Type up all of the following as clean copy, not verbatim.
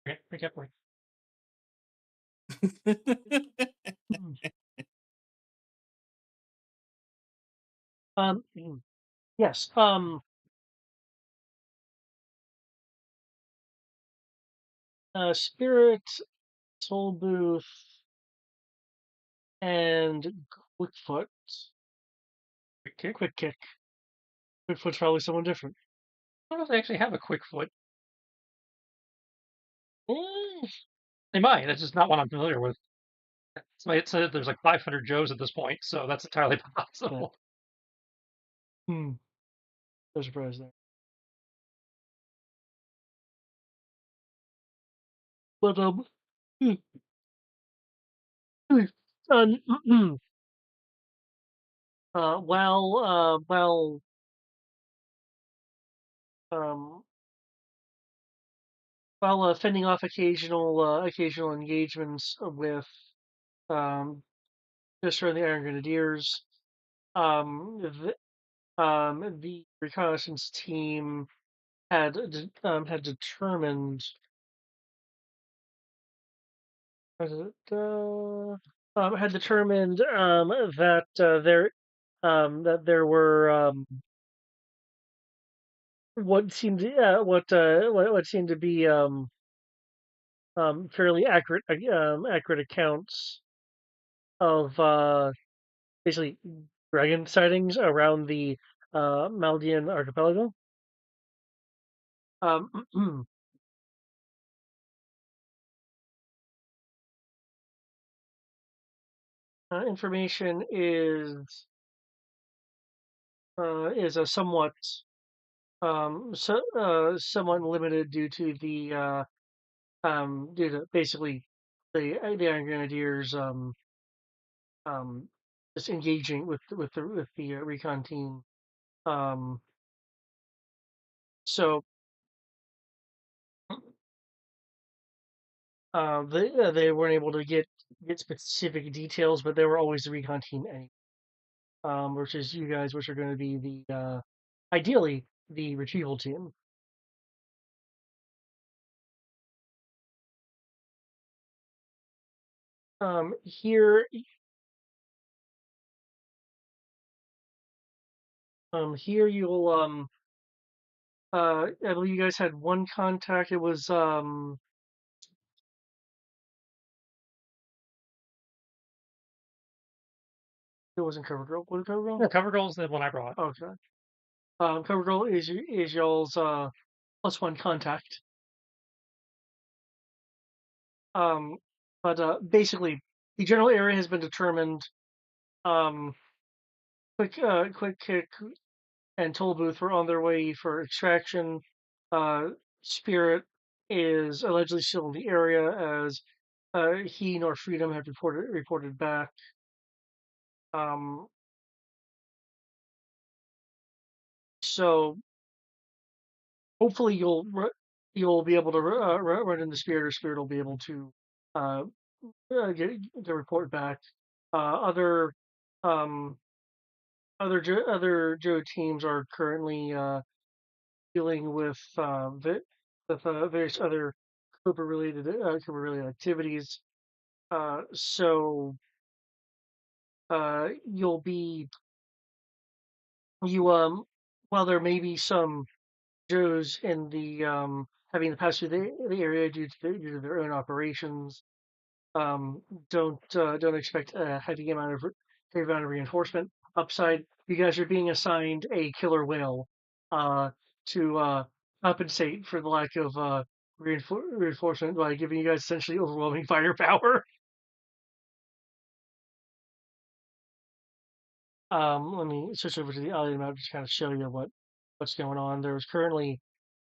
Okay, recap. Mm. Yes. Spirit, Soul Booth, and Quickfoot. Quick kick. Quick Kick. Quickfoot's probably someone different. I don't know if they actually have a quick foot. Eh, They might. That's just not one I'm familiar with. So it said there's like 500 Joes at this point, so that's entirely yeah. possible. Hmm. No surprise there. But hmm, hmm, well, um, while fending off occasional engagements with um, just for the Iron Grenadiers, the, the reconnaissance team had determined was it, had determined that there were what seemed to be fairly accurate accounts of basically dragon sightings around the Maldian archipelago. Um, information is a somewhat limited due to basically the Iron Grenadiers um, just engaging with the recon team. Um, so they weren't able to get specific details, but they were always the recon team anyway. Versus you guys, which are going to be the ideally the retrieval team. Here, here you'll I believe you guys had one contact. It wasn't Cover Girl. Was it Cover Girl? Yeah, cover girl's the one I brought. Okay. Cover Girl is y'all's plus one contact. Um, but basically, the general area has been determined. Um, Quick Kick and Toll Booth were on their way for extraction. Uh, Spirit is allegedly still in the area as he nor Freedom have reported back. Um, so hopefully you'll be able to run into Spirit, or Spirit will be able to uh, get the report back. Other um, other Joe teams are currently dealing with various other COBRA related activities. So you'll be you while there may be some Joes in the having to pass through the area due to their own operations. Um, don't expect a heavy amount of reinforcement. Upside, you guys are being assigned a killer whale uh, to compensate for the lack of reinforcement by giving you guys essentially overwhelming firepower. Let me switch over to the audio map to kind of show you what's going on. There's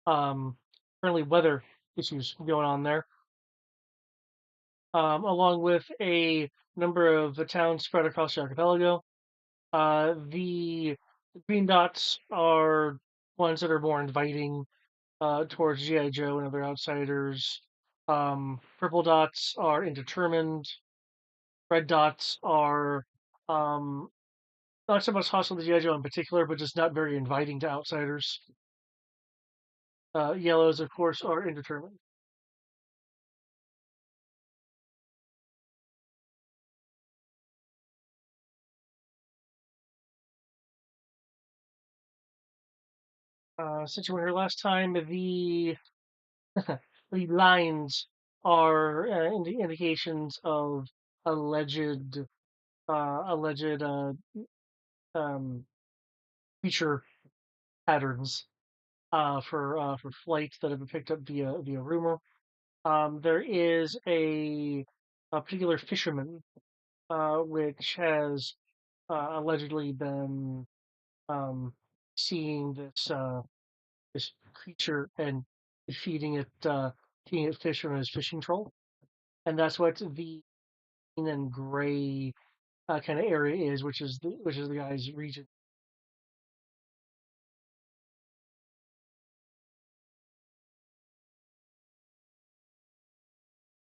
um, currently weather issues going on there, along with a number of towns spread across the archipelago. The green dots are ones that are more inviting towards GI Joe and other outsiders. Purple dots are indeterminate. Red dots are um, not so much hostile to GI Joe in particular, but just not very inviting to outsiders. Yellows, of course, are indeterminate. Since you were here last time, the the lines are indications of alleged alleged um, feature patterns for flight that have been picked up via rumor. There is a particular fisherman which has allegedly been um, seeing this creature and feeding it fish from his fishing troll, and that's what the green and gray kind of area is, which is the guy's region.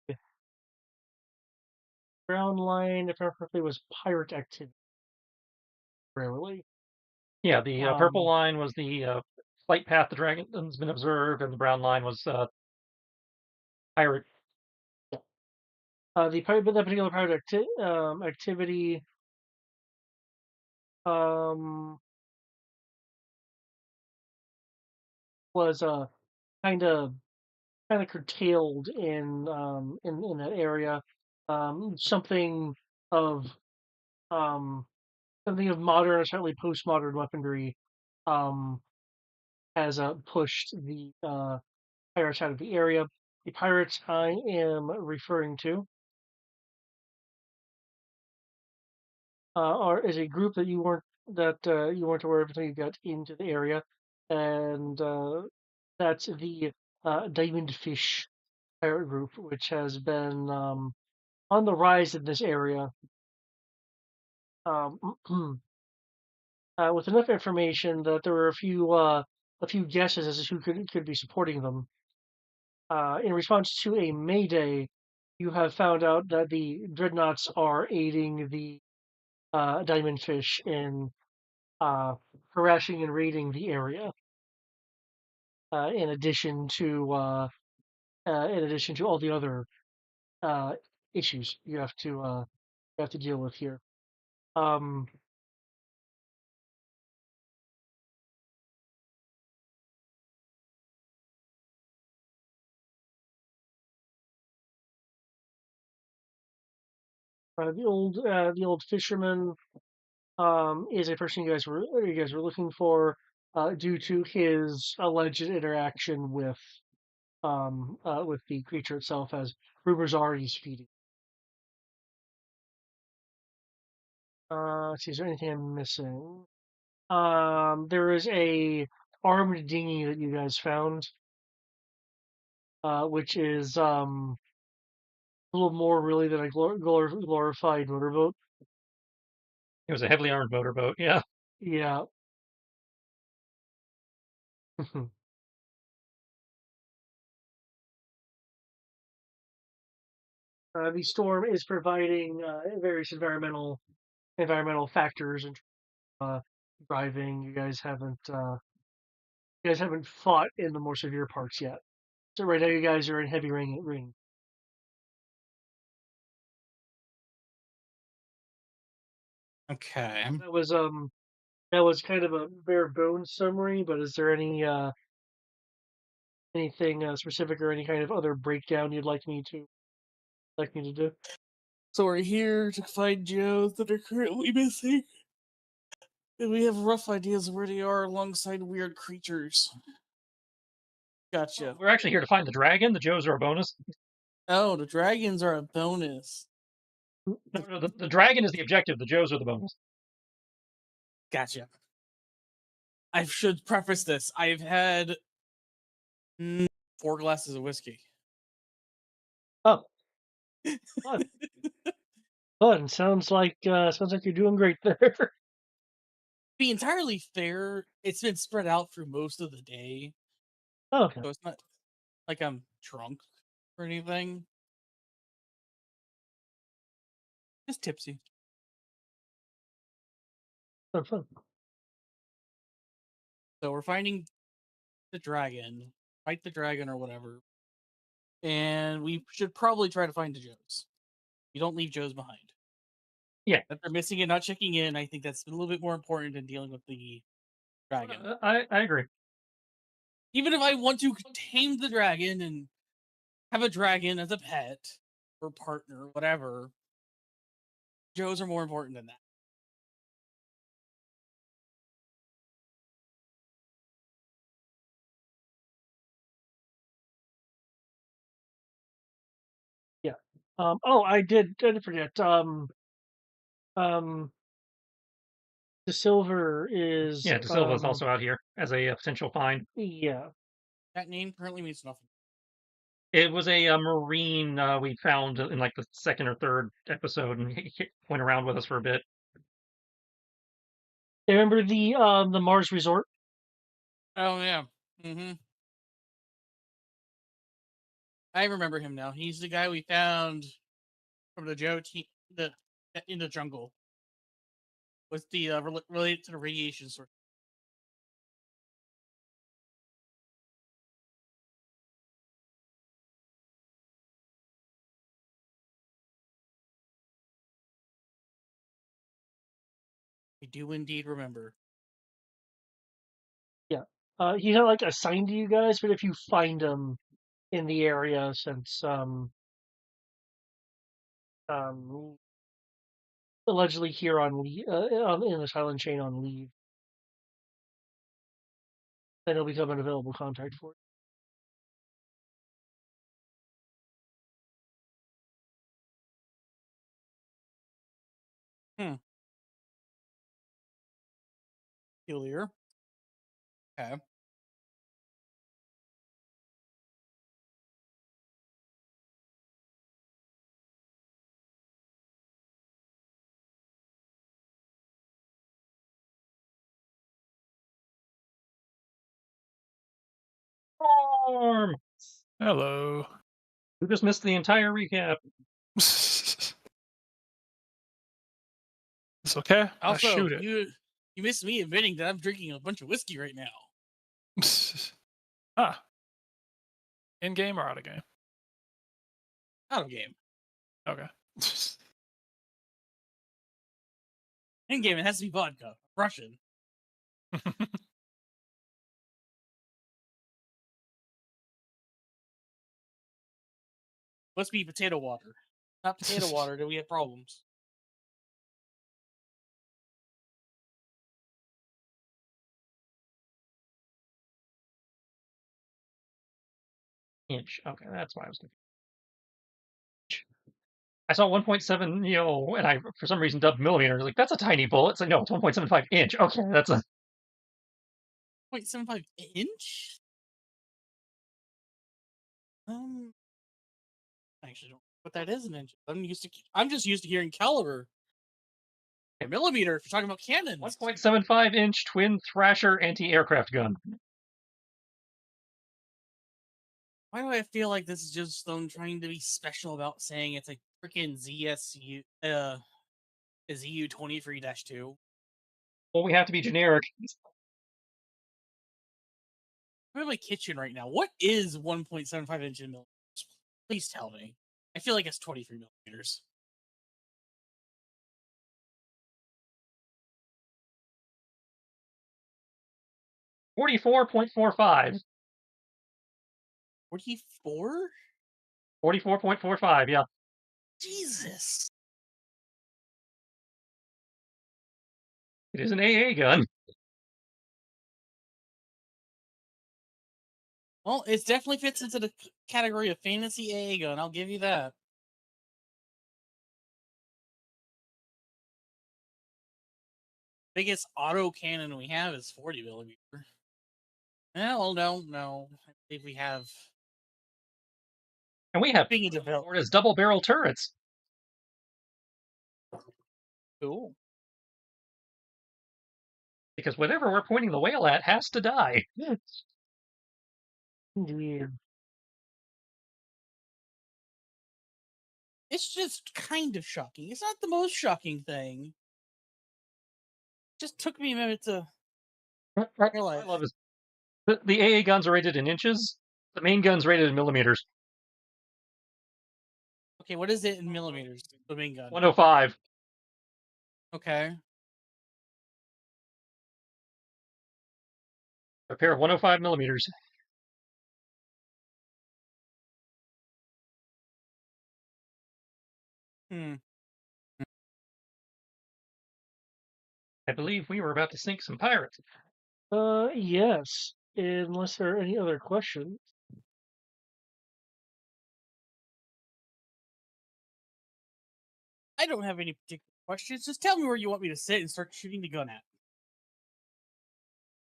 The brown line, if I remember correctly, was pirate activity. Rarely. Yeah, the purple Um, line was the flight path the dragon's been observed, and the brown line was pirate. but that particular activity um, was kind of kind of curtailed in that area. Um, something of um, something of modern or certainly postmodern weaponry um, has pushed the pirates out of the area. The pirates I am referring to are is a group that you weren't aware of until you got into the area, and that's the Diamond Fish pirate group, which has been on the rise in this area. Um, with enough information that there were a few guesses as to who could be supporting them. In response to a mayday, you have found out that the dreadnoughts are aiding the diamond fish in uh, harassing and raiding the area. In addition to all the other uh, issues you have to deal with here. Um, the old fisherman is a person you guys were looking for due to his alleged interaction with the creature itself, as rumors are he's feeding. Let's see, is there anything I'm missing? There is a armed dinghy that you guys found, which is a little more really than a glorified motorboat. It was a heavily armed motorboat. Yeah. Yeah. The storm is providing various environmental factors and uh, driving. You guys haven't fought in the more severe parts yet. So right now you guys are in heavy rain. Okay. That was kind of a bare bones summary, but is there anything specific or any kind of other breakdown you'd like me to do? So we're here to find Joes that are currently missing. And we have rough ideas of where they are alongside weird creatures. Gotcha. We're actually here to find the dragon. The Joes are a bonus. Oh, the dragons are a bonus. No, the dragon is the objective. The Joes are the bonus. Gotcha. I should preface this. I've had 4 glasses of whiskey. Oh, fun. Fun. Sounds like you're doing great there. To be entirely fair, it's been spread out through most of the day. Okay. So it's not like I'm drunk or anything. Just tipsy. Fun. So we're finding the dragon, fight the dragon or whatever. And we should probably try to find the Joes. You don't leave Joes behind. Yeah. If they're missing and not checking in, I think that's a little bit more important than dealing with the dragon. I agree. Even if I want to tame the dragon and have a dragon as a pet or partner, whatever, Joes are more important than that. Yeah. Oh, I did forget. Um, the silver is Yeah, De Silva is also out here as a potential find. yeah. That name currently means nothing. It was a, marine we found in like the second or third episode, and he went around with us for a bit. Remember the Mars resort? Oh yeah. Mm-hmm. I remember him now. He's the guy we found from the Joe team, the in the jungle, with the related to the radiation source. I do indeed remember. Yeah. He's not like assigned to you guys, but if you find him in the area, since um allegedly here on leave, in the silent chain on leave, then he'll become an available contact for Hmm. Peculiar. Okay. Arm! Hello. We just missed the entire recap. It's okay. I Also, shoot it. you missed me admitting that I'm drinking a bunch of whiskey right now. Ah. In game or out of game? Out of game. Okay. In game, it has to be vodka. Russian. Must be potato water. Not potato water, do we have problems? Inch. Okay, that's why I was confused. I saw 1.7, and I for some reason dubbed millimeters. Like, that's a tiny bullet. It's like, no, it's 1.75 inch. Okay, that's a 0.75 inch? I actually don't know what that is in inches. I'm just used to hearing caliber. A millimeter if you're talking about cannons. 1.75 inch twin Thrasher anti-aircraft gun. Why do I feel like this is just them trying to be special about saying it's a freaking ZSU a ZU 23-2? Well, we have to be generic. I'm in my kitchen right now. What is 1.75 inch in millimeters? Please tell me. I feel like it's 23 millimeters. $44.45. 44? 44.45, yeah. Jesus. It is an AA gun. Well, it definitely fits into the category of fantasy AA gun. I'll give you that. Biggest auto cannon we have is 40 millimeter. Well, no. I think we have And we have being developed. Florida's double barrel turrets. Cool. Because whatever we're pointing the whale at has to die. Indeed. It's just kind of shocking. It's not the most shocking thing. It just took me a minute to What realize. I love is the AA guns are rated in inches. The main gun's rated in millimeters. Okay, what is it in millimeters? The main gun. 105. Okay. A pair of 105 millimeters. Hmm. I believe we were about to sink some pirates. Yes. Unless there are any other questions. I don't have any particular questions. Just tell me where you want me to sit and start shooting the gun at.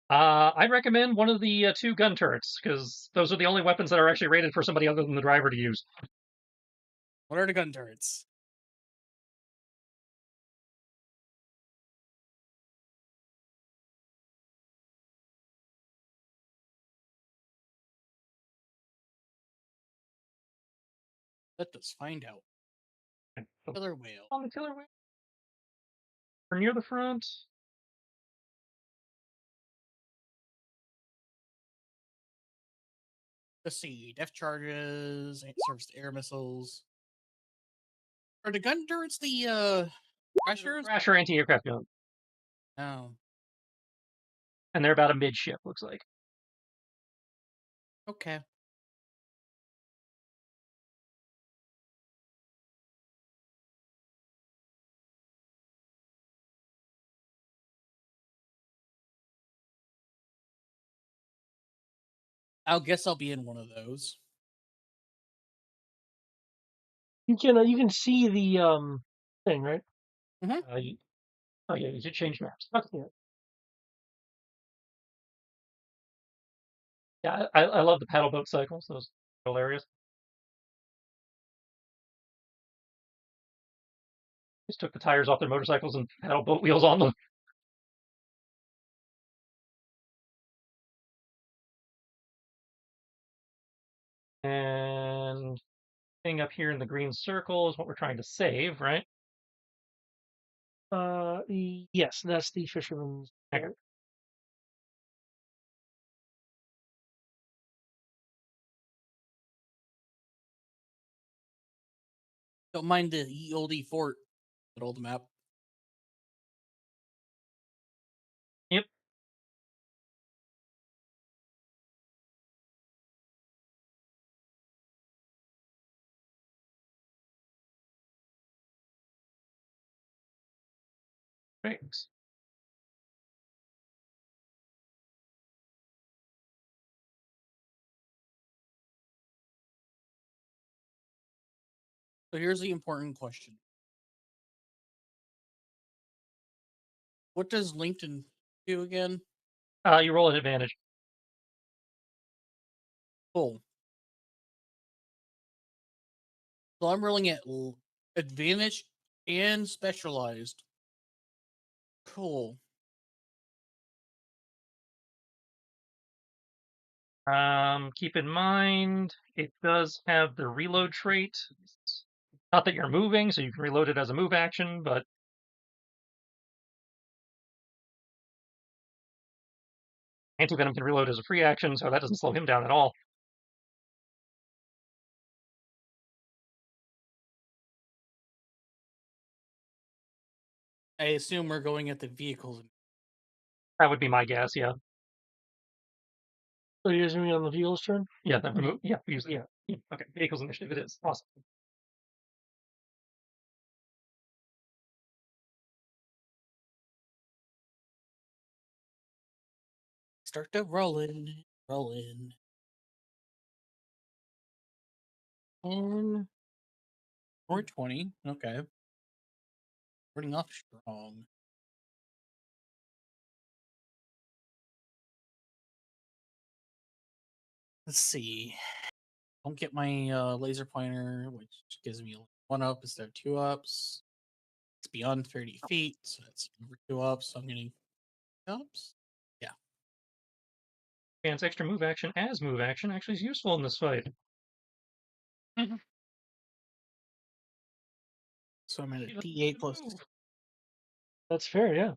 I'd recommend one of the two gun turrets, because those are the only weapons that are actually rated for somebody other than the driver to use. What are the gun turrets? Let us find out. Killer whale. On the killer whale. Or near the front. Let's see. Depth charges, surface to air missiles. Are the gun turrets the crashers? Crasher anti-aircraft gun. Oh, And they're about a midship, looks like. okay. I guess I'll be in one of those. You can see the thing, right? Oh yeah, you should change maps. Okay. Yeah. Yeah, I love the paddle boat cycles. Those are hilarious. Just took the tires off their motorcycles and paddle boat wheels on them. And thing up here in the green circle is what we're trying to save, right? Yes, that's the fisherman's. Okay. Don't mind the ye olde fort, that old map. Yep. Great. So here's the important question. What does LinkedIn do again? You roll an advantage. Cool. So I'm rolling at advantage and specialized. Cool. Keep in mind, it does have the reload trait. Not that you're moving, so you can reload it as a move action, but Anti-Venom can reload as a free action, so that doesn't slow him down at all. I assume we're going at the vehicles. That would be my guess, yeah. So you're zooming on the vehicle's turn? Yeah, that remove. Yeah, we use yeah. Okay, vehicles initiative. It is awesome. Start to rolling. 10 or 20. Okay. Starting off strong. Let's see. Don't get my laser pointer, which gives me 1 up instead of 2 ups. It's beyond 30 feet, so that's over 2 ups. So I'm getting ups. Yeah. Advance extra move action as move action actually is useful in this fight. So I'm at a D8 plus. That's fair, yeah.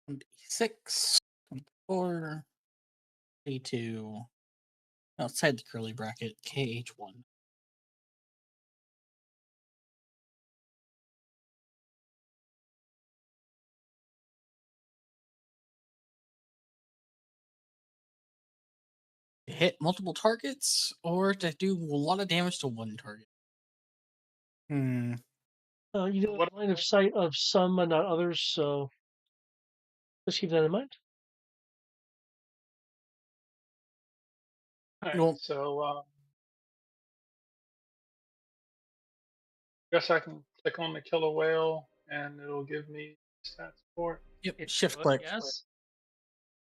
D6, 4, A2, outside the curly bracket, KH1. hit multiple targets or to do a lot of damage to one target. You do have line of sight of some and not others, so just keep that in mind. All right, Well- so guess I can click on the killer whale and it'll give me stats for it. Yep. It Shift should, click. yes.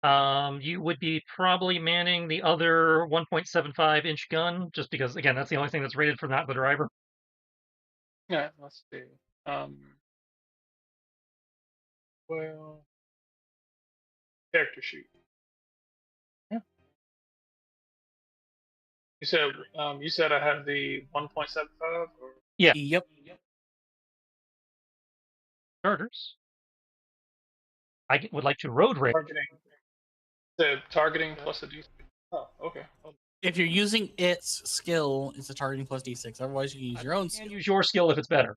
You would be probably manning the other 1.75 inch gun, just because, again, that's the only thing that's rated for not the driver. Yeah, let's see. Well, character sheet. Yeah. You said I have the 1.75 or Yeah. Yep. Starters. I would like to road rage. targeting. The targeting plus a D6. Oh, okay. If you're using its skill, it's a targeting plus D6. Otherwise, you can use your own You skill. can use your skill if it's better.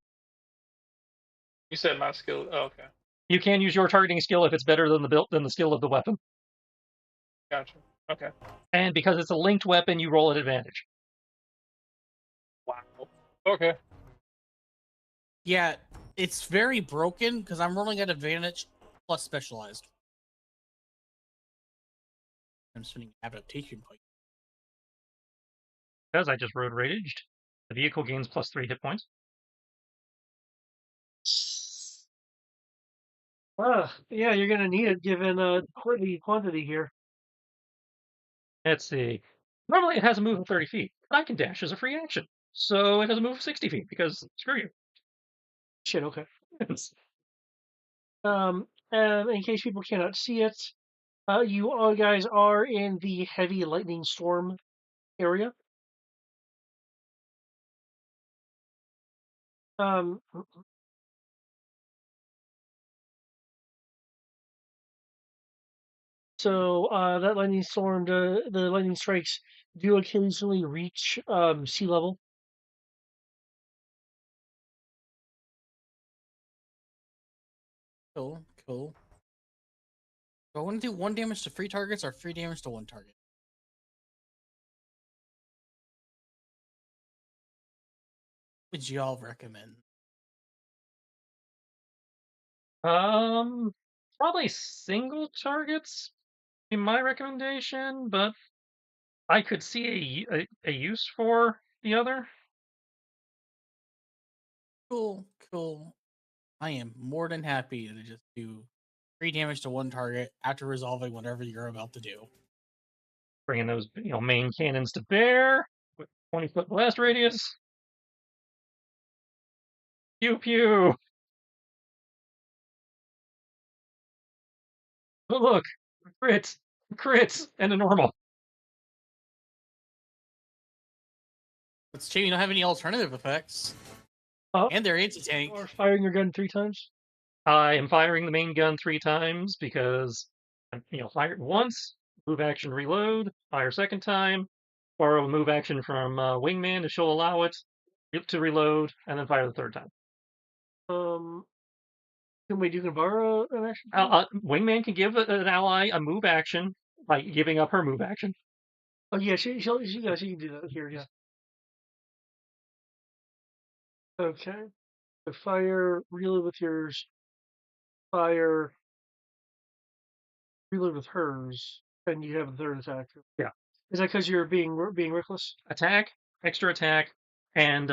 You said my skill. Oh, okay. You can use your targeting skill if it's better than the skill of the weapon. Gotcha. Okay. And because it's a linked weapon, you roll at advantage. Wow. Okay. Yeah, it's very broken because I'm rolling at advantage plus specialized. I'm spending adaptation point. Because I just road raged, the vehicle gains +3 hit points. Yeah, you're gonna need it given the quantity here. Let's see. Normally it has a move of 30 feet. I can dash as a free action. So it has a move of 60 feet because screw you. Shit, okay. And in case people cannot see it, you all guys are in the heavy lightning storm area. So that lightning storm, the lightning strikes do occasionally reach sea level. Cool, cool. Do I want to do 1 damage to 3 targets or 3 damage to 1 target? Would y'all recommend? Probably single targets be my recommendation, but I could see a use for the other. Cool, cool. I am more than happy to just do 3 damage to 1 target after resolving whatever you're about to do. Bringing those main cannons to bear with 20-foot blast radius. Pew pew. Oh look, crits, and a normal. It's shame you don't have any alternative effects. Oh, And they're anti-tank. or firing your gun 3 times. I am firing the main gun 3 times because I'm fired once, move action reload, fire second time, borrow a move action from Wingman to allow it to reload, and then fire the third time. You can borrow an action? Wingman can give an ally a move action by giving up her move action. Oh yeah, she can do that here. Yeah. Okay. So fire, reload with yours. Fire, reload with hers, and you have a third attack. Yeah. Is that because you're being reckless? Attack, extra attack, and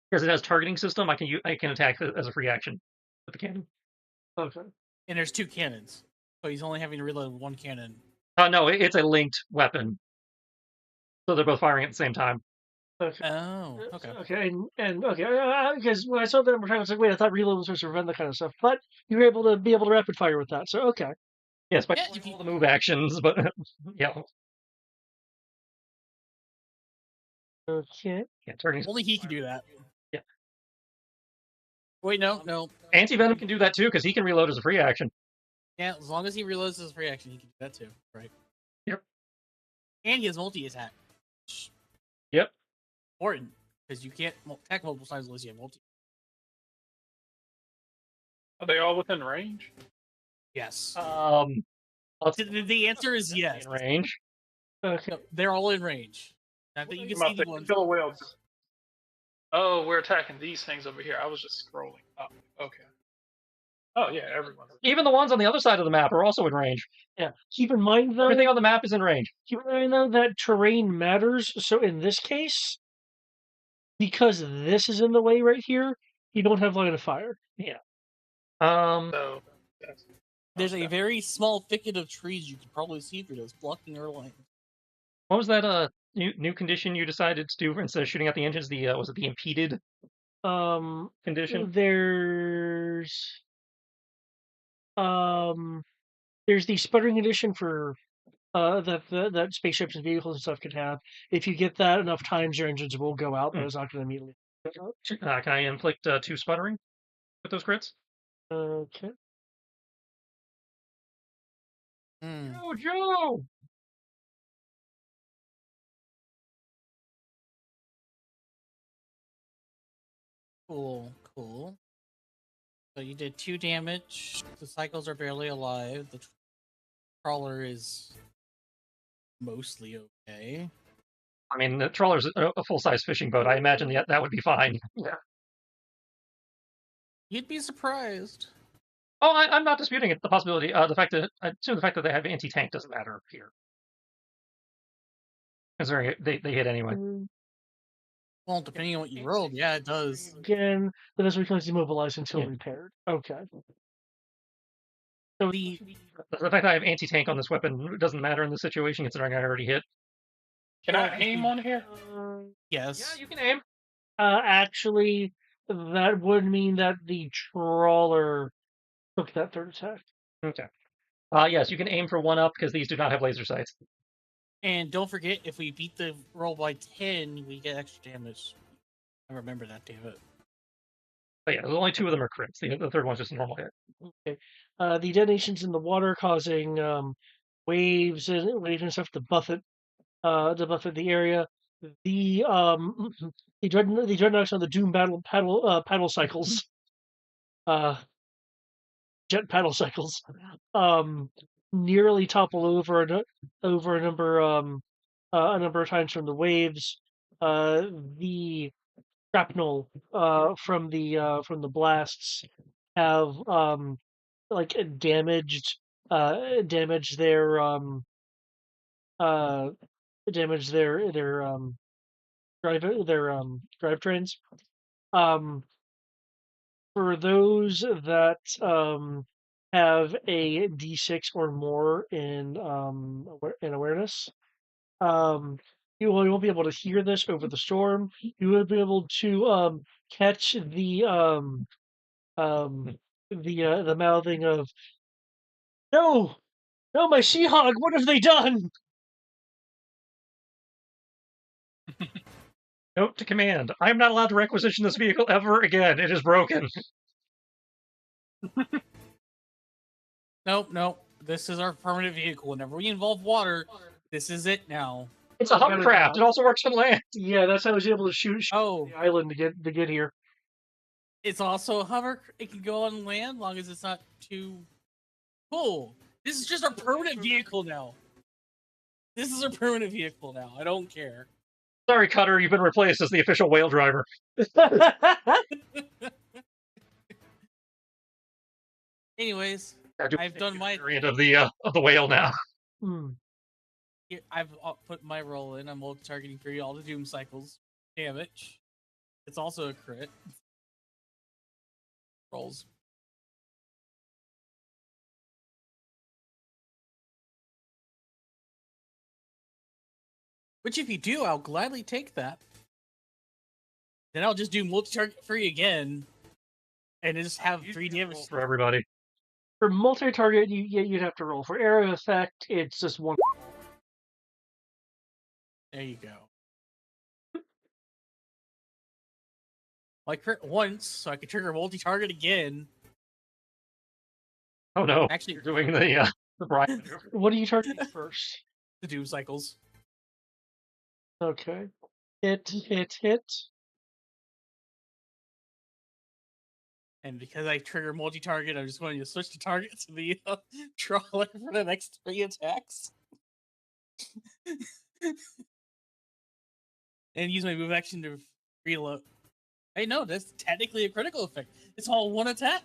because it has targeting system, I can attack as a free action with the cannon. Okay. And there's 2 cannons. So he's only having to reload 1 cannon. No, it's a linked weapon. So they're both firing at the same time. Okay. Oh, okay. Okay, and okay, because when I saw the number of times, I was like, wait, I thought reload was supposed to prevent that kind of stuff, but you were able to rapid fire with that, so okay. Yes, by Yeah, all the move actions, but yeah. Okay. Yeah, targeting. Only he can do that. Yeah. Wait, no. Anti-Venom can do that too, because he can reload as a free action. Yeah, as long as he reloads his reaction, he can do that too, right? Yep. And he has multi-attack. Yep. Important, because you can't attack multiple times unless you have multi. Are they all within range? Yes. The The answer is yes. in range. Okay. No, they're all in range. Not that you can I'm about see to the say, ones. killer whale. Oh, we're attacking these things over here. I was just scrolling up. Okay. Oh yeah, everyone's. Even the ones on the other side of the map are also in range. Yeah. Keep in mind though. Everything on the map is in range. Keep in mind though that terrain matters. So in this case, because this is in the way right here, you don't have line of fire. Yeah. So that's There's a okay. very small thicket of trees you can probably see through those, blocking our line. What was that new condition you decided to do instead of shooting at the engines? The was it the impeded condition? There's the sputtering condition for that spaceships and vehicles and stuff can have. If you get that enough times, your engines will go out, but it's not going to immediately. Can I inflict 2 sputtering with those crits? Okay. Oh, Joe! Cool, cool. So you did 2 damage. The cycles are barely alive. The crawler is mostly okay. I mean, the trawler's a full-size fishing boat. I imagine that would be fine. Yeah. You'd be surprised. Oh, I'm not disputing it. The possibility, the fact that they have anti-tank doesn't matter here, considering they hit anyway. Well, depending on what you rolled, yeah, it does. Again, the vessel becomes immobilized until repaired. Okay. So The The fact that I have anti-tank on this weapon doesn't matter in this situation, considering I already hit. Can I aim on here? yes, Yeah, you can aim. actually, that would mean that the trawler took that third attack. Okay. Yes, you can aim for 1 up because these do not have laser sights. and don't forget, if we beat the roll by 10, we get extra damage. I remember that, David. But yeah, there's only 2 of them are crits. The third one's just a normal hit. Okay. The detonations in the water causing waves and stuff to buffet the area. The dreadnoughts on the Doom paddle cycles, jet paddle cycles, nearly topple over a number of times from the waves. The shrapnel from the blasts have like damaged their uh damaged drivetrains. For those that have a D6 or more in awareness, you won't be able to hear this over the storm. You will be able to catch the mouthing of no, no, my sea hog, what have they done? Note to command: I am not allowed to requisition this vehicle ever again. It is broken. Nope. This is our permanent vehicle. Whenever we involve water, this is it now. It's a hovercraft. It also works for land. Yeah, that's how I was able to shoot Oh, the island to get here. it's also a hover. It can go on land, long as it's not too cool. This is just our permanent vehicle now. This is our permanent vehicle now. I don't care. Sorry, Cutter, you've been replaced as the official whale driver. Anyways, I've done my variant of the whale now. I've put my roll in. I'm targeting for all the doom cycles damage. It's also a crit. Rolls. Which, if you do, I'll gladly take that. Then I'll just do multi-target free again, and just have 3 damage for everybody. For multi-target, you'd have to roll. For area effect, it's just 1. There you go. I crit once, so I can trigger multi-target again. Oh no! Actually, you're doing the Brian maneuver. What are you targeting first? The doom cycles. Okay. Hit. And because I trigger multi-target, I'm just going to switch the target to the trawler for the next 3 attacks. And use my move action to reload. Hey, no, that's technically a critical effect. It's all one attack.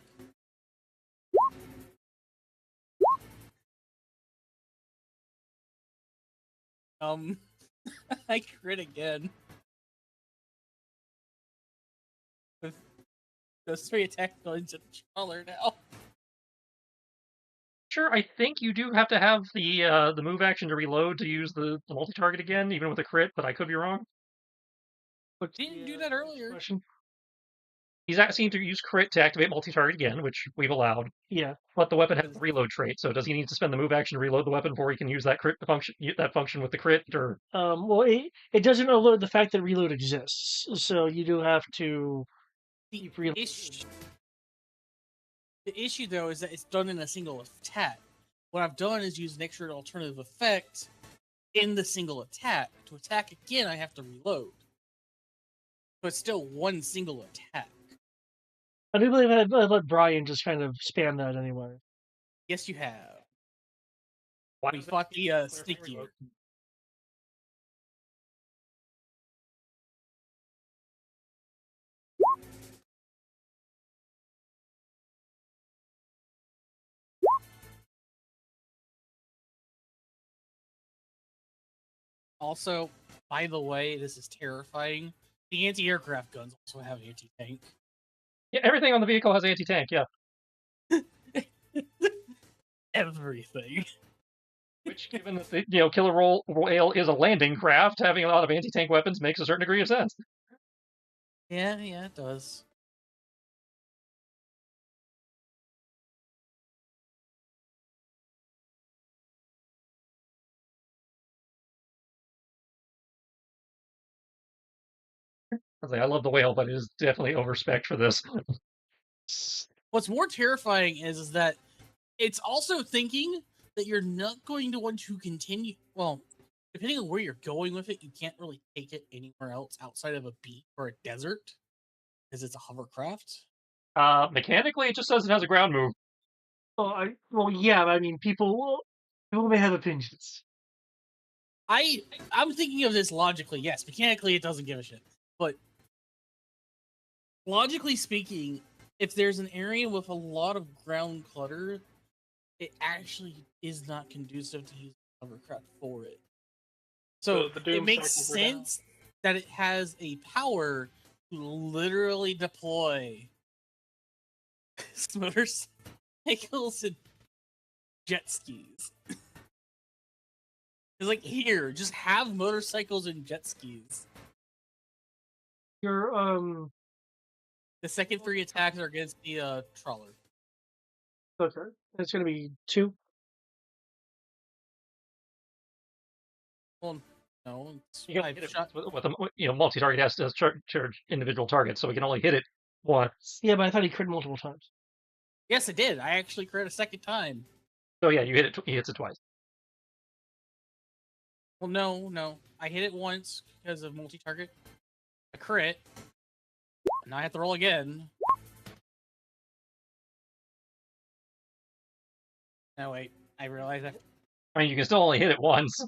I crit again. With those 3 attacks going to the trawler now. Sure, I think you do have to have the move action to reload to use the multi-target again, even with a crit, but I could be wrong. What's Didn't do the, that what's the earlier. question? He's asking to use crit to activate multi-target again, which we've allowed. Yeah. But the weapon has the reload trait, so does he need to spend the move action to reload the weapon before he can use that crit function? That function with the crit, or Well, it doesn't alert the fact that reload exists, so you do have to The keep reloading. issue, though, is that it's done in a single attack. What I've done is use an extra alternative effect in the single attack. To attack again, I have to reload. So it's still one single attack. I do believe I let Brian just kind of spam that anyway. Yes, you have. why We does it fought keep the clarifying sneaky. reload? Also, by the way, this is terrifying. The anti-aircraft guns also have anti-tank. Yeah, everything on the vehicle has anti-tank. Yeah, Everything. which, given that the Killer Whale is a landing craft, having a lot of anti-tank weapons makes a certain degree of sense. Yeah, it does. I was like, I love the whale, but it is definitely overspec for this. What's more terrifying is that it's also thinking that you're not going to want to continue. Well, depending on where you're going with it, you can't really take it anywhere else outside of a beach or a desert because it's a hovercraft. Mechanically, it just says it has a ground move. Well, yeah. I mean, people may have opinions. I'm thinking of this logically. Yes, mechanically it doesn't give a shit, but logically speaking, if there's an area with a lot of ground clutter, it actually is not conducive to use hovercraft for it. So The it doom makes cycles are down. sense that it has a power to literally deploy motorcycles and jet skis. It's like, here, just have motorcycles and jet skis. Your The second 3 attacks are against the trawler. okay, it's gonna be 2. Well, no, You can I've hit it shot. with a multi-target has to charge individual targets, so we can only hit it once. Yeah, but I thought he crit multiple times. Yes, I did. I actually crit a second time. So yeah, you hit it. He hits it twice. Well, no. I hit it once because of multi-target. A crit. Now I have to roll again. No, wait. I realize that. I mean, you can still only hit it once.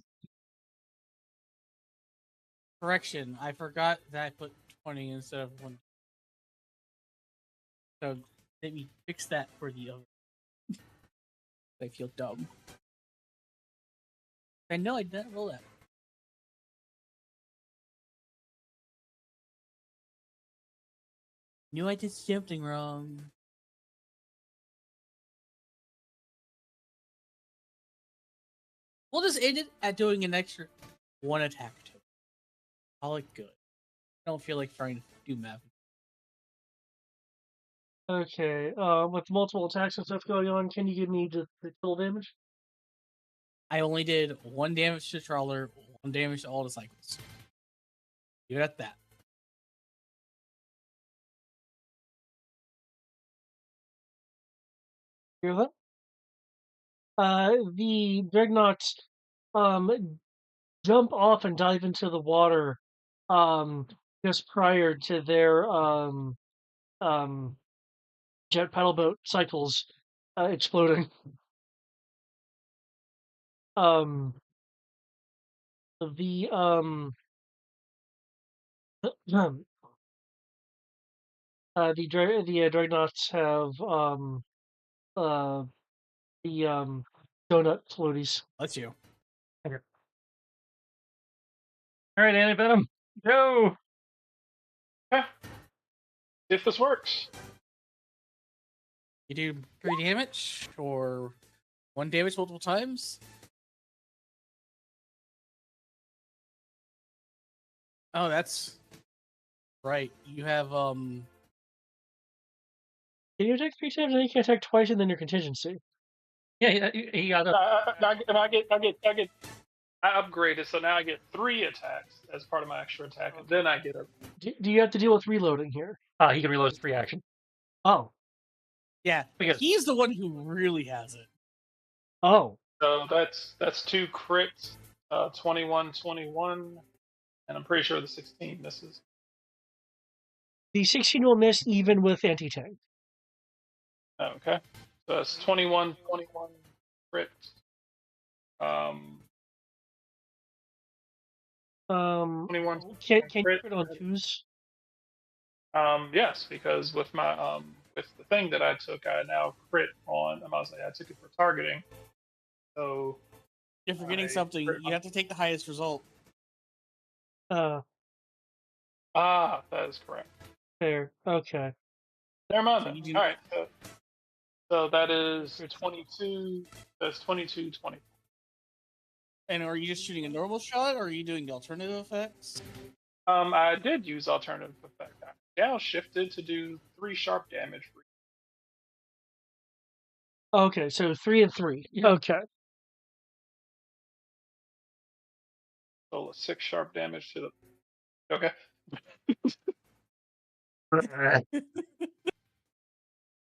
Correction. I forgot that I put 20 instead of 1. So let me fix that for the other. I feel dumb. I know I didn't roll that. Knew I did something wrong. We'll just end it at doing an extra 1 attack to it. Call it good. I don't feel like trying to do math. Okay, with multiple attacks and stuff going on, can you give me the total damage? I only did 1 damage to trawler, 1 damage to all the cycles. Leave it at that. Hear that? The dreadnoughts jump off and dive into the water just prior to their um, jet paddle boat cycles exploding. Um, The dreadnoughts have uh the donut floaties. That's you. Okay. All right, Antivenom, go. Yeah. If this works. You do 3 damage or 1 damage multiple times. Oh, that's right. You have Can you attack 3 times and you can attack twice and then your contingency? Yeah, he got a. I upgraded, so now I get 3 attacks as part of my extra attack, and then I get a. Do you have to deal with reloading here? He can reload his free action. Oh. yeah. Because He's the one who really has it. Oh. So that's 2 crits, 21, 21, and I'm pretty sure the 16 misses. The 16 will miss even with anti-tank. Okay, so that's 21, 21 crit. Um, 21 can you crit. crit on 2s? Yes, because with my with the thing that I took, I now crit on. I took it for targeting. So You're forgetting I something. crit You have to take the highest result. that is correct. Fair. Okay. Never mind So then. you do. All right, so that is 22. That's 22, 20. And are you just shooting a normal shot, or are you doing the alternative effects? I did use alternative effect. I now shifted to do 3 sharp damage. Okay, so 3 and 3. Yeah. Okay. So 6 sharp damage to the. Okay.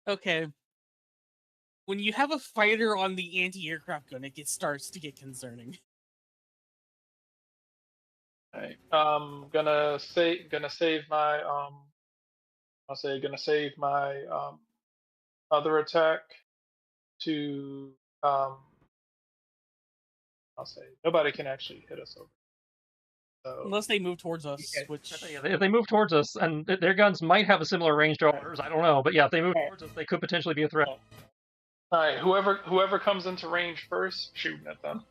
Okay. When you have a fighter on the anti-aircraft gun, it starts to get concerning. Right. Gonna save my gonna save my other attack to I'll say nobody can actually hit us over. So Unless they move towards us, Yeah, which if they move towards us, and their guns might have a similar range to ours, I don't know, but yeah, if they move Right. towards us, they could potentially be a threat. all right, whoever comes into range first, shooting at them.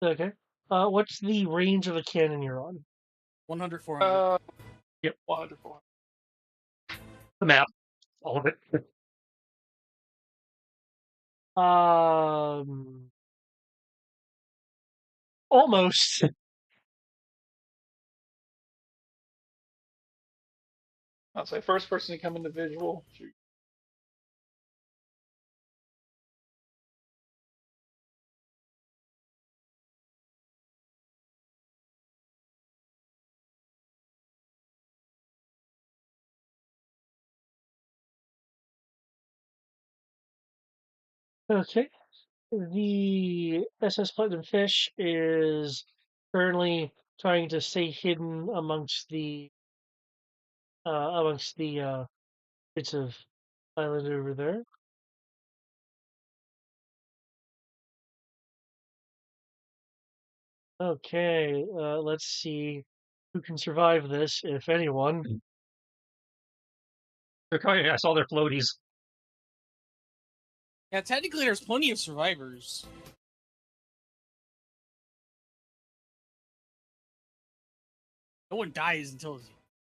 Okay. What's the range of the cannon you're on? 100, 400. Yep, 100, 400. the map, all of it. Almost. I'll say first person to come into visual, shoot. Okay. The SS Platinum Fish is currently trying to stay hidden amongst the bits of island over there. Okay, let's see who can survive this, if anyone. They're coming. I saw their floaties. Yeah, technically there's plenty of survivors. No one dies until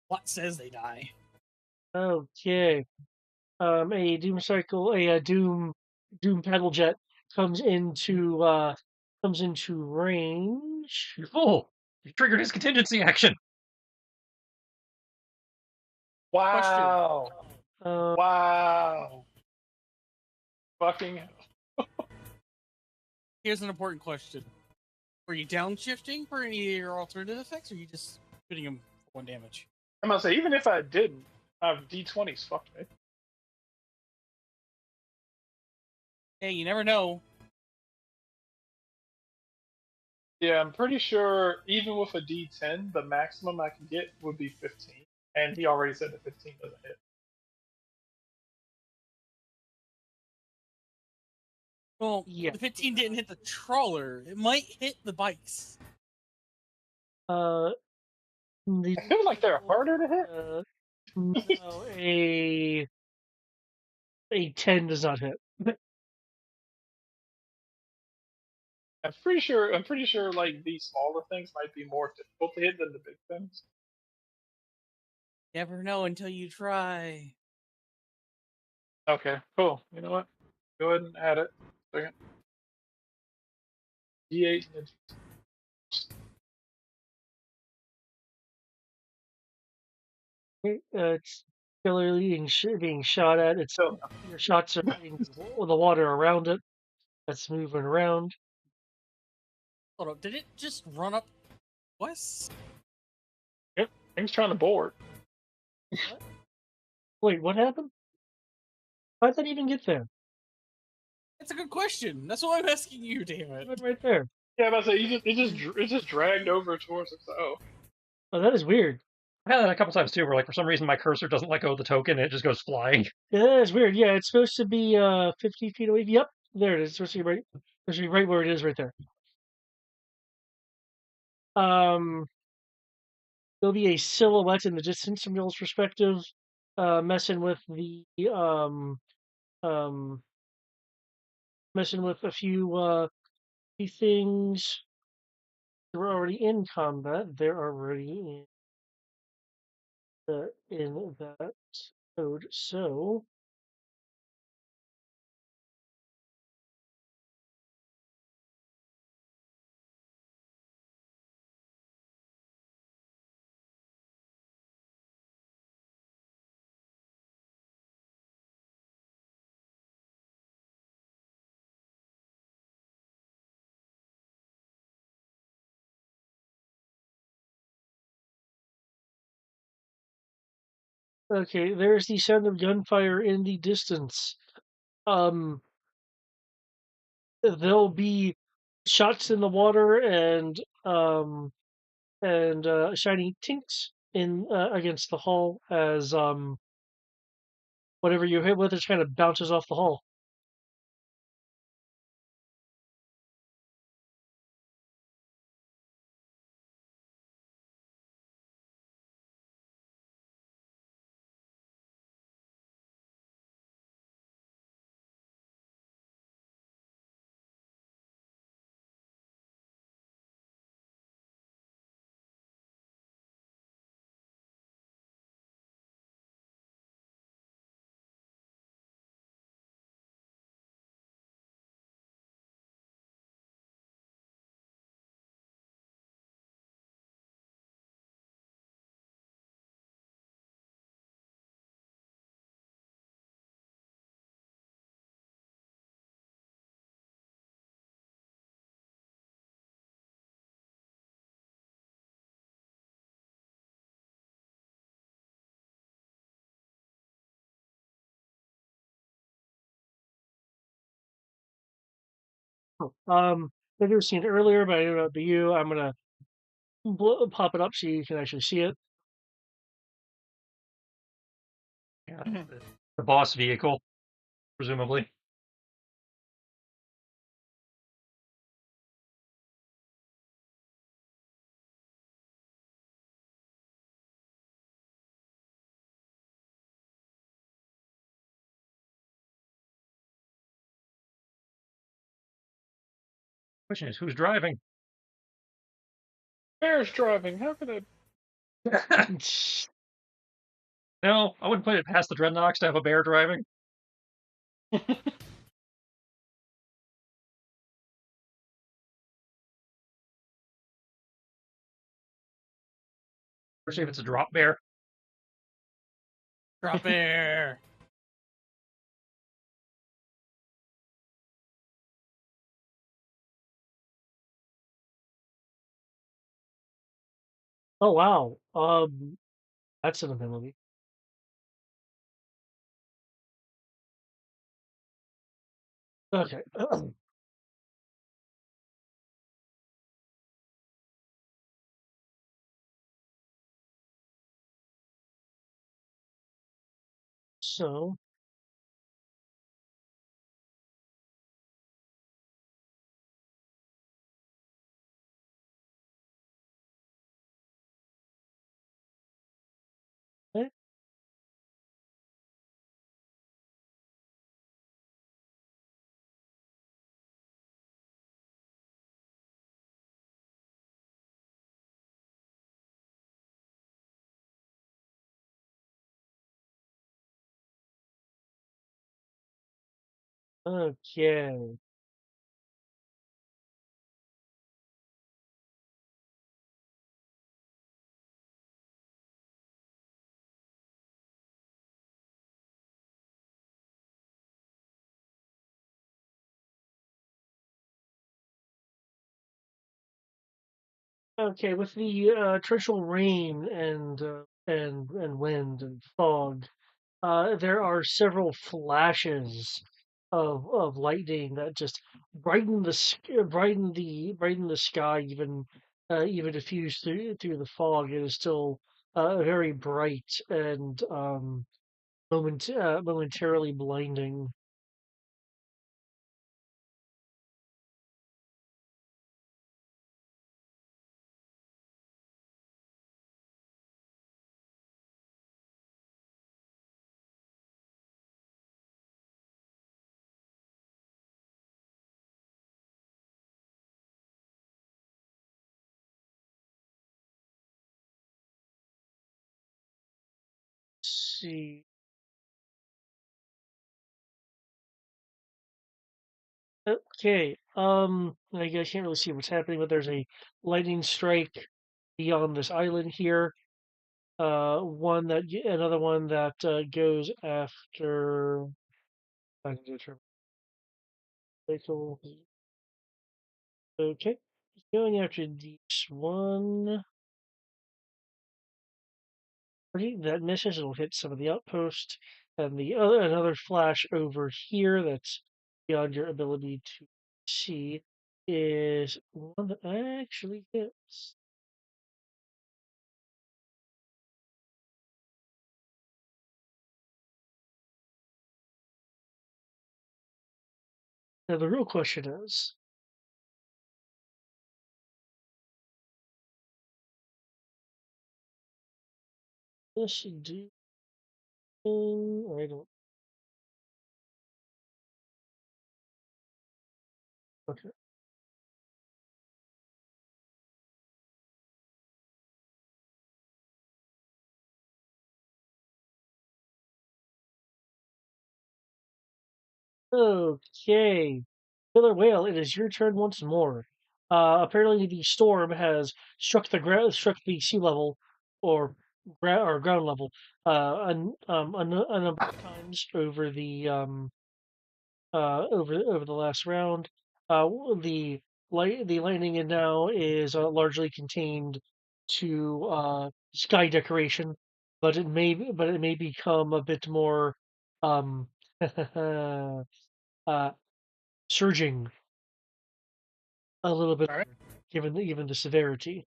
what says they die. Okay. A Doom cycle, a Doom paddle jet comes into range. You fool! You triggered his contingency action. Question. Wow! Uh, Wow! Fucking Here's an important question. Were you downshifting for any of your alternative effects, or are you just shooting them for 1 damage? I'm gonna say even if I didn't, D20s fucked me. Hey, you never know. Yeah, I'm pretty sure even with a D10, the maximum I can get would be 15, and he already said that 15 doesn't hit. Well, Yeah. the 15 didn't hit the trawler. It might hit the bikes. The, I feel like they're harder to hit. no, a 10 does not hit. I'm pretty sure like these smaller things might be more difficult to hit than the big things. Never know until you try. Okay, cool. You know what? Go ahead and add it. Second. D8 and It's clearly being shot at. It's so your shots are hitting the water around it. That's moving around. Hold up, did it just run up west? yep, thing's trying to board. Wait, what happened? How'd that even get there? That's a good question. That's why I'm asking you, damn it. Right there. Yeah, but I say it just dragged over towards us. Oh, Oh, that is weird. I had that a couple times too, where like for some reason my cursor doesn't let go of the token and it just goes flying. Yeah, that is weird. Yeah, it's supposed to be 50 feet away. Yep, there it is. It's supposed to be right where it is, right there. There'll be a silhouette in the distance from y'all's perspective, messing with the um, messing with a few things. They're already in combat. They're already in that code. So okay, there's the sound of gunfire in the distance. Um, there'll be shots in the water and shiny tinks in against the hull as whatever you hit with just kind of bounces off the hull. I've never seen it earlier, but I don't know about you. I'm gonna pop it up so you can actually see it. Yeah, the boss vehicle, presumably. Question is, who's driving? bear's driving. How could I? No, I wouldn't put it past the Dreadnoks to have a bear driving. Especially if it's a drop bear. Drop air. Oh wow. That's an ability. Okay. So Okay. Okay, with the torrential rain and wind and fog, there are several flashes of lightning that just brighten the sky, even diffuse through the fog. It is still very bright and momentarily blinding. Let's see. Okay. I guess I can't really see what's happening, but there's a lightning strike beyond this island here. Another one that goes after. I can determine. Okay, going after this one. Okay, that misses. It'll hit some of the outpost, and another flash over here that's beyond your ability to see is one that actually hits. Now the real question is, this do I don't. Okay. Okay. Killer Whale, it is your turn once more. Apparently, the storm has struck the sea level, or ground level, a number of times over the last round. The the lightning now is largely contained to sky decoration, but it may become a bit more um, uh, surging a little bit All right. given the severity.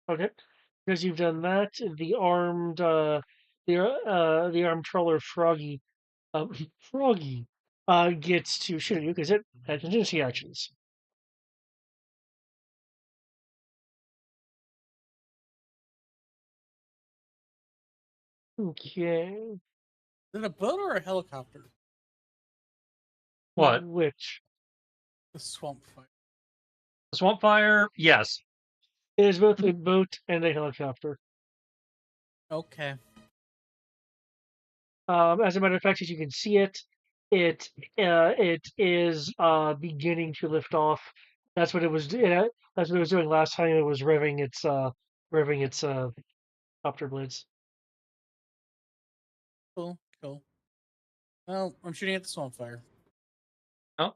Okay, because you've done that, the armed trawler Froggy, Froggy, gets to shoot at you because it had contingency actions. Okay, Is it a boat or a helicopter? What? which The swamp fire. Swamp fire? Yes. it is both a boat and a helicopter. Okay. As a matter of fact, as you can see it it is beginning to lift off. That's what it was. That's what it was doing last time. It was revving its copter blades. Cool. Cool. Well, I'm shooting at the swamp fire. Oh,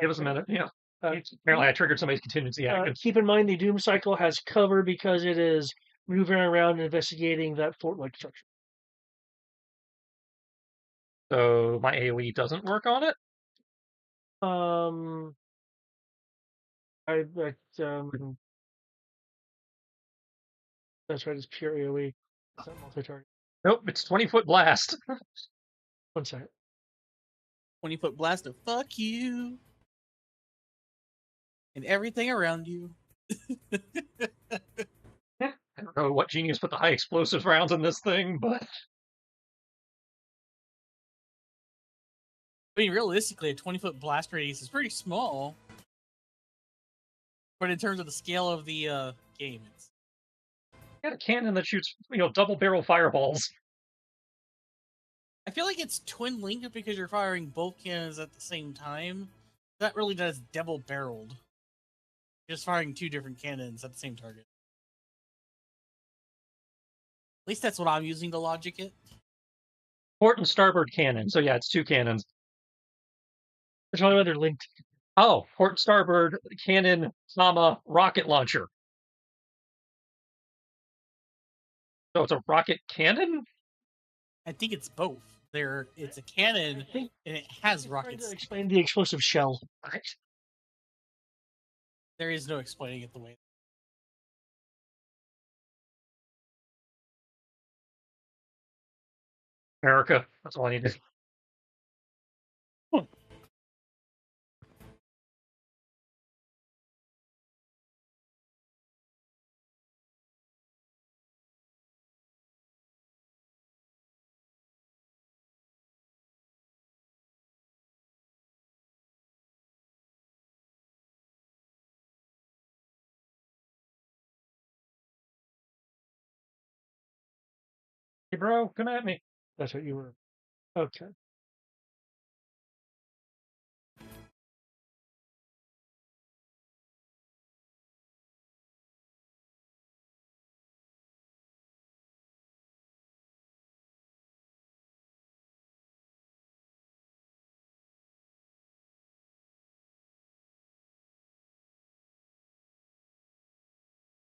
give us a minute. Yeah. Uh, Apparently, I triggered somebody's contingency action. keep in mind the Doom Cycle has cover because it is moving around investigating that fort-like structure. So my AoE doesn't work on it. Um, that's right. It's pure AOE. It's not multi-target. Nope, it's 20-foot blast. 1 second. 20-foot blast of fuck you and everything around you. I don't know what genius put the high explosive rounds in this thing, but I mean, realistically, a 20-foot blast radius is pretty small. But in terms of the scale of the game, it's got a cannon that shoots, double barrel fireballs. I feel like it's twin linked because you're firing both cannons at the same time. That really does double barreled. You're just firing two different cannons at the same target. At least that's what I'm using to logic it. Port and starboard cannon. So yeah, it's two cannons. There's only other linked. Oh, port and starboard cannon, comma, rocket launcher. So it's a rocket cannon? I think it's both. It's a cannon I think and it has trying rockets. to explain the explosive shell. There is no explaining it the way. America. That's all I need to. Hey, bro, come at me. That's what you were. Okay.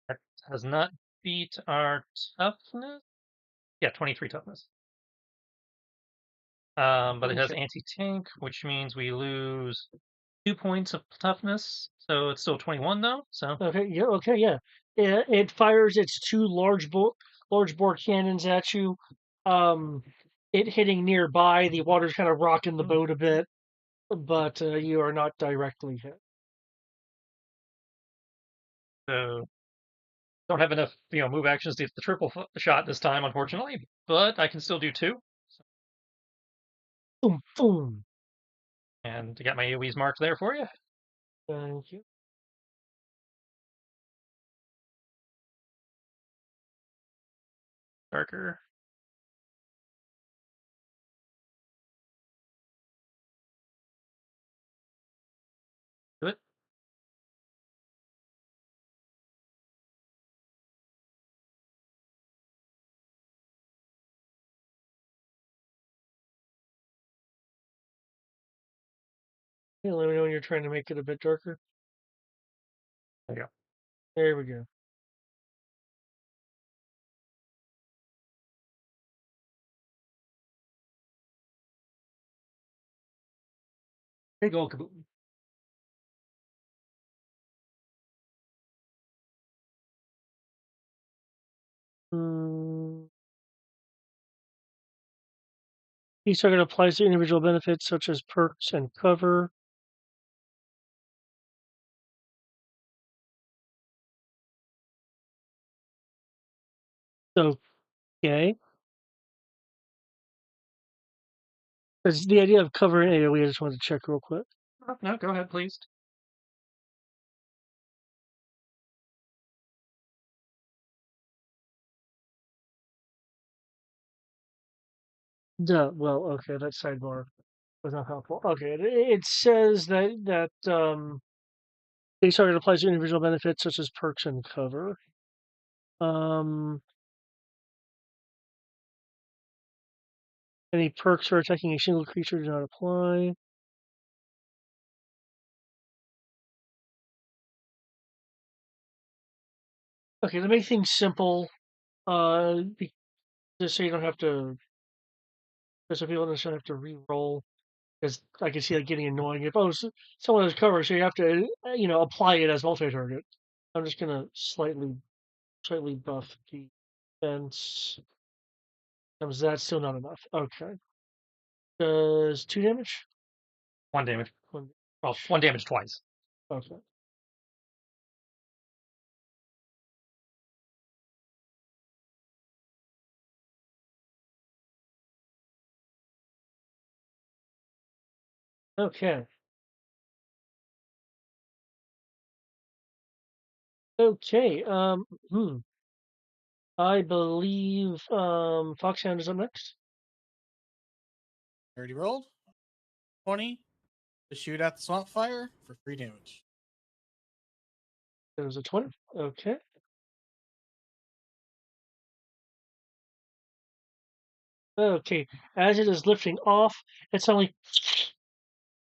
That has not beat our toughness. Yeah, 23 toughness. But it has Okay. anti-tank, which means we lose 2 points of toughness. So it's still 21 though. So Okay. Yeah. Okay. Yeah. It fires its two large bore cannons at you. Um, it hitting nearby. The water's kind of rocking the boat a bit, but you are not directly hit. so don't have enough move actions to get the triple shot this time, unfortunately. But I can still do 2. Boom. Boom. And I got my AoEs marked there for you. Thank you. Darker. Do it. Yeah, let me know when you're trying to make it a bit darker. There you go. There we go. Big ol' kaboom. Mm. Each target applies to individual benefits such as perks and cover. Okay. It's the idea of covering AoE. I just wanted to check real quick. Oh, no, go ahead, please. Duh. Well, okay, that sidebar was not helpful. Okay, it says that each target applies to individual benefits such as perks and cover. Any perks for attacking a single creature do not apply. Okay, to make things simple, just so you don't have to, just so people don't have to re-roll, because I can see that getting annoying. If someone has cover, so you have to apply it as multi-target. I'm just gonna slightly buff defense. Is that still not enough? Okay. Does 2 damage? 1 damage. One. Well, 1 damage twice. Okay. Okay. Okay. I believe Foxhound is up next. Already rolled. 20 to shoot at the swamp fire for 3 damage. It was a 20. Okay. Okay. As it is lifting off, it suddenly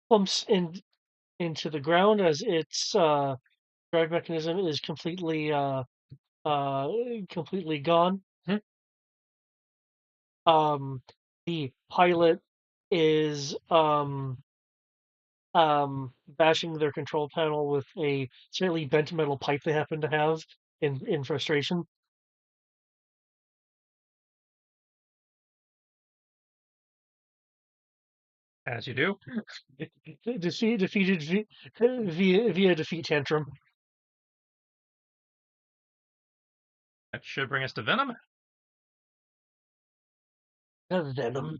plumps into the ground as its drive mechanism is completely gone. The pilot is bashing their control panel with a slightly bent metal pipe they happen to have in frustration. As you do. Defeated via defeat tantrum. That should bring us to Venom. Venom.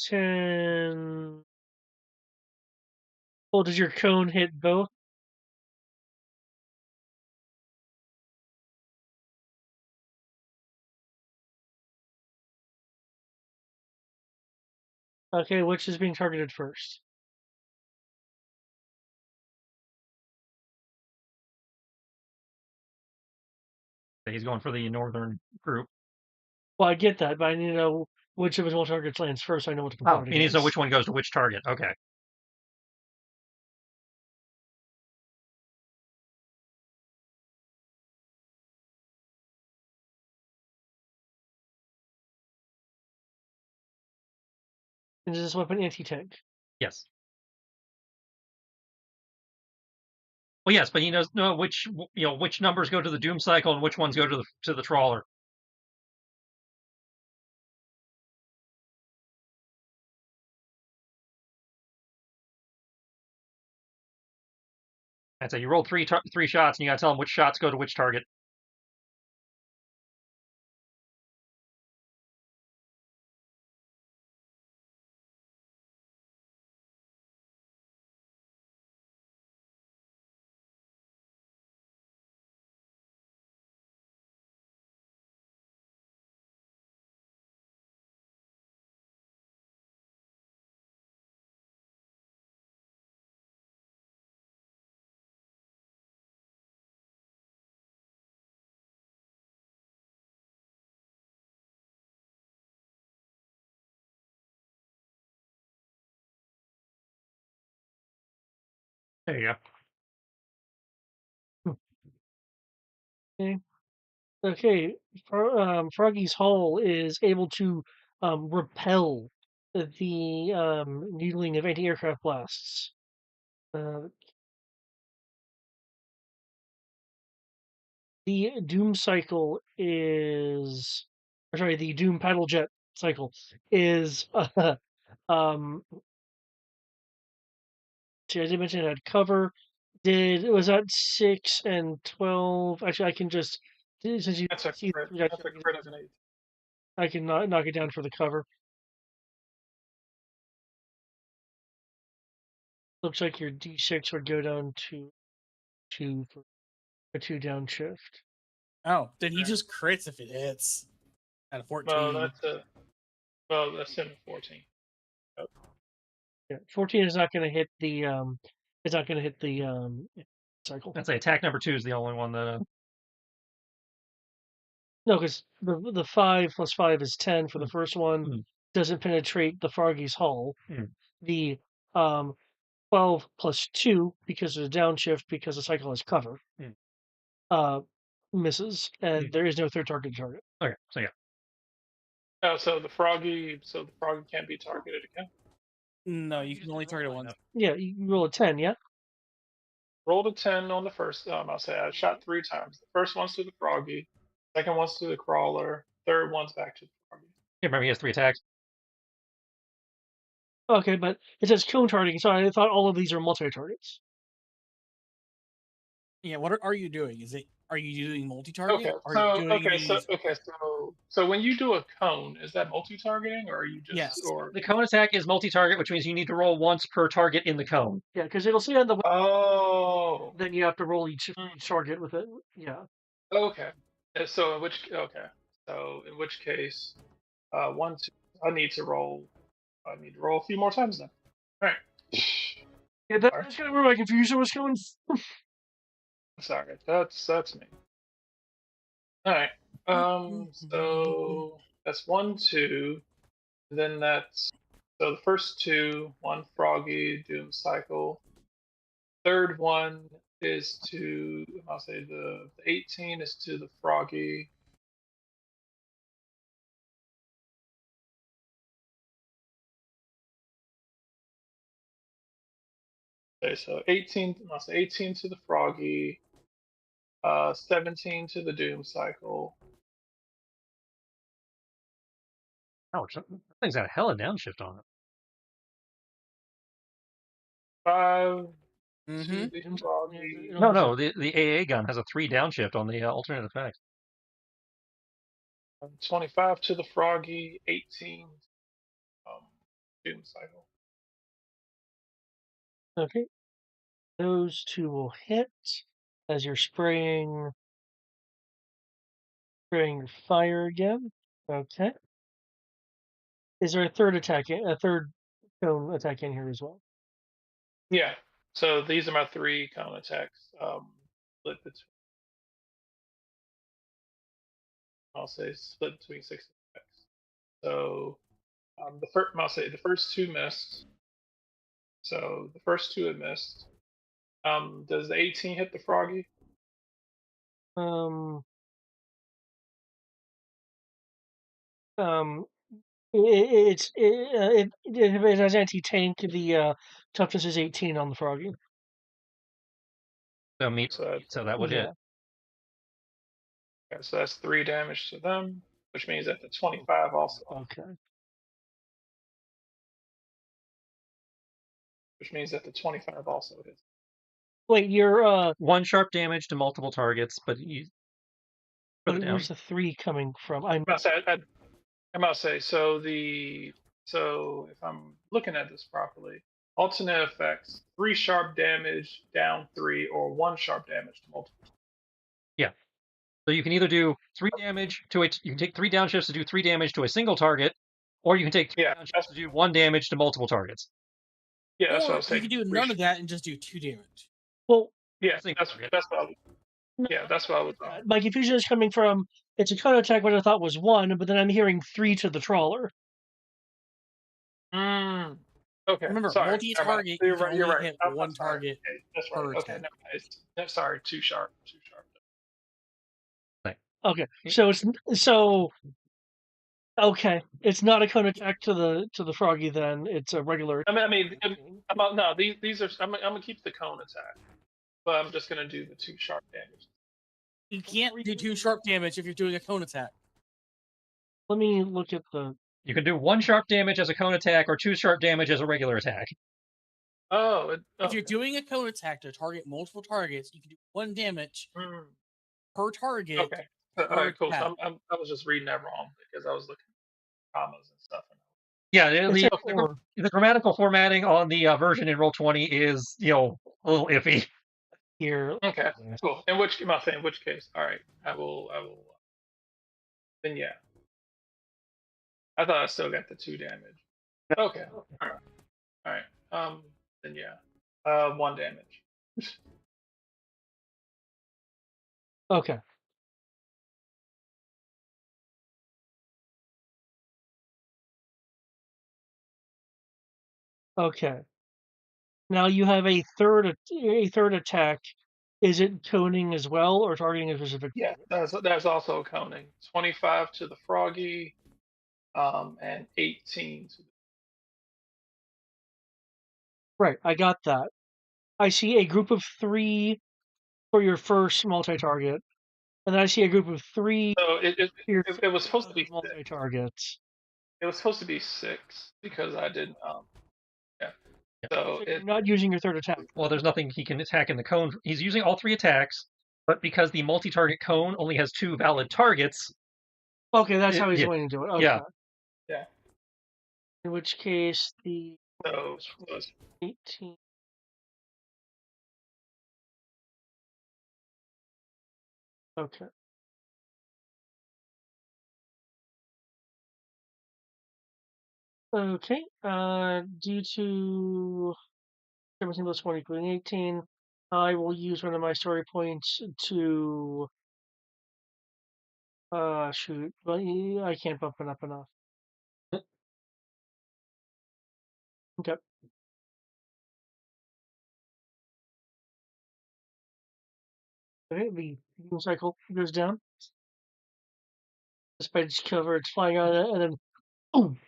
Ten. Well, does your cone hit both? Okay, which is being targeted first? He's going for the northern group. Well, I get that, but I need to know which of his targets lands first. So I know what to compare Oh, it he needs to know which against. one goes to which target. Okay. And is this weapon anti-tank? Yes. Well, yes, but he knows which which numbers go to the Doom Cycle and which ones go to the trawler. And so you rolled three shots, and you got to tell him which shots go to which target. There you go. Okay. Okay. Froggy's hull is able to repel the needling of anti-aircraft blasts. The Doom cycle is, or sorry, the Doom paddle jet cycle is, see, I did mention it had cover. Was that 6 and 12? Actually, I can just, since you That's a see, crit. That's a crit of an 8. I can knock it down for the cover. Looks like your D6 would go down to 2 for a 2 downshift. Oh, then he just crits if it hits at a 14. That's in 14. Yeah, 14 is not going to hit the it's not going to hit the cycle. I'd say attack number 2 is the only one that. No, because the 5 plus 5 is 10 for the first one. Doesn't penetrate the Froggy's hull. The 12 plus 2, because of the downshift, because the cycle has cover, misses, and there is no third target. Okay, so yeah. Oh, so the froggy can't be targeted again. No, you can only target once. Yeah, you roll a 10, yeah? Rolled a 10 on the first. I'll say I shot 3 times. The first one's to the froggy, second one's to the crawler, third one's back to the froggy. Yeah, remember he has 3 attacks. Okay, but it says cone targeting, so I thought all of these are multi-targets. Yeah, what are you doing? Are you doing multi-target? Okay, Are you doing so when you do a cone, is that multi-targeting, or are you just Yes. or The cone attack is multi-target, which means you need to roll once per target in the cone. Yeah, because it'll say on the oh then you have to roll each mm, target with it. Yeah. okay. So in which case, 1 2 I need to roll. I need to roll a few more times then. All right. Yeah, Sorry. that's kind of where my confusion was coming. Sorry, that's me. All right. So that's 1 2. Then that's so the first two, one froggy doom cycle. Third one is to I'll say the 18 is to the froggy. Okay, so 18 I'll say 18 to the froggy, 17 to the doom cycle. Ouch, that thing's got a hella downshift on it. 5 to Mm-hmm. the Doom- froggy. it'll No, have no, the AA gun has a 3 downshift on the alternate effects. 25 to the froggy, 18 doom cycle. Okay. Those two will hit as you're spraying your fire again. Okay. Is there a third cone attack in here as well? Yeah. So these are my 3 cone attacks. Split between I'll say split between 6 attacks. So I'll say the first 2 missed. So the first 2 had missed. Does the 18 hit the froggy? Um. Um. It has anti-tank. The toughness is 18 on the froggy. So meat, So so that would hit. so that's 3 damage to them, which means that the 25 also, Okay. which means that the 25 also hits. Wait, you're 1 sharp damage to multiple targets, but you for the down. where's the 3 coming from? I must say so if I'm looking at this properly, alternate effects: 3 sharp damage, down 3, or 1 sharp damage to multiple. Yeah. So you can either do 3 damage to it. You can take 3 downshifts to do 3 damage to a single target, or you can take 3 Yeah, downshifts to do 1 damage to multiple targets. that's what I Or was you saying. can do none of that and just do 2 damage. Well, Yeah, Single that's target. that's what I was, yeah, that's what I was. my confusion is coming from it's a counter attack, which I thought was 1, but then I'm hearing 3 to the trawler. Okay, Remember, sorry. Never mind. multi-target, So you can you're only right. hit I'm one sorry. target Okay, that's right. per Okay, attack. sorry. Too sharp. Too sharp. Okay, so it's not a cone attack to the froggy. Then it's a regular. No. These are. I'm gonna keep the cone attack, but I'm just gonna do the 2 sharp damage. You can't do 2 sharp damage if you're doing a cone attack. Let me look at the. You can do 1 sharp damage as a cone attack, or 2 sharp damage as a regular attack. Oh, If you're doing a cone attack to target multiple targets, you can do 1 damage mm, per target. okay. All Per right, cool. attack. So I was just reading that wrong because I was looking at commas and stuff. Yeah, It's the, at 4. the grammatical formatting on the version in Roll20 is, a little iffy. Here. Okay, cool. In which case, all right, I will. Then yeah, I thought I still got the 2 damage. Okay, all right. Then yeah, 1 damage. Okay. Okay. Now you have a third attack. Is it coning as well, or targeting a specific? Yeah, that's also coning. 25 to the froggy, and 18 to Right, I got that. I see a group of 3 for your first multi-target, and then I see a group of 3 so for your it was supposed to second be 6. multi-targets. It was supposed to be 6 because I didn't. So So it you're not using your third attack. Well, there's nothing he can attack in the cone. He's using all 3 attacks, but because the multi-target cone only has 2 valid targets, Okay, that's how he's yeah, going to do it. Okay. yeah. yeah. In which case, the So, so it's 18. Okay. Okay. Due to 17 plus 1 equaling 18, I will use one of my story points to shoot. Well, I can't bump it up enough. Okay. Okay, the beam cycle goes down. Despite its cover, it's flying on it, and then boom,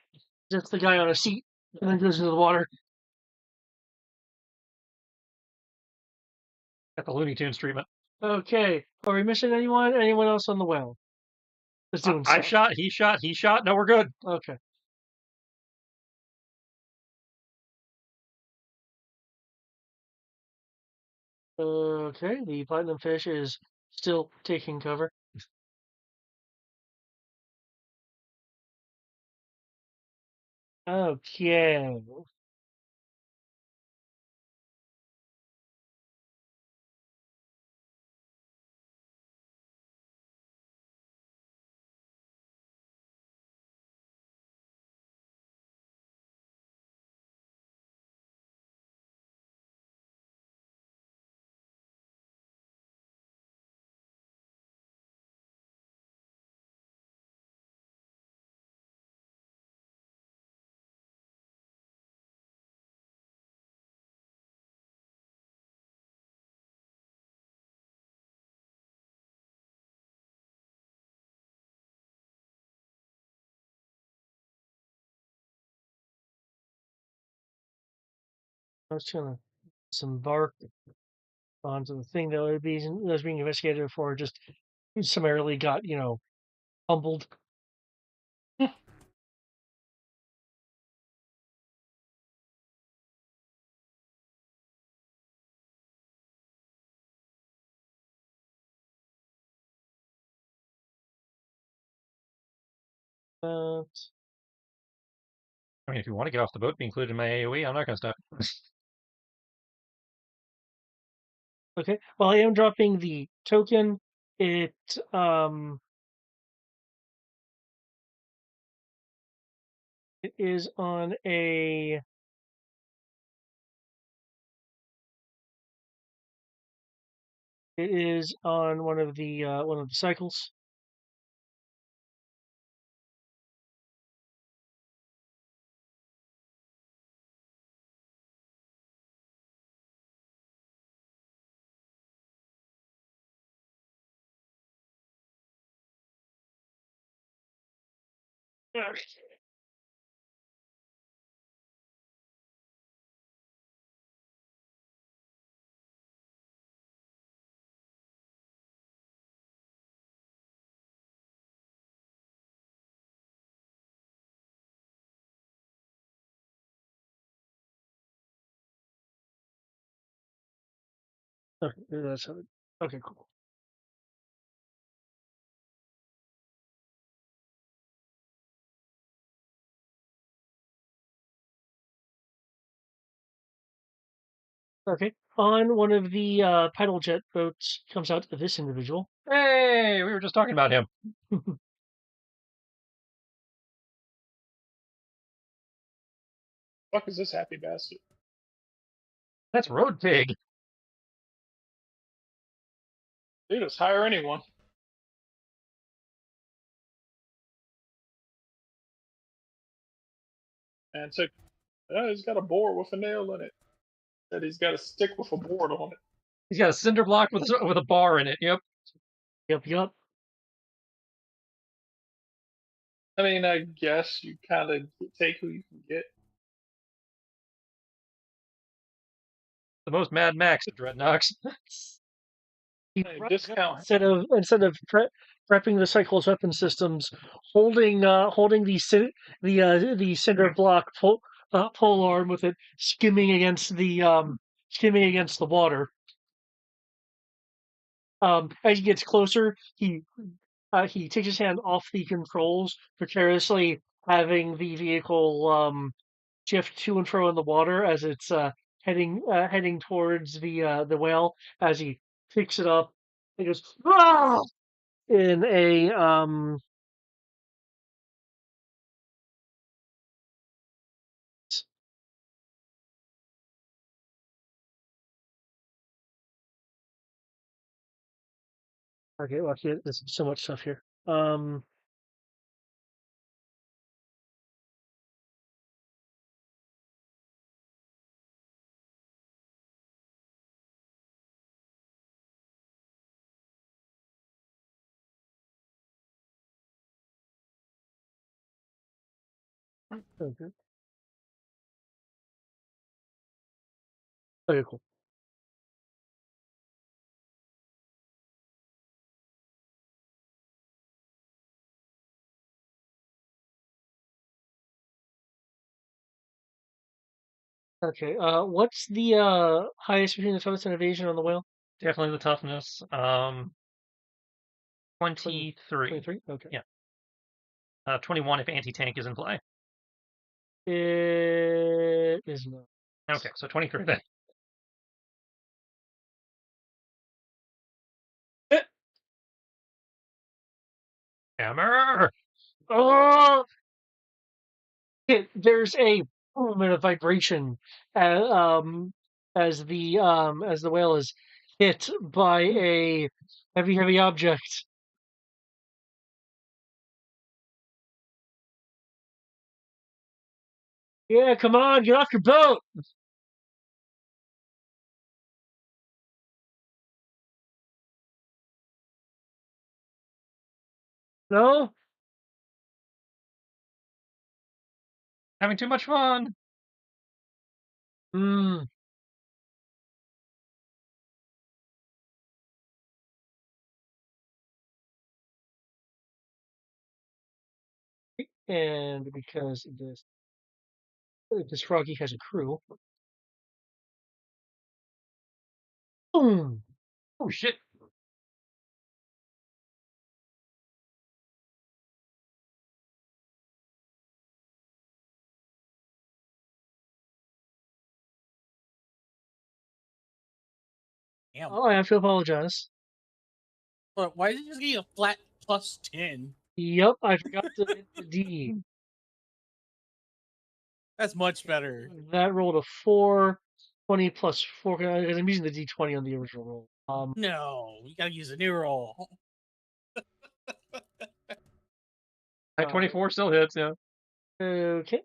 hits the guy on a seat, and then goes into the water. Got the Looney Tunes treatment. Okay. Are we missing anyone? Anyone else on the well? That's doing I stuff. shot, he shot, he shot. No, we're good. Okay. Okay, the platinum fish is still taking cover. Okay. I was trying to some bark onto the thing that was being investigated for. Just summarily got, humbled. Uh, I mean, if you want to get off the boat, be included in my AoE, I'm not going to stop. okay. Well, I am dropping the token. It it is on a it is on one of the cycles. Okay, that's how okay, cool. Okay, on one of the pedal jet boats comes out this individual. Hey, we were just talking about him. fuck is this happy bastard? That's Road Pig. Dude, just hire anyone. And took. He's got a board with a nail in it. Said he's got a stick with a board on it. He's got a cinder block with a bar in it. Yep. Yep. I mean, I guess you kind of take who you can get. The most Mad Max of Dreadnoks. He Hey, runs discount. instead of prepping the cycle's weapon systems, holding the cinder block pole arm with it skimming against the water. As he gets closer, he takes his hand off the controls, precariously having the vehicle shift to and fro in the water as it's heading towards the whale. As he picks it up, he goes "Ah!" in a Okay, well, here, there's so much stuff here. Okay. Okay, cool. Okay, what's the highest between the toughness and evasion on the whale? Definitely the toughness. 23. 23? Okay. Yeah. 21 if anti-tank is in play. It is not. Okay, so 23 then. Hammer! Oh! There's a moment of vibration as the whale is hit by a heavy object. Yeah, come on, get off your boat. No? Having too much fun! Hmm. And because this froggy has a crew. Boom! Oh shit! Damn. Oh, I have to apologize. But why did you just get a flat +10? Yep, I forgot to hit the D. That's much better. That rolled a 4, 20 plus 4, because I'm using the D20 on the original roll. No, you gotta use a new roll. At 24 still hits, yeah. Okay.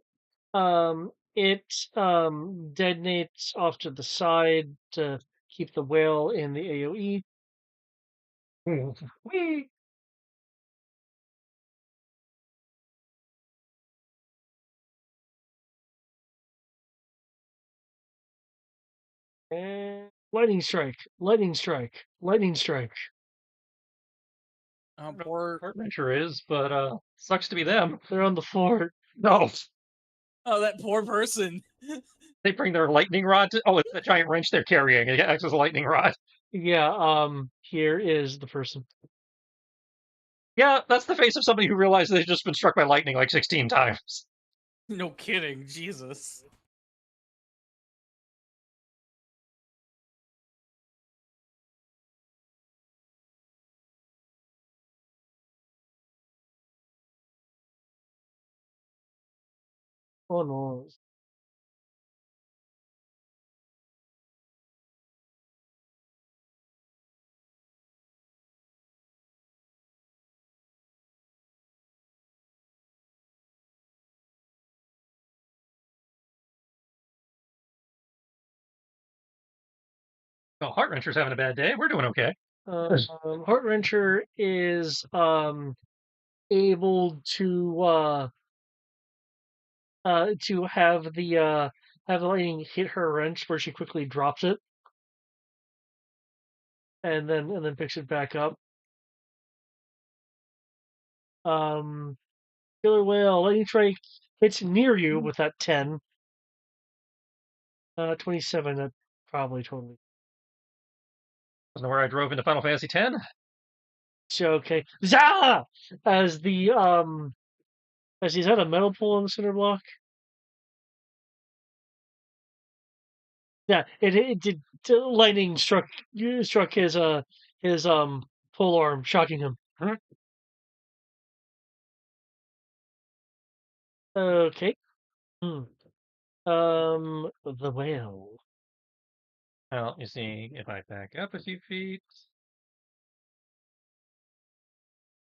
It detonates off to the side to keep the whale in the AoE. Whee! And lightning strike, lightning strike, lightning strike. Poor. Heart Wrencher is, but sucks to be them. They're on the floor. No! Oh, that poor person. They bring their lightning rod to. Oh, it's the giant wrench they're carrying. It acts as a lightning rod. Yeah, here is the person. Yeah, that's the face of somebody who realizes they've just been struck by lightning like 16 times. No kidding, Jesus. Oh no. Oh, Heart Wrencher's having a bad day. We're doing okay. Heart Wrencher is able to have the lightning hit her wrench where she quickly drops it and then picks it back up. Killer whale, lightning strike hits near you with that 10. 27. That probably totally. Doesn't know where I drove into Final Fantasy X. So okay. Zah! As the as he's had a metal pole in the center block. Yeah, it did. Lightning struck his pole arm, shocking him. Okay. Hmm. The whale. Well, you see, if I back up a few feet,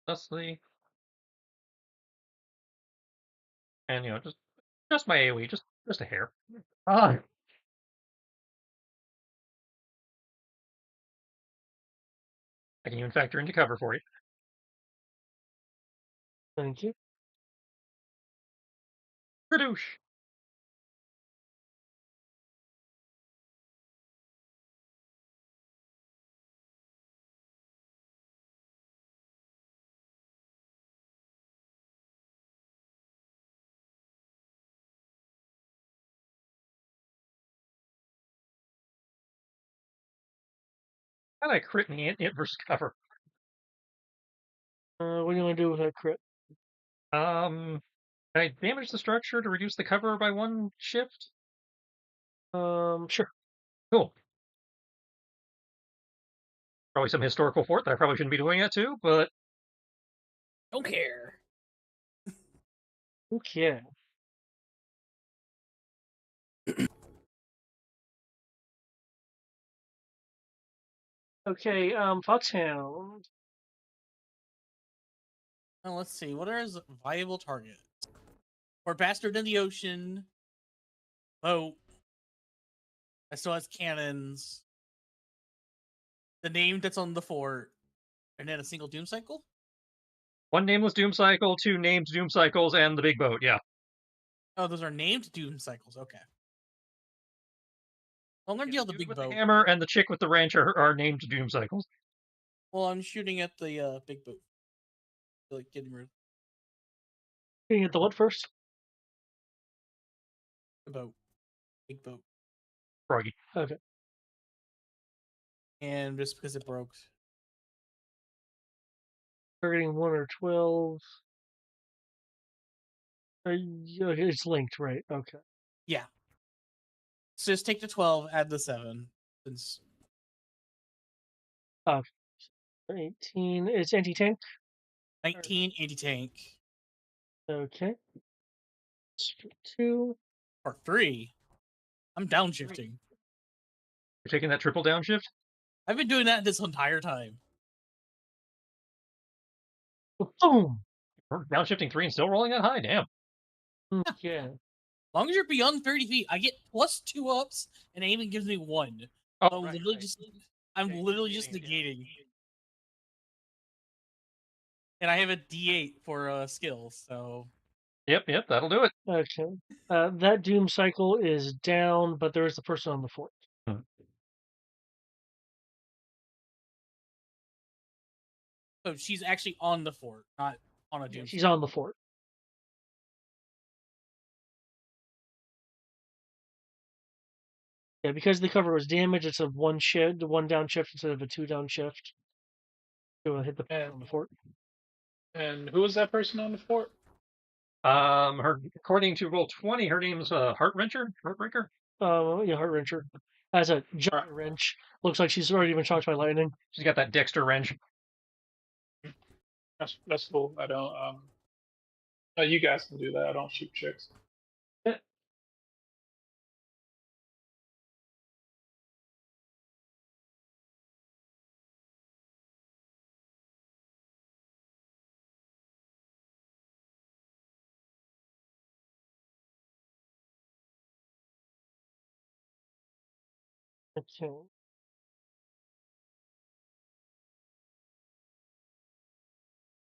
thusly, and just my AoE, just a hair. Ah, I can even factor into cover for you. Thank you. Kadoosh. How did I crit me it versus cover? What do you want to do with that crit? Can I damage the structure to reduce the cover by 1 shift? Sure. Cool. Probably some historical fort that I probably shouldn't be doing that to, but Don't care. Okay. Okay. Foxhound. Well, let's see. What are his viable targets? Or bastard in the ocean. Boat. I still has cannons. The name that's on the fort. And then a single doom cycle? 1 nameless doom cycle, 2 named doom cycles, and the big boat, yeah. Oh, those are named doom cycles. Okay. I'm gonna Yeah, deal the the dude big with boat. the hammer and the chick with the wrench are named doom cycles. Well, I'm shooting at the big boat. Like getting rid of Shooting at the what first? the boat. Big boat. Froggy. Okay. And just because it broke. Targeting 1 or 12. Okay, it's linked, right? Okay. Yeah. So just take the 12, add the 7. Since 18. It's anti-tank. 19 anti-tank. Okay. 2. Or 3. I'm downshifting. You're taking that triple downshift? I've been doing that this entire time. Boom. We're downshifting 3 and still rolling that high, damn. Yeah. As long as you're beyond 30 feet, I get plus 2 ups, and aiming gives me 1. Oh, So I'm right, literally right. just I'm Yeah, literally just negating. And I have a D8 for skills, so Yep, that'll do it. Okay. That doom cycle is down, but there is the person on the fort. so she's actually on the fort, not on a doom. She's on the fort. Yeah, because the cover was damaged, it's a 1 down shift instead of a 2 down shift. To hit the person on the fort. And who was that person on the fort? According to Roll20, her name's Heartbreaker. Yeah, Heart Wrencher. Has a giant wrench. Looks like she's already been shocked by lightning. She's got that Dexter wrench. That's cool. I don't. You guys can do that. I don't shoot chicks. Okay.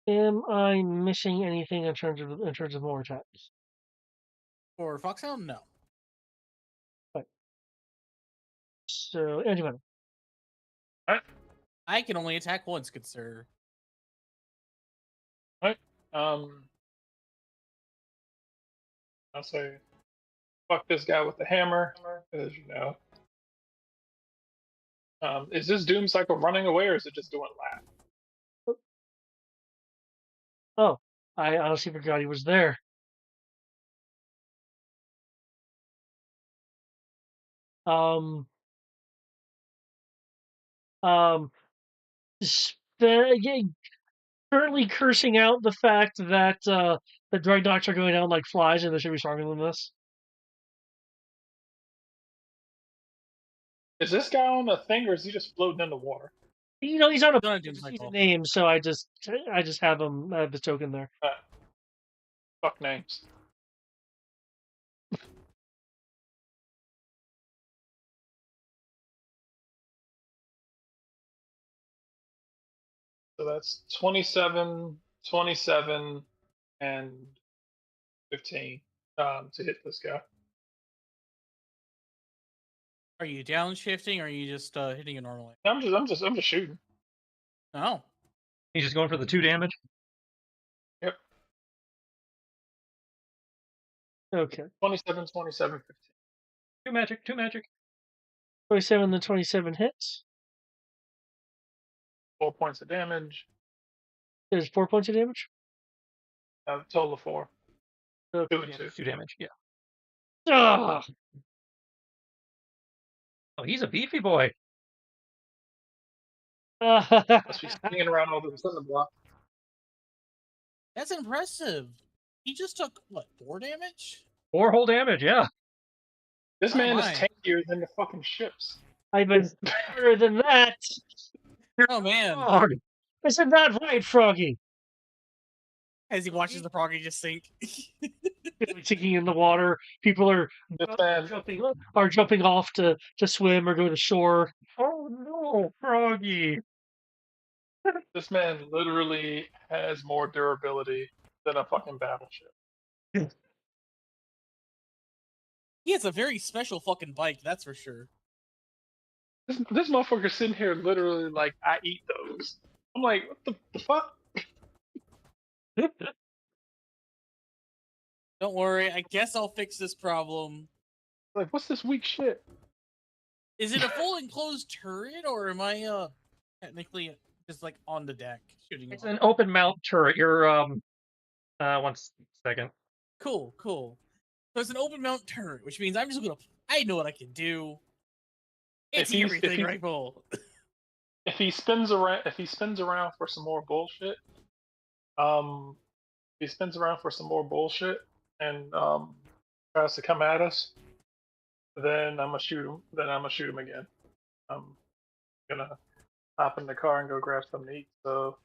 Am I missing anything in terms of more attacks? For Foxhound, no. Right. So antivenom. All right. I can only attack once, good sir. All right. I'll say fuck this guy with the hammer, as you know. Is this Doom Cycle running away, or is it just doing lap? Oh, I honestly forgot he was there. Um, um, currently cursing out the fact that the dreadnoughts are going down like flies and they should be stronger than this. Is this guy on a thing, or is he just floating in the water? You know, he's on a Don't do he's a cycle. name, so I just have him have the token there. Fuck names. So that's 27, 27, and 15 to hit this guy. Are you downshifting, or are you just hitting it normally? I'm just shooting. Oh. He's just going for the 2 damage. Yep. Okay. 27, 27, 15. 2 magic, 2 magic. 27 to 27 hits. 4 points of damage. There's 4 points of damage. Total of 4. Okay. 2 and 2. 2 damage, yeah. Ah! Oh, he's a beefy boy. Must be swinging around all the cinder block. That's impressive. He just took, what, 4 damage? 4 whole damage, yeah. This Oh man is my. tankier than the fucking ships. I've been better than that. Oh, man. Oh, isn't that right, Froggy? As he watches the Froggy just sink. Sinking in the water. People are This man, jumping off to swim or go to shore. Oh no, Froggy. this man literally has more durability than a fucking battleship. He has a very special fucking bike, that's for sure. This motherfucker sitting here literally like, I eat those. I'm like, what the fuck? Don't worry, I guess I'll fix this problem. Like, what's this weak shit? Is it a full enclosed turret, or am I technically just like on the deck shooting? It's an open mount turret. You're 1 second. Cool. So it's an open mount turret, which means I'm just gonna. I know what I can do. It's everything rifle. If he spins around for some more bullshit, and tries to come at us, then I'm gonna shoot him. Then I'm gonna shoot him again. I'm gonna hop in the car and go grab something to eat. So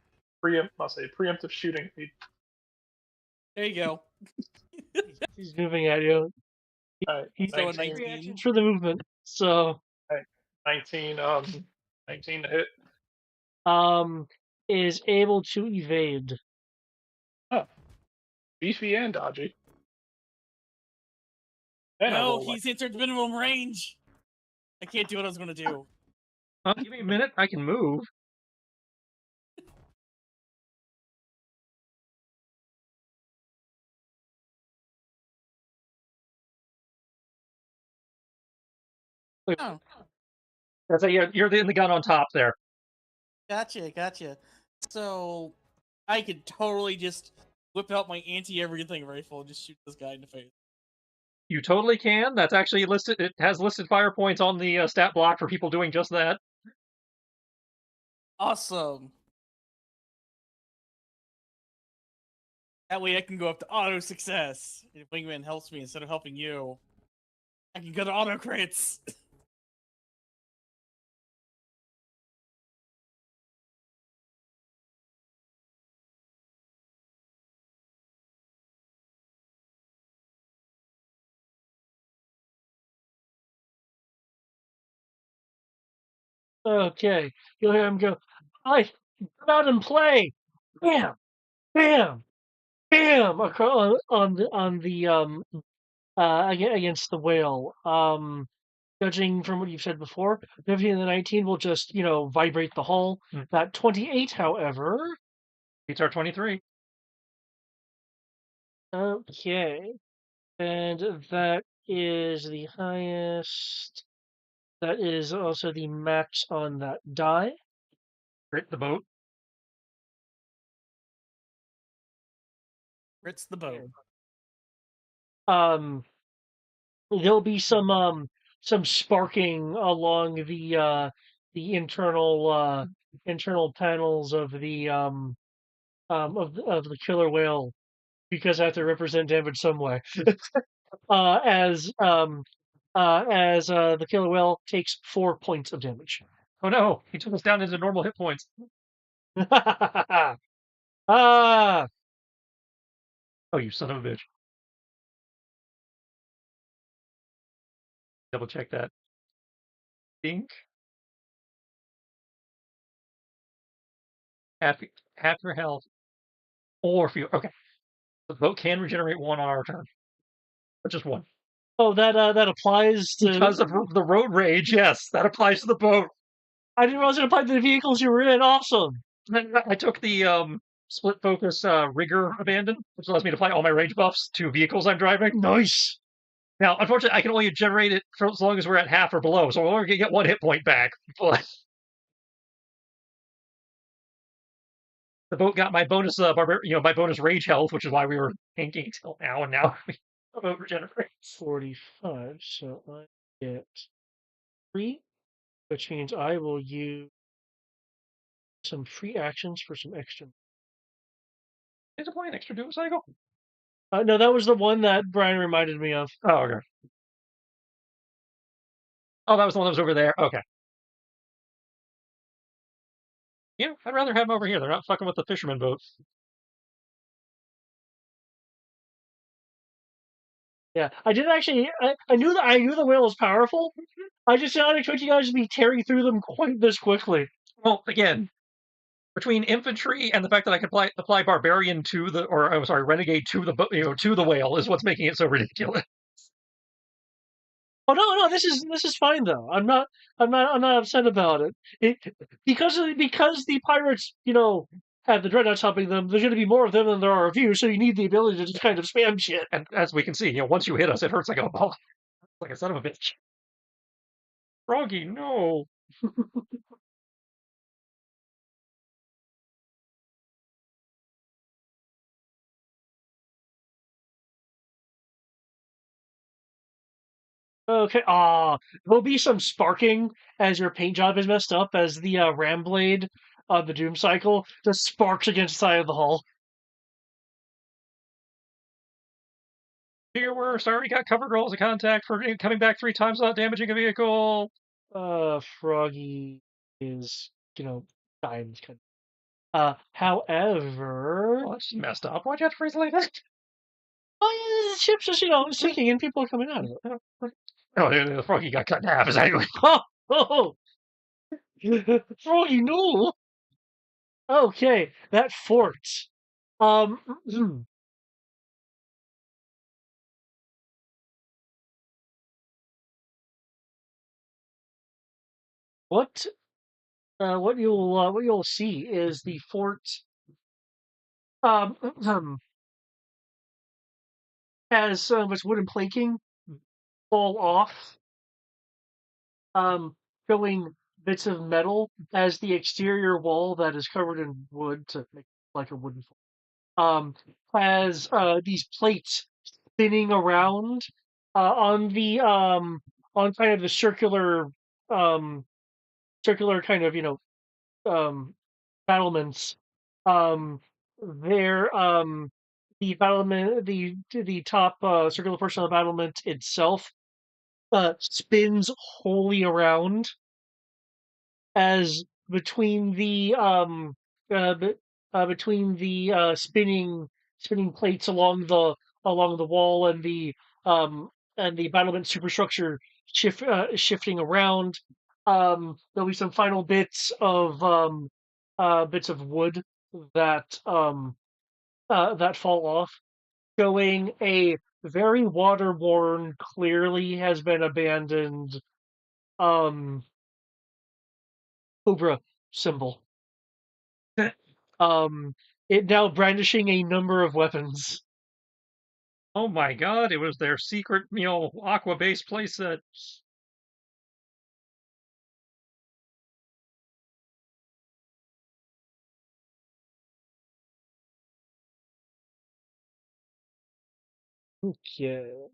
preemptive shooting. There you go. He's moving at you. He's throwing 19, 19. Reactions for the movement. So 19 to hit. Is able to evade. Beefy and dodgy. And I No, roll he's entered minimum range. I can't do what I was gonna do. Give me a minute. I can move. Oh, That's you're in the gun on top there. gotcha. So I could totally just whip out my anti-everything rifle and just shoot this guy in the face. You totally can. That's actually listed. It has listed fire points on the stat block for people doing just that. Awesome. That way I can go up to auto success. If Wingman helps me instead of helping you, I can go to auto crits. Okay. You'll hear him go, come out and play. Bam! Bam! Bam! On the against the whale. Judging from what you've said before, 15 and the 19 will just, vibrate the hull. That 28, however. Beats our 23. Okay. And that is the highest. That is also the max on that die. Crit the boat. Ritz the boat. There'll be some sparking along the internal panels of the killer whale, because I have to represent damage some way. As the killer whale takes 4 points of damage. Oh no, he took us down into normal hit points. Ah, Oh, you son of a bitch. Double check that. Think half your health. Or if you okay. The boat can regenerate 1 on our turn. But just 1. oh, that applies to. Because of the road rage, yes, that applies to the boat. I didn't realize it applied to the vehicles you were in. Awesome. I took the split focus rigor abandon, which allows me to apply all my rage buffs to vehicles I'm driving. Nice. Now, unfortunately, I can only generate it for as long as we're at half or below, so we're only going to get 1 hit point back. But the boat got my bonus my bonus rage health, which is why we were tanking till now, and now the boat regenerates. 45. So I get 3, which means I will use some free actions for some extra. Is it playing extra doom cycle? No, that was the one that Brian reminded me of. Oh, okay. Oh, that was the one that was over there. Okay. Yeah, I'd rather have them over here. They're not fucking with the fisherman boat. Yeah, I did actually. I knew the whale was powerful. I just did not expect you guys to be tearing through them quite this quickly. Well, again, between infantry and the fact that I can apply barbarian to the, or I'm sorry, renegade to the to the whale is what's making it so ridiculous. Oh no, this is fine though. I'm not upset about it. Because the pirates, have the dreadnoughts helping them. There's going to be more of them than there are of you, so you need the ability to just kind of spam shit. And as we can see, once you hit us, it hurts like a ball, like a son of a bitch. Froggy, no. Okay. There'll be some sparking as your paint job is messed up, as the ram blade on the Doom Cycle just sparks against the side of the hull. Here we're sorry, got covered rolls of contact for coming back 3 times without damaging a vehicle. Froggy is, dying. However, Oh, that's messed up. Why'd you have to phrase it like that? oh yeah, the ship's just, sinking and people are coming out of it. Oh, the froggy got cut in half. Is that anyway? Oh, Froggy, no. Okay, that fort. What you'll see is the fort has some of its wooden planking fall off, showing bits of metal as the exterior wall that is covered in wood to make it like a wooden fort. Has these plates spinning around on the on kind of the circular kind of battlements. There the battlement the top circular portion of the battlement itself spins wholly around, as be, between the spinning plates along the wall and the battlement superstructure shifting around. There'll be some final bits of wood that that fall off, showing a very waterworn, clearly has been abandoned um COBRA symbol. It now brandishing a number of weapons. Oh my god, it was their secret, aqua base playset. Okay. Is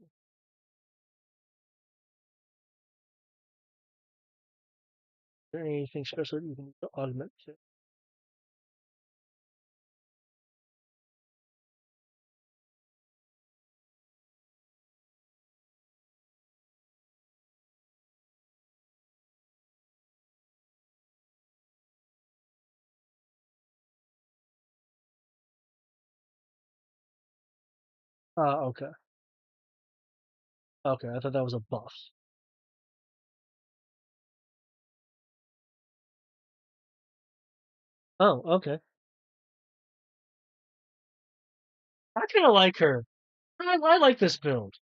there anything special that you can augment to? Okay. Okay, I thought that was a buff. Oh, okay. I kind of like her. I like this build.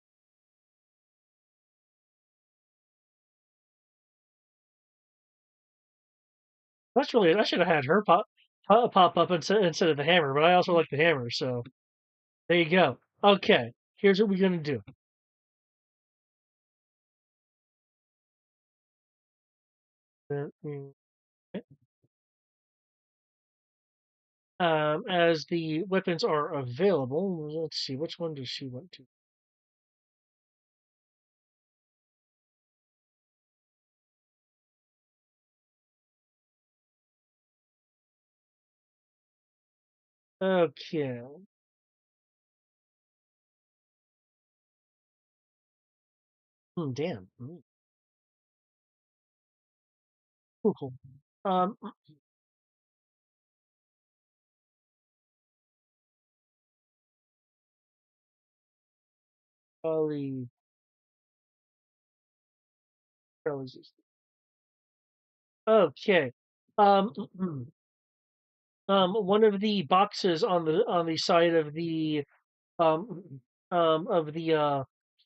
That's really. I should have had her pop up instead of the hammer, but I also like the hammer, so there you go. Okay, here's what we're gonna do. As the weapons are available, let's see, which one does she want to? Okay. Damn. Cool, cool. Um, probably, probably just- Okay. Um, one of the boxes on the side of the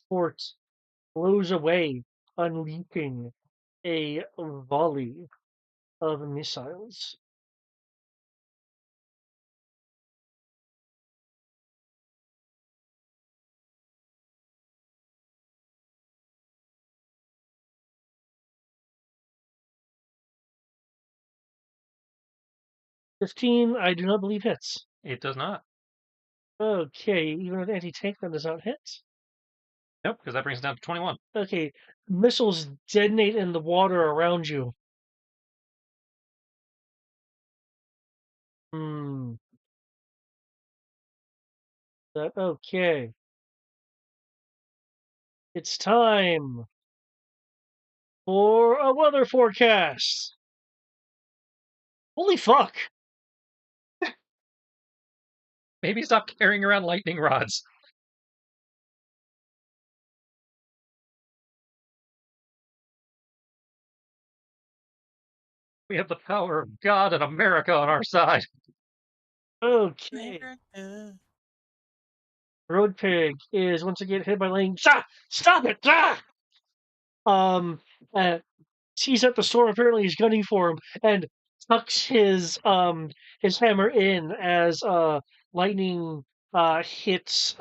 fort blows away, unleashing a volley of missiles. $15, I do not believe hits. It does not. Okay, even with anti-tank, that does not hit. Nope, because that brings it down to 21. Okay, missiles detonate in the water around you. Hmm. Okay. It's time for a weather forecast. Holy fuck! Maybe stop carrying around lightning rods. We have the power of God and America on our side. Okay. Road Pig is once again hit by lightning. Stop it! Ah! Uh, sees that the storm apparently is gunning for him and tucks his hammer in as lightning hits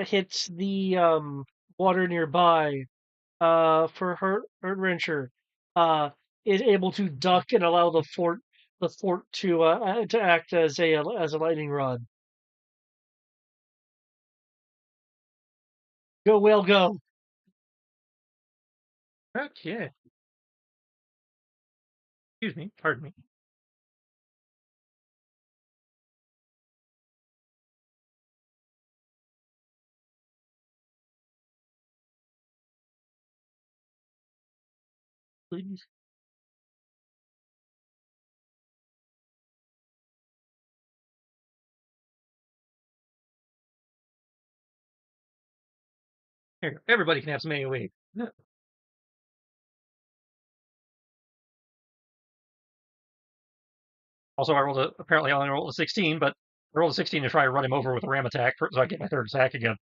hits the water nearby. For Hurt Wrencher, is able to duck and allow the fort to act as a lightning rod. Go whale, go! Okay. Excuse me. Pardon me. Please. Here, everybody can have some AoE. Also, apparently I only rolled a 16, but I rolled a 16 to try to run him over with a ram attack so I get my third attack again.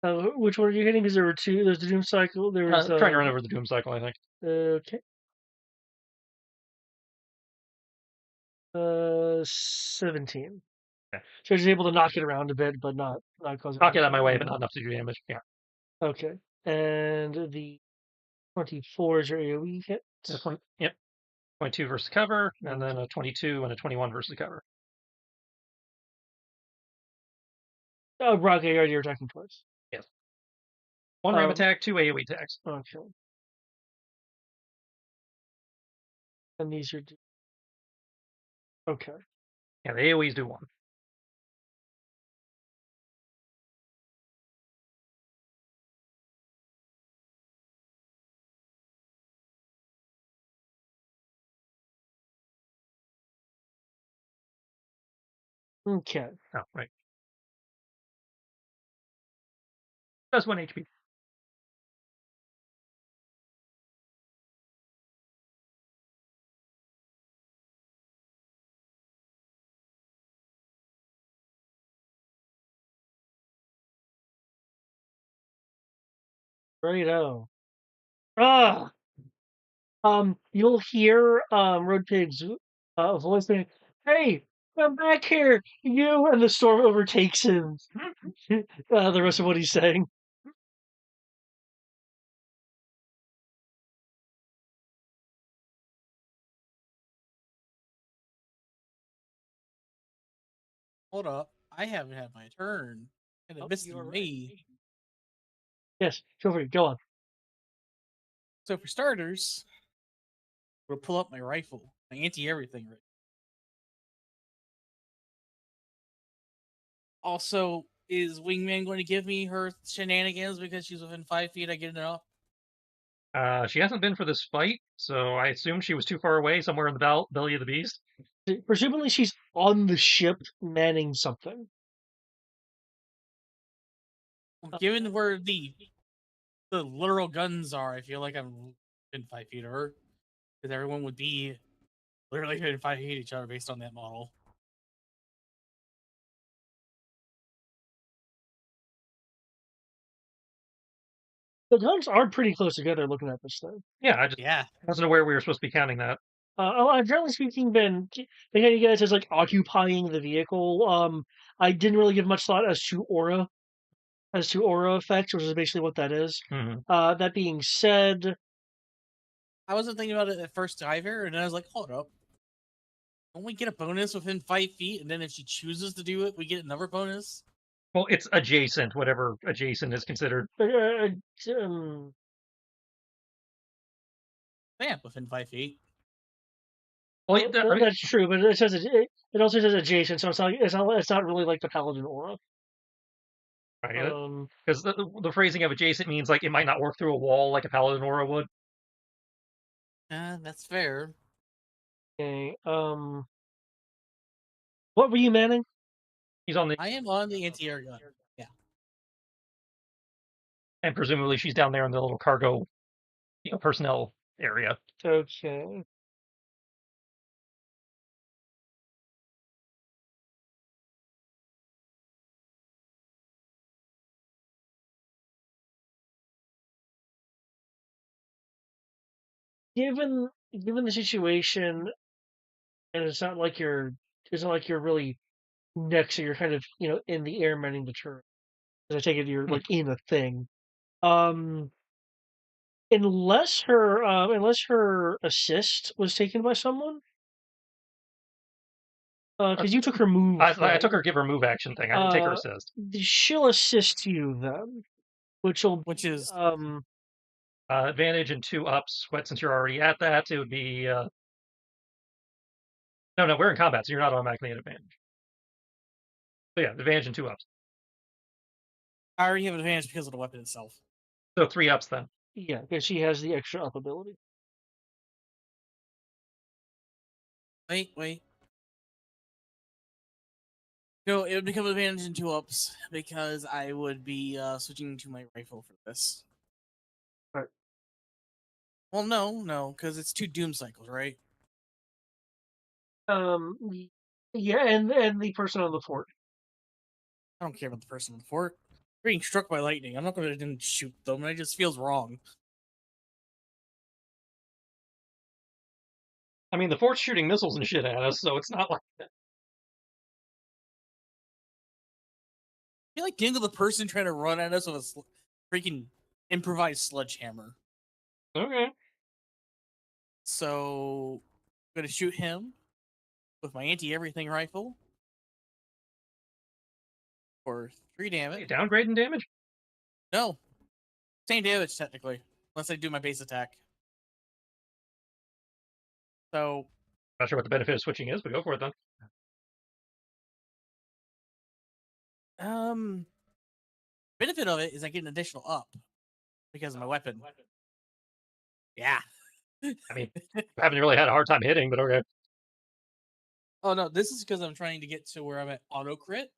Which one are you hitting? Because there were two. There's the Doom Cycle. There was Trying to run over the Doom Cycle, I think. Okay. 17. Okay. So she's able to knock it around a bit, but not cause it. Knock it out of my way, but not enough to do damage. Yeah. Okay. And the 24 is your AoE hit. Yep. 22 versus cover, and then a 22 and a 21 versus cover. Oh, Brock, you're attacking twice. Yes. One ram attack, 2 AoE attacks. Okay. And these are. Okay. Yeah, the AoEs do 1. Okay. Oh, right. That's 1 HP. Righto. Ah. You'll hear Road Pig's voice saying, "Hey, come back here, you!" And the storm overtakes him. The rest of what he's saying. Hold up. I haven't had my turn. And it missed me. Yes, feel free. Go on. So for starters, we'll pull up my rifle. My anti-everything right. Also, is Wingman going to give me her shenanigans because she's within 5 feet? I get it up. She hasn't been for this fight, so I assume she was too far away, somewhere in the belly of the beast. Presumably, she's on the ship manning something. Given where the literal guns are, I feel like I'm within 5 feet of her. Because everyone would be literally within 5 feet of each other based on that model. The guns are pretty close together looking at this thing. Yeah, I wasn't aware we were supposed to be counting that. Generally speaking, Ben, they had you guys as like occupying the vehicle. I didn't really give much thought as to aura effects, which is basically what that is. Mm-hmm. That being said, I wasn't thinking about it at first either, and then I was like, hold up. Don't we get a bonus within 5 feet? And then if she chooses to do it, we get another bonus? Well, it's adjacent, whatever adjacent is considered. Yeah, within 5 feet. Well, that's true, but it says it also says adjacent, so it's not really like the paladin aura. Right, because the phrasing of adjacent means like it might not work through a wall like a paladin aura would. That's fair. Okay. What were you manning? He's on the. I am on the anti-air gun. Yeah. And presumably she's down there in the little cargo, personnel area. Okay. Given the situation, and it's not like you're really next, so you're kind of in the air manning the turret. Because I take it you're like in a thing. Unless her assist was taken by someone. Because you took her move. I took her give her move action thing. I didn't take her assist. She'll assist you then, which is advantage and 2 ups. But since you're already at that, it would be no, we're in combat, so you're not automatically at advantage. So yeah, advantage and 2 ups. I already have advantage because of the weapon itself. So 3 ups then. Yeah, because she has the extra up ability. Wait. No, it would become advantage and 2 ups because I would be switching to my rifle for this. Right. Well, no, because it's 2 doom cycles, right? Yeah, and the person on the fort. I don't care about the person on the fort. They're being struck by lightning. I'm not going to shoot them. It just feels wrong. I mean, the fort's shooting missiles and shit at us, so it's not like that. feel like dealing with a person trying to run at us with a freaking improvised sledgehammer. Okay. So I'm gonna shoot him with my anti-everything rifle for 3 You damage. downgrading damage? No, same damage technically, unless I do my base attack. So Not sure what the benefit of switching is, but go for it then. benefit of it is I get an additional up because of my weapon. Yeah. I mean, I haven't really had a hard time hitting, but okay. Oh no, this is because I'm trying to get to where I'm at auto crit.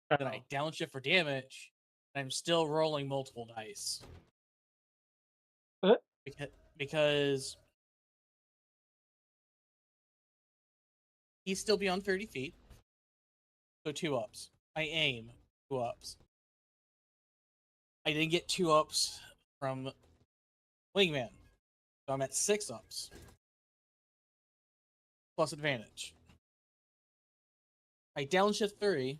Then I Oh. downshift for damage. And I'm still rolling multiple dice. Uh. Because he's still beyond 30 feet. So 2 ups. I aim 2 ups. I then get 2 ups from Wingman. So I'm at 6 ups. Plus advantage. I downshift 3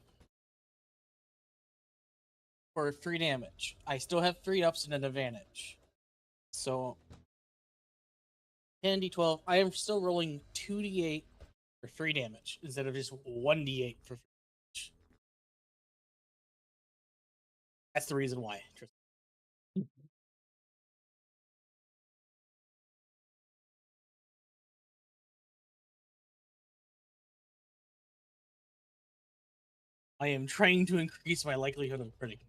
for 3 damage. I still have 3 ups and an advantage. So 10d12. I am still rolling 2d8 for 3 damage instead of just 1d8 for 3 damage. That's the reason why. I am trying to increase my likelihood of critting.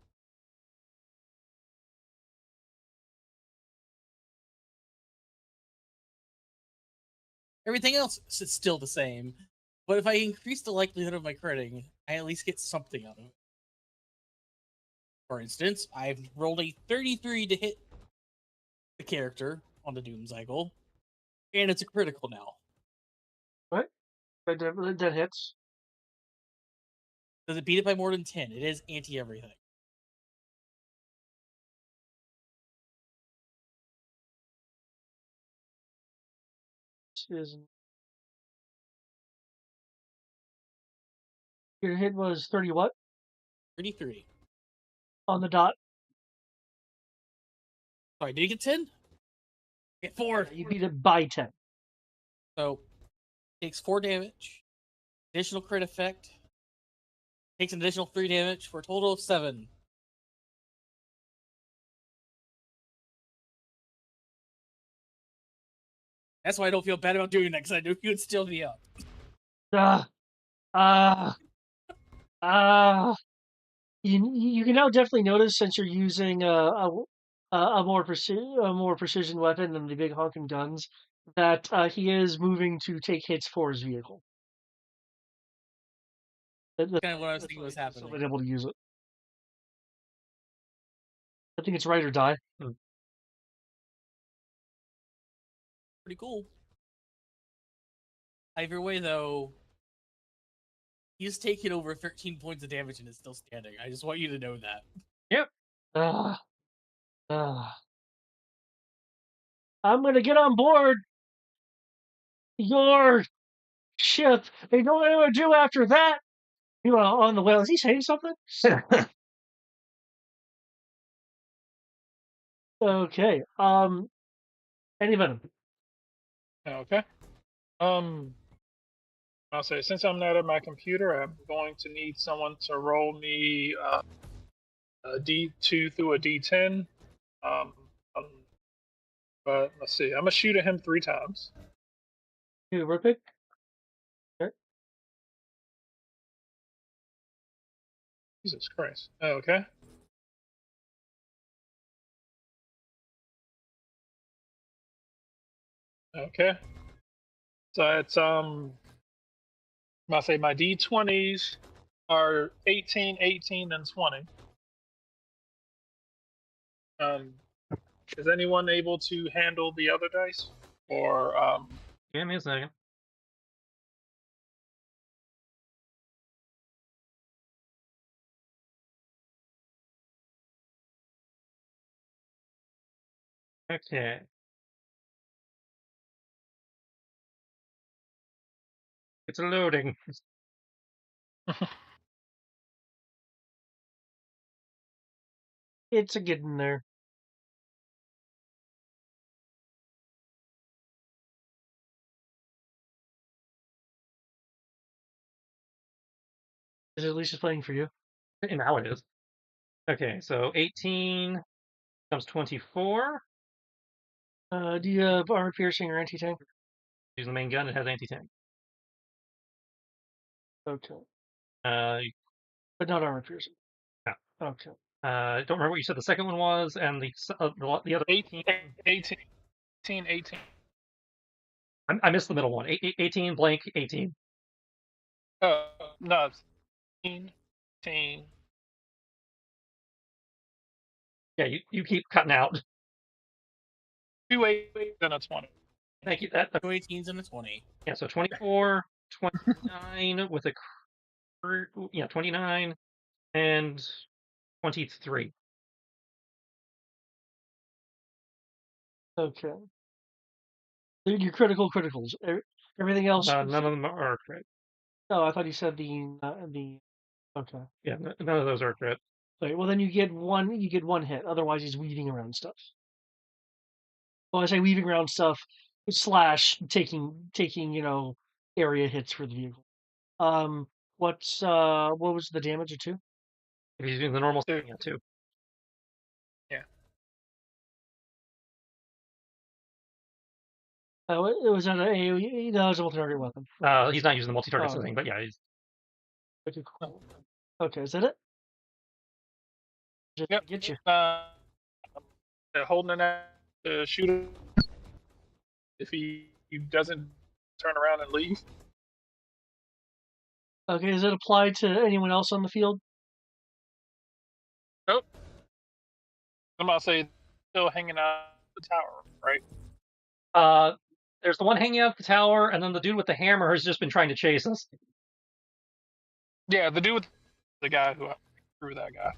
Everything else is still the same, but if I increase the likelihood of my critting, I at least get something out of it. For instance, I've rolled a 33 to hit the character on the Doom cycle, and it's a critical now. What? That hits. Does it beat it by more than 10? It is anti-everything. Your hit was 30 what? 33. On the dot. Sorry, did you get 10? Get 4. You beat it by 10. So, takes 4 damage. Additional crit effect. Takes an additional 3 damage for a total of 7. That's why I don't feel bad about doing that, because I knew he would still be up. You can now definitely notice, since you're using a more precision weapon than the big honking guns, that he is moving to take hits for his vehicle. That's Kind of what I was thinking was still happening. been able to use it. I think it's ride or die. Pretty cool. Either way, though, he's taken over 13 points of damage and is still standing. I just want you to know that. Yep. I'm gonna get on board your ship. They don't know what to do after that. You know, on the whale. Is he saying something? Okay. Any venom? Okay. I'll say, since I'm not at my computer, I'm going to need someone to roll me a D2 through a D10. Um, but let's see. I'm gonna shoot at him 3 times. You word pick? Okay. Jesus Christ. Okay. Okay. So it's I'll say my D20s are 18, 18, and 20. Is anyone able to handle the other dice? Or Give me a second. Okay. It's loading. It's a getting there. Is it at least it's playing for you? And now it is. Okay, so 18 becomes 24. Do you have armor piercing or anti-tank? Using the main gun, it has anti-tank. Okay. Uh, But not armor piercing. No. Okay. Don't remember what you said the second one was, and the other 18. 18. I missed the middle one. 18 blank 18. No, it's 18. Yeah, you keep cutting out. 2 8 and a 20. Thank you. That 2 18s and a 20. yeah. So 24, 29 with a 29 and 23. Okay. Your criticals. Everything else. None of them are crit. Oh, I thought you said the. Okay. Yeah, none of those are crit. Right. Well, then you get one. You get one hit. Otherwise, he's weaving around stuff. Well, I say weaving around stuff slash taking area hits for the vehicle. What was the damage of 2? If he's doing the normal Two. thing, yeah, 2. Oh, it was an AOE. No, it was a multi-target weapon. He's not using the multi-target Oh. thing, but yeah, he's Okay, cool. Okay, is that it? Just Yep. get you. Holding an to shoot him if he doesn't turn around and leave. Okay, does it apply to anyone else on the field? Nope. I'm about to say still hanging out the tower, right? There's the one hanging out the tower, and then the dude with the hammer has just been trying to chase us. Yeah, the dude with the guy who threw that guy.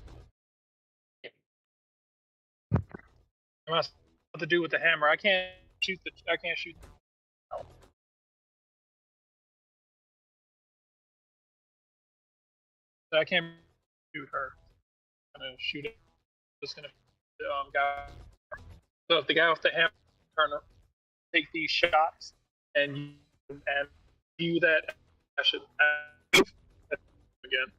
I'm about the dude with the hammer. I can't shoot. I can't shoot her. I'm gonna shoot it. Just gonna guy. So if the guy with the hammer turn up, take these shots, and you that I should again.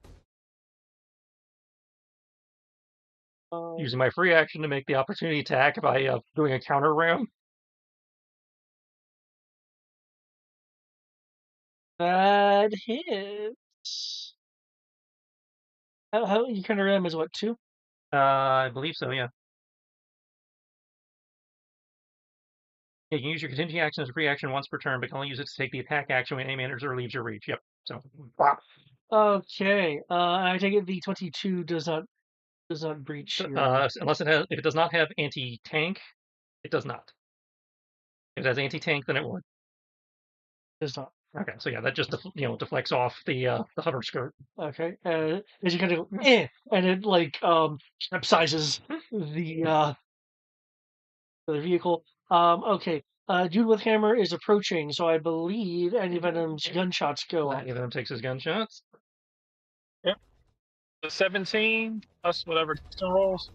Using my free action to make the opportunity attack by doing a counter round. That hits. How you counter ram is what, 2? I believe so, yeah. Yeah, you can use your contingency action as a free action once per turn, but can only use it to take the attack action when enemy enters or leaves your reach. Yep. So, wow. Okay. I take it the 22 does not breach your... Unless if it does not have anti-tank, it does not. If it has anti-tank, then it would. Does not. Okay, so yeah, that just deflects off the hover skirt. Okay. As you kind of go, and it like capsizes the vehicle. Okay. Dude with hammer is approaching, so I believe anti-venom's gunshots go off. Any of them takes his gunshots. Yep. The 17 plus whatever rolls.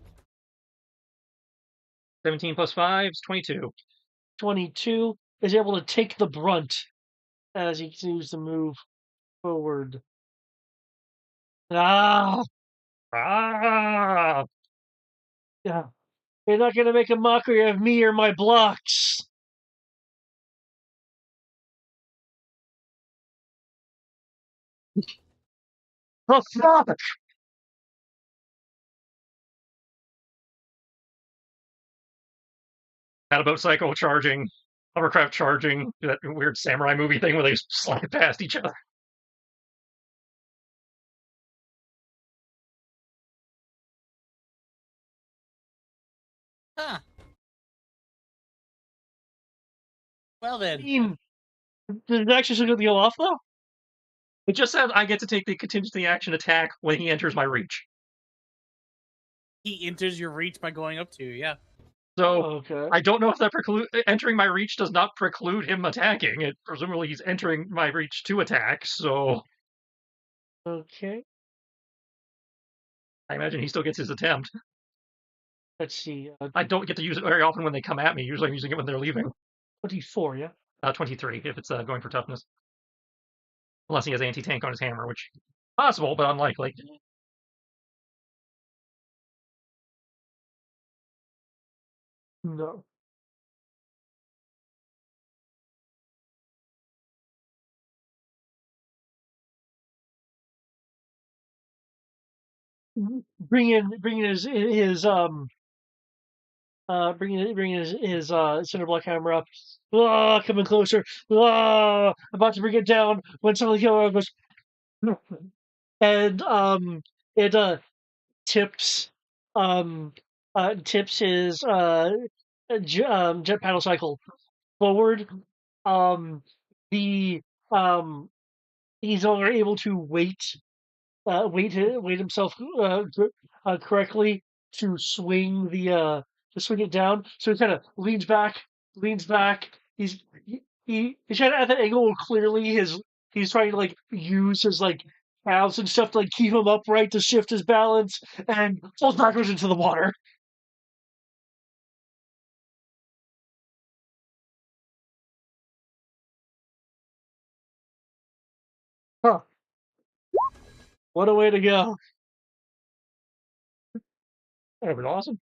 17 plus 5 is 22. 22 is able to take the brunt as he continues to move forward. Ah! Ah! Yeah. You're not going to make a mockery of me or my blocks. The fuck! About Psycho charging, hovercraft charging, that weird samurai movie thing where they slide past each other. Huh. Well then. Does it actually still go off though? It just says I get to take the contingency action attack when he enters my reach. He enters your reach by going up to you, yeah. So Okay. I don't know if that entering my reach does not preclude him attacking. It presumably he's entering my reach to attack. So Okay. I imagine he still gets his attempt. Let's see. I don't get to use it very often when they come at me. Usually I'm using it when they're leaving. 24, yeah? 23 if it's going for toughness. Unless he has anti-tank on his hammer, which is possible, but unlikely. No. Bringing his cinder block hammer up, coming closer, about to bring it down when some of the killer goes, and it tips um tips his jet paddle cycle forward. Um, the um he's no longer able to wait himself correctly to swing to swing it down. So he kind of leans back. He's trying to at that angle. Clearly, he's trying to like use his like calves and stuff to like keep him upright to shift his balance and falls backwards into the water. Huh. What a way to go! That would be awesome.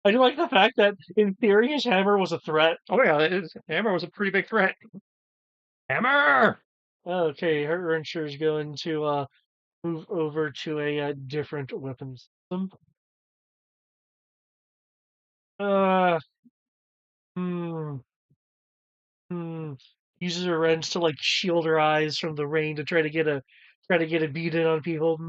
I do like the fact that in theory his hammer was a threat. Oh yeah, his hammer was a pretty big threat. Hammer! Okay, her Ernster is going to move over to a different weapon system. Uh, hmm, hmm. Uses her wrench to like shield her eyes from the rain to try to get a beat in on people.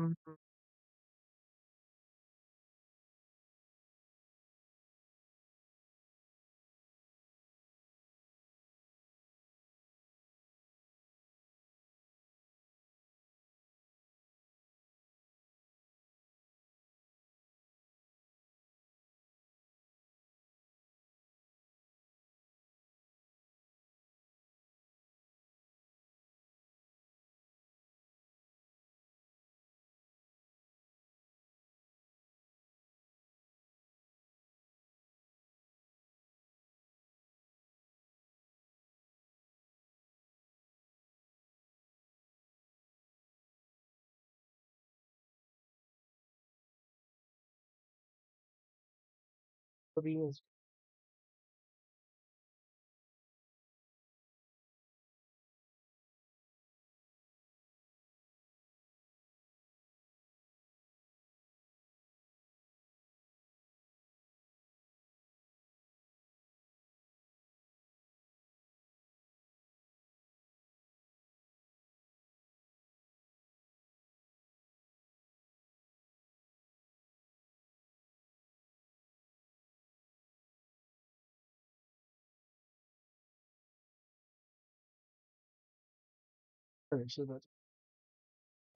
Okay, so that's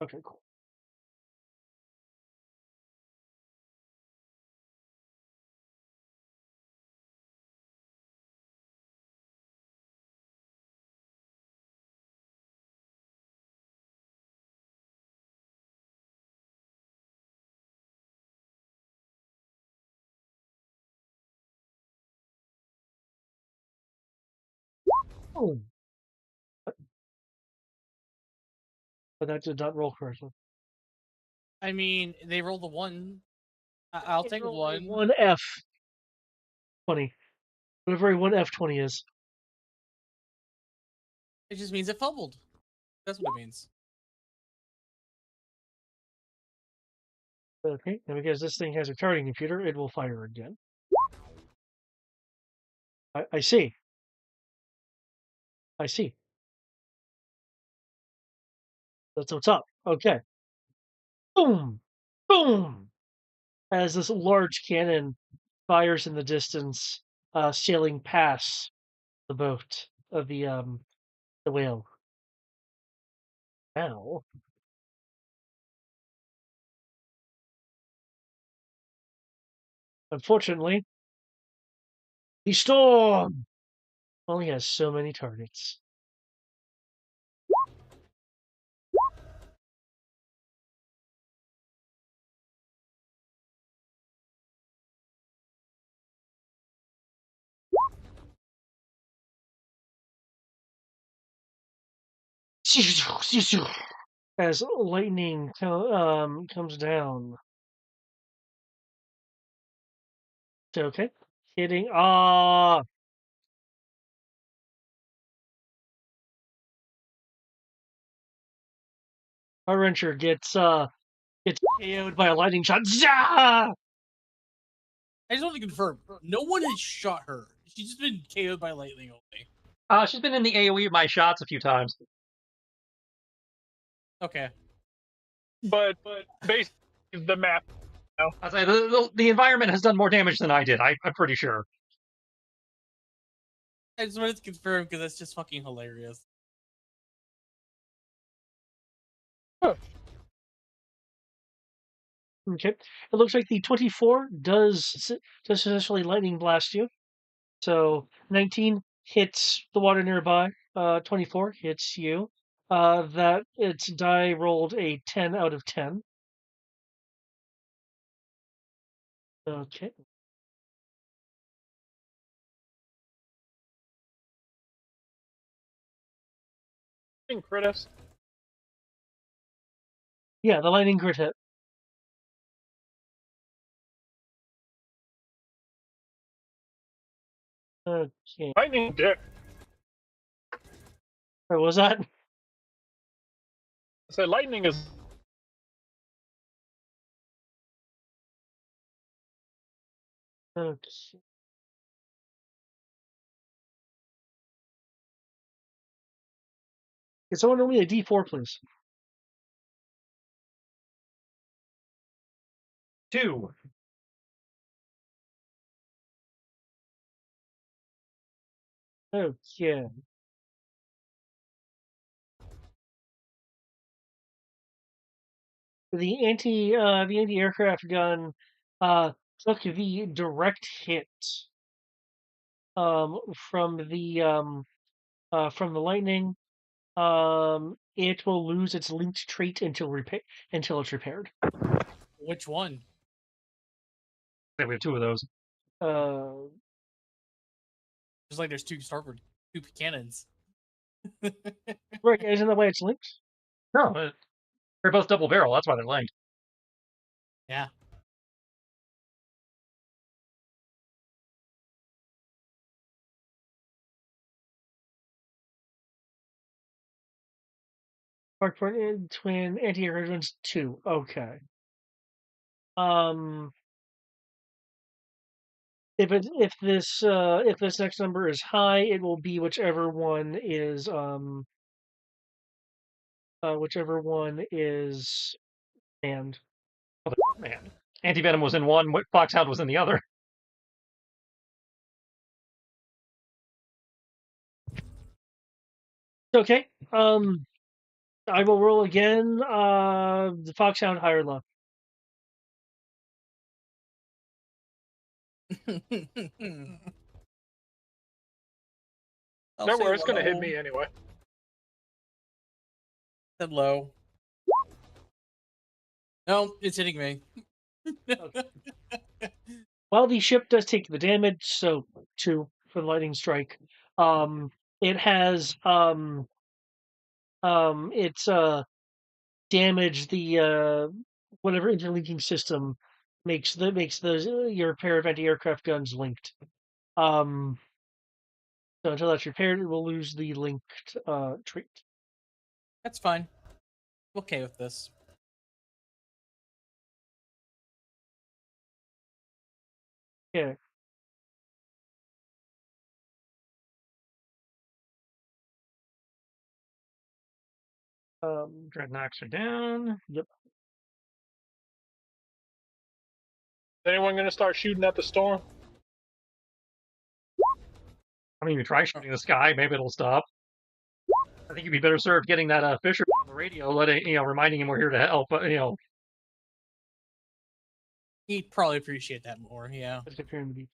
okay. Cool. Oh, but that did not roll correctly. I mean, they rolled a one. I'll take a Roll a one. one F20, whatever a one F20 is. It just means it fumbled. That's what it means. Okay, and because this thing has a targeting computer, it will fire again. I see. I see. That's what's up. Okay. Boom! Boom! As this large cannon fires in the distance, sailing past the boat of the whale. Now, unfortunately, the storm only has so many targets. as lightning comes down. Okay, hitting. Our wrencher gets KO'd by a lightning shot. Zah! I just want to confirm. No one has shot her. She's just been KO'd by lightning only. She's been in the AoE of my shots a few times. Okay. But based the map. I say the environment has done more damage than I did. I'm pretty sure. I just wanted to confirm because that's just fucking hilarious. Okay, it looks like the 24 does successfully lightning blast you. So 19 hits the water nearby. 24 hits you. That its die rolled a 10 out of 10. Okay. Crit us. Yeah, the lightning crit hit. Okay. Lightning dick. What was that? I said lightning is. Okay. Can someone roll me a D4, please? 2. Okay. The anti-aircraft gun took the direct hit from the lightning. It will lose its linked trait until it's repaired. Which one? We have 2 of those. Just like there's two cannons. Right, isn't that why it's linked? No, they're both double barrel. That's why they're linked. Yeah. Mark for twin anti-air guns 2. Okay. If this next number is high, it will be whichever one is banned. Oh, man. Anti-venom was in one, Foxhound was in the other. Okay. I will roll again. The Foxhound higher low. Don't worry, it's gonna hit me anyway. Said low. No, it's hitting me. While the ship does take the damage, so 2 for the lightning strike. It has it's damaged the whatever interlinking system makes those your pair of anti-aircraft guns linked. So until that's repaired, it will lose the linked trait. That's fine. I'm okay with this. Yeah. Dreadnoughts are down. Yep. Is anyone gonna start shooting at the storm? I mean, you try shooting the sky, maybe it'll stop. I think you'd be better served getting that Fisher on the radio, reminding him we're here to help. But He'd probably appreciate that more, yeah. Let's get here in the beach.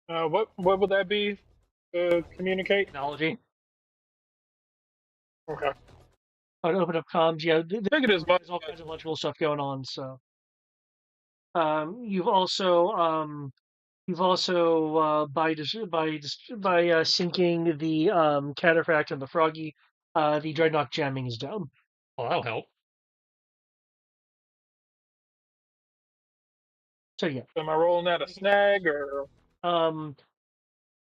What would that be? Communicate. technology. Okay. I'd open up comms. Yeah, Figured as much. there's all kinds of electrical stuff going on. So You've also by sinking the cataphract and the froggy, the dreadnought jamming is down. Well, that'll help. So yeah, Am I rolling at a snag or? um,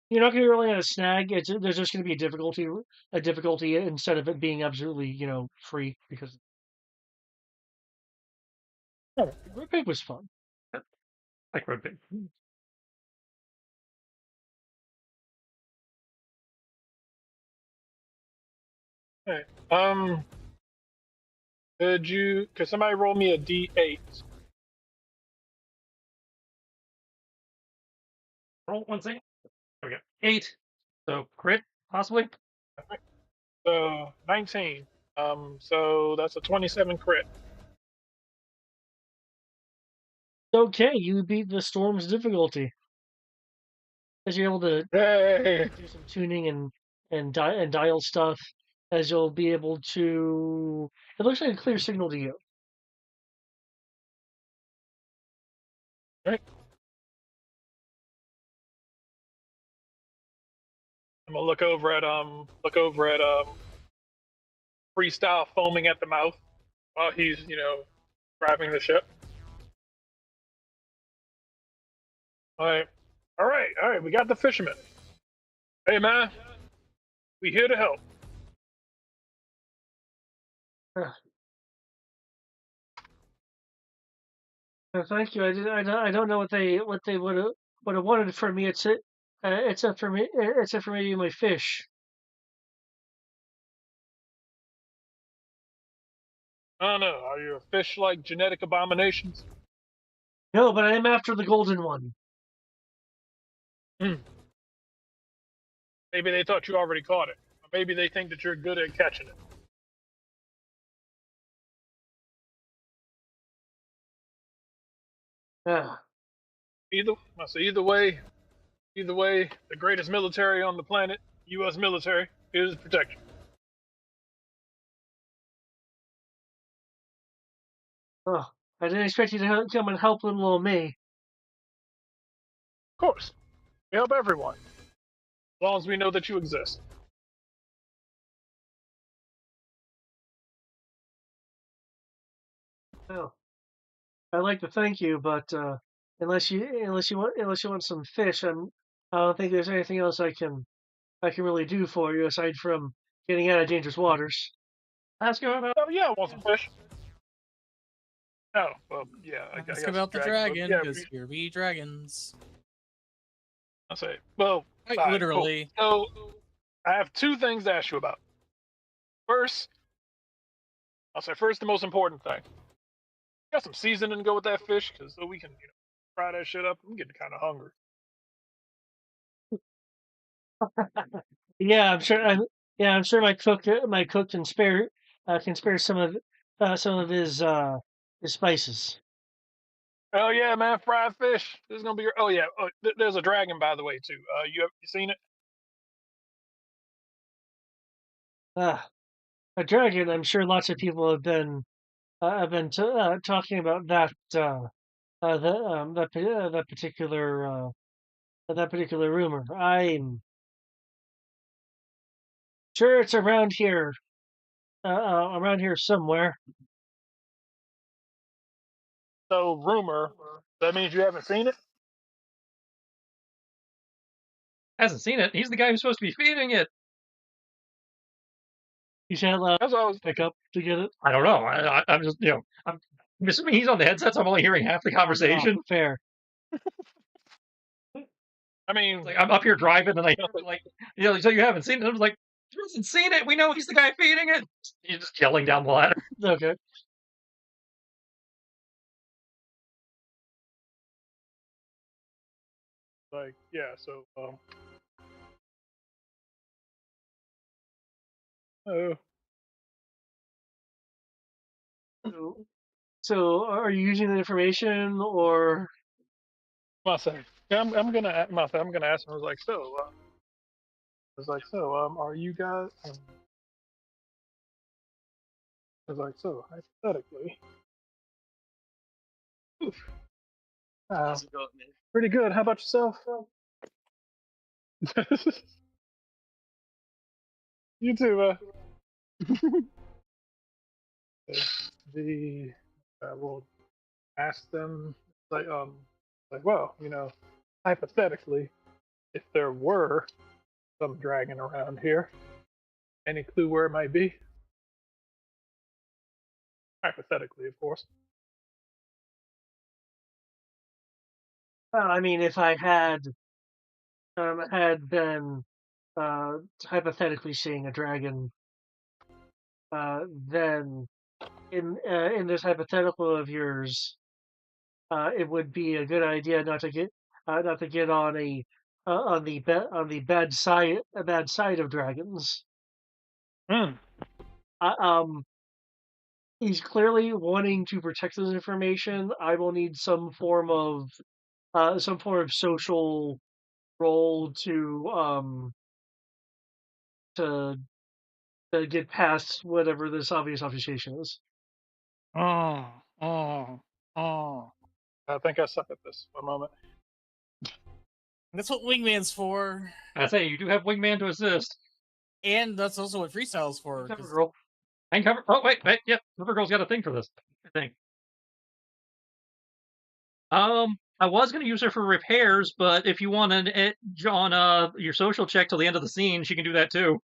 you're not going to be rolling at a snag. There's just going to be a difficulty instead of it being absolutely free because Oh, Red Pig was fun. Like Red Pig. hey, could somebody roll me a D8? Roll one second. There we go. 8. So crit, possibly. So 19. So that's a 27 crit. Okay, you beat the storm's difficulty as you're able to Hey, do some tuning and dial stuff. As you'll be able to, it looks like a clear signal to you. right. I'm gonna look over at freestyle foaming at the mouth while he's driving the ship. All right. We got the fisherman. Hey man, we here to help. Thank you. I don't know what they would have wanted from me. Except for me, except for maybe my fish. I don't know. Are your fish like genetic abominations? No, but I am after the golden one. Maybe they thought you already caught it. Or maybe they think that you're good at catching it. Ah, Either way, the greatest military on the planet, U.S. military, is protection. oh, I didn't expect you to come and help little old me. Of course, we help everyone, as long as we know that you exist. Oh, I'd like to thank you, but unless you want some fish, I don't think there's anything else I can really do for you aside from getting out of dangerous waters. Ask you about. Oh yeah, I want some fish. Oh well, yeah, I Ask got some about the dragon, Yeah, because here be dragons. I'll say. Well, Quite all right, literally. cool. So I have two things to ask you about. First, the most important thing. Got some seasoning to go with that fish, because so we can fry that shit up. I'm getting kind of hungry. Yeah, I'm sure my cook can spare some of his spices. Oh yeah, man, fried fish. This is gonna be. Oh yeah. Oh, there's a dragon, by the way, too. You seen it? Ah, a dragon. I'm sure lots of people have been talking about that particular rumor. I'm sure it's around here somewhere. So rumor. That means you haven't seen it. Hasn't seen it. He's the guy who's supposed to be feeding it. You should That's what I was. pick up to get it. I don't know. I'm just, I'm assuming he's on the headset, so I'm only hearing half the conversation. Oh, fair. I mean, It's like I'm up here driving, and I hear like, so you haven't seen it. I was like, you hasn't seen it. We know he's the guy feeding it. He's just yelling down the ladder. Okay. like yeah. So oh, So are you using the information or? Masa. Yeah, I'm gonna ask him. I was like, so. Are you guys? I was like, so hypothetically, How's it going, man? Pretty good. How about yourself? You too. The We'll ask them like, well, hypothetically, if there were some dragon around here, any clue where it might be? Hypothetically, of course. Well, I mean, if I had been hypothetically seeing a dragon, then in this hypothetical of yours, it would be a good idea not to get on on the bad side of dragons. Hmm. Uh, um, he's clearly wanting to protect this information. I will need some form of social role to to get past whatever this obvious obfuscation is. Oh, oh, oh. I think I suck at this. One moment. That's what Wingman's for, I say you do have Wingman to assist. and that's also what Freestyle's for. Cover 'cause girl. And cover. Oh wait, yep. Cover Girl's got a thing for this. I think. I was gonna use her for repairs, but if you want an edge on your social check till the end of the scene, she can do that too.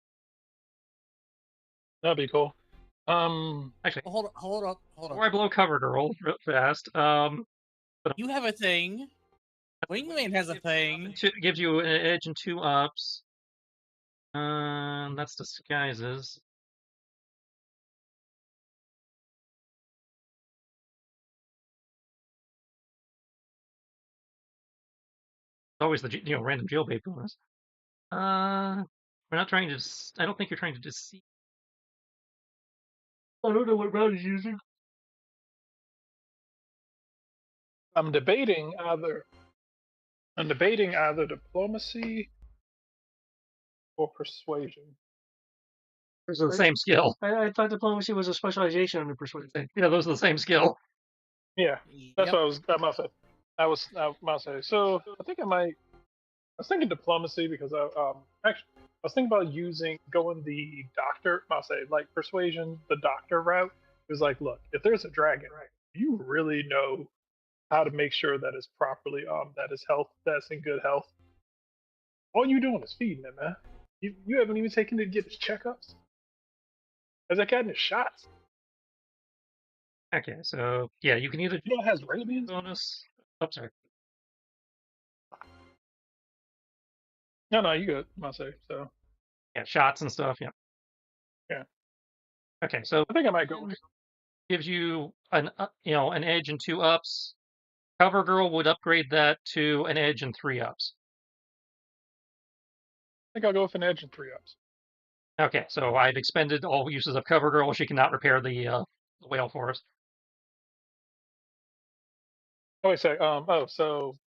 That'd be cool. Actually, Hold up. before I blow Cover Girl real fast, You have a thing. Wingman has a thing. it gives you an edge and 2 ups. That's disguises. Always the random jailbait bonus. We're not trying to. I don't think you're trying to deceive. I don't know what route he's using. I'm debating either diplomacy or persuasion. Those are the same skill. I thought diplomacy was a specialization under persuasion. Yeah, those are the same skill. Yeah, that's Yep. what I must say. I must say. So I think I was thinking diplomacy because actually I was thinking about going the doctor. I'll say like persuasion, the doctor route. It was like, look, if there's a dragon, right, you really know how to make sure that it's properly that's in good health. All you doing is feeding it, man. You haven't even taken it to get its checkups. Has that gotten its shots? Okay, so yeah, you can either You know it has rabies? bonus. Oh, sorry. No, you good. I'll say so. Yeah, shots and stuff. Yeah. Yeah. Okay, so I think I might go. gives you an edge and 2 ups. Cover Girl would upgrade that to an edge and 3 ups. I think I'll go with an edge and 3 ups. Okay, so I've expended all uses of Cover Girl. She cannot repair the whale for us. Oh wait, say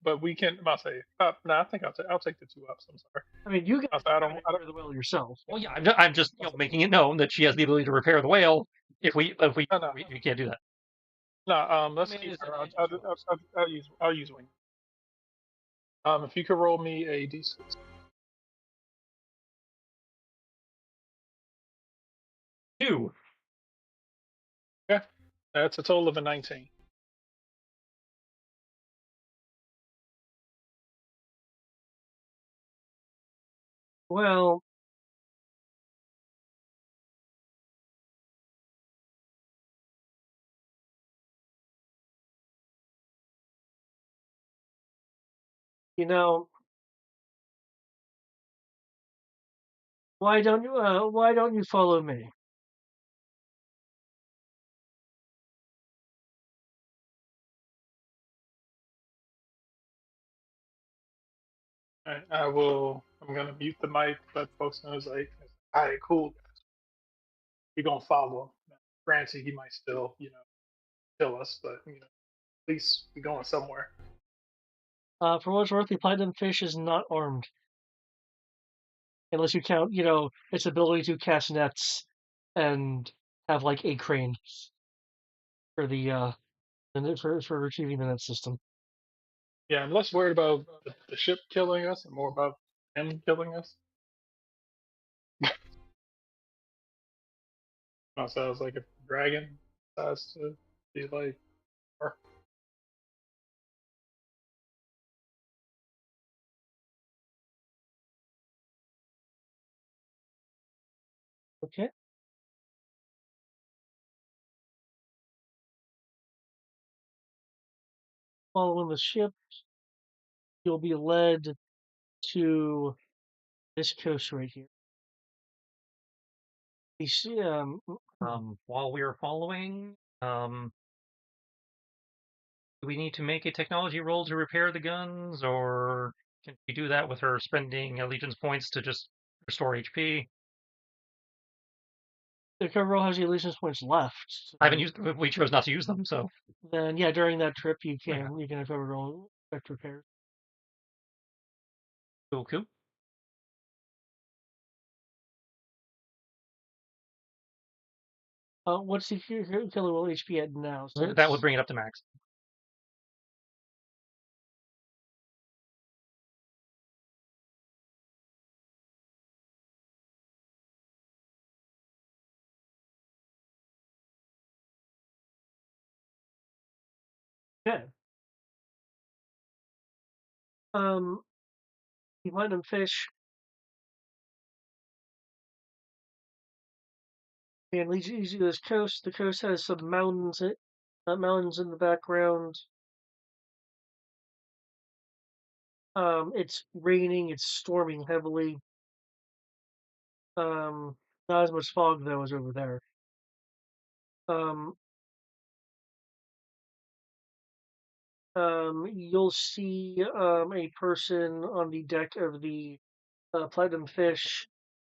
but we can. I'll say. No, I think I'll take the 2 ups. I'm sorry. I mean, you I'll can say, I don't. repair the whale yourself. Well, yeah, I'm just making it known that she has the ability to repair the whale. If we No. we can't do that. No. Let's I mean, keep it's her. an edge I'll use wing. If you could roll me a d6. 2. Okay, that's a total of a 19. Well, you know, why don't you follow me? All right, I'm gonna mute the mic, but folks know it's like, all right, cool. We're gonna follow him. Granted, he might still, kill us, but at least we're going somewhere. For what it's worth, the platinum fish is not armed, unless you count, its ability to cast nets and have like a crane for the for retrieving the net system. Yeah, I'm less worried about the ship killing us and more about him killing us. Sounds like a dragon decides to be like, "Arr." Okay. Following the ship, you'll be led to this coast right here. You see, While we are following, do we need to make a technology roll to repair the guns, or can we do that with her spending allegiance points to just restore HP? the coverall has the allegiance points left. I haven't used. We chose not to use them, so Then yeah, during that trip you Yeah. can have coverall effect repairs. cool, cool. What's the killer will HP at now? That would bring it up to max. Okay. You find them fish. And leads you to this coast. The coast has some mountains, mountains in the background. It's raining. It's storming heavily. Not as much fog though as over there. You'll see a person on the deck of the Platinum Fish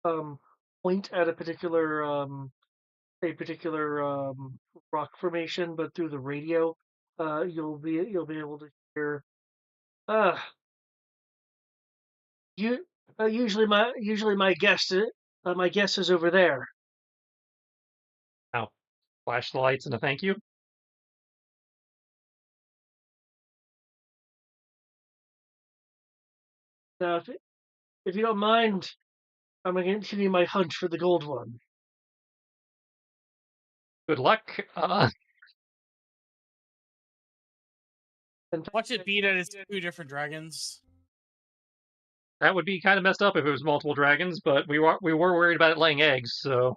point at a particular rock formation, but through the radio, you'll be able to hear. Uh, you usually my guest is over there. Now, flash the lights and a thank you. Now, if you don't mind, I'm going to continue my hunt for the gold one. Good luck. And Watch it beat at its two different dragons. That would be kind of messed up if it was multiple dragons, but we were worried about it laying eggs, so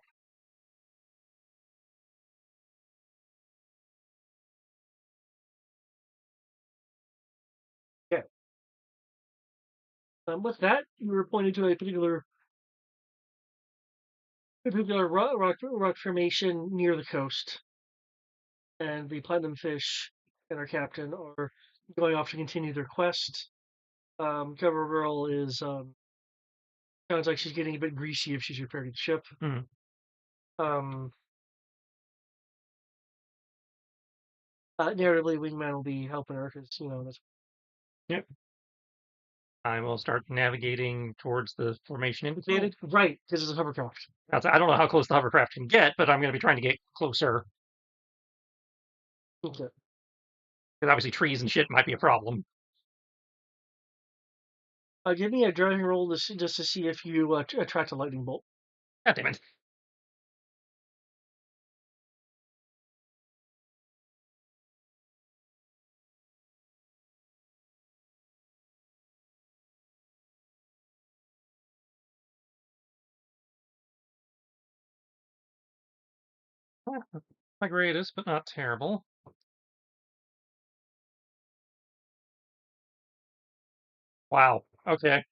yeah. With that, you were pointed to a particular rock formation near the coast, and the Platinum Fish and our captain are going off to continue their quest. Cover Girl is sounds like she's getting a bit greasy if she's repairing the ship. Mhm. Narratively, Wingman will be helping her because that's Yep. I will start navigating towards the formation indicated. right because it's a hovercraft. I don't know how close the hovercraft can get, but I'm going to be trying to get closer. Okay. Because obviously trees and shit might be a problem. Give me a driving roll just to see if you attract a lightning bolt. God damn it. My greatest, but not terrible. Wow. Okay.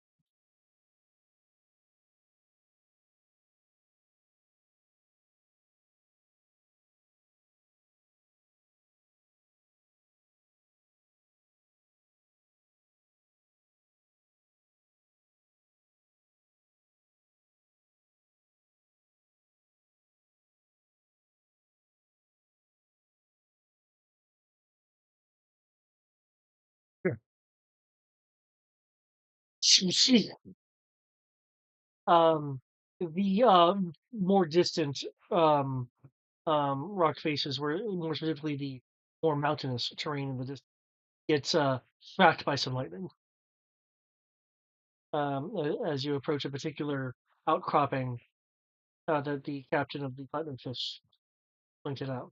The more distant rock faces were more specifically the more mountainous terrain in the distance. It's smacked by some lightning. As you approach a particular outcropping that the captain of the Platinum Fish pointed out.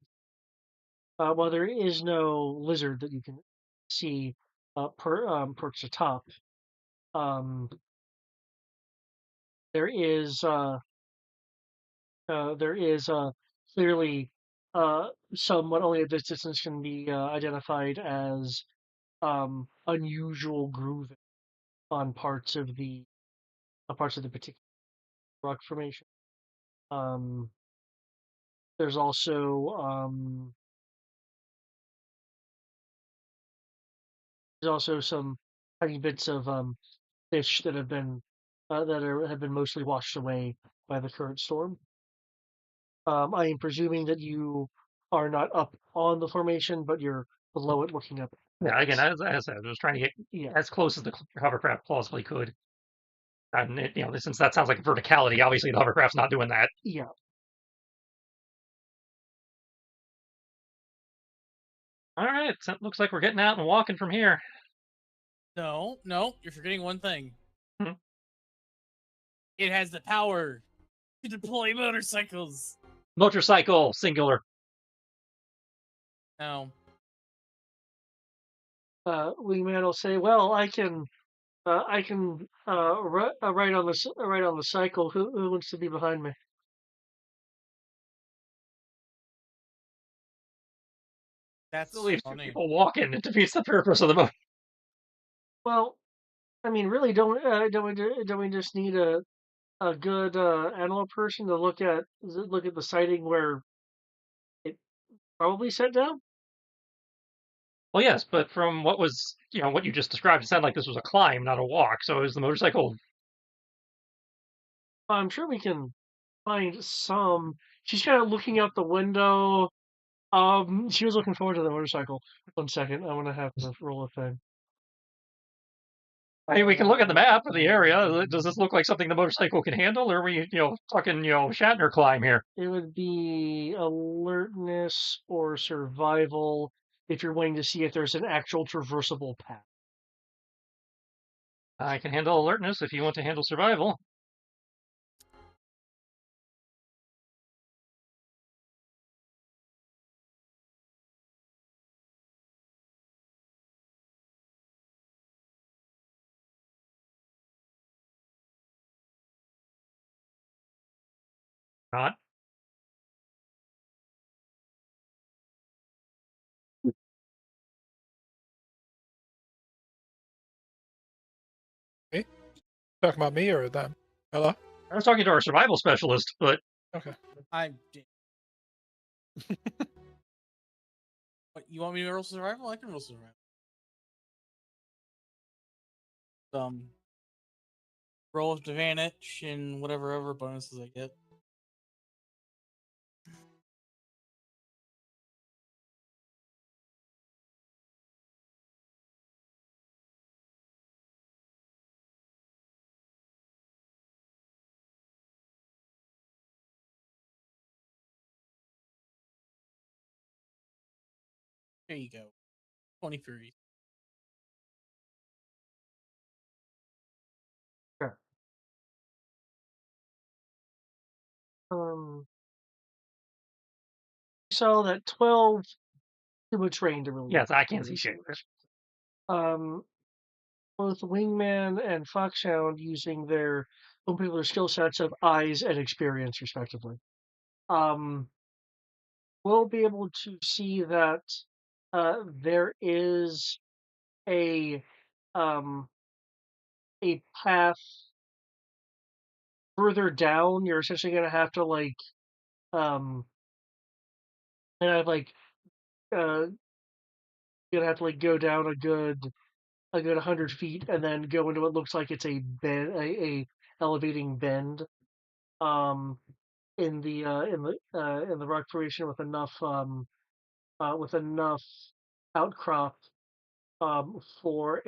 While there is no lizard that you can see perched atop, um, there is clearly somewhat only at this distance can be identified as unusual grooving on parts of the particular rock formation. Um, there's also some tiny bits of fish that have been have been mostly washed away by the current storm. I am presuming that you are not up on the formation, but you're below it, looking up. Yeah, again, as I said, I was trying to get Yeah, as close as the hovercraft plausibly could. And since that sounds like verticality, obviously the hovercraft's not doing that. yeah. All right, so it looks like we're getting out and walking from here. No, you're forgetting one thing. Hmm. It has the power to deploy motorcycles. Motorcycle, singular. No. Wingman will say, "Well, I can ride on the cycle. Who wants to be behind me?" That's Still leaves two funny. people walking. It defeats the purpose of the motor. Well, I mean, really, don't we just need a good animal person to look at the sighting where it probably set down? Well, yes, but from what was, what you just described, it sounded like this was a climb, not a walk. So is the motorcycle? I'm sure we can find some. She's kind of looking out the window. She was looking forward to the motorcycle. 1 second, I'm gonna have to roll a thing. I mean, we can look at the map of the area. Does this look like something the motorcycle can handle, or are we, talking, Shatner climb here? It would be alertness or survival if you're waiting to see if there's an actual traversable path. I can handle alertness if you want to handle survival. Not. Talking about me or them? Hello? I was talking to our survival specialist, but Okay. I did. What, you want me to roll survival? I can roll survival. Roll with advantage and whatever other bonuses I get. There you go. 23. Sure. So that 12 too much rain to really. yes, I can't see shit. Both Wingman and Foxhound using their own particular skill sets of eyes and experience, respectively. We'll be able to see that there is a um, a path further down. You're essentially going to have to kind of like uh, gonna have to go down a good 100 feet and then go into what looks like it's a bend, a elevating bend um, in the rock formation with enough outcrop for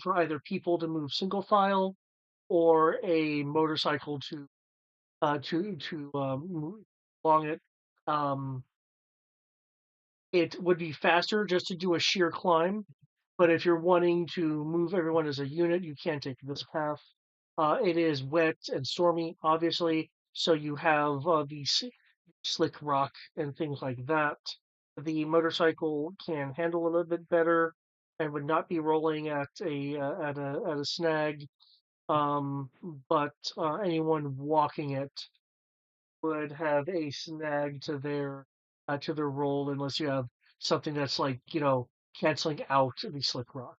for either people to move single file or a motorcycle to move along it. Um, it would be faster just to do a sheer climb. But if you're wanting to move everyone as a unit, you can't take this path. It is wet and stormy, obviously, so you have these slick rock and things like that. The motorcycle can handle a little bit better and would not be rolling at a snag. Um, but anyone walking it would have a snag to their roll unless you have something that's like canceling out the slick rock.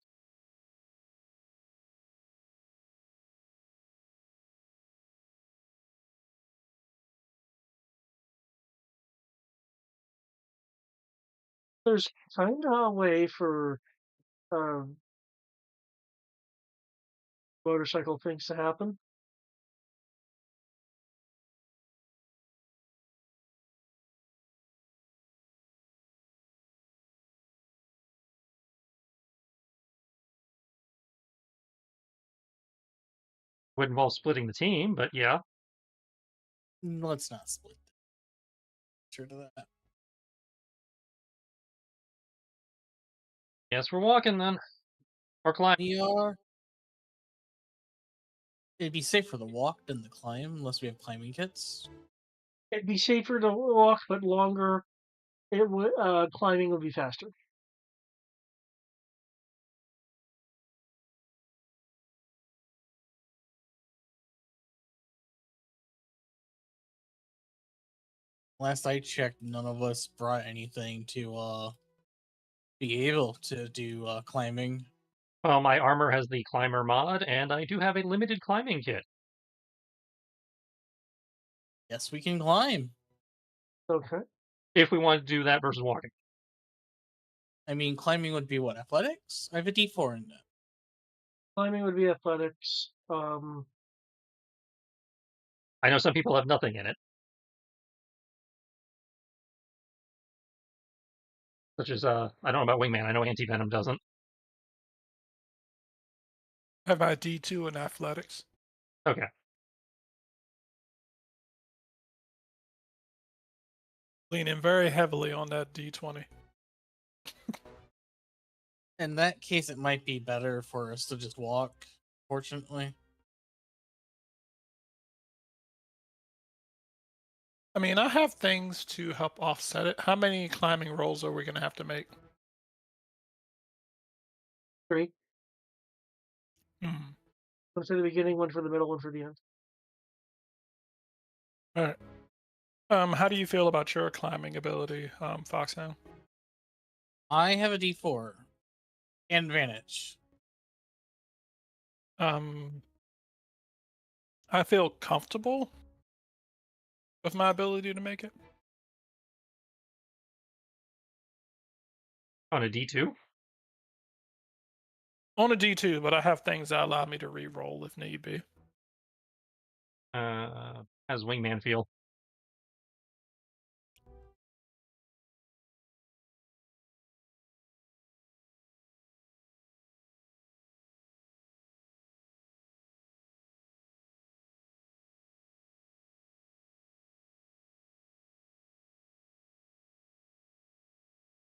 There's kind of a way for um, motorcycle things to happen. Would involve splitting the team, but yeah. Let's not split. Sure to that. Guess we're walking then. Or climbing. We are. It'd be safer to walk than to climb, unless we have climbing kits. It'd be safer to walk, but longer. It would climbing would be faster. Last I checked, none of us brought anything to be able to do climbing. Well, my armor has the climber mod, and I do have a limited climbing kit. Yes, we can climb. Okay. If we want to do that versus walking. I mean, climbing would be what, athletics? I have a D4 in that. Climbing would be athletics. I know some people have nothing in it. Such as, I don't know about Wingman. I know Anti-Venom doesn't. I have my D2 in athletics. Okay. Leaning very heavily on that D20. In that case, it might be better for us to just walk, fortunately. I mean, I have things to help offset it. How many climbing rolls are we going to have to make? 3. Hmm. One for the beginning, one for the middle, one for the end. All right. How do you feel about your climbing ability, Foxhound? I have a D4 and advantage. I feel comfortable with my ability to make it. On a D2? On a D2, but I have things that allow me to re-roll if need be. How's Wingman feel?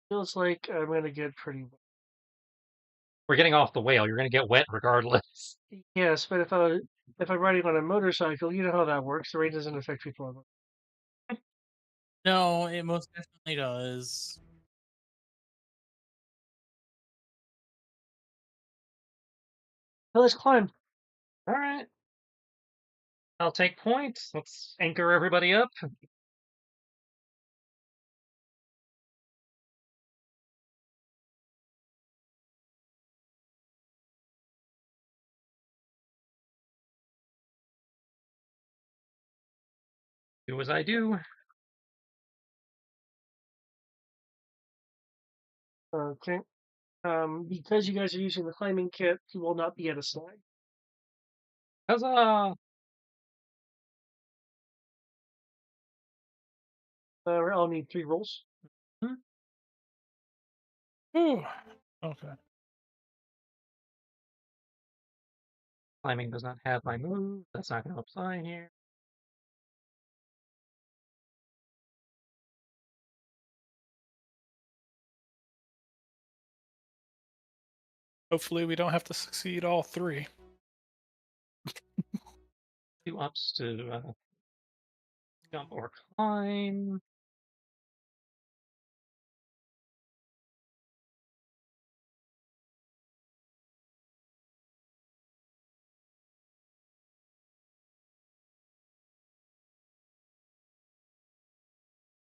Feels like I'm gonna get pretty wet. We're getting off the whale. You're going to get wet regardless. Yes, but if I'm riding on a motorcycle, you know how that works. The rain doesn't affect people on it. No, it most definitely does. Now let's climb. All right. I'll take point. Let's anchor everybody up. Do as I do. Okay. Because you guys are using the climbing kit, you will not be at a snag. Huzzah! I'll need 3 rolls. Ooh. Okay. Climbing does not have my move. That's not going to apply here. Hopefully, we don't have to succeed all 3. 2 ups to jump or climb.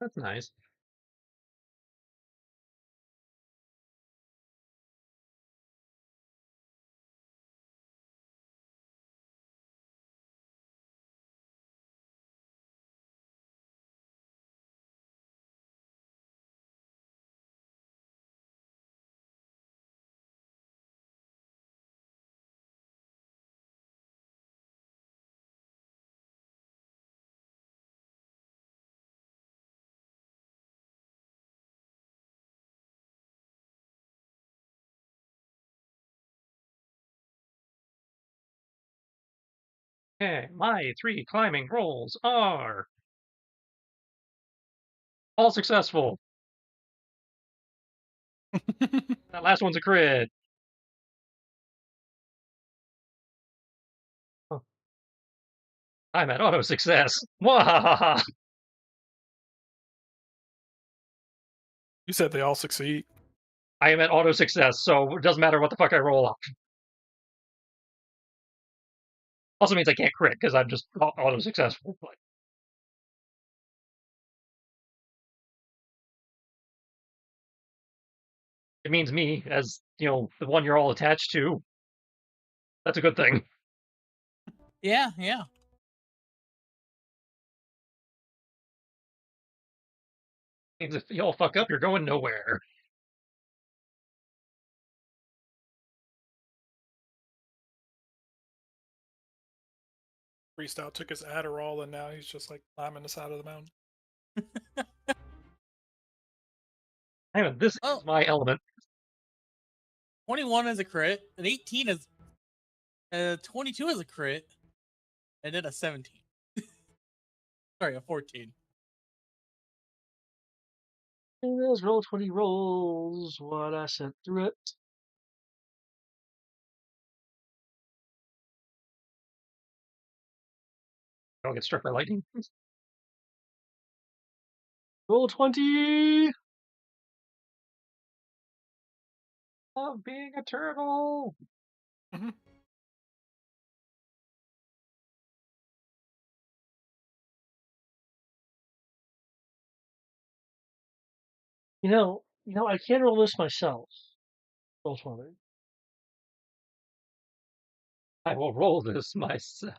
That's nice. Okay, my 3 climbing rolls are all successful. That last one's a crit. Oh, I'm at auto success. Wahahaha! You said they all succeed. I am at auto success, so it doesn't matter what the fuck I roll up. Also means I can't crit because I'm just auto successful. But it means me, as the one you're all attached to. That's a good thing. Yeah, yeah. Means if you all fuck up, you're going nowhere. Freestyle took his Adderall, and now he's just like climbing the side of the mountain. Hang on, this Oh. is my element. 21 is a crit, an 18 is 22 is a crit, and then a 17. Sorry, a 14. Let's roll 20 rolls. What I sent through it. Don't get struck by lightning. Roll 20. Love being a turtle. I can't roll this myself. Roll 20. I will roll this myself.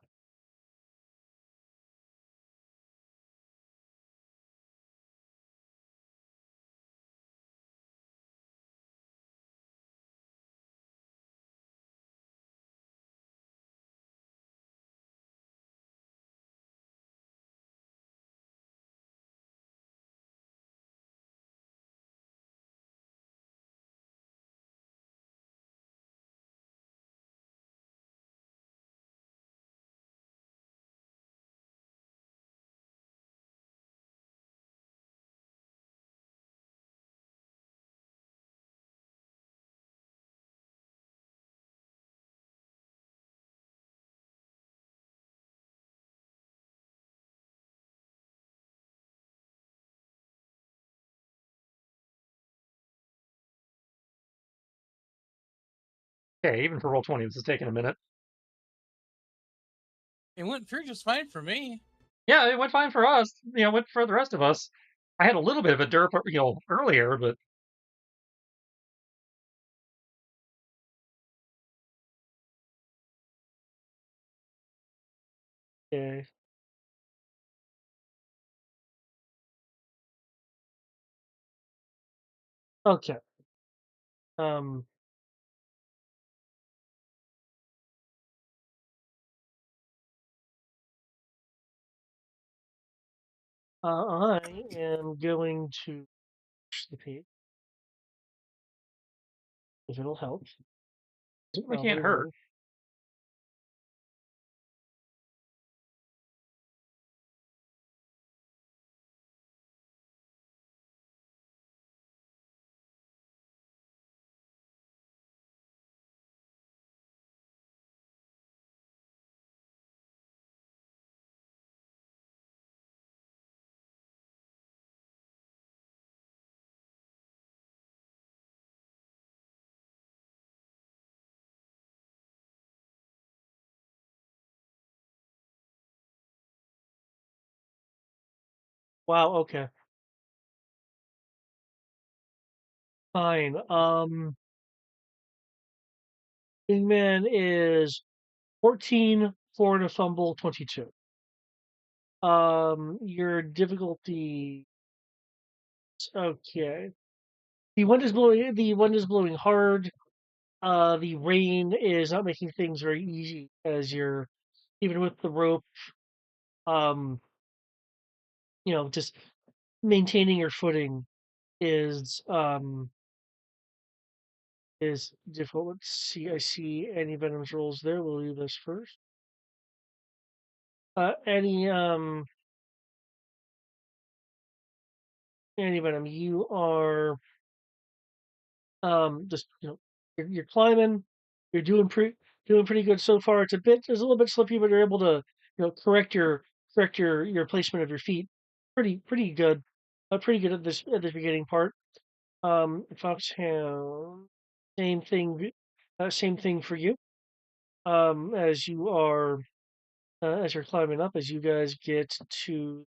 Okay, even for roll 20, this is taking a minute. It went through just fine for me. Yeah, it went fine for us. It went for the rest of us. I had a little bit of a derp, earlier, but Okay. Okay. I am going to push the page if it'll help. we can't hurt. Wow. Okay. Fine. Wingman is 14 for a fumble, 22. Your difficulty. Okay. The wind is blowing. The wind is blowing hard. The rain is not making things very easy as you're even with the rope. Um, just maintaining your footing is difficult. Let's see. I see any venom's rolls there. We'll do this first. Any venom. You are just you're climbing. You're doing pretty good so far. It's a little bit slippy, but you're able to correct your placement of your feet. Pretty good. Pretty good at this beginning part. Foxhound, same thing. Same thing for you. As you are as you're climbing up, as you guys get to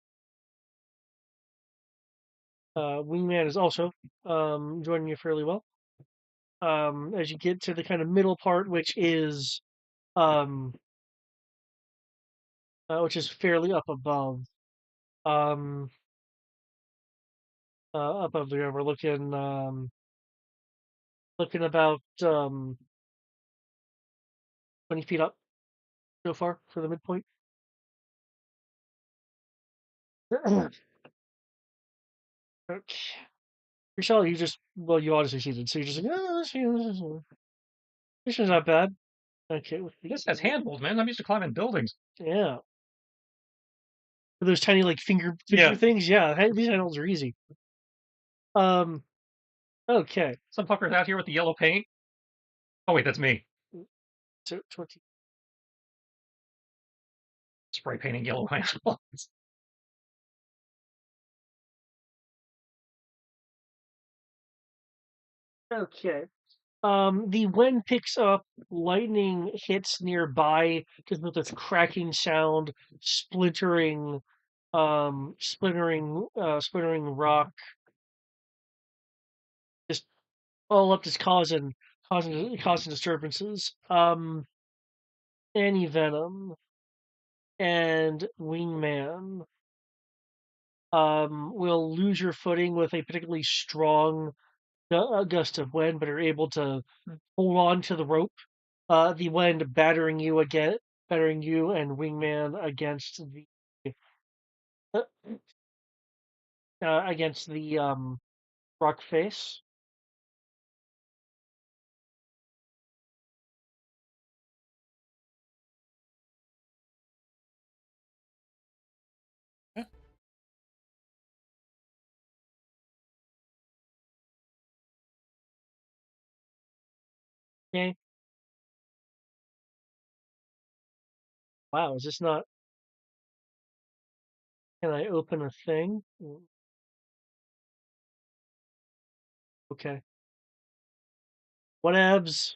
Wingman is also joining you fairly well. As you get to the kind of middle part, um, which is fairly up above, um, above the ground. We're looking about 20 feet up so far for the midpoint. Okay. Michelle, you auto succeeded, so you're just like, oh, this is not bad. Okay, This has handholds, man. I'm used to climbing buildings. yeah. For those tiny like finger Yeah. things, yeah. These handles are easy. Okay. Some fuckers out here with the yellow paint. Oh wait, that's me. So 20. Spray painting yellow handles. Okay. The wind picks up, lightning hits nearby, just with this cracking sound, splintering, splintering rock, just all up, just causing disturbances. Any venom and wingman will lose your footing with a particularly strong gust of wind, but are able to hold on to the rope. The wind battering you and Wingman uh, against the rock face. Yeah. Okay. Wow, is this not? Can I open a thing? Okay. Whatevs.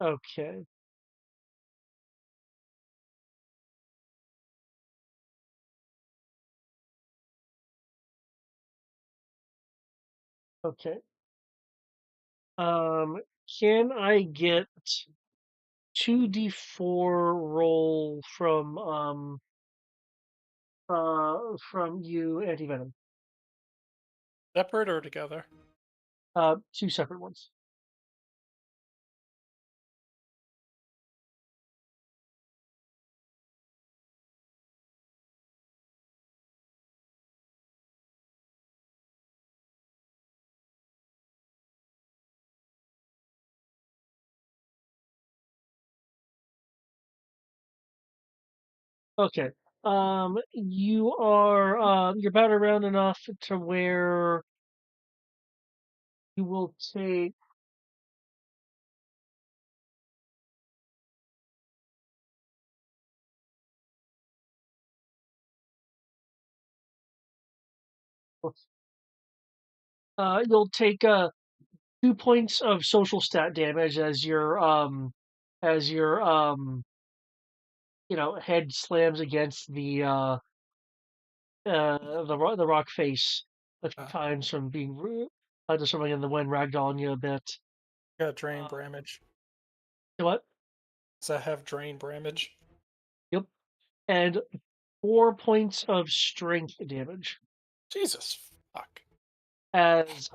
Okay. Okay. Can I get 2d4 roll from you, anti-venom? Separate or together? Two separate ones. Okay. You're about around enough to where you will take. You'll take 2 points of social stat damage as your head slams against the rock face a few Ah. times from being just something in the wind ragdolling you a bit. Got drain Uh, bramage. what? Does that have drain bramage? Yep. And 4 points of strength damage Jesus fuck. as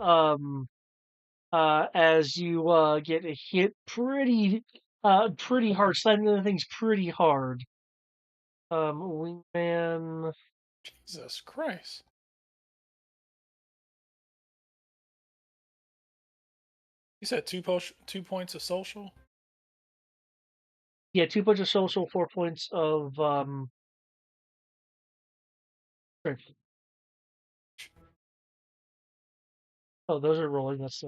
you get hit pretty hard, slamming the things pretty hard. Wingman. Jesus Christ. You said 2 points of social? Yeah, 2 points of social, 4 points of strength. Oh, those are rolling. That's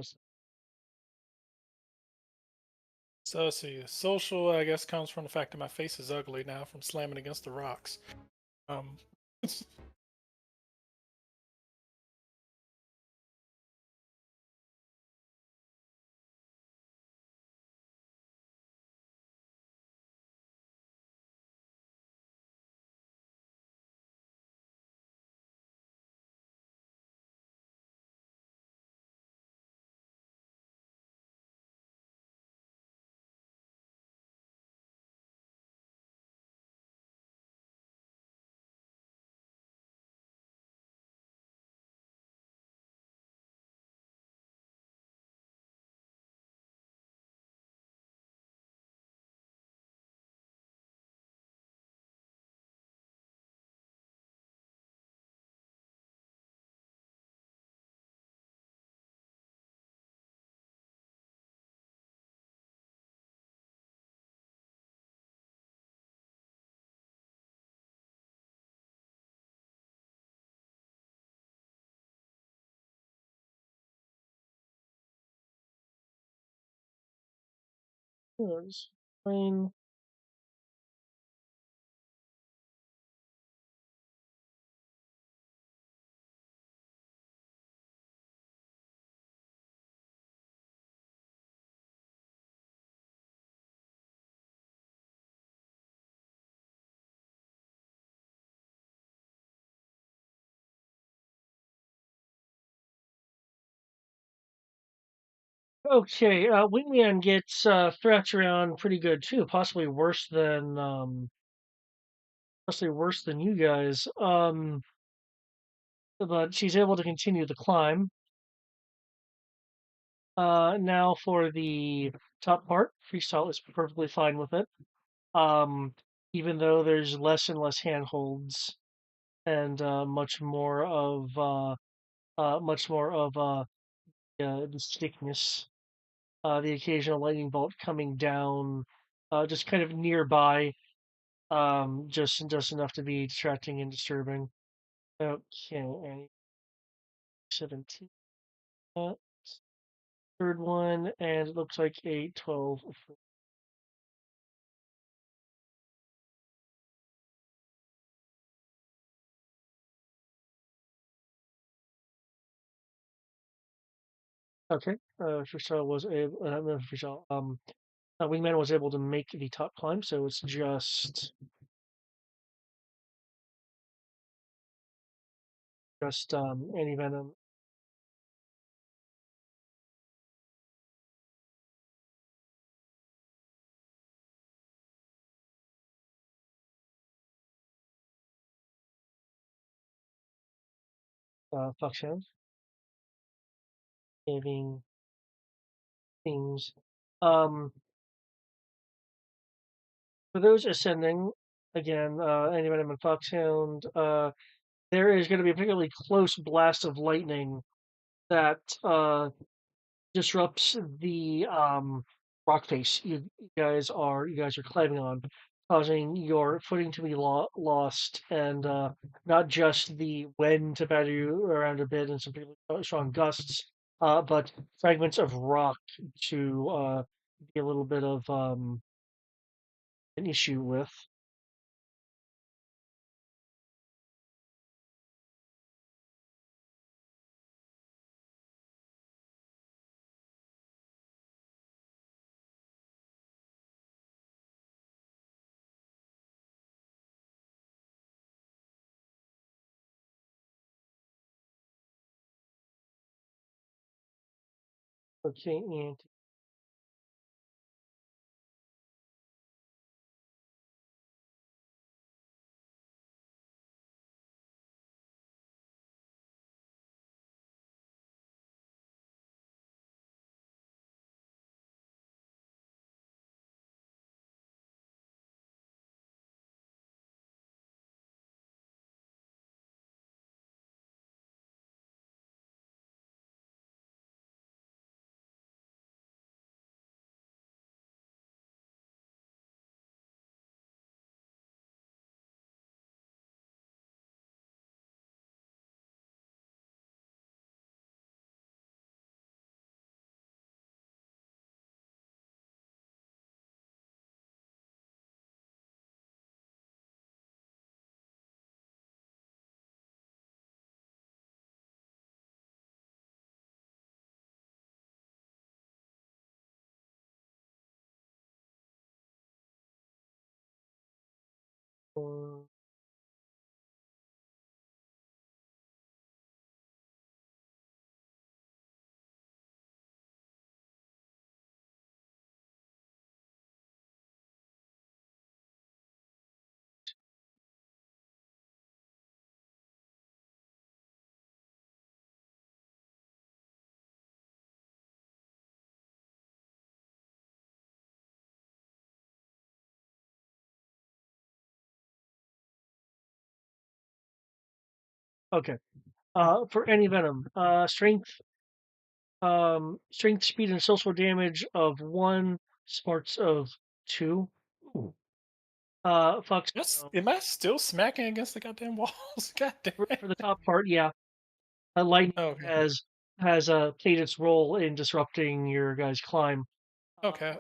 So let's see. Social, I guess, comes from the fact that my face is ugly now from slamming against the rocks. Um, fine. Okay, Wingman gets thrashed around pretty good too, possibly worse than you guys. But she's able to continue the climb. Now for the top part, freestyle is perfectly fine with it. Um, Even though there's less and less handholds and much more of the stickness, the occasional lightning bolt coming down, just kind of nearby, just enough to be distracting and disturbing. Okay, and 17. Third one, and it looks like a 12. Okay, Freestyle was able, not Freestyle, Wingman was able to make the top climb, so it's just Anti Venom. Foxhound, saving things. Um, for those ascending, again, Anti Venom and Foxhound, there is going to be a particularly close blast of lightning that disrupts the rock face you guys are climbing on, causing your footing to be lost, and not just the wind to batter you around a bit and some pretty strong gusts, but fragments of rock to be a little bit of an issue with. Okay, and uh, okay. For any venom, strength, speed, and social damage of 1, smarts of 2. Ooh. Fox Am I still smacking against the goddamn walls? God damn for the it. top part, yeah. Lightning Okay. has played its role in disrupting your guys' climb. Okay.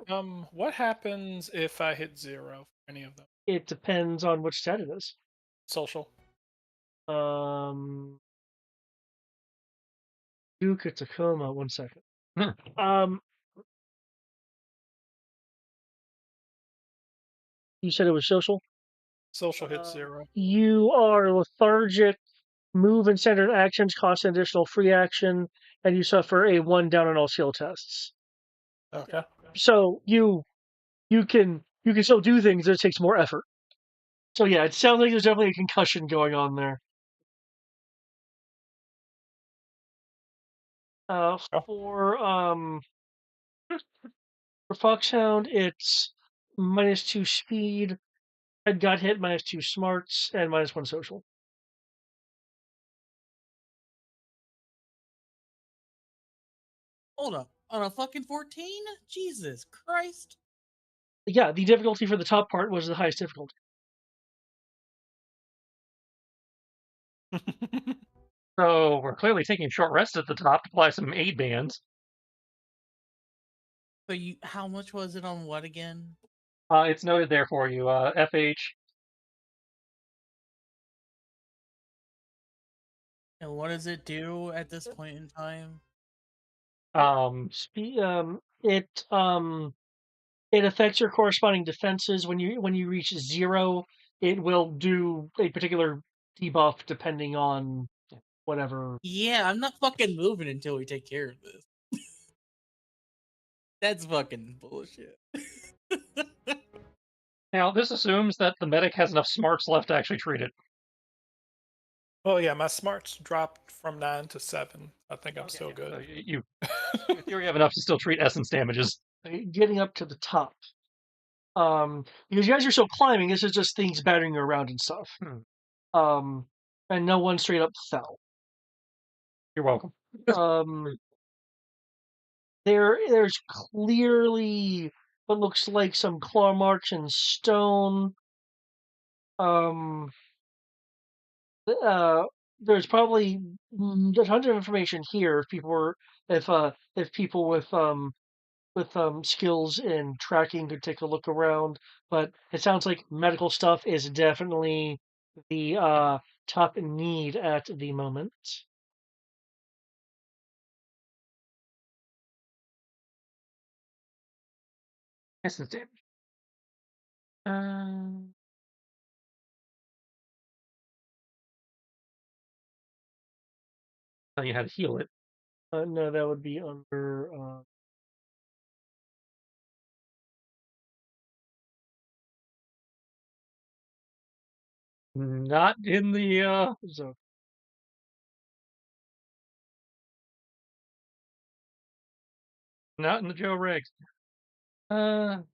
What happens if I hit 0 for any of them? It depends on which set it is. Social. Um, Duke, it's a coma. 1 second. Hmm. You said it was social. Social hits 0. You are lethargic. Move and standard actions cost an additional free action, and you suffer a 1 down on all skill tests. Okay. So you can still do things. It takes more effort. So yeah, it sounds like there's definitely a concussion going on there. Uh, Oh. for Foxhound, it's -2 speed. Head got hit -2 smarts and -1 social. Hold up. On a fucking 14? Jesus Christ. Yeah, the difficulty for the top part was the highest difficulty. So we're clearly taking a short rest at the top to apply some aid bands. So how much was it on what again? It's noted there for you. FH. And what does it do at this point in time? It affects your corresponding defenses when you reach 0. It will do a particular debuff depending on whatever. Yeah, I'm not fucking moving until we take care of this. That's fucking bullshit. Now, this assumes that the medic has enough smarts left to actually treat it. Well, yeah, my smarts dropped from 9 to 7. I think I'm still So good. you, in theory, have enough to still treat essence damages. Getting up to the top. Because you guys are still climbing, this is just things battering you around and stuff. And no one straight up fell. You're welcome. There's clearly what looks like some claw marks in stone. There's probably tons of information here if people with skills in tracking could take a look around. But it sounds like medical stuff is definitely the top need at the moment. Essence damage. Tell you how to heal it. No, that would be under. Not in the So not in the Joe Riggs. healing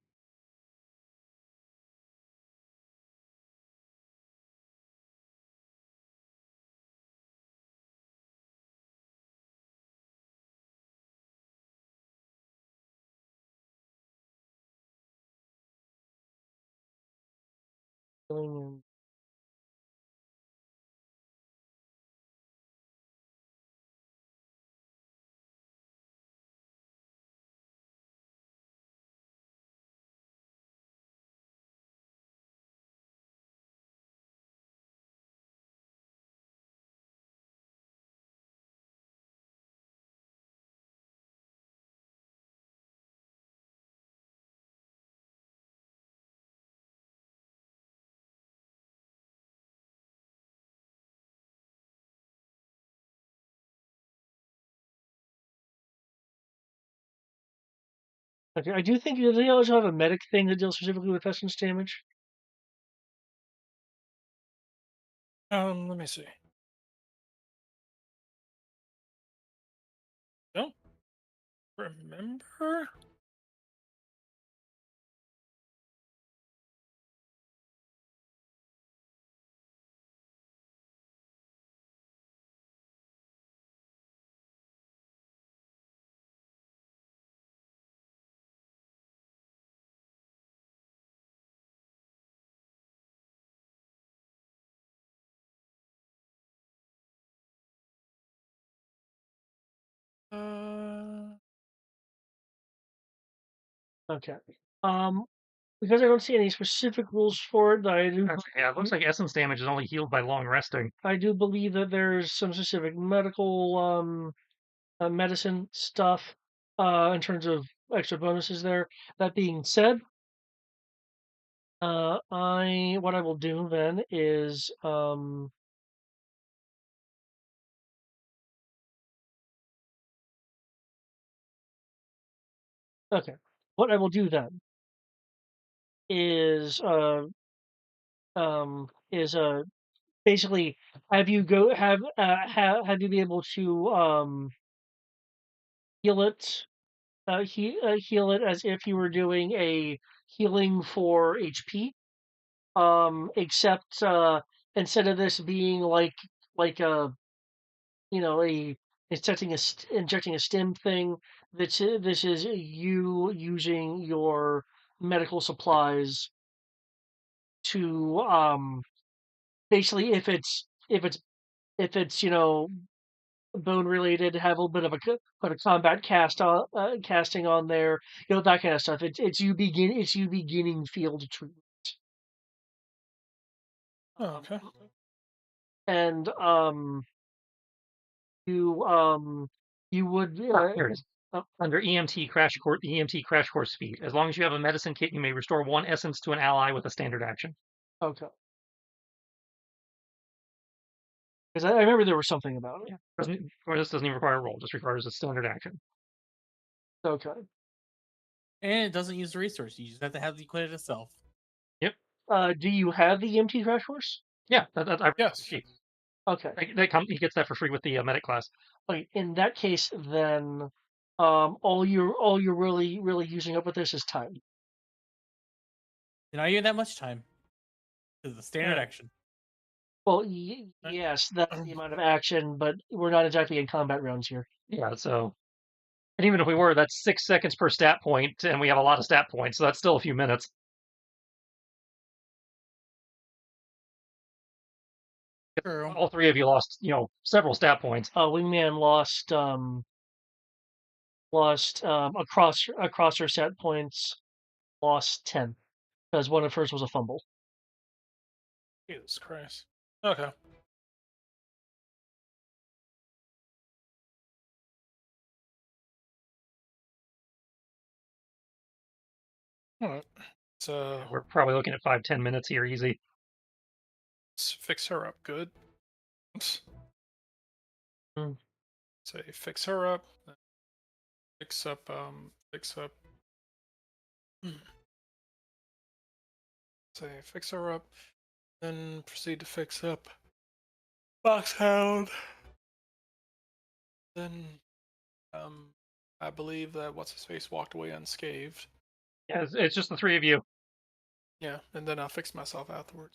and okay, I do think they also have a medic thing that deals specifically with essence damage. Let me see. Don't remember. Okay. Because I don't see any specific rules for it, Yeah, it looks like essence damage is only healed by long resting. I do believe that there's some specific medical medicine stuff in terms of extra bonuses there. That being said, what I will do then is okay. What I will do then is is basically have you go have you be able to heal it heal it as if you were doing a healing for HP. Except instead of this being like a a injecting a stim thing, this is you using your medical supplies to basically if it's bone related, have a little bit of put a combat casting on there, that kind of stuff. It's you beginning field treatment. Oh, okay. And you you would Here it is. Under EMT crash course speed. As long as you have a medicine kit, you may restore 1 essence to an ally with a standard action. okay. Because I remember there was something about it. This doesn't even require a roll; just requires a standard action. Okay. And it doesn't use the resource. You just have to have the equipment itself. Yep. Do you have the EMT crash course? Yeah, Yes. Okay. He gets that for free with the medic class. Okay. In that case, then, all you're really using up with this is time. You're not even that much time. This is the standard Yeah. action. Well, yes, that's the amount of action, but we're not exactly in combat rounds here. Yeah, so. And even if we were, that's 6 seconds per stat point, and we have a lot of stat points, so that's still a few minutes. True. All 3 of you lost, several stat points. Wingman lost across her set points, lost 10 because one of hers was a fumble. Jesus Christ. Okay. All right. So We're probably looking at 5-10 minutes here, easy. let's fix her up good. Mm. say fix her up, fix up say fix her up, then proceed to fix up Foxhound. Then I believe that what's his face walked away unscathed. Yeah, it's just the three of you. Yeah, and then I'll fix myself afterwards.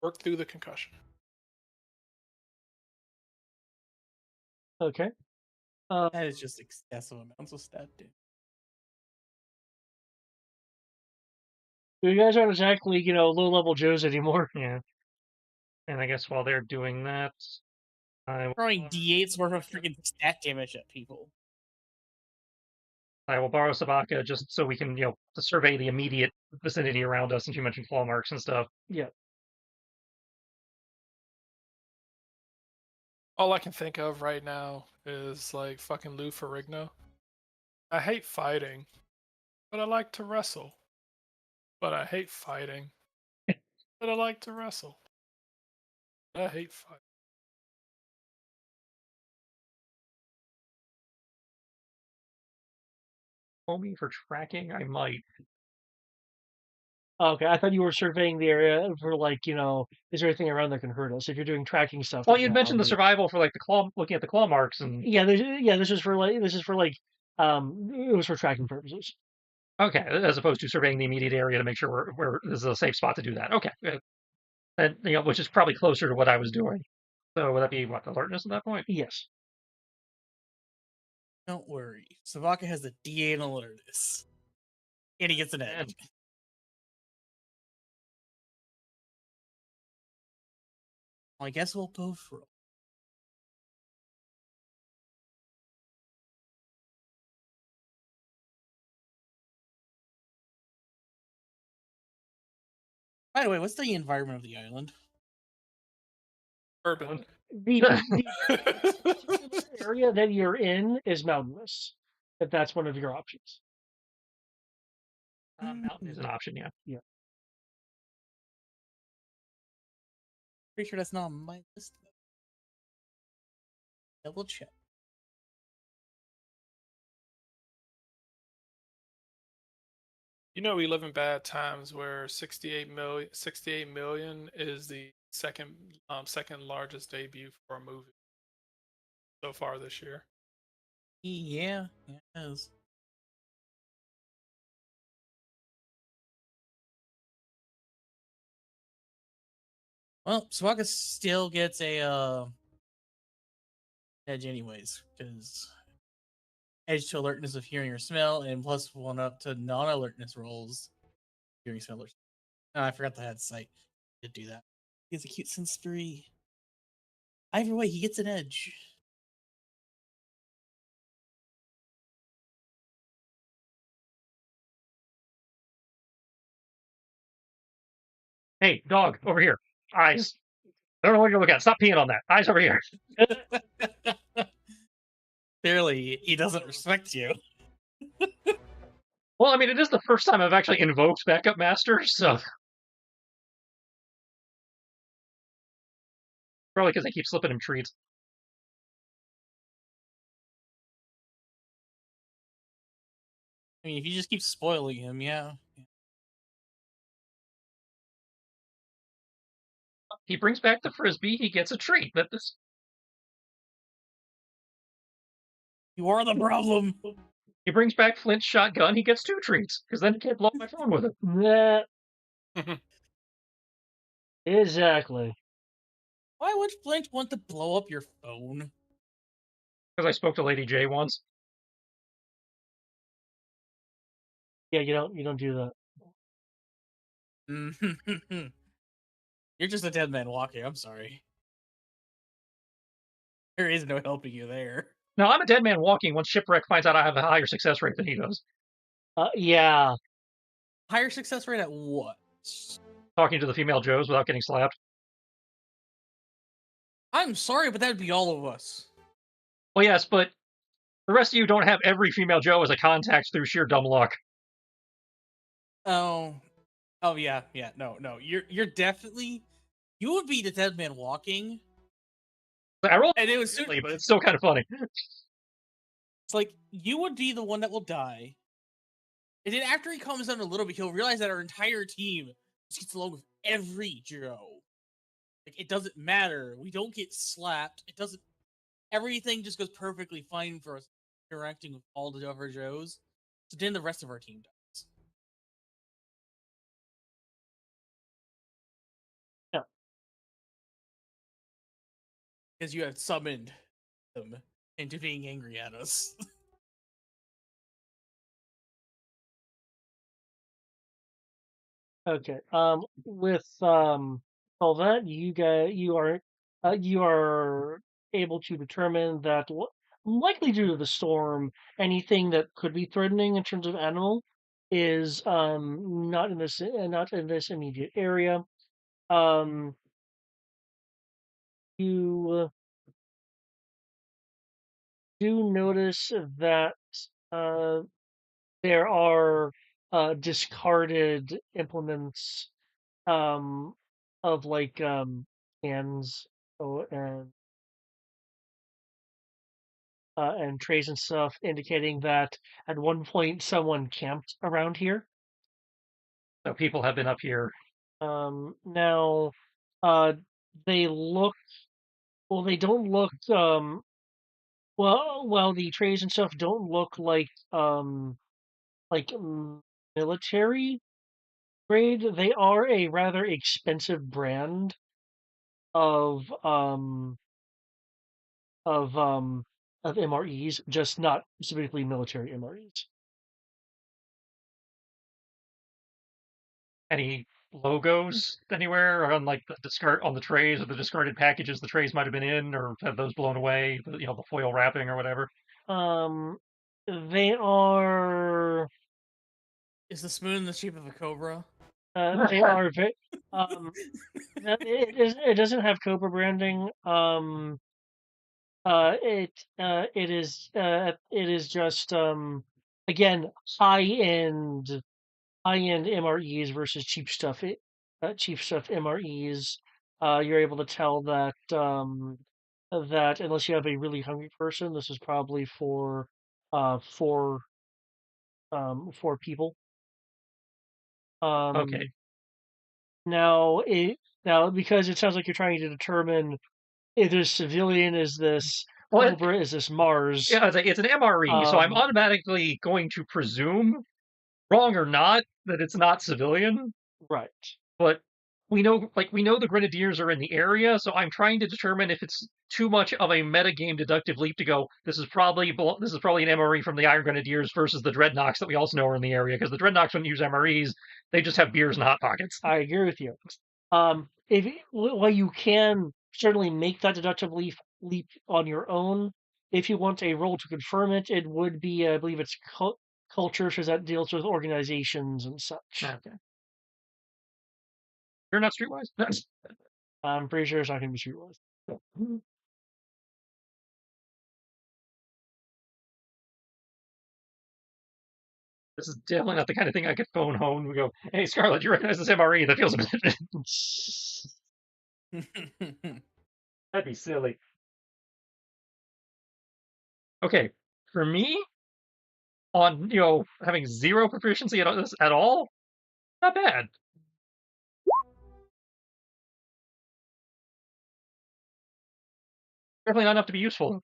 Work through the concussion. Okay. That is just excessive amounts of stat damage. You guys aren't exactly, low-level Joes anymore. Yeah. And I guess while they're doing that, I will, Throwing D8s worth of freaking stat damage at people. I will borrow Sabaka just so we can, to survey the immediate vicinity around us, since you mentioned claw marks and stuff. Yeah. All I can think of right now is like fucking Lou Ferrigno. I hate fighting, but I like to wrestle. But I hate fighting, but I like to wrestle. I hate fighting. Call me for tracking? I might. Okay, I thought you were surveying the area for is there anything around that can hurt us? If you're doing tracking stuff, Well, then you'd yeah, mentioned the I'll do it. survival for like the claw, looking at the claw marks, and Yeah, this is for it was for tracking purposes. okay, as opposed to surveying the immediate area to make sure where this is a safe spot to do that. Okay, good. And which is probably closer to what I was doing. So would that be what, alertness at that point? Yes. Don't worry. Savaka has the D8 alertness. And he gets an edge. Well, I guess we'll both roll. By the way, what's the environment of the island? Urban. The area that you're in is mountainous. If that's one of your options. Mountain is an option, yeah. Yeah. Pretty sure that's not on my list. Double check. You know, we live in bad times where 68 million is the second largest debut for a movie so far this year. Yeah, it is. Well, Swaka still gets a edge anyways, because edge to alertness of hearing or smell, and plus one up to non-alertness rolls, hearing, smell, or oh, I forgot to add sight. Did do that. He has a cute sense 3. Either way, he gets an edge. Hey, dog, over here. Eyes. I don't know what you're looking at. Stop peeing on that. Eyes over here. Clearly, he doesn't respect you. Well, I mean, it is the first time I've actually invoked Backup Master, so probably because I keep slipping him treats. I mean, if you just keep spoiling him, yeah. He brings back the frisbee. He gets a treat. You are the problem. He brings back Flint's shotgun. He gets 2 treats because then he can't blow up my phone with it. That exactly. Why would Flint want to blow up your phone? Because I spoke to Lady J once. Yeah, you don't do that. You're just a dead man walking. I'm sorry. There is no helping you there. No, I'm a dead man walking once Shipwreck finds out I have a higher success rate than he does. Yeah. Higher success rate at what? Talking to the female Joes without getting slapped. I'm sorry, but that'd be all of us. Well, yes, but the rest of you don't have every female Joe as a contact through sheer dumb luck. Oh yeah. No. You're definitely, you would be the dead man walking, I rolled And it was silly, but it's still kind of funny. It's like you would be the one that will die, and then after he calms down a little bit, he'll realize that our entire team just gets along with every Joe. Like it doesn't matter. We don't get slapped. It doesn't. Everything just goes perfectly fine for us interacting with all the other Joes. So then the rest of our team dies. Yeah. Because you have summoned them into being angry at us. Okay. With all that, you are able to determine that likely due to the storm, anything that could be threatening in terms of animal is not in this immediate area. Um, you do notice that uh, there are discarded implements um, of like cans and trays and stuff, indicating that at one point someone camped around here. So people have been up here. Now, they look well. They don't look well. The trays and stuff don't look like military grade. They are a rather expensive brand of um of um of MREs, just not specifically military MREs. Any logos anywhere on like the trays or the discarded packages the trays might have been in, or have those blown away? The foil wrapping or whatever. They are Is the spoon in the shape of a cobra? they are very it doesn't have COBRA branding. It is just again high end MREs versus cheap stuff MREs. You're able to tell that that unless you have a really hungry person, this is probably for four people. Okay. Now now because it sounds like you're trying to determine is this civilian, is this Well, COBRA, is this Mars? yeah, it's an MRE, so I'm automatically going to presume, wrong or not, that it's not civilian. Right. But we know the Grenadiers are in the area, so I'm trying to determine if it's too much of a metagame deductive leap to go, this is probably an MRE from the Iron Grenadiers versus the Dreadnoks that we also know are in the area, because the Dreadnoks wouldn't use MREs, they just have beers and hot pockets. I agree with you. While you can certainly make that deductive leap on your own, if you want a roll to confirm it, it would be I believe it's culture, because that deals with organizations and such. Okay. You're not streetwise? I'm pretty sure it's not going to be streetwise. This is definitely not the kind of thing I could phone home and go, hey, Scarlett, you recognize this MRE? That feels a bit. That'd be silly. Okay, for me, on having zero proficiency at all, not bad. Definitely not enough to be useful.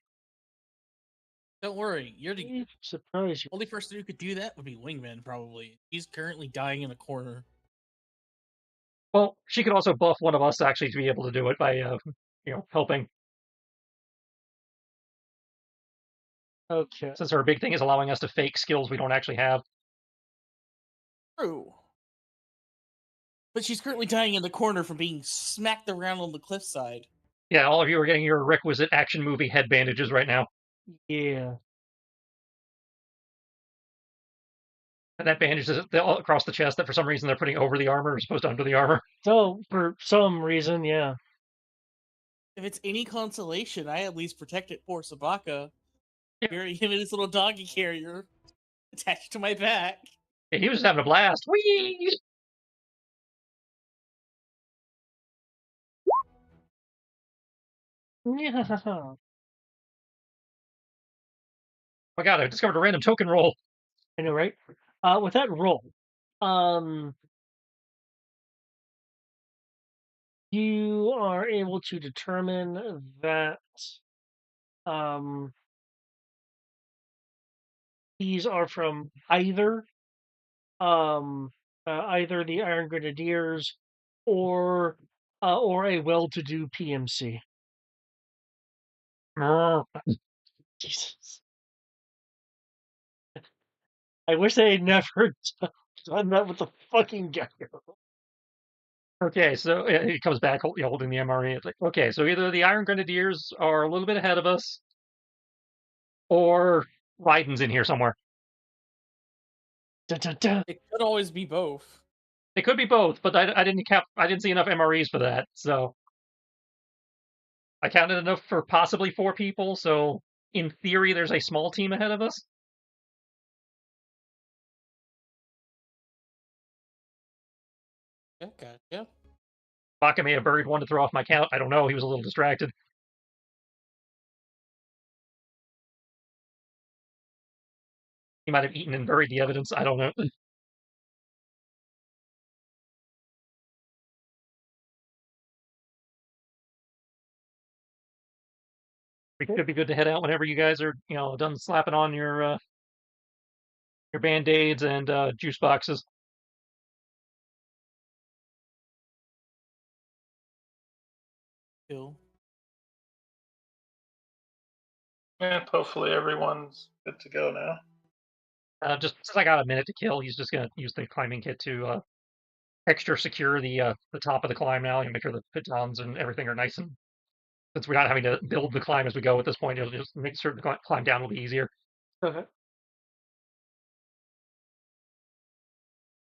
Don't worry, you're the Surprise you. only person who could do that would be Wingman, probably. He's currently dying in the corner. Well, she could also buff one of us actually to be able to do it by helping. Okay. Since our big thing is allowing us to fake skills we don't actually have. True. But she's currently dying in the corner from being smacked around on the cliffside. Yeah, all of you are getting your requisite action movie head bandages right now. Yeah. And that bandage is across the chest that for some reason they're putting over the armor as opposed to under the armor. So for some reason, yeah. If it's any consolation, I at least protected poor Sabaka. Yeah. Carrying him in his little doggy carrier attached to my back. Yeah, he was just having a blast. Whee! Yeah. my god, I discovered a random token roll. I know, right? With that roll, um, you are able to determine that um, these are from either the Iron Grenadiers or a well-to-do PMC. Jesus. I wish they had never done that with the fucking Gecko. Okay, so he comes back holding the MRE. It's like, okay, so either the Iron Grenadiers are a little bit ahead of us, or Raiden's in here somewhere. Dun, dun, dun. It could always be both. It could be both, but I didn't see enough MREs for that, so I counted enough for possibly 4 people. So in theory, there's a small team ahead of us. Yeah, gotcha. Baka may have buried one to throw off my count. I don't know. He was a little distracted. He might have eaten and buried the evidence. I don't know. We could be good to head out whenever you guys are, done slapping on your band-aids and juice boxes. Cool. Yeah, hopefully everyone's good to go now. Just since I got a minute to kill, he's just gonna use the climbing kit to extra secure the top of the climb now. Make sure the pitons and everything are nice, and since we're not having to build the climb as we go at this point, it'll just make sure the climb down will be easier. Okay.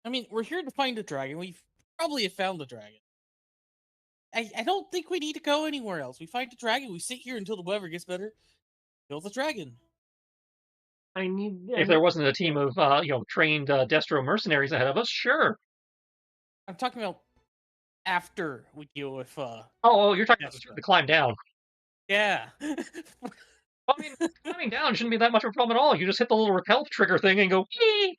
I mean, we're here to find a dragon. We probably have found the dragon. I don't think we need to go anywhere else. We find a dragon. We sit here until the weather gets better. Kill the dragon. If there wasn't a team of trained Destro mercenaries ahead of us, sure. I'm talking about after we deal with. Oh, you're talking about the climb down. Yeah. I mean, climbing down shouldn't be that much of a problem at all. You just hit the little repel trigger thing and go. Ee!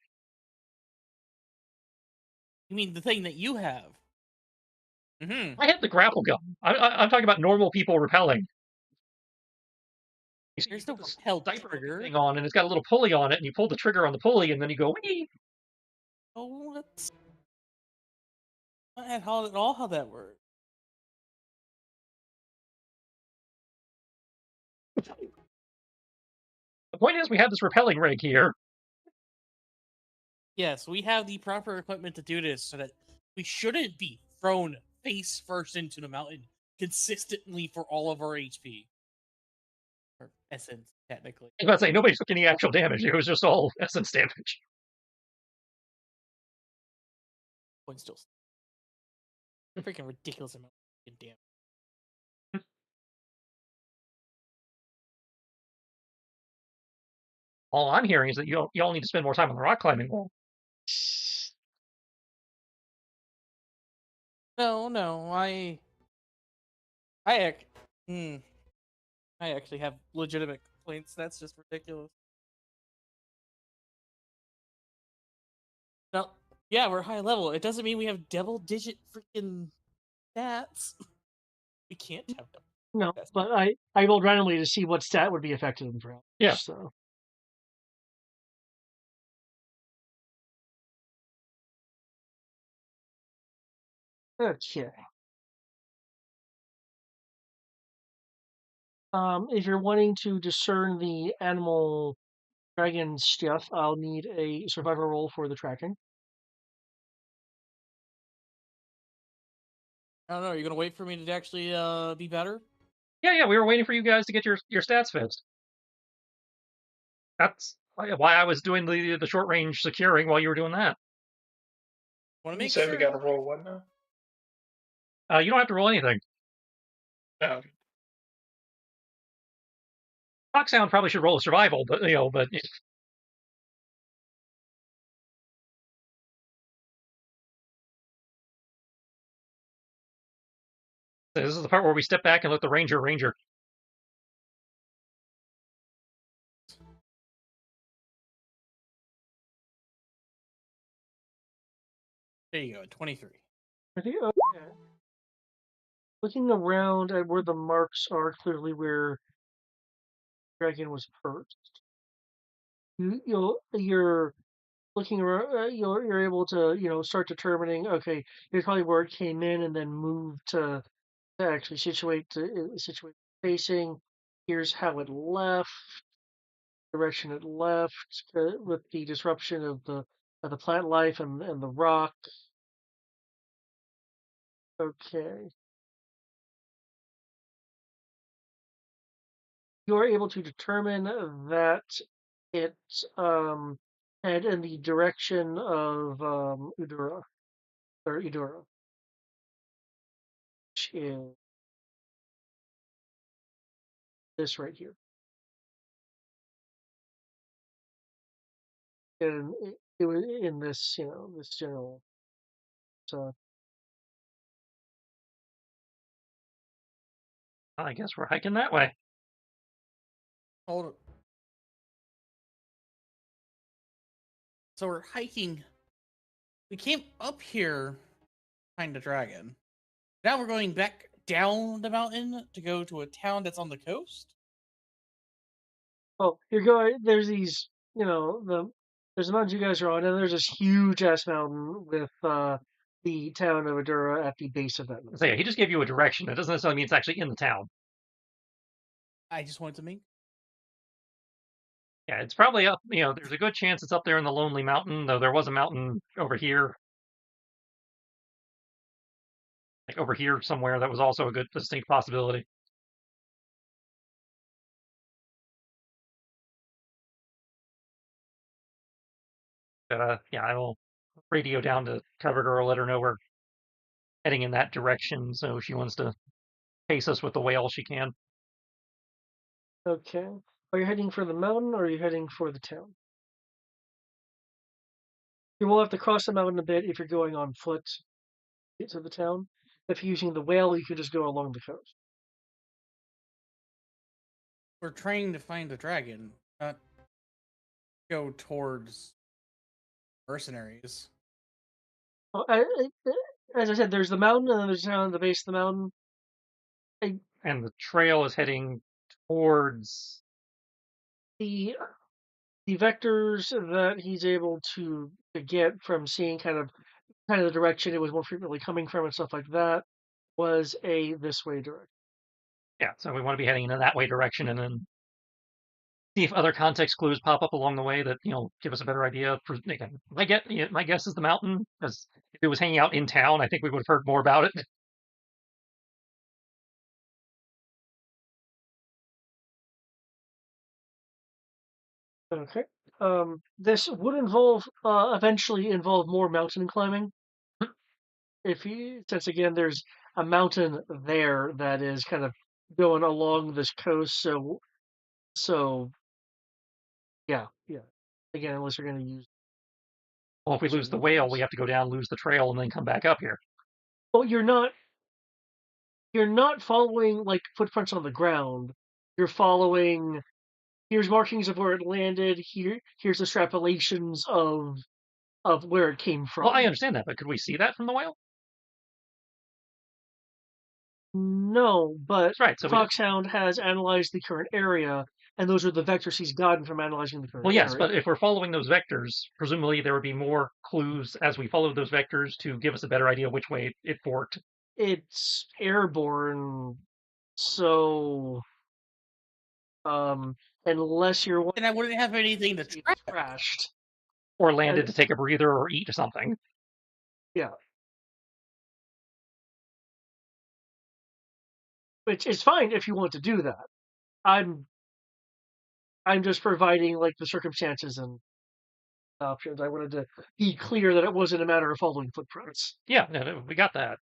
You mean the thing that you have? Mm-hmm. I hit the grapple gun. I'm talking about normal people repelling. There's no repel trigger thing on, and it's got a little pulley on it, and you pull the trigger on the pulley, and then you go. Wee! Oh, that's not at all how that works. The point is, we have this repelling rig here. Yes, we have the proper equipment to do this, so that we shouldn't be thrown face first into the mountain consistently for all of our HP. Or essence, technically. I was about to say, nobody took any actual damage. It was just all essence damage. Point still. Freaking ridiculous amount of damage. All I'm hearing is that you all need to spend more time on the rock climbing wall. No, I actually have legitimate complaints. That's just ridiculous. Now, yeah, we're high level. It doesn't mean we have double-digit freaking stats. We can't have them. No, but I rolled randomly to see what stat would be affected in round. Yeah. So. Okay. If you're wanting to discern the animal dragon stuff, I'll need a survivor roll for the tracking. I don't know. Are you gonna wait for me to actually be better? Yeah, we were waiting for you guys to get your stats fixed. That's why I was doing the short range securing while you were doing that. Want to You make said sure. we got to roll what now? You don't have to roll anything. No. Foxhound probably should roll a survival, but this is the part where we step back and let the ranger. There you go, 23. I think, okay. Looking around at where the marks are, clearly where dragon was perched. You're looking around. You're able to start determining. Okay, here's probably where it came in, and then move to actually situate facing. Here's how it left, direction it left, with the disruption of the plant life and the rock. Okay. You're able to determine that it head in the direction of Udura, which is this right here. And it was in this, this general. So, I guess we're hiking that way. Hold it. So we're hiking. We came up here, find a dragon. Now we're going back down the mountain to go to a town that's on the coast. oh, you're going. There's these, there's the mountains you guys are on, and there's this huge ass mountain with the town of Adura at the base of that mountain. So yeah, he just gave you a direction. It doesn't necessarily mean it's actually in the town. I just wanted to make. Yeah, it's probably up. There's a good chance it's up there in the Lonely Mountain, though there was a mountain over here. Like over here somewhere, that was also a good distinct possibility. But yeah, I will radio down to Cover Girl, let her know we're heading in that direction, so if she wants to pace us with the whale, she can. Okay. Are you heading for the mountain, or are you heading for the town? You will have to cross the mountain a bit if you're going on foot to get to the town. If you're using the whale, you could just go along the coast. We're trying to find a dragon, not go towards mercenaries. Oh, as I said, there's the mountain, and then there's a town at the base of the mountain. And the trail is heading towards The vectors that he's able to get from seeing kind of the direction it was more frequently coming from and stuff like that was a this way direction. Yeah, so we want to be heading in that way direction, and then see if other context clues pop up along the way that give us a better idea. Again, my guess is the mountain, because if it was hanging out in town, I think we would have heard more about it. Okay. This would eventually involve more mountain climbing. Since again, there's a mountain there that is kind of going along this coast, so yeah. Again, unless you're going to use. Well, if we lose the whale, we have to go down, lose the trail, and then come back up here. Well, you're not following like footprints on the ground. You're following. Here's markings of where it landed. Here's extrapolations of where it came from. Well, I understand that, but could we see that from the whale? No, but Right. So Foxhound has analyzed the current area, and those are the vectors he's gotten from analyzing the current area. Well, yes, area. but if we're following those vectors, presumably there would be more clues as we follow those vectors to give us a better idea which way it forked. It's airborne, so unless you're And I wouldn't have anything to track. Crashed or landed to take a breather or eat something. Yeah. Which is fine if you want to do that. I'm just providing like the circumstances and options. I wanted to be clear that it wasn't a matter of following footprints. Yeah, no, we got that.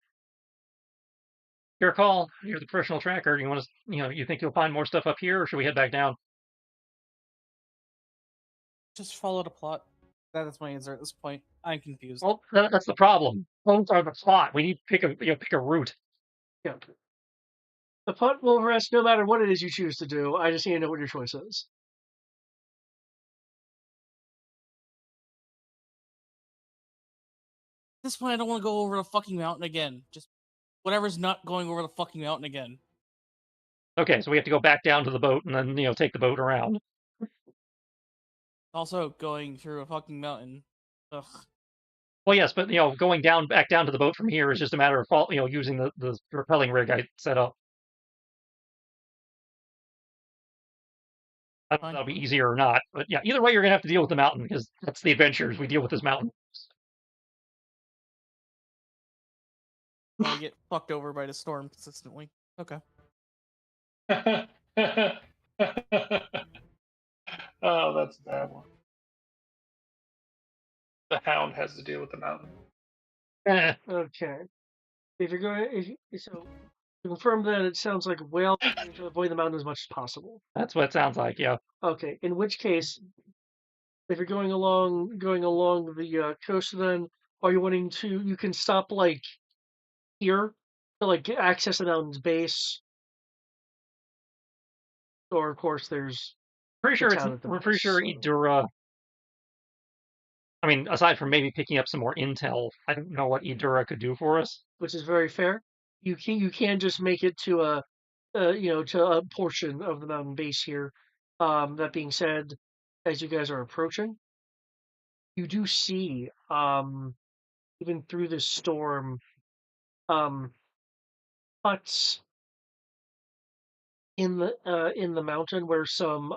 Your call. You're the professional tracker. You want to, you think you'll find more stuff up here, or should we head back down? Just follow the plot. That's my answer at this point. I'm confused. Well, that's the problem. Phones are the plot. We need to pick a route. Yeah. The punt will rest no matter what it is you choose to do. I just need to know what your choice is. this point, I don't want to go over the fucking mountain again. Just whatever's not going over the fucking mountain again. Okay, so we have to go back down to the boat and then take the boat around. Also, going through a fucking mountain. Ugh. Well, yes, but going back down to the boat from here is just a matter of using the repelling rig I set up. I don't know if that'll be easier or not, but yeah, either way, you're gonna have to deal with the mountain because that's the adventures we deal with this mountain. I get fucked over by the storm consistently. Okay. Oh, that's a bad one. The hound has to deal with the mountain. Okay. If you're going, so to confirm that, it sounds like whale trying to avoid the mountain as much as possible. That's what it sounds like. Yeah. Okay. In which case, if you're going along the coast, then are you wanting to? You can stop like here to like access the mountain's base, or of course there's Pretty sure town at the we're pretty base, sure so- Idura. I mean, aside from maybe picking up some more intel, I don't know what Idura could do for us. which is very fair. You can just make it to to a portion of the mountain base here. That being said, as you guys are approaching, you do see even through this storm huts in the mountain where some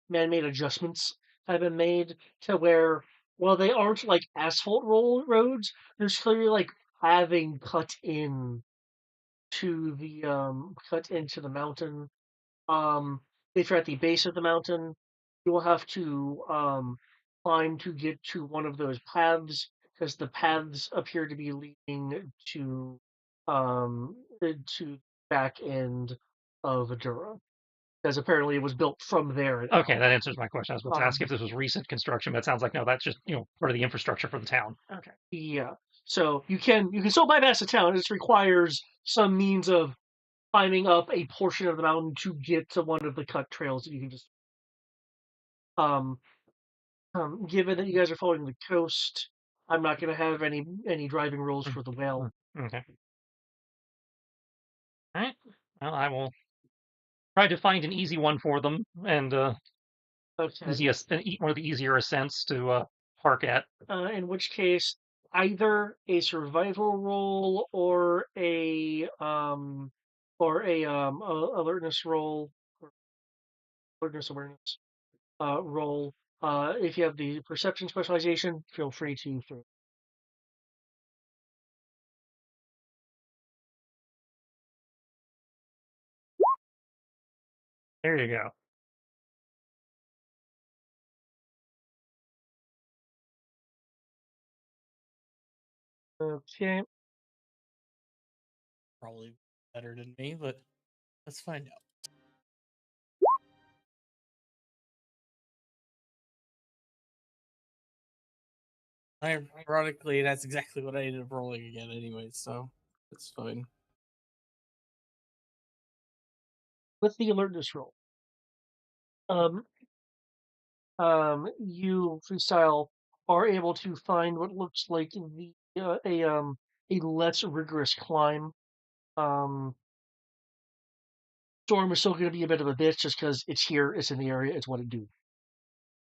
man-made adjustments have been made to where, while they aren't like asphalt roads, there's clearly like having cut into the mountain. If you're at the base of the mountain, you will have to climb to get to one of those paths because the paths appear to be leading to back end of Adura. Because apparently it was built from there. Okay, that answers my question. I was about to ask if Um, this was recent construction, but it sounds like no. That's just part of the infrastructure for the town. Okay. Yeah. So you can still bypass the town. It just requires some means of climbing up a portion of the mountain to get to one of the cut trails that you can just um given that you guys are following the coast, I'm not gonna have any driving rules for the whale. Okay. All right. Well, I will try to find an easy one for them and Okay. one of the easier ascents to park at. In which case, either a survival roll or alertness roll or alertness awareness roll. If you have the perception specialization, feel free to throw. There you go. Okay. Probably better than me, but let's find out. Ironically, that's exactly what I ended up rolling again anyway, so it's fine. With the alertness roll, you freestyle are able to find what looks like a less rigorous climb. Storm is still going to be a bit of a bitch just because it's here, it's in the area, it's what it do.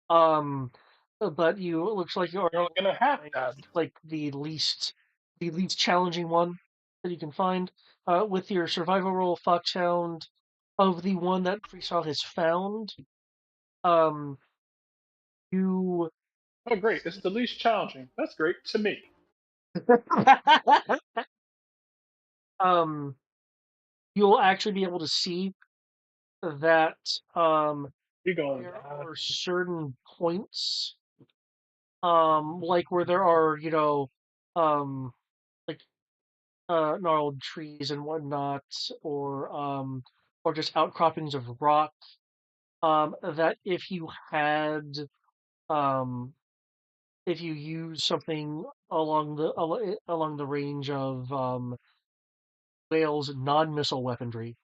But it looks like you're gonna have that. like the least challenging one that you can find. With your survival roll, Foxhound, of the one that freestyle has found, you Oh, great! It's the least challenging. That's great to me. you'll actually be able to see that You're going there down. are certain points like where there are like gnarled trees and whatnot, or just outcroppings of rock, that if you use something along the range of whale's non-missile weaponry,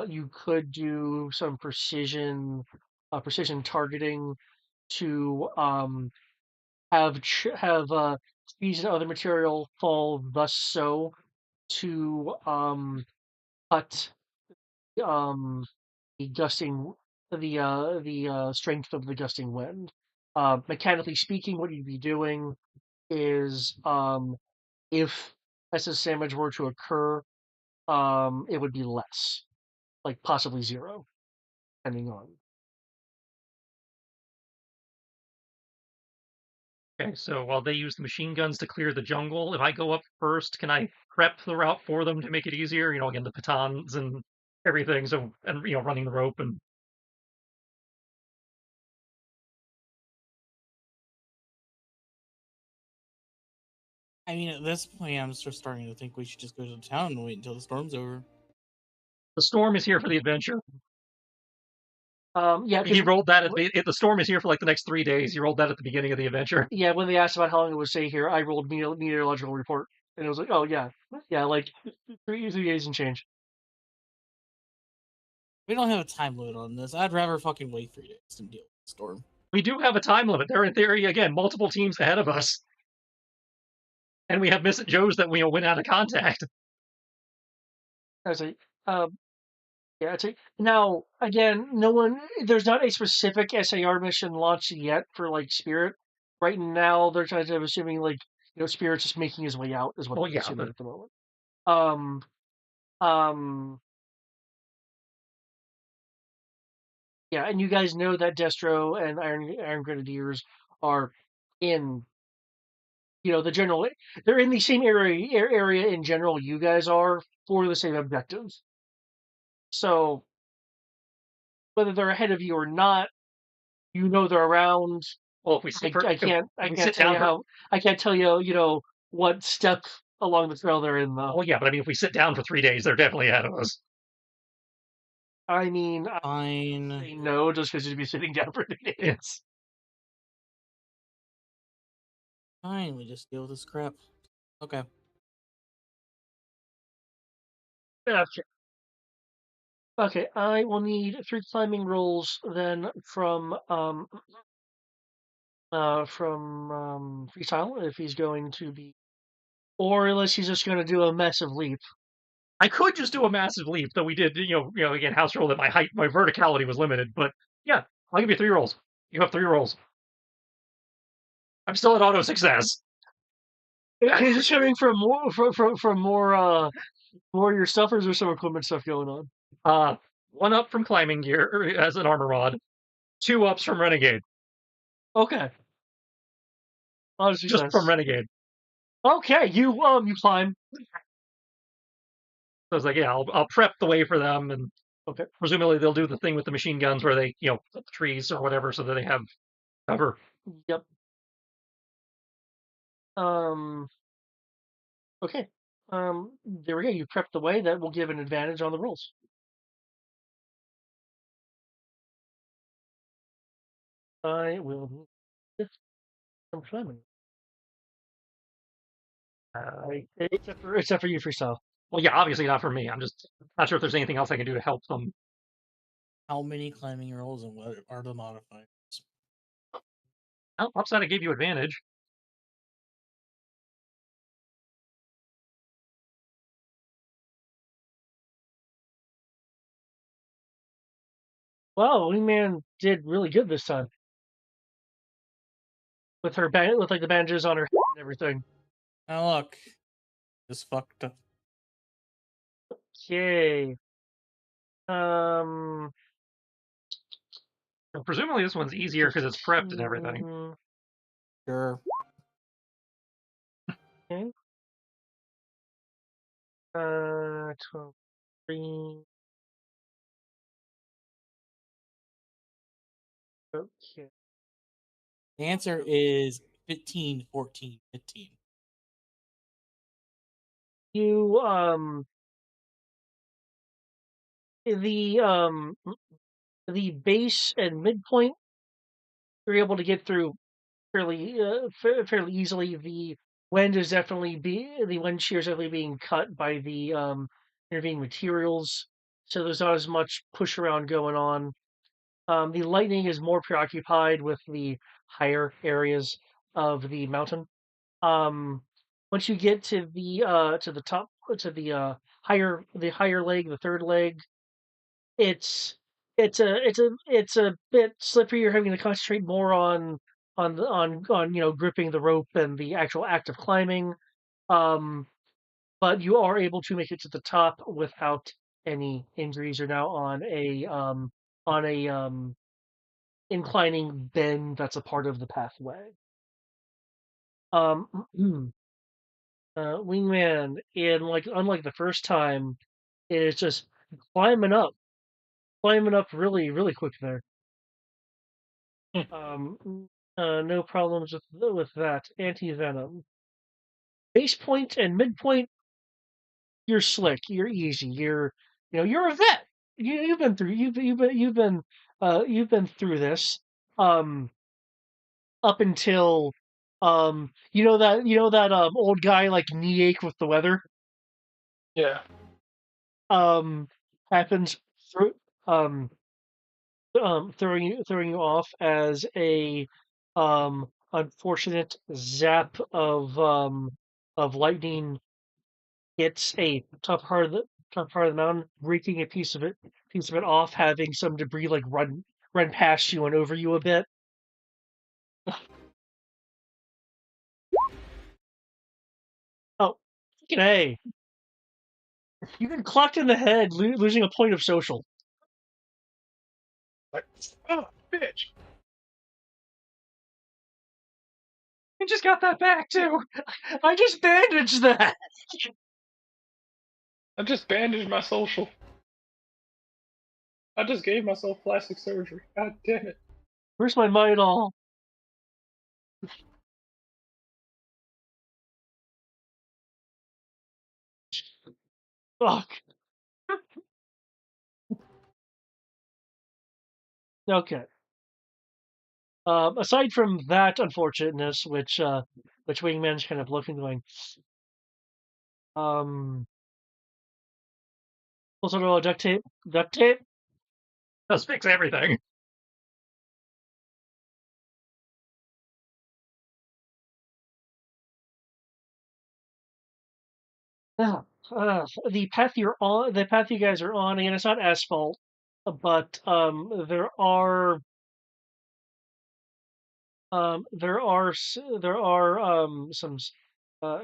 you could do some precision targeting to have trees and other material fall thus so to cut the gusting the strength of the gusting wind. Mechanically speaking, what you'd be doing is if SS damage were to occur, it would be less, like possibly zero, depending on. Okay, so while they use the machine guns to clear the jungle, if I go up first, can I prep the route for them to make it easier? Again, the pitons and everything. So, and running the rope and. I mean, at this point, I'm just starting to think we should just go to the town and wait until the storm's over. The storm is here for the adventure. Yeah, He rolled that the storm is here for like the next 3 days. He rolled that at the beginning of the adventure. yeah. When they asked about how long it would stay here, I rolled meteorological report, and it was like, oh yeah, like 3 days and change. We don't have a time limit on this. I'd rather fucking wait 3 days to deal with the storm. We do have a time limit. They're in theory again multiple teams ahead of us, and we have Miss Joes that we went out of contact. I was like, yeah, it's like, now again, there's not a specific SAR mission launched yet for like Spirit. Right now, they're kind of assuming like Spirit's just making his way out is what they're assuming at the moment. Yeah, and you guys know that Destro and Iron Grenadiers are in the general. They're in the same area in general. You guys are for the same objectives. So whether they're ahead of you or not, they're around. Well, if we I can't tell you what step along the trail they're in though. Well, yeah, but I mean, if we sit down for 3 days, they're definitely ahead of us. I mean, Fine. I no, just because you'd be sitting down for 3 days. Fine, we just deal with this crap. Okay. Okay. Okay, I will need 3 climbing rolls then from freestyle if he's going to be, or unless he's just going to do a massive leap. I could just do a massive leap, though we did, again, house roll that my verticality was limited. But yeah, I'll give you 3 rolls. You have 3 rolls. I'm still at auto success. He's just coming from more your stuff, or is there some equipment stuff going on? 1 up from climbing gear as an armor rod, 2 ups from renegade. Okay. Just from renegade. Okay, you climb. So I was like, yeah, I'll prep the way for them, and okay, presumably they'll do the thing with the machine guns where they flip the trees or whatever so that they have cover. Yep. Okay. There we go. You prepped the way. That will give an advantage on the rolls. I will some climbing. Except for you, freestyle. Well, yeah, obviously not for me. I'm just not sure if there's anything else I can do to help them. How many climbing rolls and what are the modifiers? Upside, I gave you advantage. Wow, Wingman did really good this time. With her with like the bandages on her head and everything. Oh look, just fucked up. Okay. Presumably this one's easier because it's prepped and everything. Sure. Okay. 12, 3. Okay. The answer is 15, 14, 15. You the base and midpoint you're able to get through fairly easily. The wind is definitely the wind shear is definitely being cut by the intervening materials, so there's not as much push around going on. The lightning is more preoccupied with the higher areas. of the mountain. Once you get to the top to the higher leg, the third leg, it's it's a bit slippery. You're having to concentrate more on gripping the rope and the actual act of climbing. Um, but you are able to make it to the top without any injuries. You're now on a inclining bend that's a part of the pathway. Wingman, in like unlike the first time, is just climbing up, climbing up really quick there. No problems with that. Anti venom. Base point and midpoint, you're slick. You're easy. You're a vet. You've been through. You've been through this. Um, Up until you know that old guy like knee ache with the weather. Yeah. Um, happens through um throwing you off as a unfortunate zap of lightning hits a top part of the mountain, breaking a piece of it off, having some debris like run past you and over you a bit. Oh, fucking A. You get clocked in the head, losing a point of social. Like, oh, bitch. I just got that back too. I just bandaged that. I just bandaged my social. I just gave myself plastic surgery. God damn it. Where's my mind all? Fuck. Okay. Aside from that unfortunateness, which Wingman's kind of looking going, also duct tape. Let's fix everything. The path you guys are on, again, it's not asphalt, but there are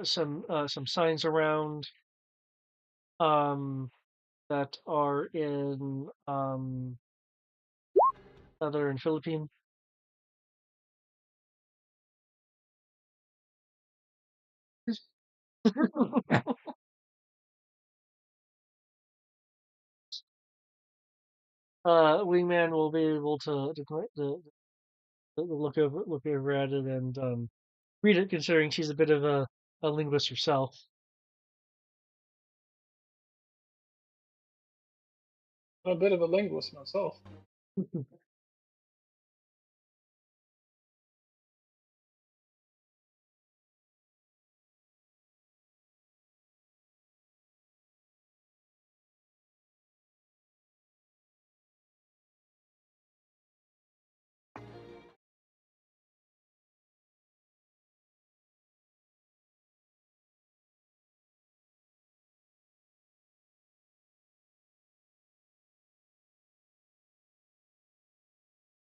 some signs around that are in other in Philippine. Wingman will be able to look over at it and read it, considering she's a bit of a linguist herself. I'm a bit of a linguist myself.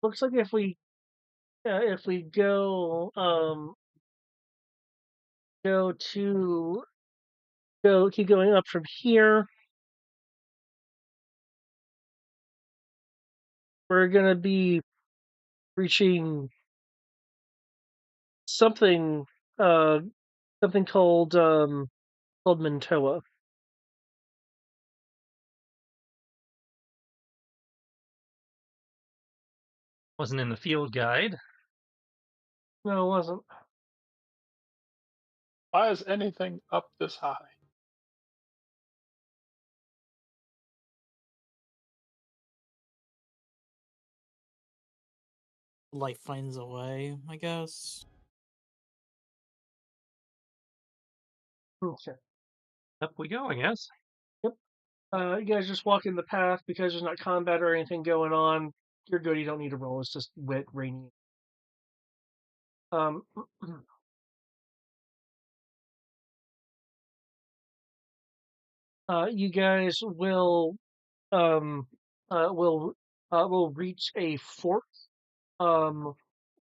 Looks like if we go to go keep going up from here, we're gonna be reaching something uh something called Mantoa. Wasn't in the field guide. No, it wasn't. Why is anything up this high? Life finds a way, I guess. Okay. Up we go, I guess. Yep. You guys just walk in the path because there's not combat or anything going on. You're good. You don't need to roll. It's just wet, rainy. Um, you guys um will will reach a fork. Um,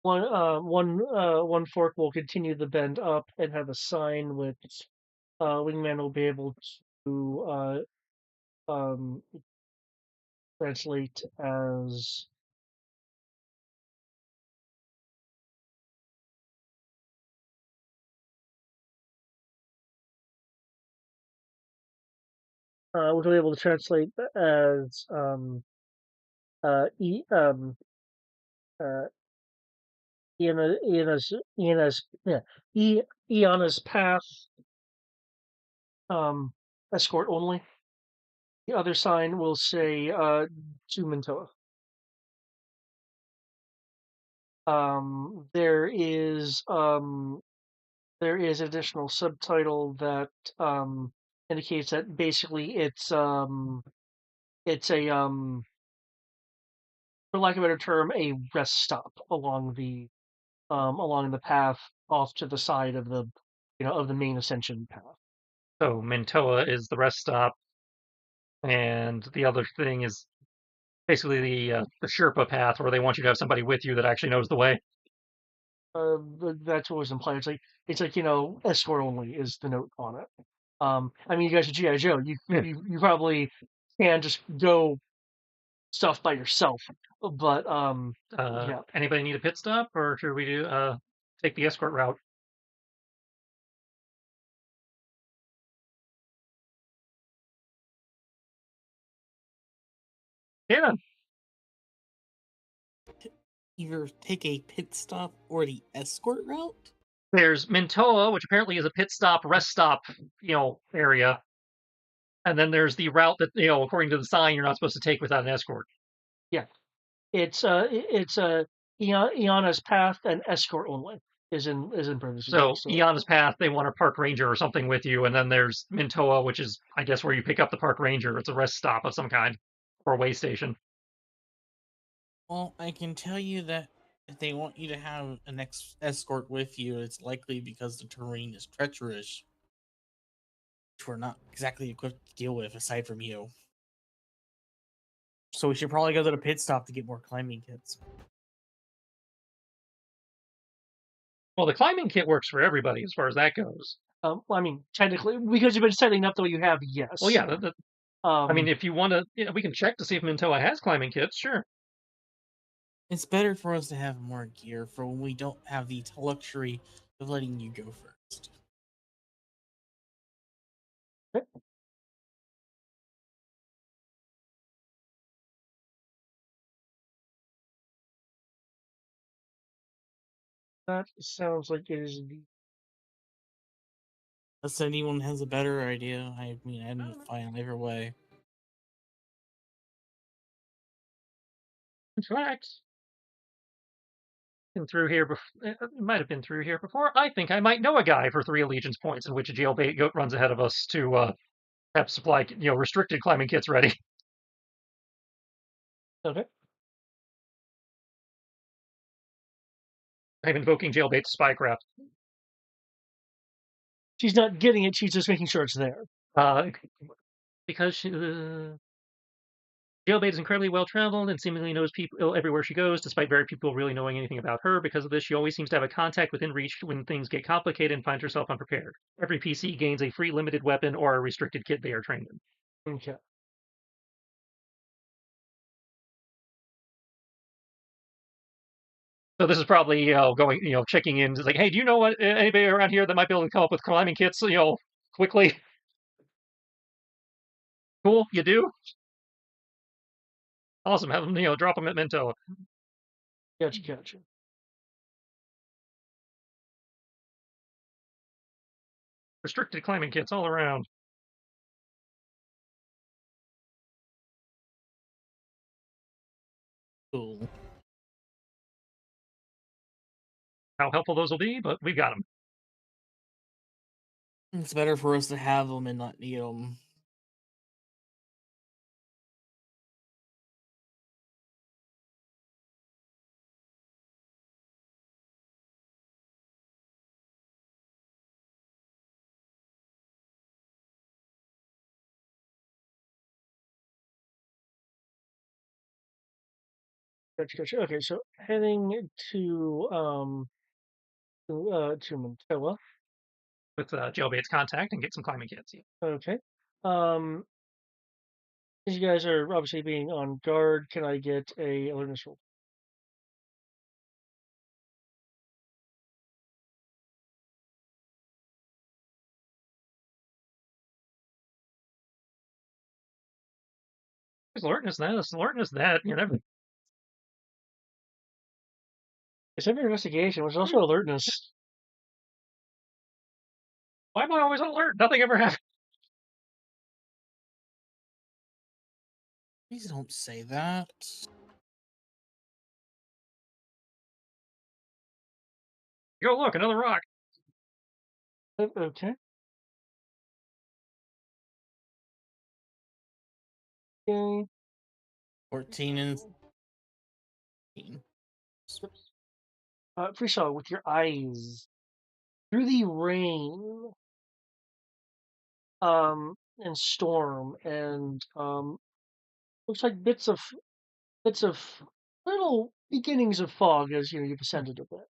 one fork will continue the bend up and have a sign which Wingman will be able to translate as which will be able to translate as e uh Iana's yeah Iana's path escort only. The other sign will say to Mentoa. There is additional subtitle that indicates that basically it's a for lack of a better term, a rest stop along the path off to the side of the of the main ascension path. So Mintoa is the rest stop, and the other thing is basically the Sherpa path, where they want you to have somebody with you that actually knows the way. That's what was implied. It's like escort only is the note on it. I mean, you guys are GI Joe. You probably can just go stuff by yourself, but yeah. Anybody need a pit stop, or should we do take the escort route? Yeah, Either take a pit stop or the escort route. there's Mintoa, which apparently is a pit stop, rest stop, area, and then there's the route that according to the sign, you're not supposed to take without an escort. Yeah, it's Iana's path and escort only is in parentheses. So Eon's path, they want a park ranger or something with you, and then there's Mintoa, which is I guess where you pick up the park ranger. It's a rest stop of some kind or a way station. Well, I can tell you that if they want you to have an escort with you, it's likely because the terrain is treacherous, which we're not exactly equipped to deal with aside from you. So we should probably go to the pit stop to get more climbing kits. Well, the climbing kit works for everybody as far as that goes. Well, I mean, technically, because you've been setting up the way you have, yes. Well, yeah. I mean, if you want to, we can check to see if Mintoa has climbing kits. Sure. It's better for us to have more gear for when we don't have the luxury of letting you go first. That sounds like it is the Unless anyone has a better idea, I mean, I'm fine either way. In fact, been through here before. Might have been through here before. I think I might know a guy for 3 allegiance points in which a jailbait goat runs ahead of us to have supply, restricted climbing kits ready. okay. I'm invoking jailbait spycraft. She's not getting it. She's just making sure it's there. Because Jailbait is incredibly well traveled and seemingly knows people everywhere she goes, despite very few people really knowing anything about her. Because of this, she always seems to have a contact within reach when things get complicated and finds herself unprepared. Every PC gains a free limited weapon or a restricted kit they are trained in. Okay. So this is probably going checking in. It's like, hey, do you know anybody around here that might be able to come up with climbing kits quickly? Cool, you do. Awesome. Have them drop them at Mento. Gotcha. Restricted climbing kits all around. Cool. How helpful those will be, but we've got them. It's better for us to have them and not need them. Gotcha. Okay, so heading to Mantua. with Jailbait's contact and get some climbing kits. Yeah. Okay. Um, as you guys are obviously being on guard, can I get a alertness roll? There's alertness this, alertness that. You know, It's every investigation, which is also alertness. why am I always on alert? Nothing ever happens. Please don't say that. Go look, another rock. Okay. Okay. 14 and 15. Freesaw, with your eyes through the rain, and storm, and looks like bits of little beginnings of fog as you've ascended a bit.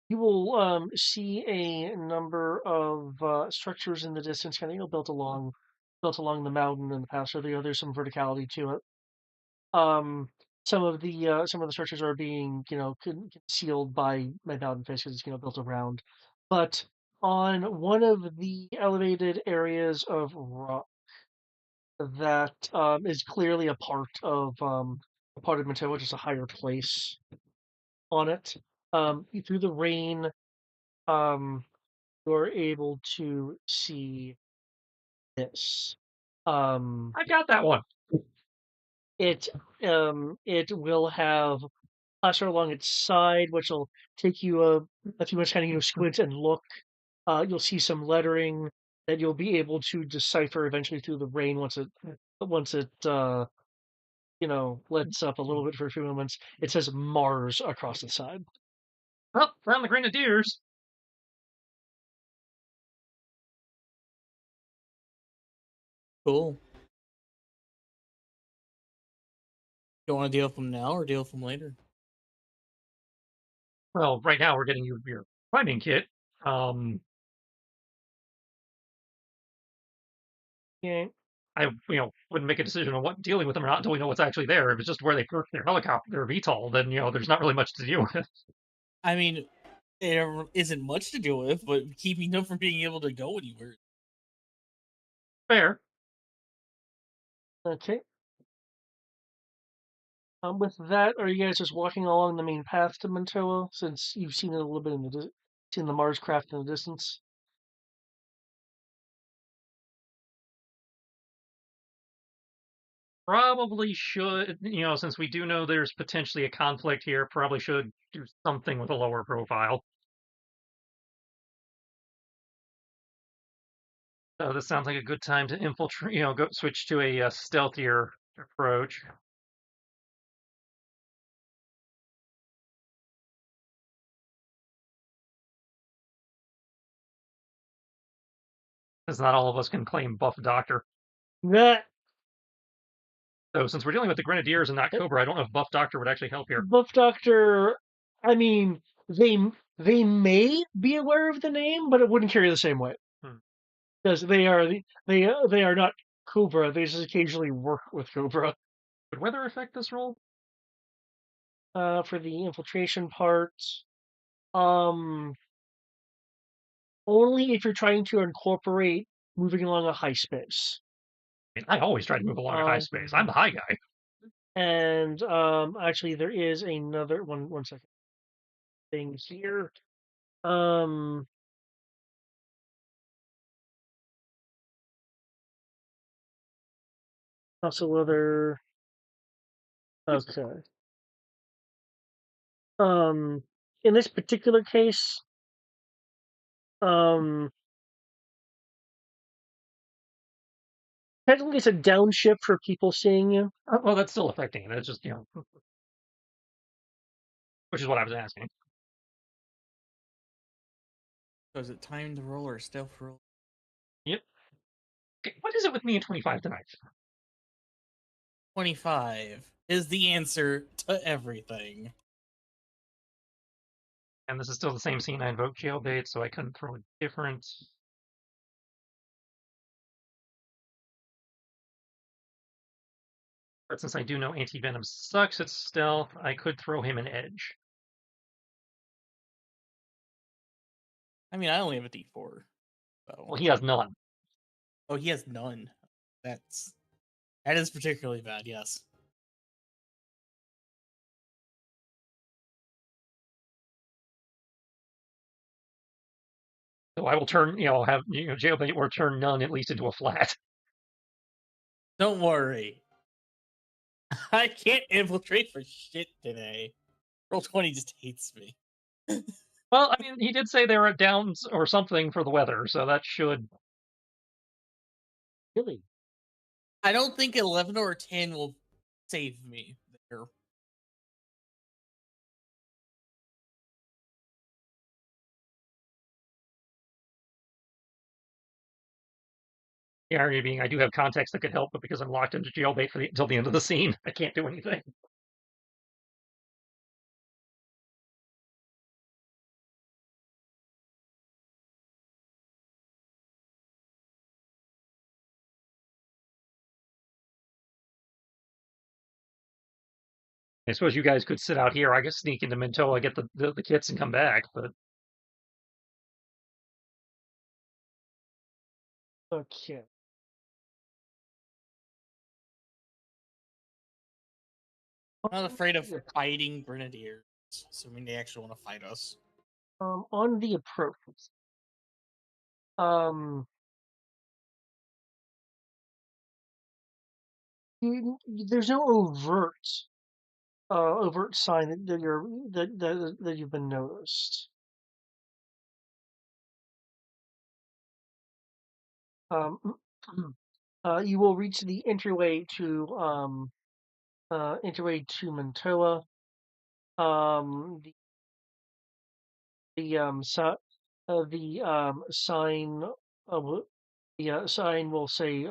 You will see a number of structures in the distance, kind of built along the mountain and the pass. So there's some verticality to it. Some of the structures are being concealed by mountain face because it's built around. But on one of the elevated areas of rock that is clearly a part of Mantua, just a higher place on it. Through the rain, um, you're able to see this. I got that one. It it will have plaster along its side, which will take you a few minutes kind of squint and look. You'll see some lettering that you'll be able to decipher eventually through the rain once it lets up a little bit for a few moments. It says Mars across the side. Oh, found the Grenadiers. Cool. You want to deal with them now or deal with them later? Well, right now we're getting you your climbing kit. Okay. I wouldn't make a decision on what dealing with them or not until we know what's actually there. If it's just where they parked their helicopter, their VTOL, then there's not really much to deal with. I mean, there isn't much to deal with, but keeping them from being able to go anywhere. Fair. Okay. With that, are you guys just walking along the main path to Mantua since you've seen it a little bit seen the Mars craft in the distance? Probably should, since we do know there's potentially a conflict here, probably should do something with a lower profile. So this sounds like a good time to infiltrate, go switch to a stealthier approach. Because not all of us can claim buff doctor. That So since we're dealing with the Grenadiers and not Cobra, I don't know if buff doctor would actually help here. Buff Doctor, I mean, they may be aware of the name, but it wouldn't carry the same weight Hmm. because they are not Cobra. They just occasionally work with Cobra. Would weather affect this role? For the infiltration part, um, only if you're trying to incorporate moving along a high space. I mean, I always try to move along at high space. I'm the high guy. And actually, there is another one second thing here. Also, other okay. In this particular case, um, technically it's a downshift for people seeing you. Well, that's still affecting it. It's just, which is what I was asking. So is it time to roll or stealth roll? Yep. Okay, what is it with me and 25 tonight? 25. is the answer to everything. And this is still the same scene. I invoked jailbait, so I couldn't throw a different. But since I do know anti-venom sucks at stealth, I could throw him an edge. I mean, I only have a D4. So. Well, he has none. Oh, he has none. That is particularly bad, yes. So I will turn, have jailbait or turn none at least into a flat. Don't worry. I can't infiltrate for shit today. Roll20 just hates me. Well, I mean, he did say they were at downs or something for the weather, so that should. Really? I don't think 11 or 10 will save me there. The irony being, I do have context that could help, but because I'm locked into jailbait until the end of the scene, I can't do anything. I suppose you guys could sit out here. I could sneak into Mintoa, get the kits, and come back. But Okay. I'm not afraid of fighting grenadiers, assuming they actually want to fight us. On the approach, there's no overt sign that you've been noticed. You will reach the entryway to Mantoa. Sign sign will say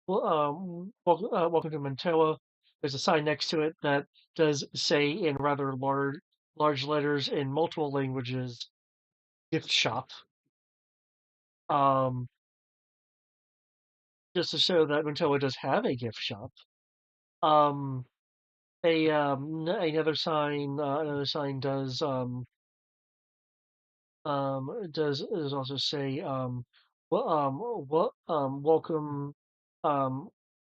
welcome to Mantoa. There's a sign next to it that does say in rather large letters in multiple languages, gift shop. Just to show that Mantoa does have a gift shop. Another sign does also say welcome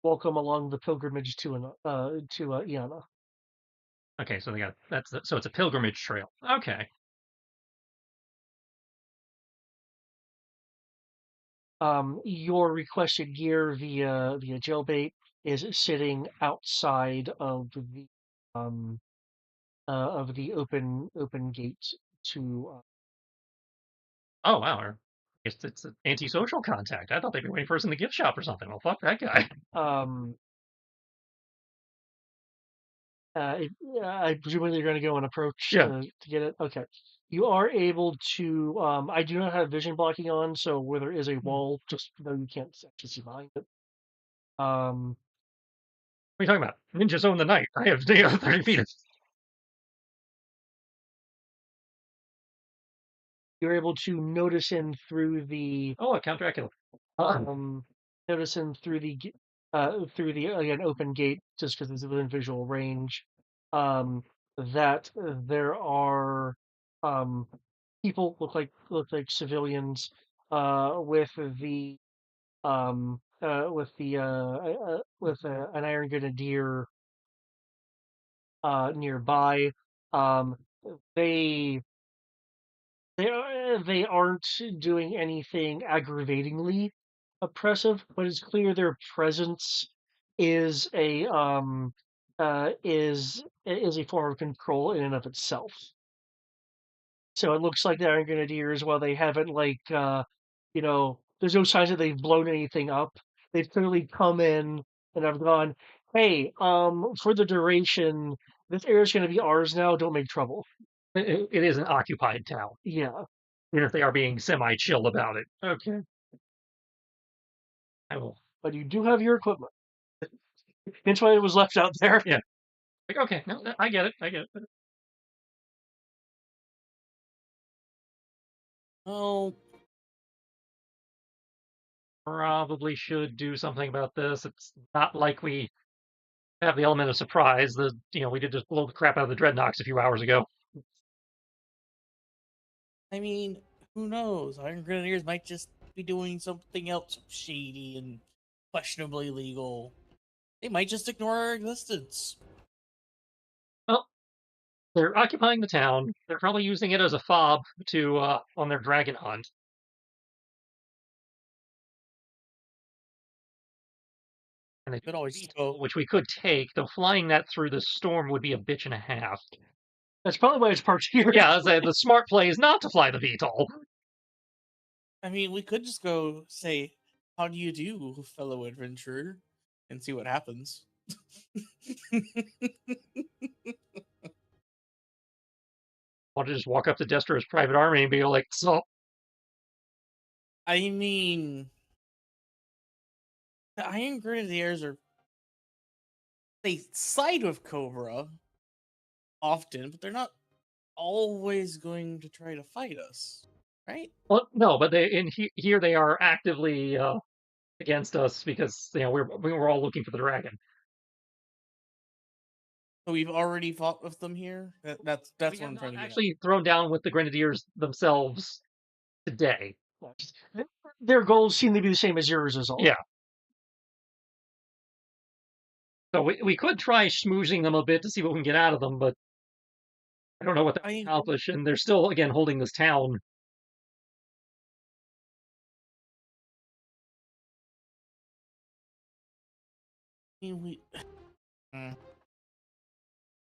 welcome along the pilgrimage to Iana. okay, so so it's a pilgrimage trail. Okay. Your requested gear via jailbait is sitting outside of the open gate to. Oh wow. I guess it's an antisocial contact. I thought they'd be waiting for us in the gift shop or something. Well, fuck that guy. I presumably you're going to go and approach Yeah. to get it. Okay, you are able to. I do not have vision blocking on, so where there is a wall, just though you can't actually see behind it. What are you talking about? Ninjas own the night. I have 30 feet. You're able to notice in through the Oh, Count Dracula. notice in through the again open gate, just because it's within visual range. That there are people look like civilians with an Iron Grenadier nearby. They they aren't doing anything aggravatingly oppressive, but it's clear their presence is is a form of control in and of itself. So it looks like the Iron Grenadiers, while they haven't there's no signs that they've blown anything up. They've clearly come in and have gone, hey, for the duration, this area is going to be ours now. Don't make trouble. It is an occupied town. Yeah. Even if they are being semi-chill about it. Okay. I will. But you do have your equipment. That's why it was left out there. Yeah. Like, okay, no, I get it. I get it. Oh, Probably should do something about this. It's not like we have the element of surprise. We did just blow the crap out of the dreadnoks a few hours ago. I mean, who knows? Iron Grenadiers might just be doing something else shady and questionably legal. They might just ignore our existence. Well, they're occupying the town. They're probably using it as a fob to on their dragon hunt. And they Could always VTOL, go. which we could take, though flying that through the storm would be a bitch and a half. That's probably why it's parked here. Yeah, the smart play is not to fly the VTOL. I mean, we could just go say, "How do you do, fellow adventurer?" and see what happens. I'll just walk up to Destro's private army and be like, so I mean, the Iron Grenadiers are they side with Cobra often, but they're not always going to try to fight us, right? well, no, but here they are actively against us because we were all looking for the dragon. So we've already fought with them here. That's We what have I'm not trying to get at. actually thrown down with the Grenadiers themselves today. Their goals seem to be the same as yours, is all. Yeah. So we could try schmoozing them a bit to see what we can get out of them, but I don't know what that will accomplish. And they're still, again, holding this town.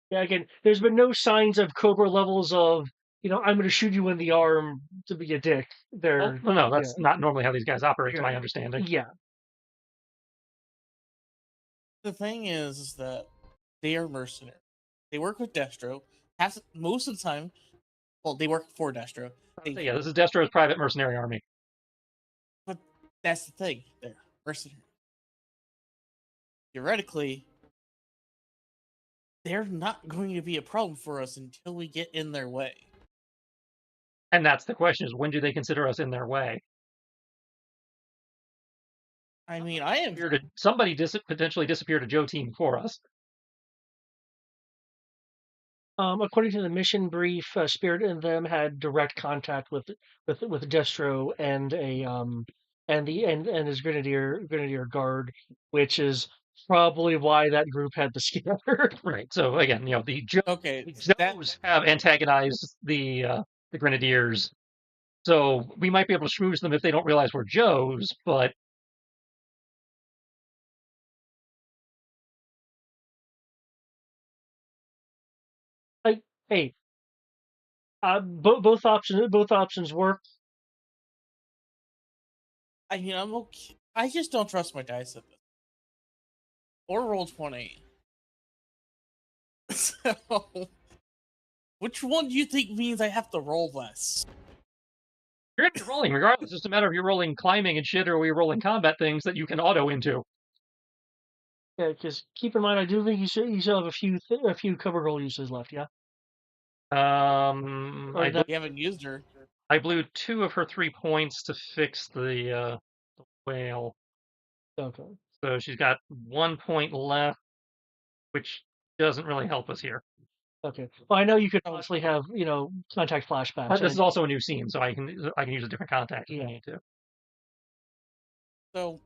Yeah, again, there's been no signs of Cobra levels of, I'm going to shoot you in the arm to be a dick. Well, no, that's not normally how these guys operate, to my understanding. Yeah. The thing is that they are mercenaries. They work with Destro. Most of the time, well, they work for Destro. Yeah, this is Destro's private mercenary army. But that's the thing. They're mercenaries. Theoretically, they're not going to be a problem for us until we get in their way. And that's the question: is when do they consider us in their way? I mean, I am. Somebody potentially disappeared a Joe team for us. According to the mission brief, Spirit and them had direct contact with Destro and his grenadier guard, which is probably why that group had the scare. Right. So again, the Joes have antagonized the Grenadiers, so we might be able to schmooze them if they don't realize we're Joes, but. Hey, both options work. I mean, I'm okay. I just don't trust my dice at this. Or roll 20. So, which one do you think means I have to roll less? You're going to be rolling regardless. It's just a matter of you're rolling climbing and shit, or you're rolling combat things that you can auto into. Yeah, because keep in mind, I do think you still have a few cover roll uses left. Yeah. You haven't used her. I blew 2 of her 3 points to fix the whale. Okay. So she's got 1 point left, which doesn't really help us here. Okay. Well, I know you could possibly have contact flashbacks. But this is also a new scene, so I can use a different contact if I need to. So,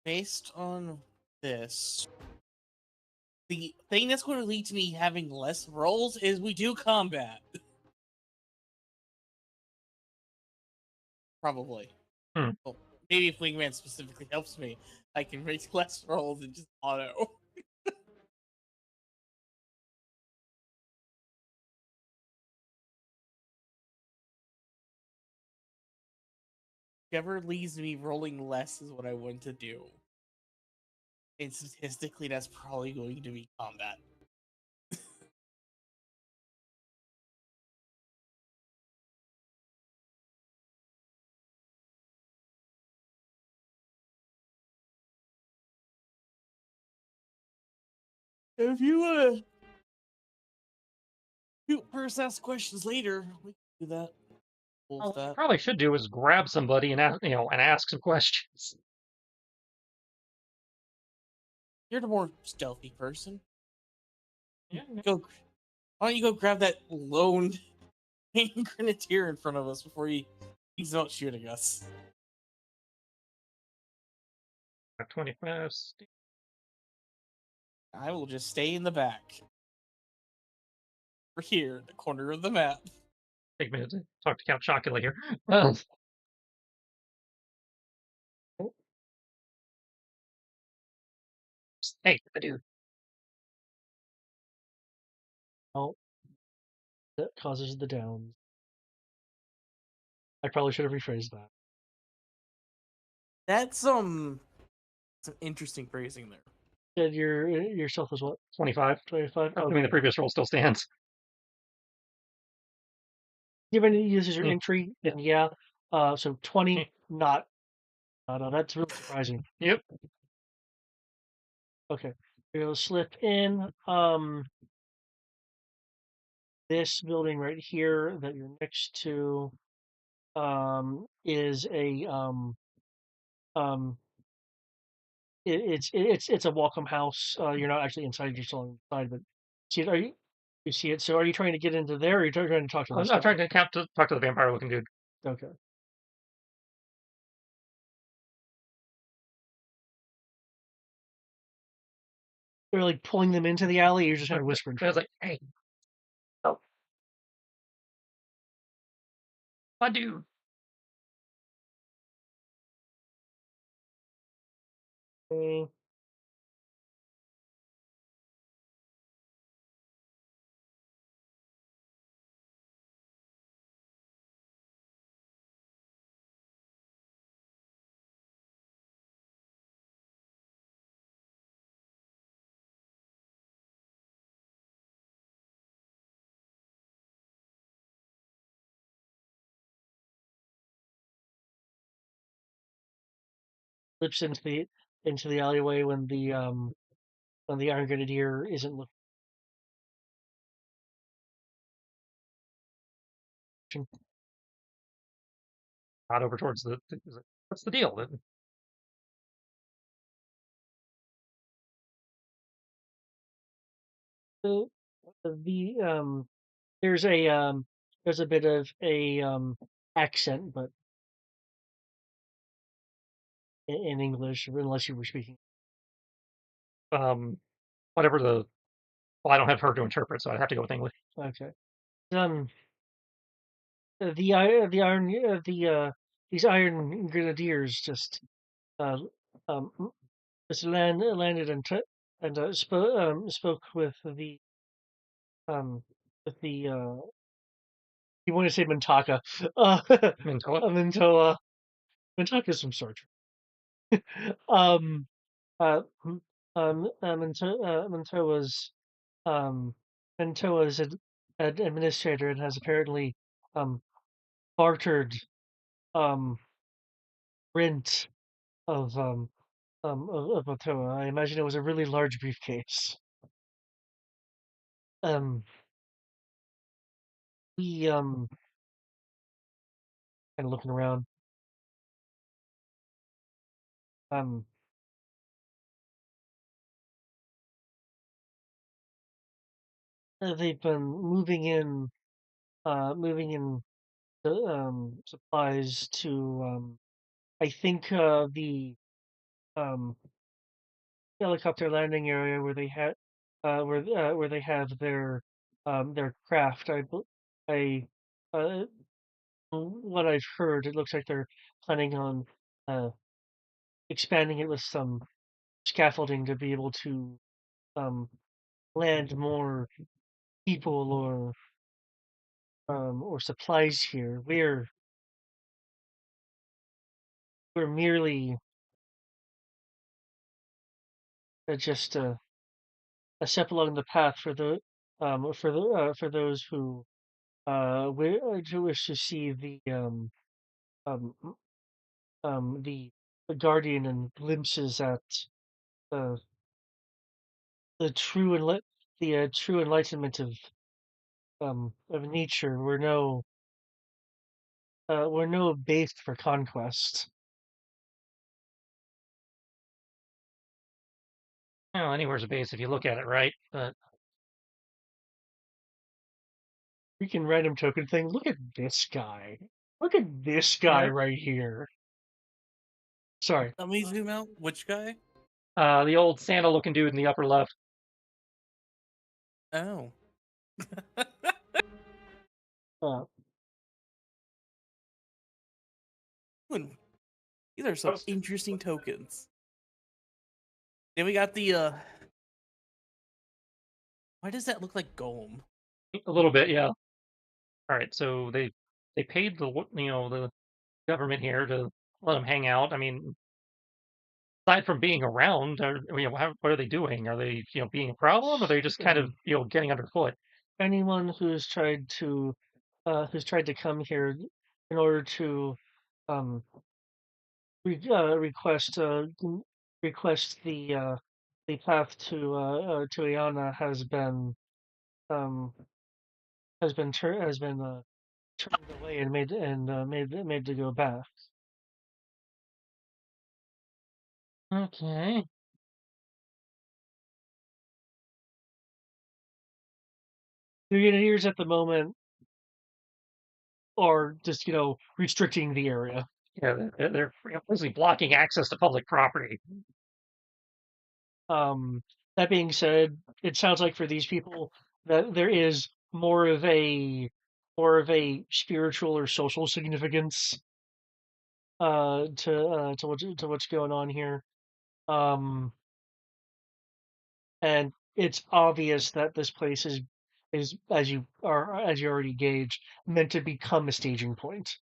based on this, the thing that's going to lead to me having less rolls is we do combat. Probably. Well, maybe if Wingman specifically helps me, I can make less rolls and just auto. Whichever leaves me rolling less is what I want to do. And statistically, that's probably going to be combat. If you want to shoot first, ask questions later, we can do that. Well, what you probably should do is grab somebody and ask some questions. You're the more stealthy person. Yeah. Why don't you go grab that lone grenadier in front of us before he's out shooting us? 25. I will just stay in the back. We're here, in the corner of the map. Take a minute to talk to Count Chocula here. Well, hey, the dude. Oh, that causes the downs. I probably should have rephrased that. That's some interesting phrasing there. Said your stealth was what? 25. 25? I mean, the previous roll still stands. Given you use as your Yeah. entry, then yeah. So 20, not. No, that's really surprising. Yep. Okay. We'll slip in. This building right here that you're next to is a it's a welcome house. You're not actually inside, you're still inside, but see it, you see it. So are you trying to get into there, or are you trying to talk to I'm this guy? trying to talk to the vampire looking dude. Okay. They're like pulling them into the alley, you're just kind of whispering. I was like, hey. Oh. My dude. Okay. Slips into the alleyway when the Iron Grenadier isn't looking. Not over towards what's the deal? The there's a bit of a accent, but in English, unless you were speaking. Whatever the. Well, I don't have her to interpret, so I'd have to go with English. Okay. The iron these Iron Grenadiers uh um just landed and spoke um with the you want to say Mintaka. Mintoa. Mintoa. Mintaka some sort. um Mintoa's Mintoa's administrator and has apparently um bartered um rent of Mintoa. I imagine it was a really large briefcase. Um we kind of looking around. Um they've been moving in supplies to I think the um helicopter landing area where they had where they have their craft. I what I've heard, it looks like they're planning on uh expanding it with some scaffolding to be able to um land more people or supplies here. We're merely just a step along the path for those who who wish to see um the guardian and glimpses at the true enlightenment of nature. We're no base for conquest. Well, anywhere's a base if you look at it right, but We can random token thing. Look at this guy. Look at this guy yeah, right here. Sorry. Let me zoom out. Which guy? the old Santa-looking dude in the upper left. Oh. Uh, These are some interesting tokens. Then we got the why does that look like Golem? A little bit, yeah. All right, so they paid the government here to let them hang out. I mean, aside from being around, what are they doing? Are they being a problem? Or are they just kind of getting underfoot? anyone who's tried to come here in order to um, request the path to Iana um, has been turned away and made to go back. Okay. The Grenadiers at the moment are just restricting the area. Yeah, they're basically blocking access to public property. That being said, it sounds like for these people that there is more of a spiritual or social significance to what's going on here. And it's obvious that this place is as you already gauged meant to become a staging point.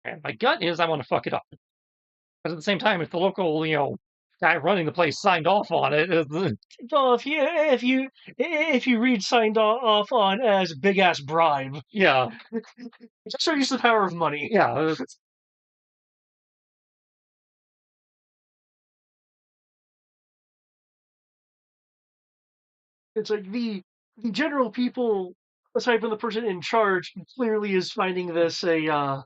And my gut is I want to fuck it up. But at the same time, if the local, guy running the place signed off on it, Well, if you read signed off on as big ass bribe, yeah, just shows the power of money. yeah, It's like the general people, aside from the person in charge, clearly is finding this a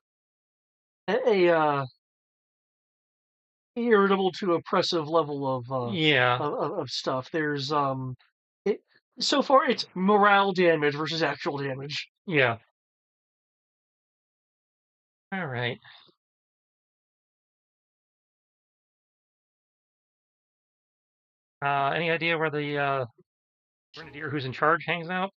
irritable to oppressive level yeah, of stuff. There's it so far it's morale damage versus actual damage. yeah. All right. Any idea where the grenadier who's in charge hangs out?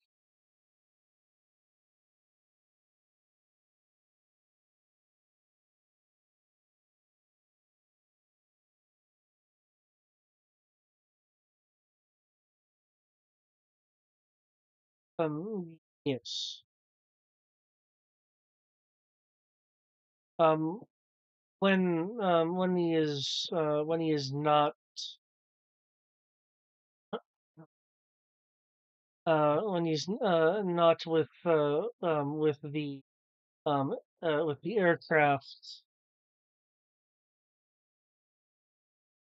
Yes. Um, when he is not when he's not with the aircraft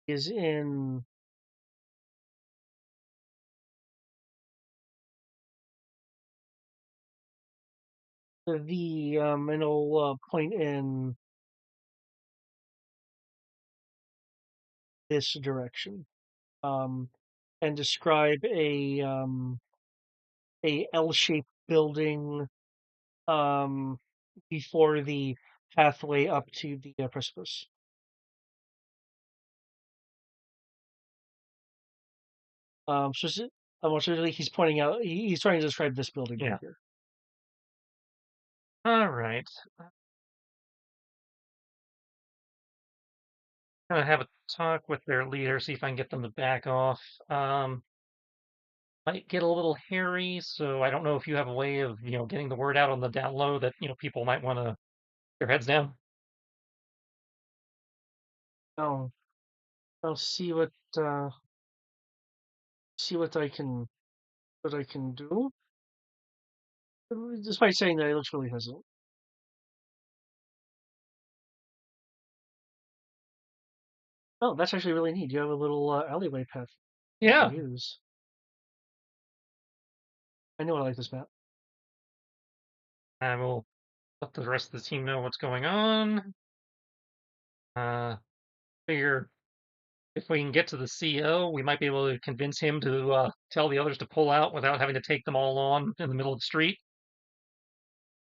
is in the and he'll point in this direction and describe a L-shaped building um before the pathway up to the precipice. So unfortunately, he's pointing out he's trying to describe this building Yeah. right here. All right. Gonna have a talk with their leader, see if I can get them to back off. Might get a little hairy, so I don't know if you have a way of, getting the word out on the down low that, people might want to their heads down. Oh, I'll see what I can do. Despite saying that, he looks really hesitant. Oh, that's actually really neat. You have a little alleyway path you Yeah, can use. I know I like this map. I will let the rest of the team know what's going on. Figure if we can get to the CO, we might be able to convince him to tell the others to pull out without having to take them all on in the middle of the street.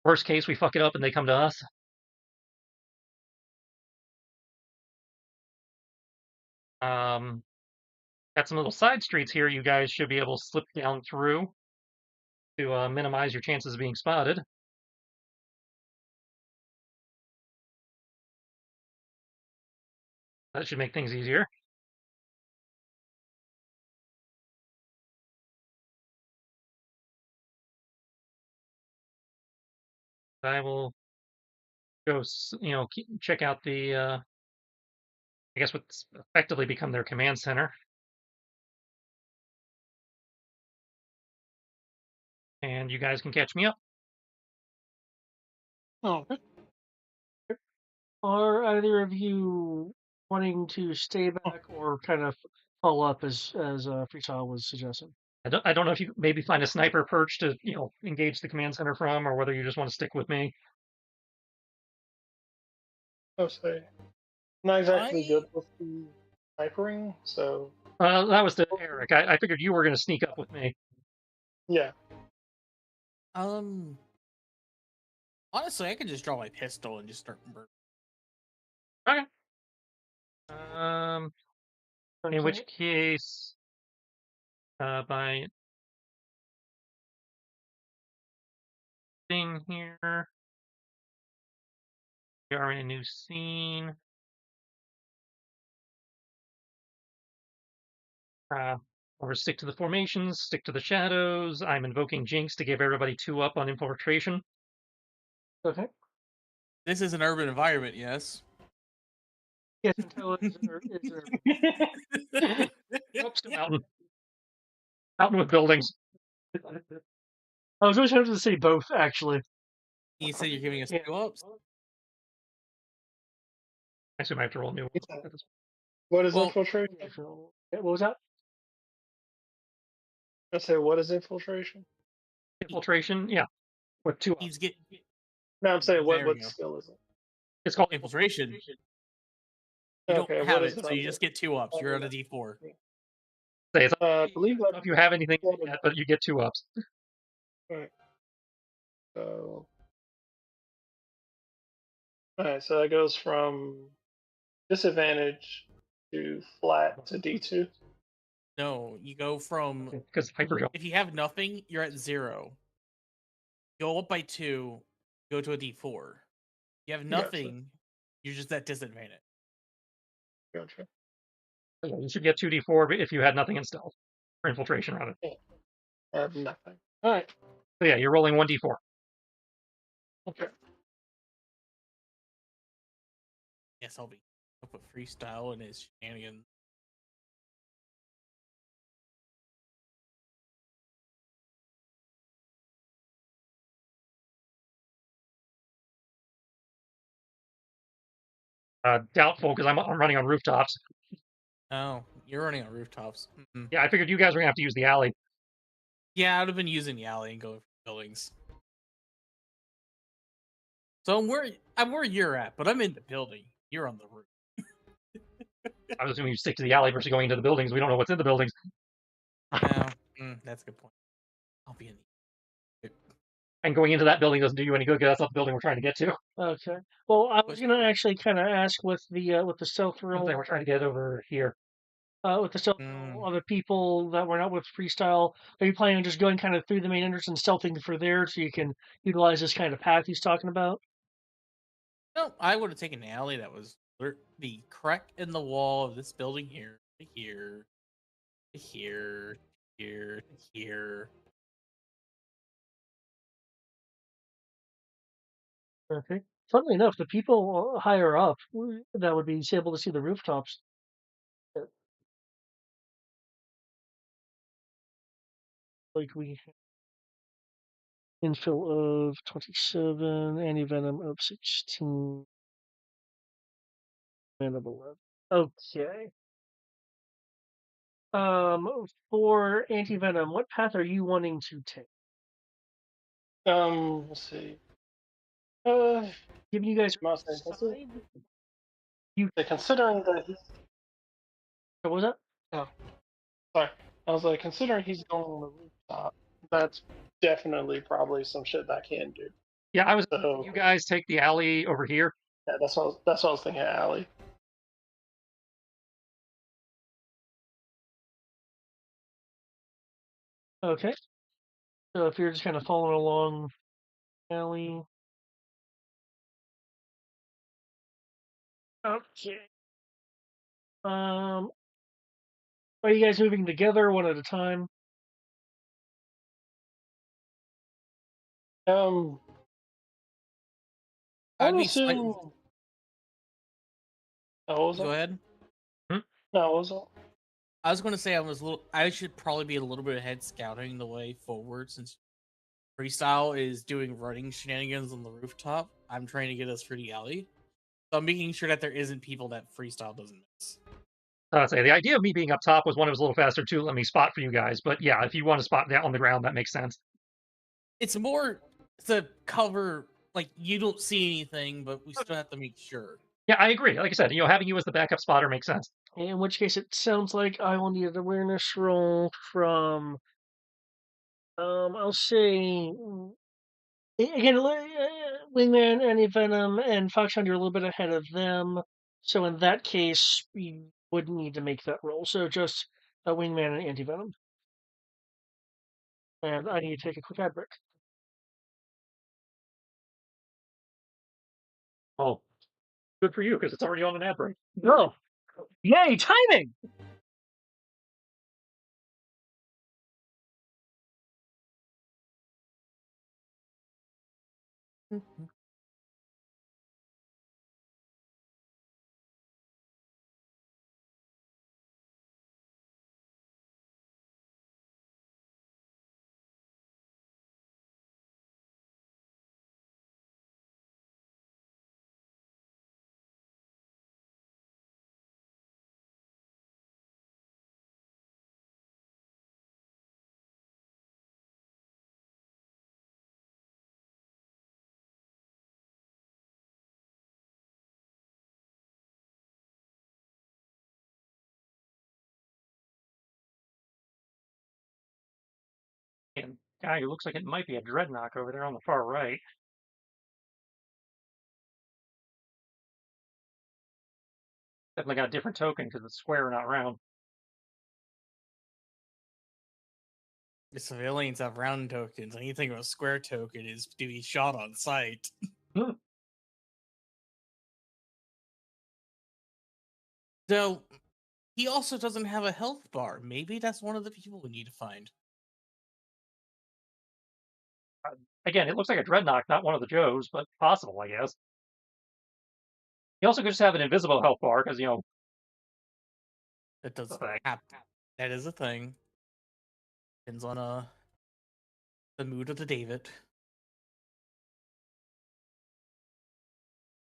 Worst case, we fuck it up and they come to us. Got some little side streets here you guys should be able to slip down through to minimize your chances of being spotted. That should make things easier. I will go, check out the, I guess what's effectively become their command center. And you guys can catch me up. Oh, are either of you wanting to stay back or kind of follow up as Freestyle was suggesting? I don't know if you maybe find a sniper perch to, engage the command center from, or whether you just want to stick with me. I'll say. Not exactly I good with the snipering, so That was to Eric. I figured you were going to sneak up with me. yeah. honestly, I could just draw my pistol and just start burning. Okay. In which case, by thing here, we are in a new scene. Or stick to the formations, stick to the shadows. I'm invoking Jinx to give everybody 2 up on infiltration. Okay. This is an urban environment, yes. Yes, until is Oops, to mountain. Mountain with buildings. I was really tempted to say both, actually. You said you're giving us Yeah. 2 ups? I assume I have to roll a new one. What is Well- infiltration? What was that? I say, what is infiltration? Infiltration, yeah. With 2 ups. He's get No, I'm saying, There we what go. skill is it? It's called infiltration. You Okay, don't what have is it, it so you under? just get 2 ups. You're on a D4. Say it's I believe I don't know if you have anything yet, but you get 2 ups. Alright. So. Alright, so that goes from disadvantage to flat to D2. No, you go from Because hyper jump. if you have nothing, you're at 0. Go up by 2, go to a D4. If you have Gotcha. nothing, you're just at disadvantage. Gotcha. Yeah, you should get 2d4 if you had nothing in stealth. Or infiltration, rather. I have nothing. Alright. So yeah, you're rolling 1d4. Okay. Yes, I'll put freestyle in his shenanigans. Doubtful, because I'm running on rooftops. Oh, you're running on rooftops. Mm-mm. Yeah, I figured you guys were going to have to use the alley. Yeah, I'd have been using the alley and going for buildings. So I'm where you're at, but I'm in the building. You're on the roof. I was assuming you stick to the alley versus going into the buildings. We don't know what's in the buildings. No, that's a good point. I'll be in the. And going into that building doesn't do you any good because that's not the building we're trying to get to. Okay. Well, I was gonna actually kind of ask with the stealth roll. We're trying to get over here. With the stealth roll, other people that were not with freestyle, are you planning on just going kind of through the main entrance and stealthing for there so you can utilize this kind of path he's talking about? No, I would have taken the alley that was the crack in the wall of this building here, to here, to here, here, to here. Okay. Funnily enough, the people higher up that would be able to see the rooftops. Like we infill of 27, anti-venom of 16, and of 11. Okay. For anti-venom, what path are you wanting to take? Let's see. Uh, Giving you guys must say, side. considering that he's What was that? oh, sorry, I was like, considering he's going on the rooftop, that's definitely probably some shit that I can do. Yeah, I was. So You guys take the alley over here. yeah, that's what I was thinking, Allie. Okay. So if you're just kind of following along alley. Okay. Are you guys moving together one at a time? Um, I I'd would be slight. assume. Oh, what was Go that? ahead. No, what was that? I was going to say I should probably be a little bit ahead scouting the way forward since freestyle is doing running shenanigans on the rooftop. I'm trying to get us through the alley, so I'm making sure that there isn't people that freestyle doesn't miss. I'd say the idea of me being up top was one that was a little faster too. Let me spot for you guys. But yeah, if you want to spot down on the ground, that makes sense. It's more to cover, like you don't see anything, but we still have to make sure. Yeah, I agree. Like I said, having you as the backup spotter makes sense. In which case, it sounds like I will need an awareness roll from. I'll say again, Wingman, Anti-Venom, and Foxhound. You're a little bit ahead of them, so in that case, you wouldn't need to make that roll. So just Wingman and Anti-Venom. And I need to take a quick ad break. Oh, good for you because it's already on an ad break. Oh, yay! Timing. And guy, it looks like it might be a dreadnought over there on the far right. Definitely got a different token because it's square, not round. The civilians have round tokens. Anything with a square token is to be shot on sight. Hmm. So he also doesn't have a health bar. Maybe that's one of the people we need to find. Again, it looks like a dreadnought, not one of the Joes, but possible, I guess. You also could just have an invisible health bar because That does thing. happen. That is a thing. Depends on the mood of the David.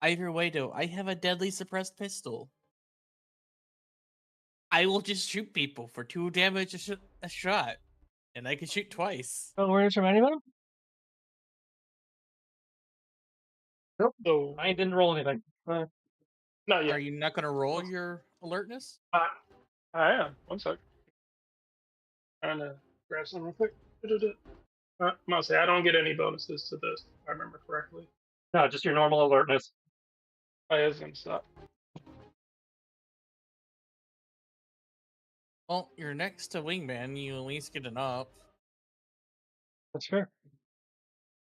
Either way, though, I have a deadly suppressed pistol. I will just shoot people for 2 damage a shot, and I can shoot twice. Oh, awareness from Anti-Venom. Nope. So I didn't roll anything. not Are yet. you not going to roll your alertness? I am. One sec. Trying to grab something real quick. I must say, I don't get any bonuses to this, if I remember correctly. No, just your normal alertness. I is gonna stop. Well, you're next to Wingman. You at least get an up. That's fair.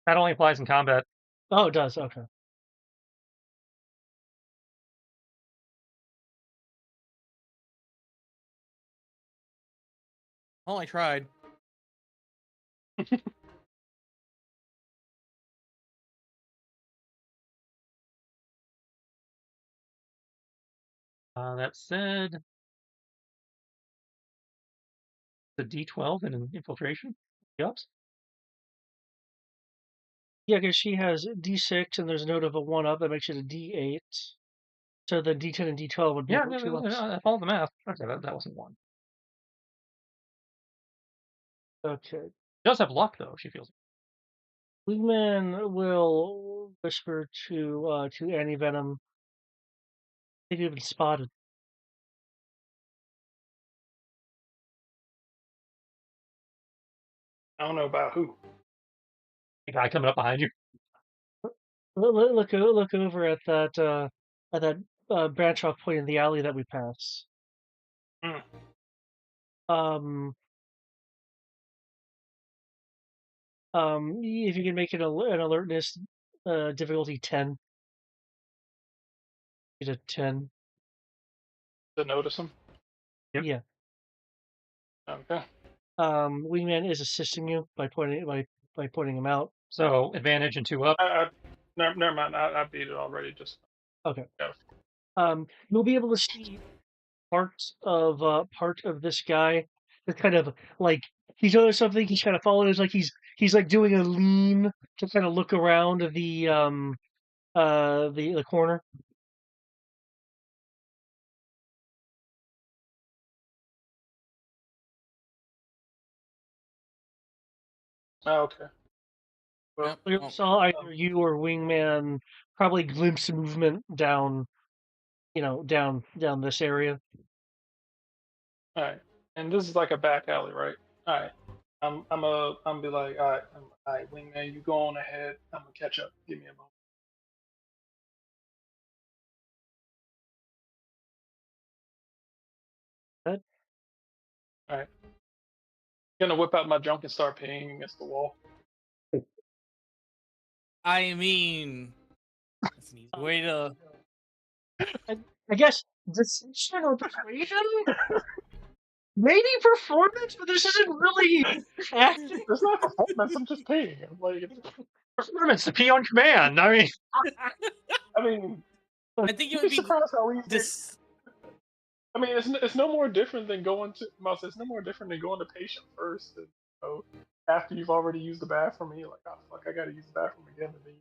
That only applies in combat. Oh, it does. Okay. Well, I tried. That said, the D12 in an infiltration. Yups. Yeah, because she has D6 and there's a note of a 1-up that makes it a D8. So the D10 and D12 would be Yeah, about 2 ups. I followed the math. Okay, that wasn't one. Okay. She does have luck though. She feels. Wingman will whisper to Annie Venom. I think you've been spotted. I don't know about who. The guy coming up behind you. Look over at that branch off point in the alley that we pass. Mm. If you can make it an alertness difficulty 10. Get a 10. To notice him. Yep. Yeah. Okay. Wingman is assisting you by pointing him out. So advantage and 2 up. Never mind. I beat it already. Just Okay. go. You'll be able to see part of this guy. It's kind of like he's doing something. He's kind of following. It's like he's like doing a lean to kind of look around the corner. Oh, okay. Well, Yep. You saw either you or Wingman probably glimpse movement down this area. all right. And this is like a back alley, right? All right. I'm be like, all right, wingman, you go on ahead. I'm gonna catch up. Give me a moment. Good. All right. Gonna whip out my junk and start pinging against the wall. I mean, that's an easy way to. I guess decision or persuasion, maybe performance, but this isn't really acting. It's not performance. I'm just pinging. Like, Performance to pee on command. I mean, I mean, I think it you'd would be be surprised how easy. this. I mean, it's no more different than going to Mouse. It's no more different than going to patient first. And, after you've already used the bathroom, and you're like, oh fuck, I gotta use the bathroom again. And then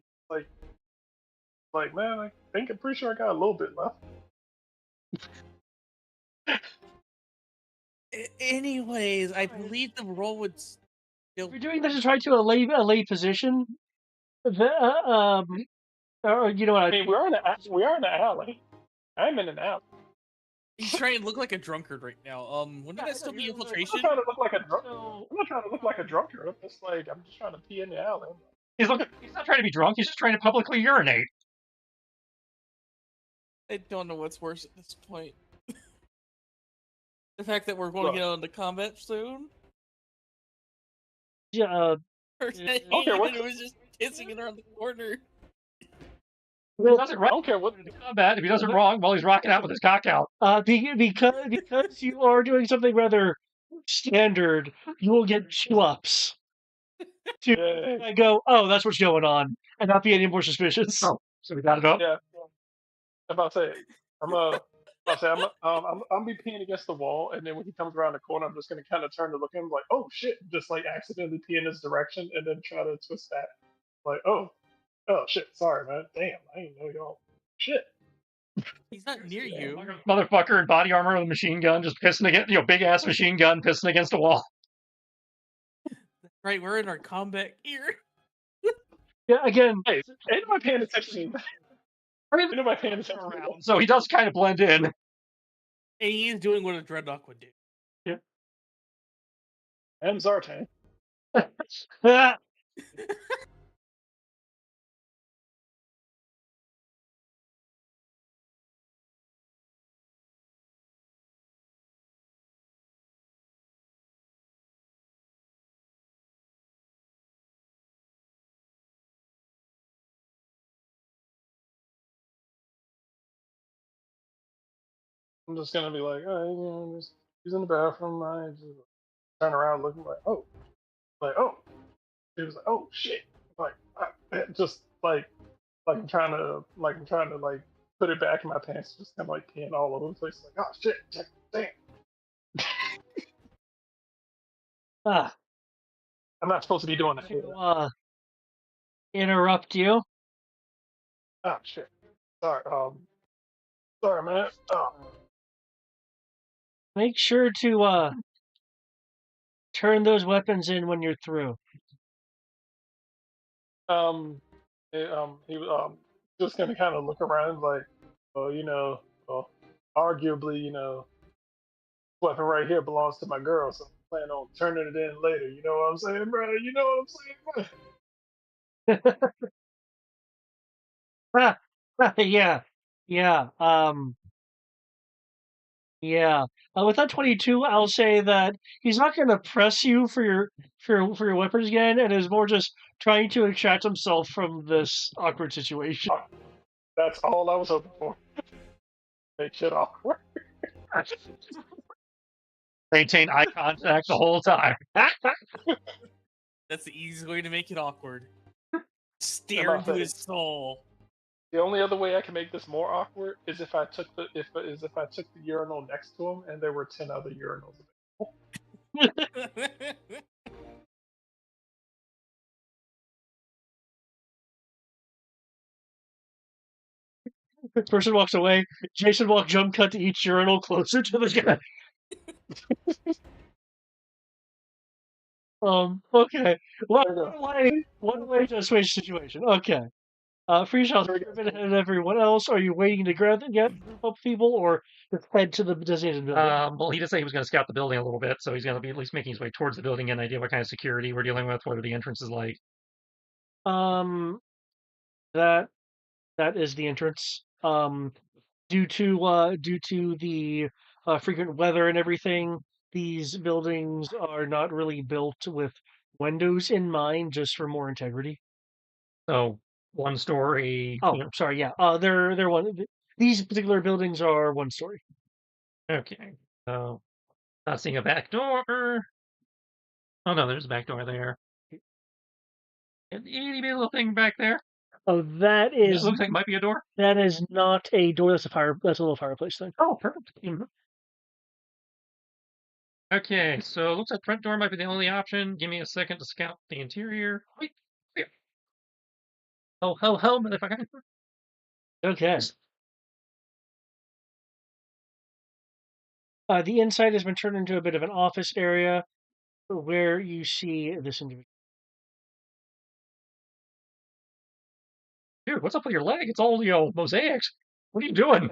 like, man, I think I'm pretty sure I got a little bit left. Anyways, I believe the roll would still. You're doing this to try to allay position. Or you know what? I mean, we are in the alley. I'm in an alley. He's trying to look like a drunkard right now. Wouldn't that still be I'm not infiltration? trying to look like a drunk. I'm not trying to look like a drunkard. I'm just trying to pee in the alley. he's not trying to be drunk. He's just trying to publicly urinate. I don't know what's worse at this point. The fact that we're going to get into combat soon? Yeah. Or that Okay, what? it was just kissing it around the corner. If he does it right, I don't care what. in combat. If he does it wrong, while he's rocking out with his cock out. Because you are doing something rather standard, you will get 2 ups. I go, oh, that's what's going on, and not be any more suspicious. Oh, so we got it up. Yeah. I'm about to say it. I'm be peeing against the wall, and then when he comes around the corner, I'm just gonna kind of turn to look at him like, oh shit, just like accidentally pee in his direction, and then try to twist that. Like, oh shit, sorry man, damn, I didn't know y'all. Shit. He's not near you. Motherfucker in body armor with a machine gun, just pissing against, big ass machine gun pissing against a wall. Right, we're in our combat gear. Yeah, again. Hey, ain't nobody paying attention. Ain't nobody paying attention. So he does kind of blend in. And he is doing what a dreadnought would do. Yeah. And Zartan. I'm just gonna be like, oh, just he's in the bathroom. I just turn around, looking like, oh. He was like, oh shit, like just like I'm trying to like put it back in my pants, just kind of like peeing all over the place, like, oh shit, damn. Ah, I'm not supposed to be doing that. to interrupt you. Oh shit, sorry. Sorry, man. Oh, Make sure to turn those weapons in when you're through. he just gonna kind of look around like, well, arguably, weapon right here belongs to my girl, so I plan on turning it in later. You know what I'm saying, bro? You know what I'm saying, bro? Yeah, yeah, yeah. With that 22, I'll say that he's not going to press you for your weapons again, and is more just trying to extract himself from this awkward situation. That's all I was hoping for. Make shit awkward. Maintain eye contact the whole time. That's the easiest way to make it awkward. Stare my into his face. soul. The only other way I can make this more awkward is if I took the urinal next to him and there were 10 other urinals. Person walks away. Jason walks jump cut to each urinal closer to the guy. Okay. Well, There you go. one way to switch the situation. Okay. For yourself, There are you you go. ahead of everyone else? Are you waiting to get group of people, or just head to the designated building? Well, he did say he was going to scout the building a little bit, so he's going to be at least making his way towards the building, get an idea what kind of security we're dealing with, what are the entrances like. Um, that is the entrance. Due to the frequent weather and everything, these buildings are not really built with windows in mind, just for more integrity. So, one story. Oh, sorry, yeah. They're one. These particular buildings are one story. Okay. So, not seeing a back door. Oh no, there's a back door there. An itty bitty little thing back there. Oh, that It is looks like it might be a door. that is not a door. That's a little fireplace thing. Oh, perfect. Okay, so it looks like front door might be the only option. Give me a second to scout the interior. Wait, wait. Oh, motherfucker. Okay. The inside has been turned into a bit of an office area where you see this individual. Dude, what's up with your leg? It's all, mosaics. What are you doing?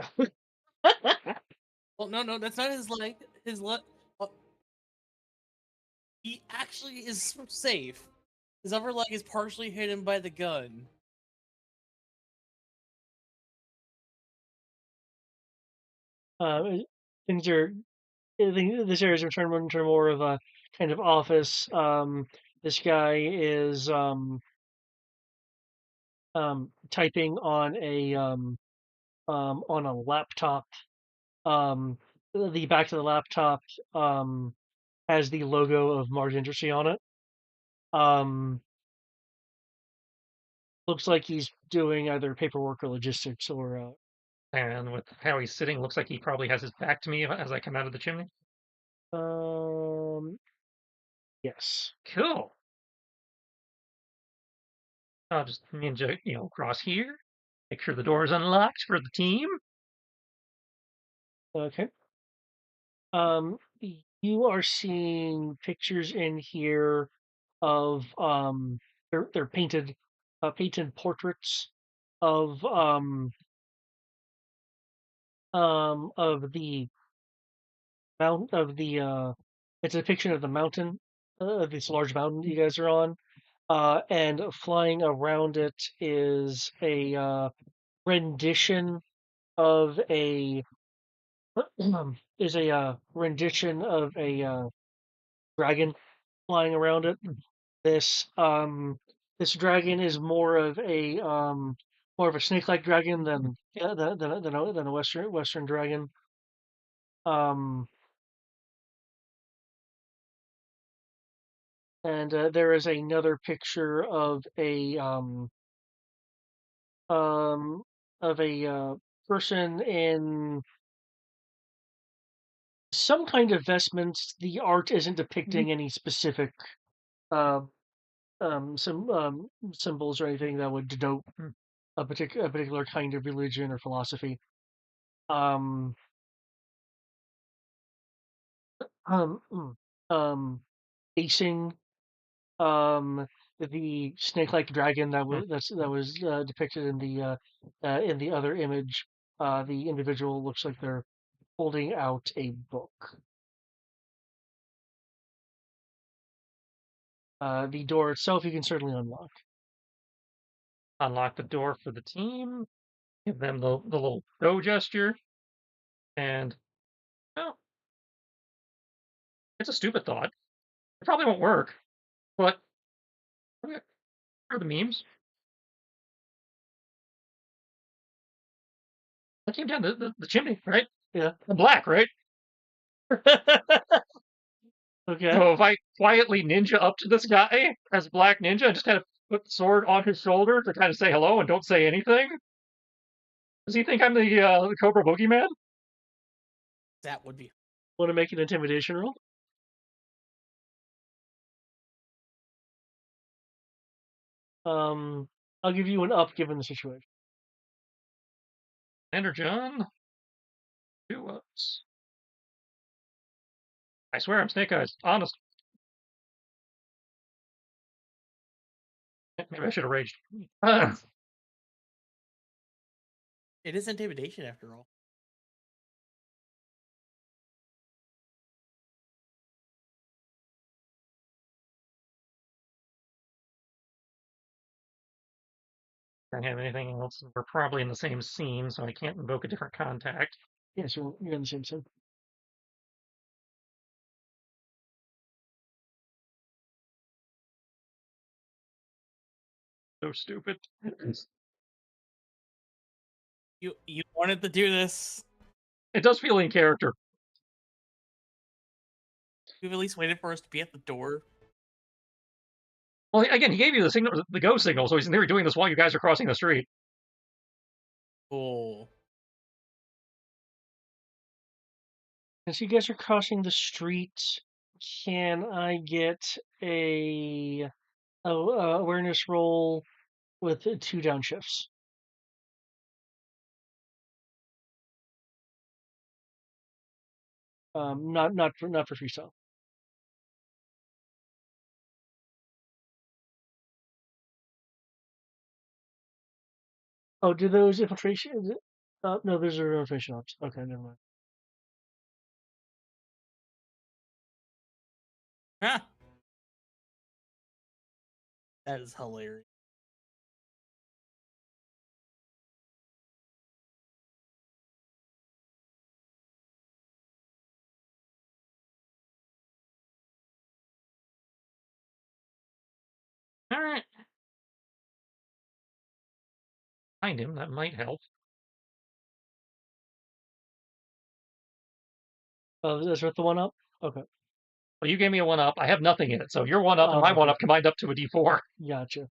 Well, no, that's not his leg. His leg. He actually is safe. His upper leg is partially hidden by the gun. Things are. This area has returned into more of a kind of office. This guy is typing on a laptop. The back of the laptop has the logo of Mars Industry on it. Looks like he's doing either paperwork or logistics or. And with how he's sitting, looks like he probably has his back to me as I come out of the chimney. Yes. Cool. I'll just ninja, across here. Make sure the door is unlocked for the team. Okay. You are seeing pictures in here of they're painted portraits of the mount of the it's a depiction of the mountain of this large mountain you guys are on, and flying around it is a rendition of a rendition of a dragon flying around it. This this dragon is more of a snake-like dragon than a Western dragon. And there is another picture um of a person in some kind of vestments. The art isn't depicting any specific uh, symbols or anything that would denote a particular kind of religion or philosophy. um, um, mm, um, facing the snake-like dragon that was depicted in the other image. The individual looks like they're holding out a book. The door itself you can certainly unlock. Unlock the door for the team. Give them the little go gesture. And, well, it's a stupid thought. It probably won't work, but for the memes, I came down the chimney, right? Yeah. I'm black, right? Okay. So if I quietly ninja up to this guy as Black Ninja and just kind of put the sword on his shoulder to kind of say hello and don't say anything, does he think I'm the Cobra Boogeyman? That would be. Want to make an intimidation roll? I'll give you an up given the situation. Ender John, 2 ups. I swear I'm Snake Eyes. Honest. Maybe I should have raged. It is intimidation after all. Don't have anything else. We're probably in the same scene, so I can't invoke a different contact. Yes, you're in the same scene. So stupid. You wanted to do this. It does feel in character. You've at least waited for us to be at the door. Well, again, he gave you the signal, the go signal, so he's in theory doing this while you guys are crossing the street. Cool. As you guys are crossing the street, can I get a awareness roll with 2 downshifts? Not for freestyle. Oh, do those infiltration? No, those are infiltration ops. Okay, never mind. Huh. That is hilarious. All right. Find him. That might help. Oh, that's worth the 1 up. Okay, Well, you gave me a 1 up. I have nothing in it, so your 1 up and my okay. 1 up combined up to a D4. Gotcha.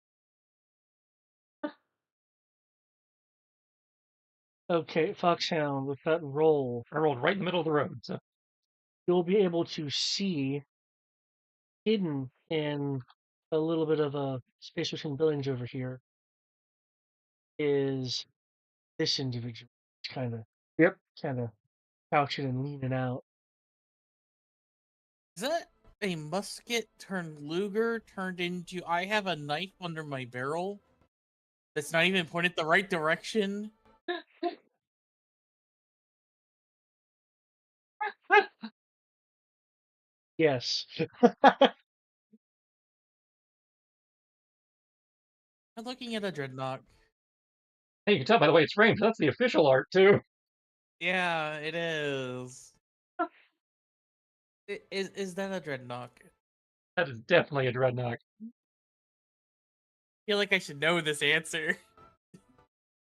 Okay, Foxhound, with that roll, I rolled right in the middle of the road. So you'll be able to see hidden in a little bit of a space between buildings over here is this individual, kind of crouching and leaning out. Is that a musket turned Luger turned into I have a knife under my barrel that's not even pointed the right direction? Yes. I'm looking at a dreadnought. hey, you can tell by the way it's framed. That's the official art too. Yeah, it is. Is that a dreadnought? That is definitely a dreadnought. I feel like I should know this answer.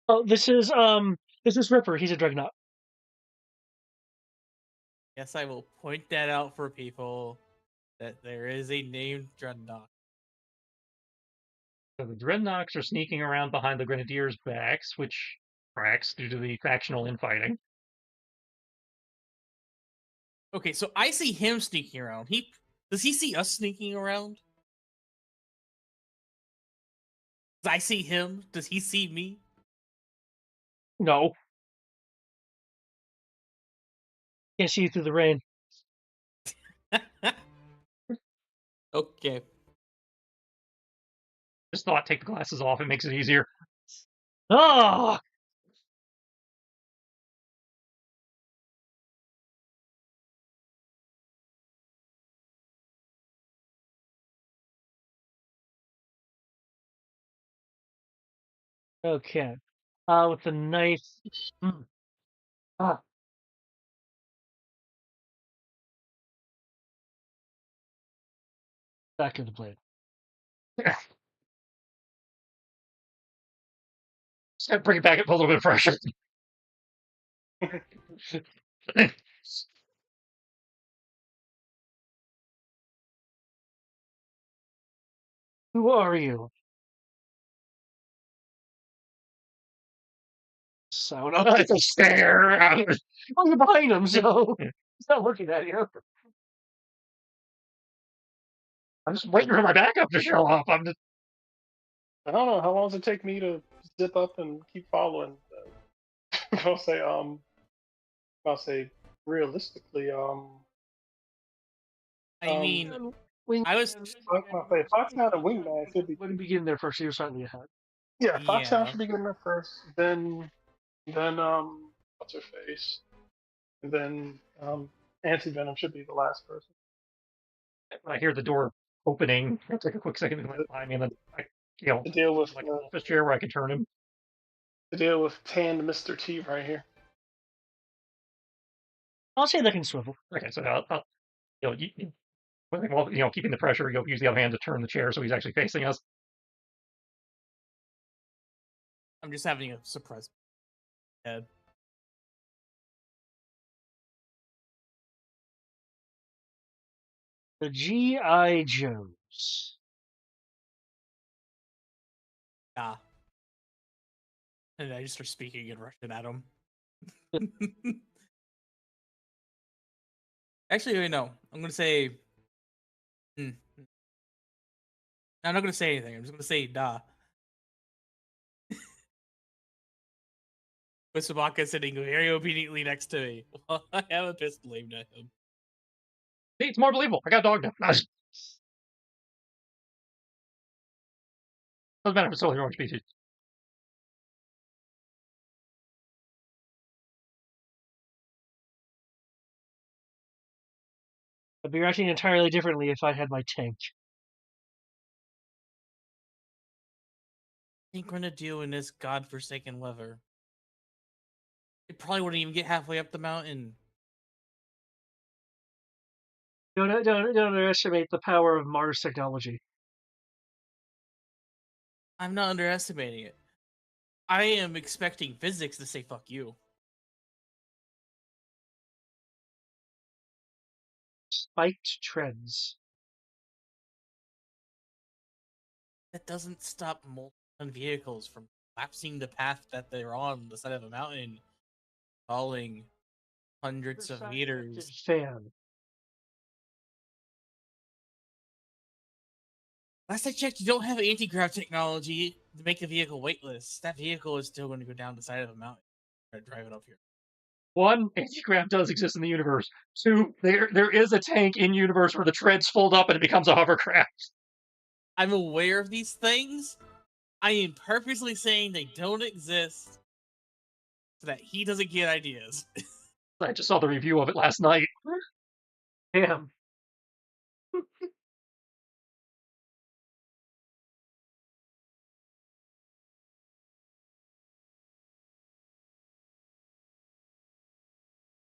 Oh, this is Ripper. He's a dreadnought. Yes, I will point that out for people that there is a named dreadnought. So the dreadnoughts are sneaking around behind the grenadiers' backs, which cracks due to the factional infighting. Okay, so I see him sneaking around. Does he see us sneaking around? Does I see him? Does he see me? No. Can't see you through the rain. Okay. Just thought take the glasses off. It makes it easier. Oh! Okay. With the knife. Ah. Back of the blade. Just gotta bring it back up a little bit of pressure. Who are you? So It's a stare. well, you're behind him, so he's not looking at you. I'm just waiting for my backup to show up. I'm just I don't know how long does it take me to zip up and keep following. I'll say realistically I mean, Wingman, I was I'll say Foxhound and Wingman should be. Let me begin there first. So you're slightly ahead. Yeah, Foxhound yeah. should be good enough first. Then what's her face? And then Anti Venom should be the last person. I hear the door opening. I'll take a quick second to To, climb in, and I, to deal with like an office chair where I can turn him. tanned Mr. T right here. I'll say that can swivel. Okay, so I'll while keeping the pressure, you'll use the other hand to turn the chair so he's actually facing us. I'm just having a suppressed head. The G.I. Joes. Yeah. And I just start speaking in Russian at him. Actually, wait, no. I'm gonna say. I'm not gonna say anything. I'm just gonna say da. With Sabaka sitting very obediently next to me. Well, I have a pistol aimed at him. See, it's more believable. I got a dog now. Doesn't matter if it's totally wrong species. I'd be reacting entirely differently if I had my tank. I think we're gonna do in this godforsaken weather. It probably wouldn't even get halfway up the mountain. Don't underestimate the power of Mars technology. I'm not underestimating it. I am expecting physics to say fuck you. Spiked treads. That doesn't stop multiple vehicles from collapsing the path that they're on the side of a mountain, falling hundreds of meters. Fan. Last I checked, you don't have anti-grav technology to make the vehicle weightless. That vehicle is still going to go down the side of a mountain. Try to drive it up here. One, anti-grav does exist in the universe. Two, there is a tank in universe where the treads fold up and it becomes a hovercraft. I'm aware of these things. I am purposely saying they don't exist so that he doesn't get ideas. I just saw the review of it last night. Damn.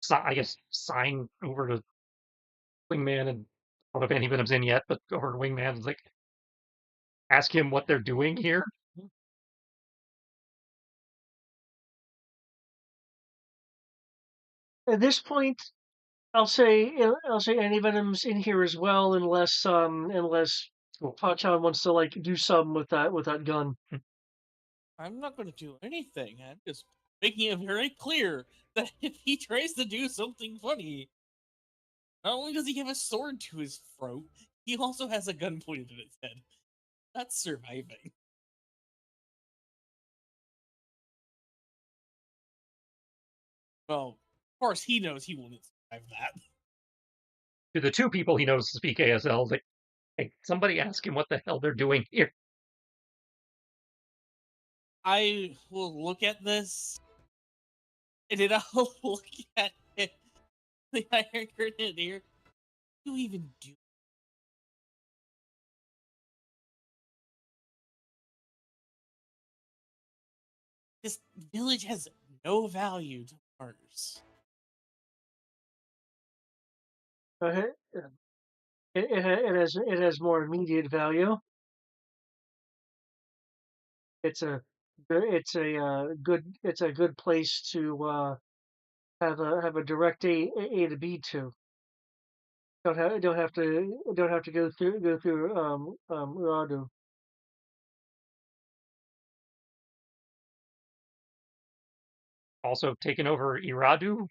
So, I guess sign over to Wingman, and I don't know if Andy Venom's in yet, but over to Wingman and like ask him what they're doing here. At this point, I'll say Anti Venom's in here as well, unless Pachan wants to like do something with that gun. I'm not going to do anything. I'm just making it very clear that if he tries to do something funny, not only does he have a sword to his throat, he also has a gun pointed at his head. That's surviving. Well, of course, he knows he wouldn't I have that. To the two people he knows speak ASL, like, hey, somebody ask him what the hell they're doing here. I will look at this, and then I'll look at it, the Iron Grenadier. What do you even do? This village has no value to ours. It, it has more immediate value. It's a good place to have a direct A to B to. Don't have to go through Radu. Also taken over Iradu.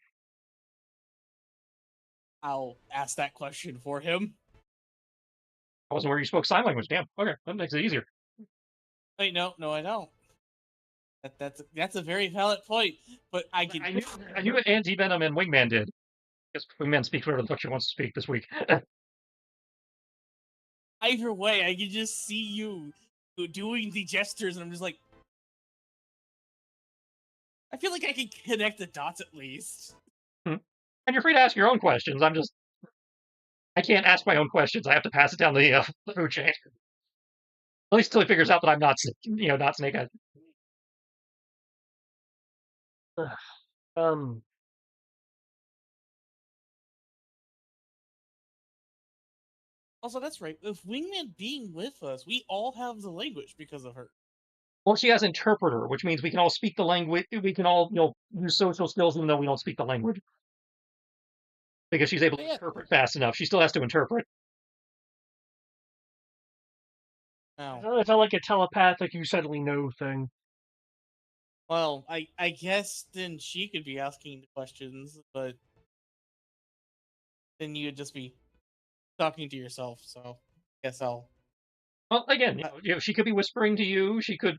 I'll ask that question for him. I wasn't where you spoke sign language. Damn. Okay, that makes it easier. Wait, no, I don't. That's a very valid point. But I knew what Anti-Venom and Wingman did. Because Wingman speaks whatever the fuck she wants to speak this week. Either way, I can just see you doing the gestures, and I'm just like, I feel like I can connect the dots at least. And you're free to ask your own questions. I can't ask my own questions. I have to pass it down the food chain. At least until he figures out that I'm not Snake Eyes. Also, that's right. With Wingman being with us, we all have the language because of her. Well, she has interpreter, which means we can all speak the language. We can all, use social skills even though we don't speak the language. Because she's able to interpret fast enough. She still has to interpret. Oh. It's not like a telepathic you suddenly know thing. Well, I guess then she could be asking the questions, but then you'd just be talking to yourself. So, I guess I'll. Well, again, she could be whispering to you. She could.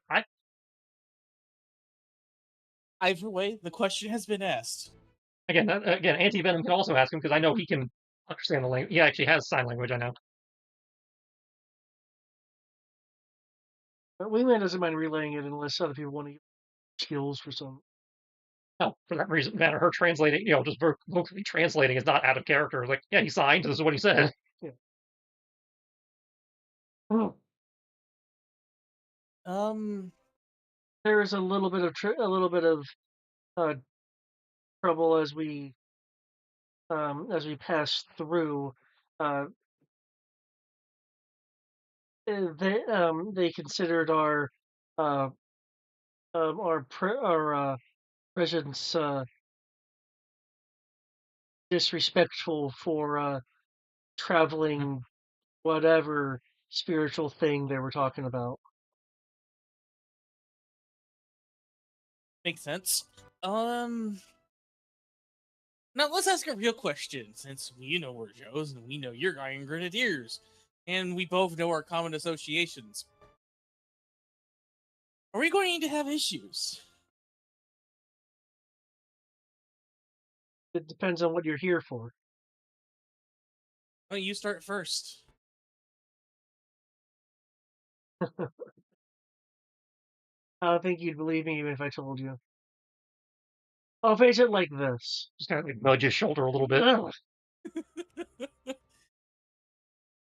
Either way, the question has been asked. Again, Anti-Venom can also ask him because I know he can understand the language. He actually has sign language. I know. But Wingman doesn't mind relaying it unless other people want to use skills for some. No, for that reason, matter her translating, just vocally translating is not out of character. Like, yeah, he signed. This is what he said. Yeah. There is a little bit of trouble as we pass through. They considered our presence disrespectful for traveling whatever spiritual thing they were talking about. Makes sense. Now let's ask a real question, since we know we're Joes and we know you're Iron Grenadiers, and we both know our common associations. Are we going to have issues? It depends on what you're here for. Well, you start first. I don't think you'd believe me even if I told you. I'll face it like this. Just kind of like nudge his shoulder a little bit.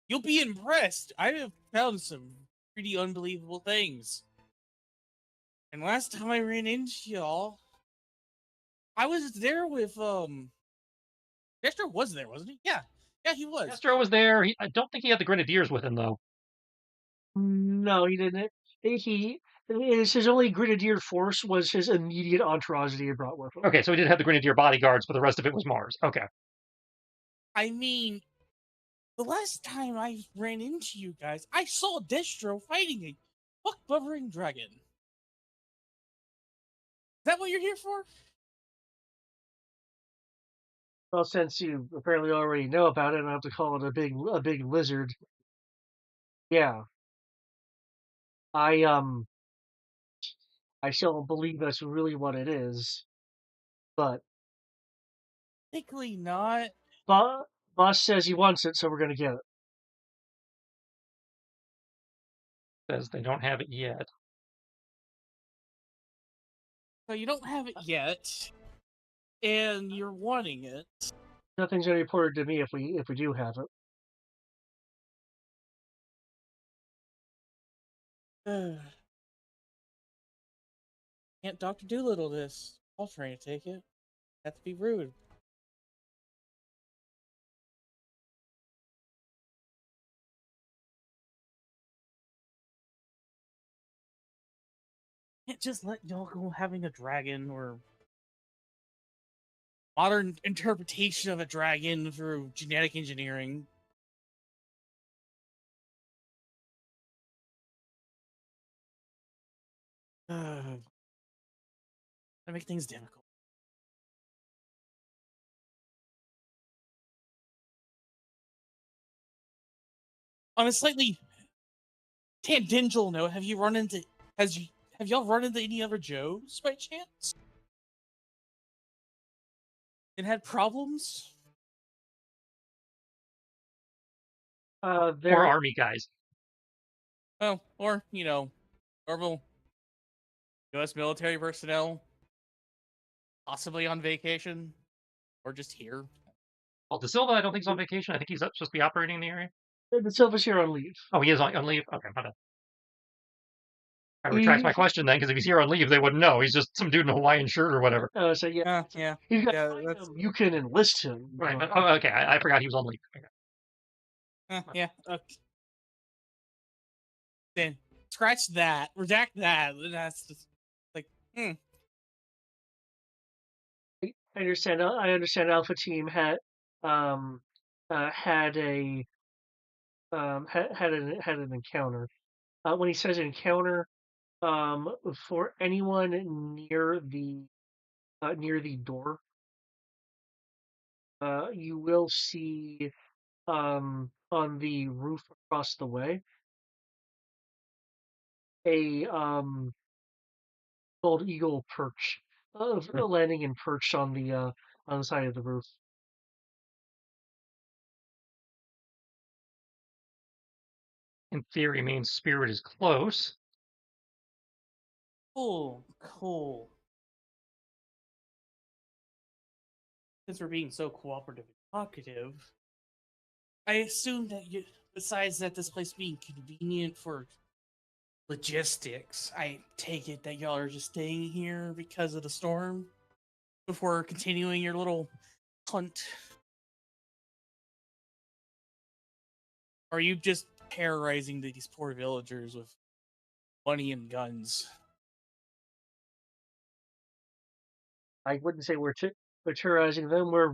You'll be impressed. I have found some pretty unbelievable things. And last time I ran into y'all, I was there with Dexter was there, wasn't he? Yeah, he was. Destro was there. I don't think he had the Grenadiers with him though. No, he didn't. His only Grenadier force was his immediate entourage that he had brought with him. Okay, so he did have the Grenadier bodyguards, but the rest of it was Mars. Okay. I mean, the last time I ran into you guys, I saw Destro fighting a buck-bubbering dragon. Is that what you're here for? Well, since you apparently already know about it, I have to call it a big lizard. Yeah. I still don't believe that's really what it is, but Technically not. Boss says he wants it, so we're gonna get it. Says they don't have it yet. So you don't have it yet, and you're wanting it. Nothing's gonna be reported to me if we do have it. Can't Dr. Doolittle this. I'll try to take it. Have to be rude. Can't just let y'all go having a dragon or modern interpretation of a dragon through genetic engineering. That make things difficult. On a slightly tangential note, have y'all run into any other Joes by chance? And had problems? Or There army guys. Oh, or, normal US military personnel, possibly on vacation, or just here. Well, De Silva, I don't think he's on vacation. I think he's supposed to be operating in the area. the Silva's here on leave. Oh, he is on leave? Okay, my bad. I retract my question then, because if he's here on leave, they wouldn't know. He's just some dude in a Hawaiian shirt or whatever. So yeah, Yeah. he's got Yeah, you can enlist him. Right, but okay, I forgot he was on leave. Okay. Yeah. Okay. Then scratch that, redact that. That's just like, I understand. I understand. Alpha Team had had a had an encounter. When he says encounter, for anyone near the door, you will see on the roof across the way a bald eagle perch, landing and perched on the side of the roof. In theory, means spirit is close. cool. Since we're being so cooperative and talkative, I assume that besides that this place being convenient for logistics, I take it that y'all are just staying here because of the storm before continuing your little hunt. Or are you just terrorizing these poor villagers with money and guns? I wouldn't say we're terrorizing them. We're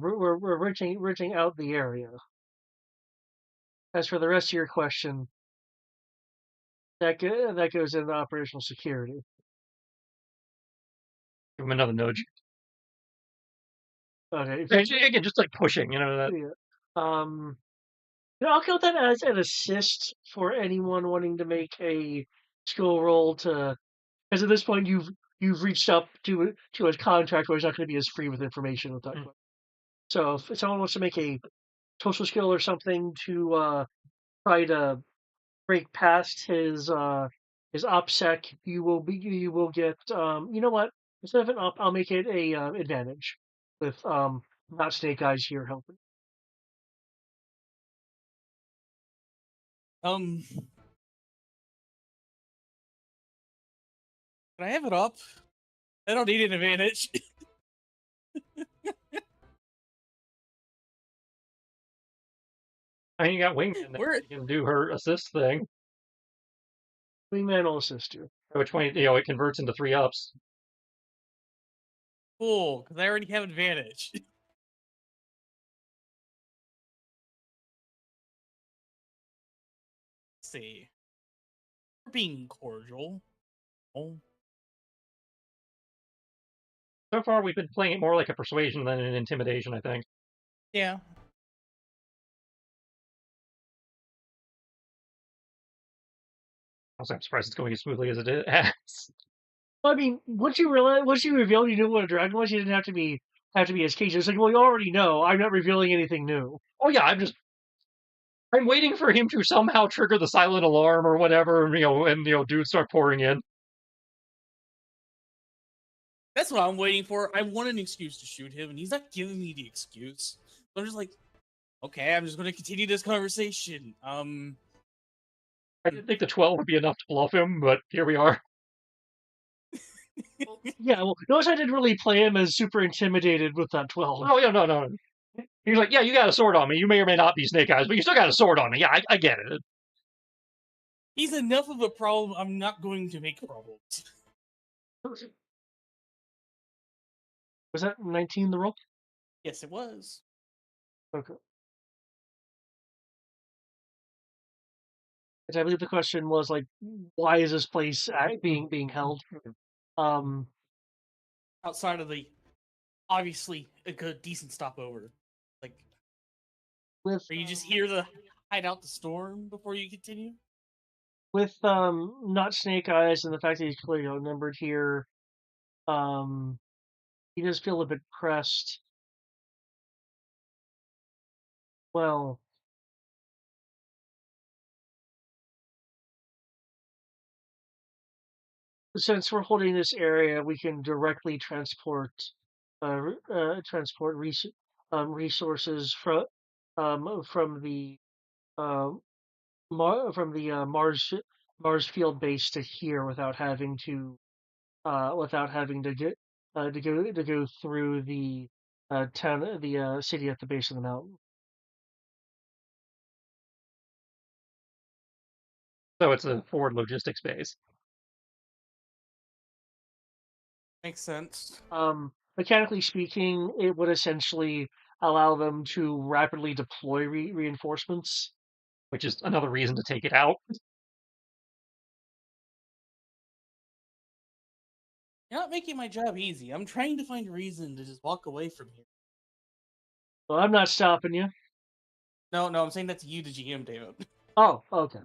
ridging out the area. As for the rest of your question, that goes into operational security. Give him another nudge. Okay. Again, just like pushing, that. Yeah. I'll count that as an assist for anyone wanting to make a skill roll to, because at this point you've reached up to a contract where he's not going to be as free with information with that. So if someone wants to make a social skill or something to try to break past his OPSEC, you will get you know what, instead of an op, I'll make it a advantage with not Snake Eyes here helping. Can I have it up? I don't need an advantage. I mean, you got Wingman there. You can do her assist thing. Wingman will assist you. Which one, it converts into 3 ups. Cool, because I already have advantage. Let's see. We're being cordial. Oh. So far, we've been playing it more like a persuasion than an intimidation, I think. Yeah. Also, I'm surprised it's going as smoothly as it has. I mean, once you revealed you knew what a dragon was, you didn't have to be have to be as cagey. It's like, well, you already know. I'm not revealing anything new. Oh yeah, I'm waiting for him to somehow trigger the silent alarm or whatever, and dudes start pouring in. That's what I'm waiting for. I want an excuse to shoot him, and he's not giving me the excuse. So I'm just like, okay, I'm just going to continue this conversation. I didn't think the 12 would be enough to bluff him, but here we are. Yeah, well, notice I didn't really play him as super intimidated with that 12. Oh yeah, no. He's like, yeah, you got a sword on me. You may or may not be Snake Eyes, but you still got a sword on me. Yeah, I get it. He's enough of a problem. I'm not going to make problems. Was that 19 the roll? Yes, it was. Okay. I believe the question was like, why is this place being held? Outside of the obviously a good decent stopover, like, with are you just here to hide out the storm before you continue? with not Snake Eyes and the fact that he's clearly outnumbered here, he does feel a bit pressed. Well, since we're holding this area, we can directly transport resources from the Mars field base to here without having to get to go through the city at the base of the mountain. So it's a forward logistics base. Makes sense. Mechanically speaking, it would essentially allow them to rapidly deploy reinforcements. Which is another reason to take it out. You're not making my job easy. I'm trying to find a reason to just walk away from here. Well, I'm not stopping you. No, I'm saying that to you, the GM, David. Oh, okay.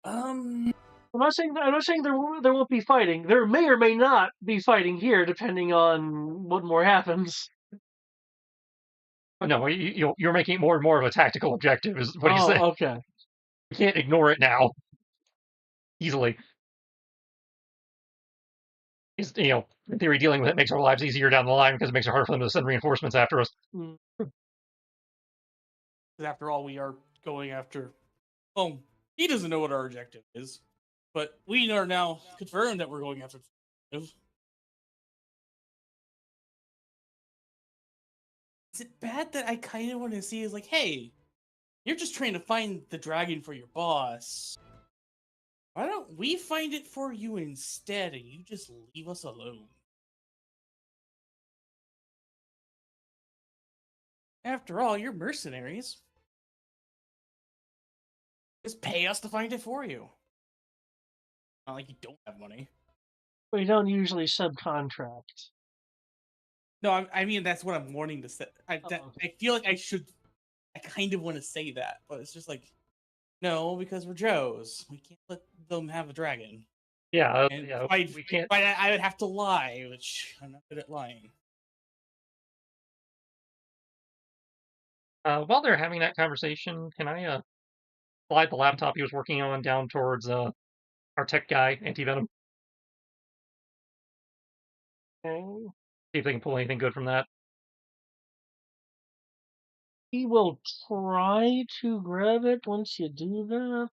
I'm not saying there won't be fighting. There may or may not be fighting here, depending on what more happens. No, you're making it more and more of a tactical objective, is what he's saying. Okay. You can't ignore it now easily. Is in theory, dealing with it makes our lives easier down the line because it makes it harder for them to send reinforcements after us. Mm. After all, we are going after. Well, he doesn't know what our objective is, but we are now confirmed that we're going after. Is it bad that I kind of want to see is like, hey, you're just trying to find the dragon for your boss. Why don't we find it for you instead, and you just leave us alone? After all, you're mercenaries. Just pay us to find it for you. Not like you don't have money. We don't usually subcontract. No, I mean that's what I'm wanting to say. I feel like I should. I kind of want to say that, but it's just like, no, because we're Joes. We can't let them have a dragon. Yeah, And we can't. I would have to lie, which I'm not good at lying. While they're having that conversation, can I slide the laptop he was working on down towards our tech guy, Anti-Venom? Okay. See if they can pull anything good from that. He will try to grab it once you do that.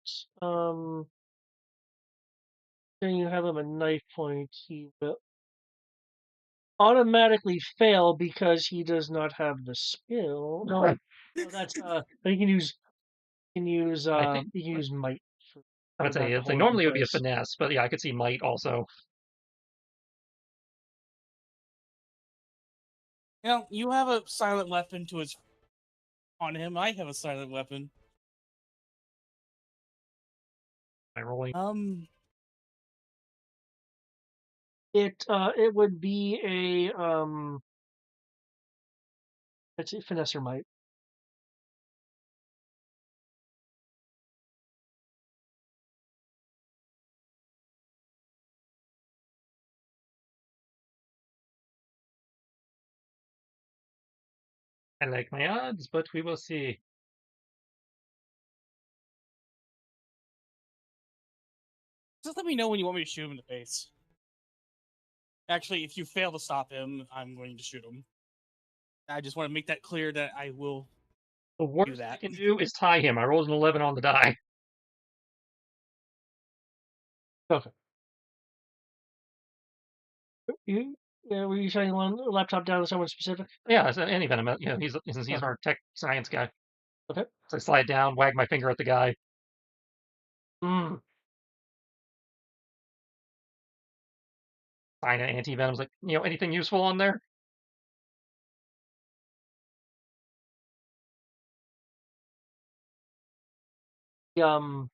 Then you have him a knife point. He will automatically fail because he does not have the skill. No, that's he can use might. I would say normally it would be a finesse, but yeah, I could see might also. You have a silent weapon on him. I have a silent weapon. Am I rolling? It would be a let's see, finesse or might. I like my odds, but we will see. Just let me know when you want me to shoot him in the face. Actually, if you fail to stop him, I'm going to shoot him. I just want to make that clear that I will The do worst I that. can do is tie him. I rolled an 11 on the die. Okay. Were you shutting one laptop down to someone specific? Yeah, so any venom. You know, since he's Okay. our tech science guy. Okay. So I slide down, wag my finger at the guy. Mm. Sign an anti-venom's like, anything useful on there? Um.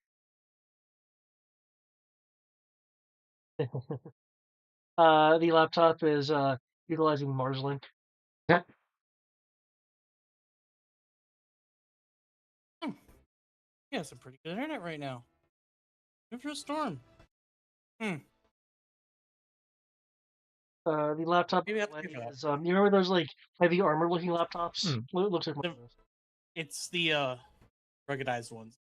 The laptop is utilizing MarsLink. Yeah. Yeah, some pretty good internet right now. After a storm. The laptop Maybe I have to pick it up. is you remember those like heavy armor looking laptops? Mm. Looks like one of those. It's the ruggedized ones.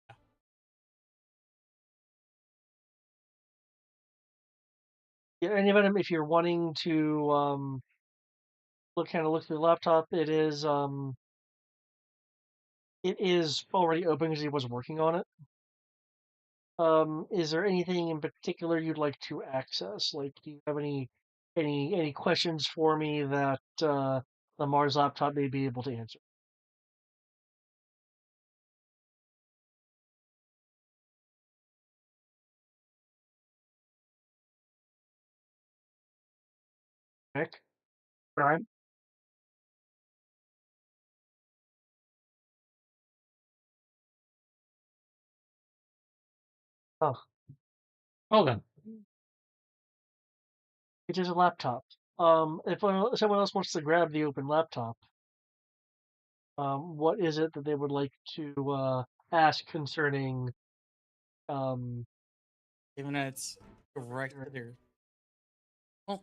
Yeah, any of them, if you're wanting to look through the laptop, it is already open because he was working on it. Is there anything in particular you'd like to access? Like, do you have any questions for me that the Mars laptop may be able to answer? Rick? Brian? Oh, Well then. it is a laptop. If someone else wants to grab the open laptop, what is it that they would like to ask concerning um, Given that it's direct to their well,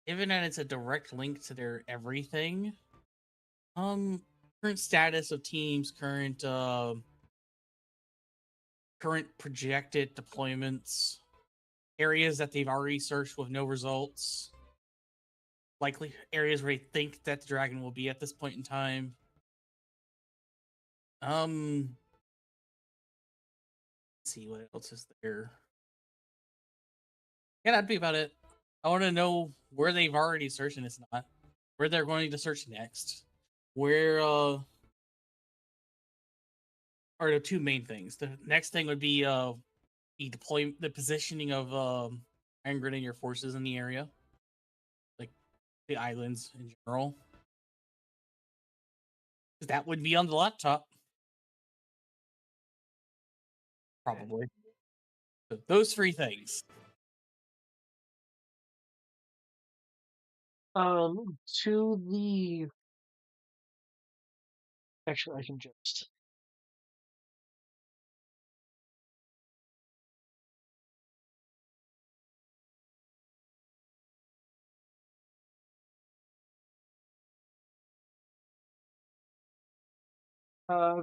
given that it's a direct link to their everything, current status of teams, current projected deployments, areas that they've already searched with no results, likely areas where they think that the dragon will be at this point in time. Let's see what else is there. Yeah, that'd be about it. I want to know where they've already searched and it's not, where they're going to search next, where are the two main things. The next thing would be the positioning of Iron Grenadier forces in the area, like the islands in general. That would be on the laptop, probably. So those three things. To the actually, I can just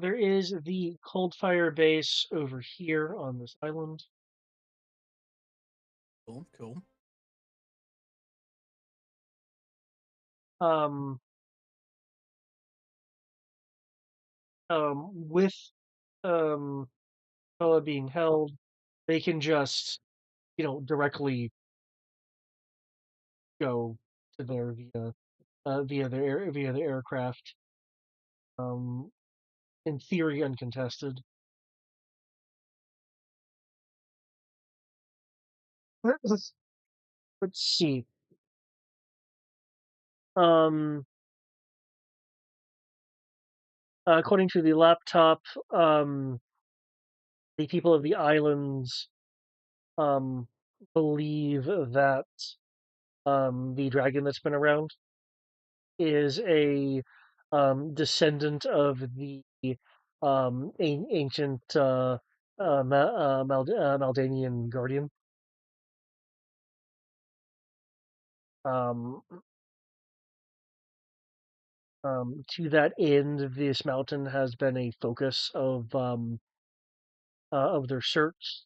there is the Coldfire base over here on this island. Cool. Um, with Koa being held, they can just directly go to there via the aircraft. In theory, uncontested. Let's see. Um, according to the laptop, the people of the islands um, believe that the dragon that's been around is a descendant of the ancient Maldanian guardian. Um, To that end, this mountain has been a focus of their search.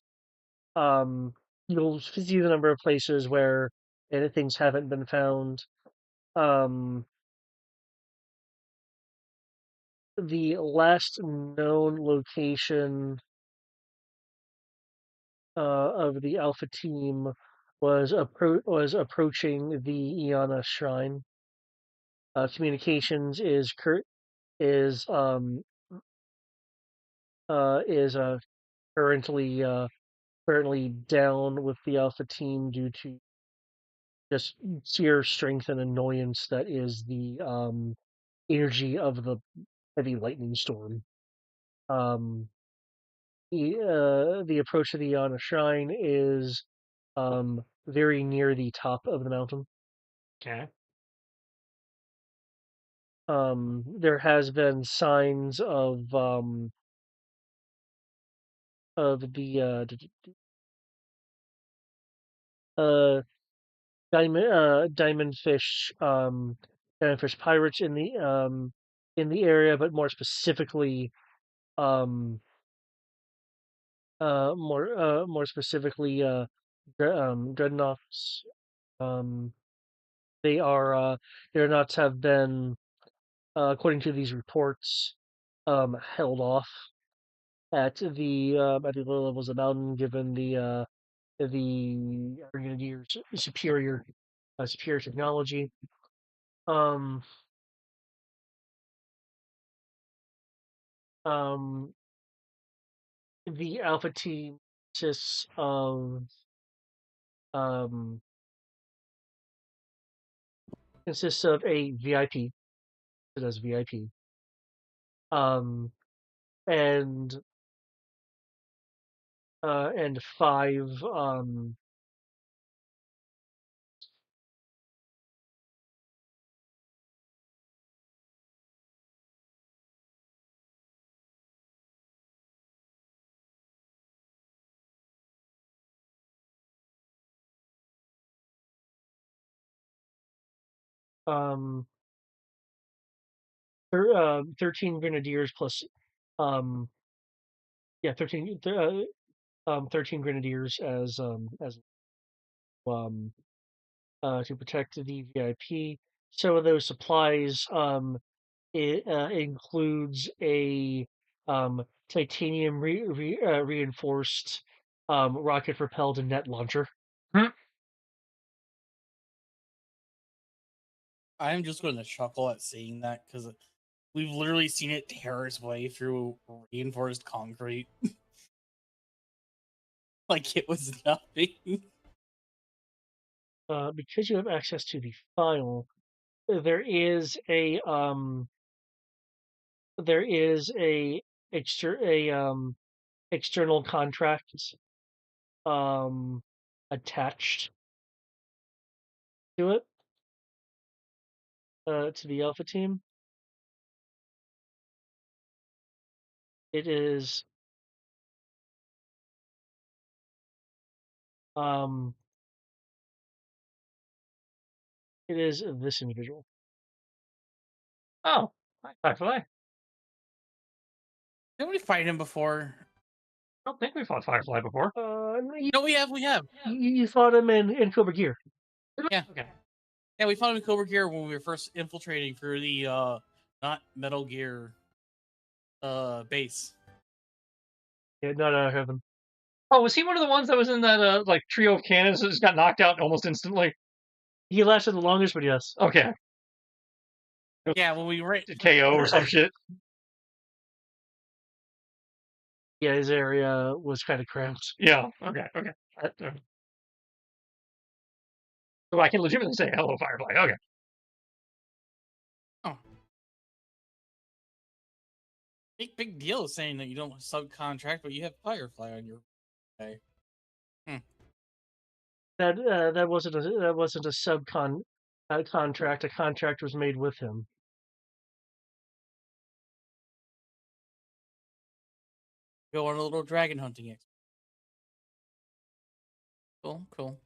You'll see the number of places where things haven't been found. The last known location of the Alpha team was approaching the Iana Shrine. Communications is is currently currently down with the Alpha team due to just sheer strength and annoyance that is the energy of the heavy lightning storm. The approach to the Iana Shrine is very near the top of the mountain. Okay. There has been signs of uh diamondfish pirates in the area, but more specifically um more specifically dreadnoughts. Um they are dreadnoughts have been according to these reports held off at the lower levels of the mountain given the Grenadier's superior technology. Um, um, the Alpha team consists of um, a VIP. It does VIP. Um, and five um, 13 grenadiers plus um, yeah 13 grenadiers as um to protect the VIP. Some of those supplies it includes a titanium reinforced rocket propelled net launcher. I'm just going to chuckle at seeing that because we've literally seen it tear its way through reinforced concrete like it was nothing. Because you have access to the file, there is a exter- a external contract um attached to it to the Alpha team. It is um it is this individual. Oh, Firefly. I Didn't we fight him before? don't think we fought Firefly before. No, No, we have. you fought him in Cobra Gear. Yeah. Okay. Yeah, we fought him in Cobra Gear when we were first infiltrating through the not Metal Gear base. Yeah, not out of heaven. Oh, was he one of the ones that was in that like trio of cannons that just got knocked out almost instantly? He lasted the longest, but yes. Okay. Yeah, when we were KO or some shit. Yeah, his area was kind of cramped. Yeah. Okay. So I can legitimately say hello, Firefly. Okay. Oh. Big deal saying that you don't subcontract, but you have Firefly on your okay. That wasn't a subcon contract. A contract was made with him. Go on a little dragon hunting expedition. Cool.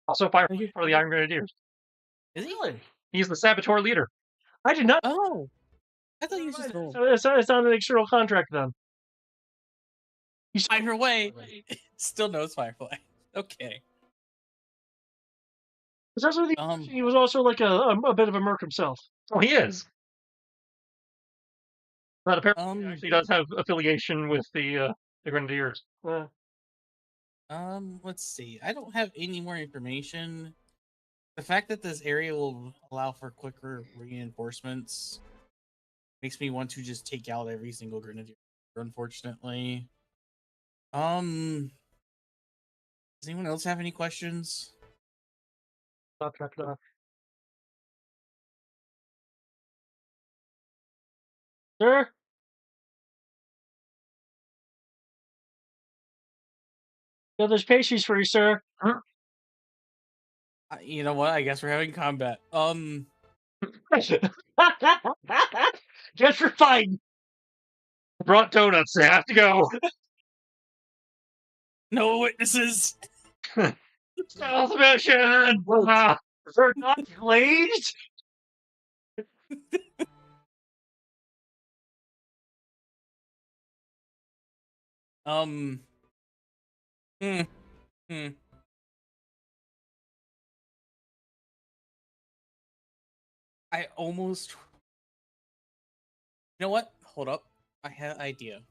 Also firefighter for the Iron Grenadiers. Is he? Really? He's the saboteur leader. I did not. Oh, I thought he was just So it's not an external contract then. He's Fireway. Still knows Firefly. Okay. also he was also like a bit of a merc himself. Oh, he is. But apparently, he actually does have affiliation with the Grenadiers. Let's see. I don't have any more information. The fact that this area will allow for quicker reinforcements makes me want to just take out every single Grenadier, unfortunately. Does anyone else have any questions? Stop track it off. Sir? Yeah, there's pastries for you, sir. You know what? I guess we're having combat. Just for fun. Brought donuts. They have to go. No witnesses. Stealth mission. They're not glazed. I almost. You know what? Hold up. I have an idea.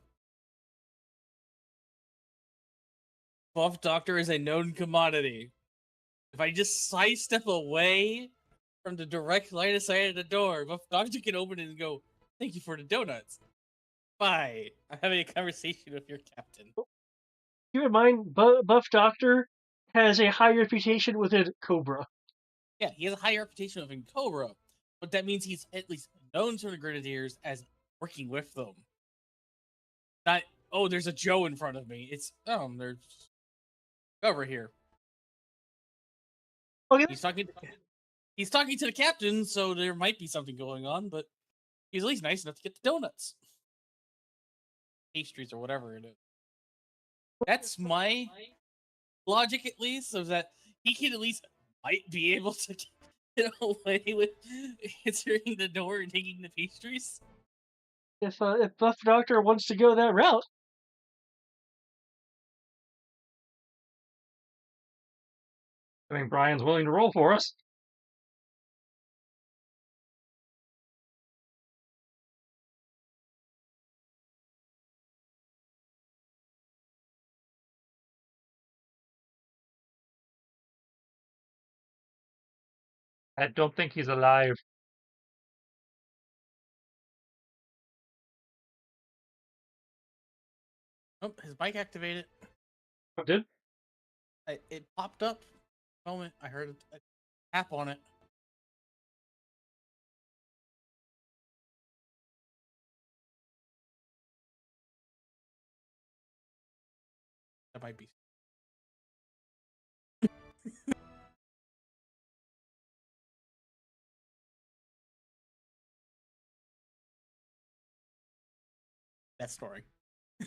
Buff Doctor is a known commodity. If I just sidestep away from the direct line of sight of the door, Buff Doctor can open it and go, "Thank you for the donuts. Bye. I'm having a conversation with your captain." Keep in mind, Buff Doctor has a high reputation within COBRA. Yeah, he has a high reputation within COBRA, but that means he's at least known to the Grenadiers as working with them. Not, oh, there's a Joe in front of me. It's, there's over here. Okay. He's talking to the captain, so there might be something going on, but he's at least nice enough to get the donuts. Pastries or whatever it is. That's my logic, at least, so that he can at least might be able to get away with answering the door and taking the pastries. If Buff Doctor wants to go that route. I mean, Brian's willing to roll for us. I don't think he's alive. Oh, his mic activated. Oh, did? It popped up. Moment, I heard a tap on it. That might be. That story. To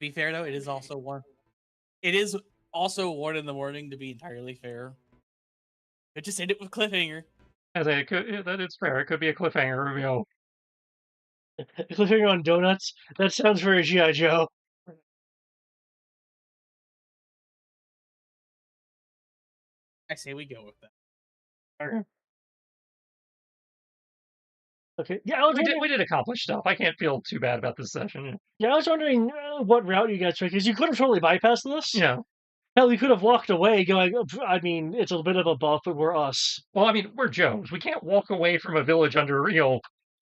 be fair, though, it is also one. It is also 1 a.m. to be entirely fair. Could just end it with cliffhanger. That is fair. It could be a cliffhanger. You know, Cliffhanger on donuts. That sounds very G.I. Joe. I say we go with that. Okay. Yeah, we did accomplish stuff. I can't feel too bad about this session. Yeah, I was wondering what route you guys took, because you could have totally bypassed this. Yeah. Hell, you could have walked away going, I mean, it's a bit of a buff, but we're us. Well, I mean, we're Joes. We can't walk away from a village under, a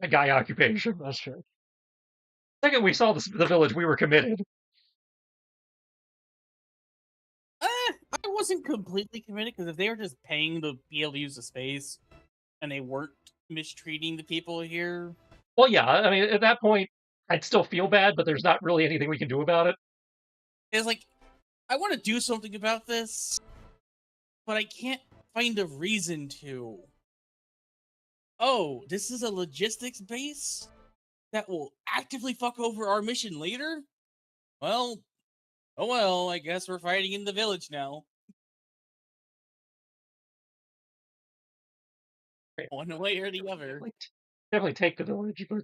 guy occupation. That's true. The second we saw the village, we were committed. I wasn't completely committed, because if they were just paying to be able to use the space, and they weren't mistreating the people here. Well, yeah, I mean, at that point, I'd still feel bad, but there's not really anything we can do about it. It's like, I want to do something about this, but I can't find a reason to. Oh, this is a logistics base that will actively fuck over our mission later? Well, Oh well, I guess we're fighting in the village now. One way or the other. Definitely take the village, but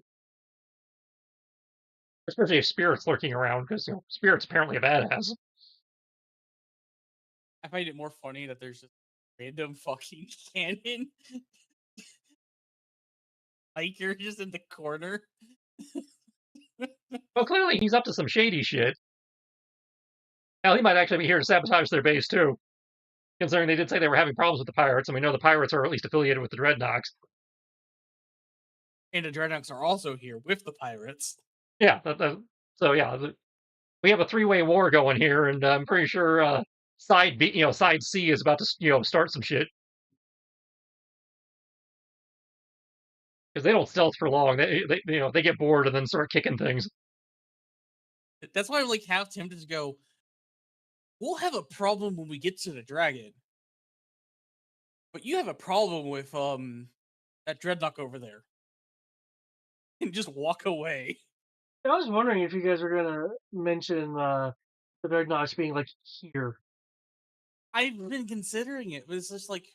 especially if Spirit's lurking around, because Spirit's apparently a badass. I find it more funny that there's just random fucking cannon hiker just in the corner. Well, clearly he's up to some shady shit. Now he might actually be here to sabotage their base too, considering they did say they were having problems with the pirates, and we know the pirates are at least affiliated with the Dreadnoks. And the Dreadnoks are also here with the pirates. Yeah, so yeah, we have a three-way war going here, and I'm pretty sure side B, side C is about to start some shit because they don't stealth for long. They get bored and then start kicking things. That's why I'm like half tempted to go, we'll have a problem when we get to the dragon. But you have a problem with that Dreadnought over there. And just walk away. I was wondering if you guys were gonna mention the Dreadnoughts being like here. I've been considering it, but it's just like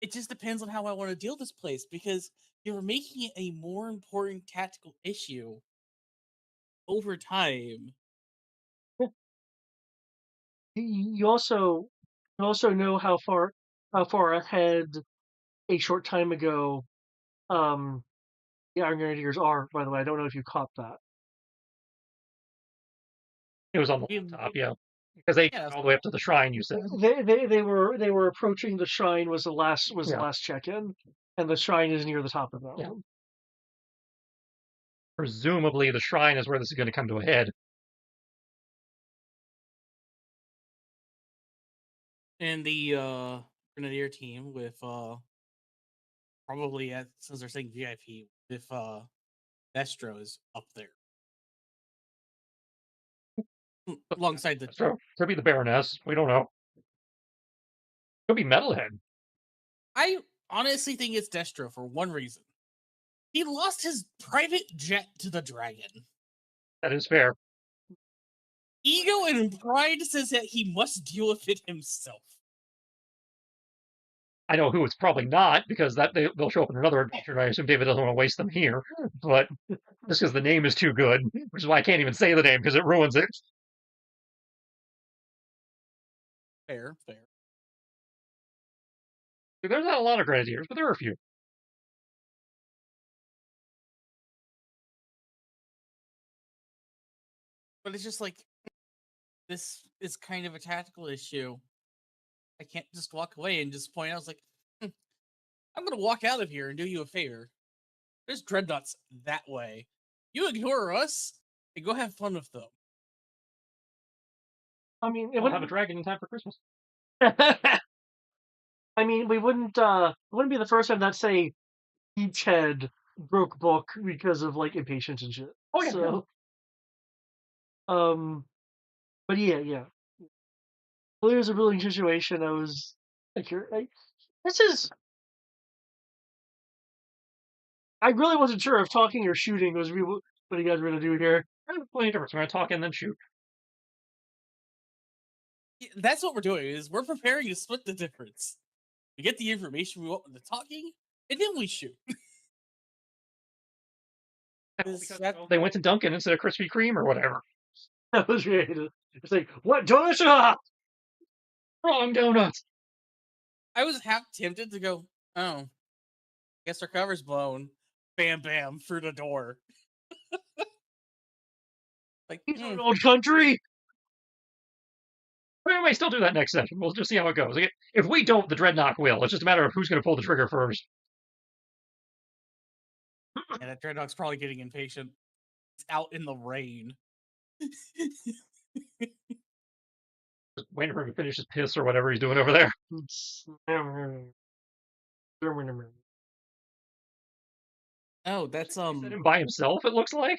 it just depends on how I want to deal this place, because you're making it a more important tactical issue over time. You also know how far ahead a short time ago the Iron Grenadiers are. By the way, I don't know if you caught that. It was on the laptop, yeah, because they Yeah. got all the way up to the shrine. You said They were approaching the shrine. Was the last Yeah. the last check in, and the shrine is near the top of the mountain. Yeah. Presumably the shrine is where this is going to come to a head. And the Grenadier team with probably since they're saying VIP, if Destro is up there. Alongside the So could be the Baroness. We don't know. Could be Metalhead. I honestly think it's Destro for one reason. He lost his private jet to the dragon. That is fair. Ego and pride says that he must deal with it himself. I know who it's probably not, because they'll show up in another adventure, and I assume David doesn't want to waste them here. But just because the name is too good, which is why I can't even say the name because it ruins it. Fair. There's not a lot of Grenadiers, but there are a few. But it's just like, this is kind of a tactical issue. I can't just walk away and just point out, I was like, I'm going to walk out of here and do you a favor. There's Dreadnoughts that way. You ignore us and go have fun with them. I mean, it We'll wouldn't have a dragon in time for Christmas. I mean, we wouldn't it wouldn't be the first time that say Beachhead broke book because of like impatience and shit. Oh, yeah, So, but yeah. Well, it was a ruling situation. I was like, this is. I really wasn't sure if talking or shooting was what you guys were gonna do here. Plenty of difference. We're going to talk and then shoot. That's what we're doing, is we're preparing to split the difference. We get the information we want with the talking, and then we shoot. Because they went to Dunkin' instead of Krispy Kreme or whatever. That was really. It's like, what donuts? Wrong donuts. I was half tempted to go, oh, guess our cover's blown. Bam, bam, through the door. Like, He's an old country. We may still do that next session. We'll just see how it goes. If we don't, the Dreadnought will. It's just a matter of who's going to pull the trigger first. And that Dreadnought's probably getting impatient. It's out in the rain. Just waiting for him to finish his piss or whatever he's doing over there. Oh, that's Is that him by himself, it looks like?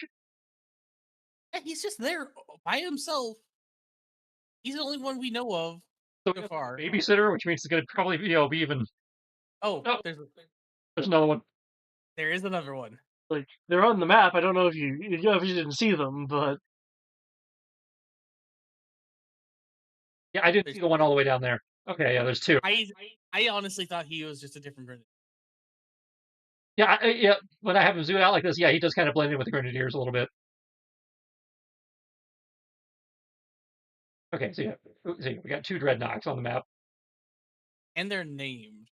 Yeah, he's just there by himself. He's the only one we know of so far. Babysitter, which means it's going to probably be even. Oh, Oh. there's another one. There is another one. Like, they're on the map. I don't know if you didn't see them, but Yeah, I didn't see the one all the way down there. Okay, yeah, there's two. I honestly thought he was just a different grenadier. Yeah, when I have him zoom out like this, yeah, he does kind of blend in with the Grenadiers a little bit. Okay, so we got two Dreadnoks on the map. And they're named.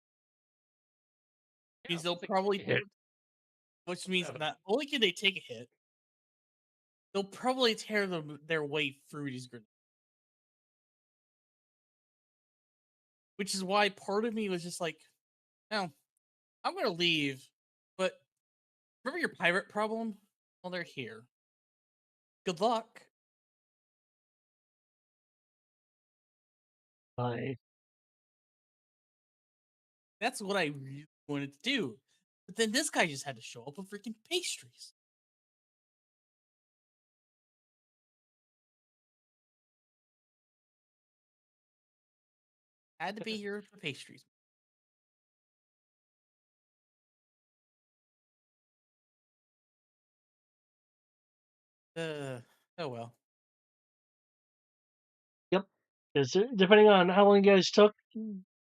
Means Yeah, they'll once they probably hit. which means Yeah. not only can they take a hit, they'll probably tear their way through these grenades. Which is why part of me was just like, no, I'm gonna leave. But remember your pirate problem? Well, they're here. Good luck. Bye. That's what I really wanted to do. But then this guy just had to show up with freaking pastries. Had to be here for pastries. Oh well. Yep. Depending on how long you guys took,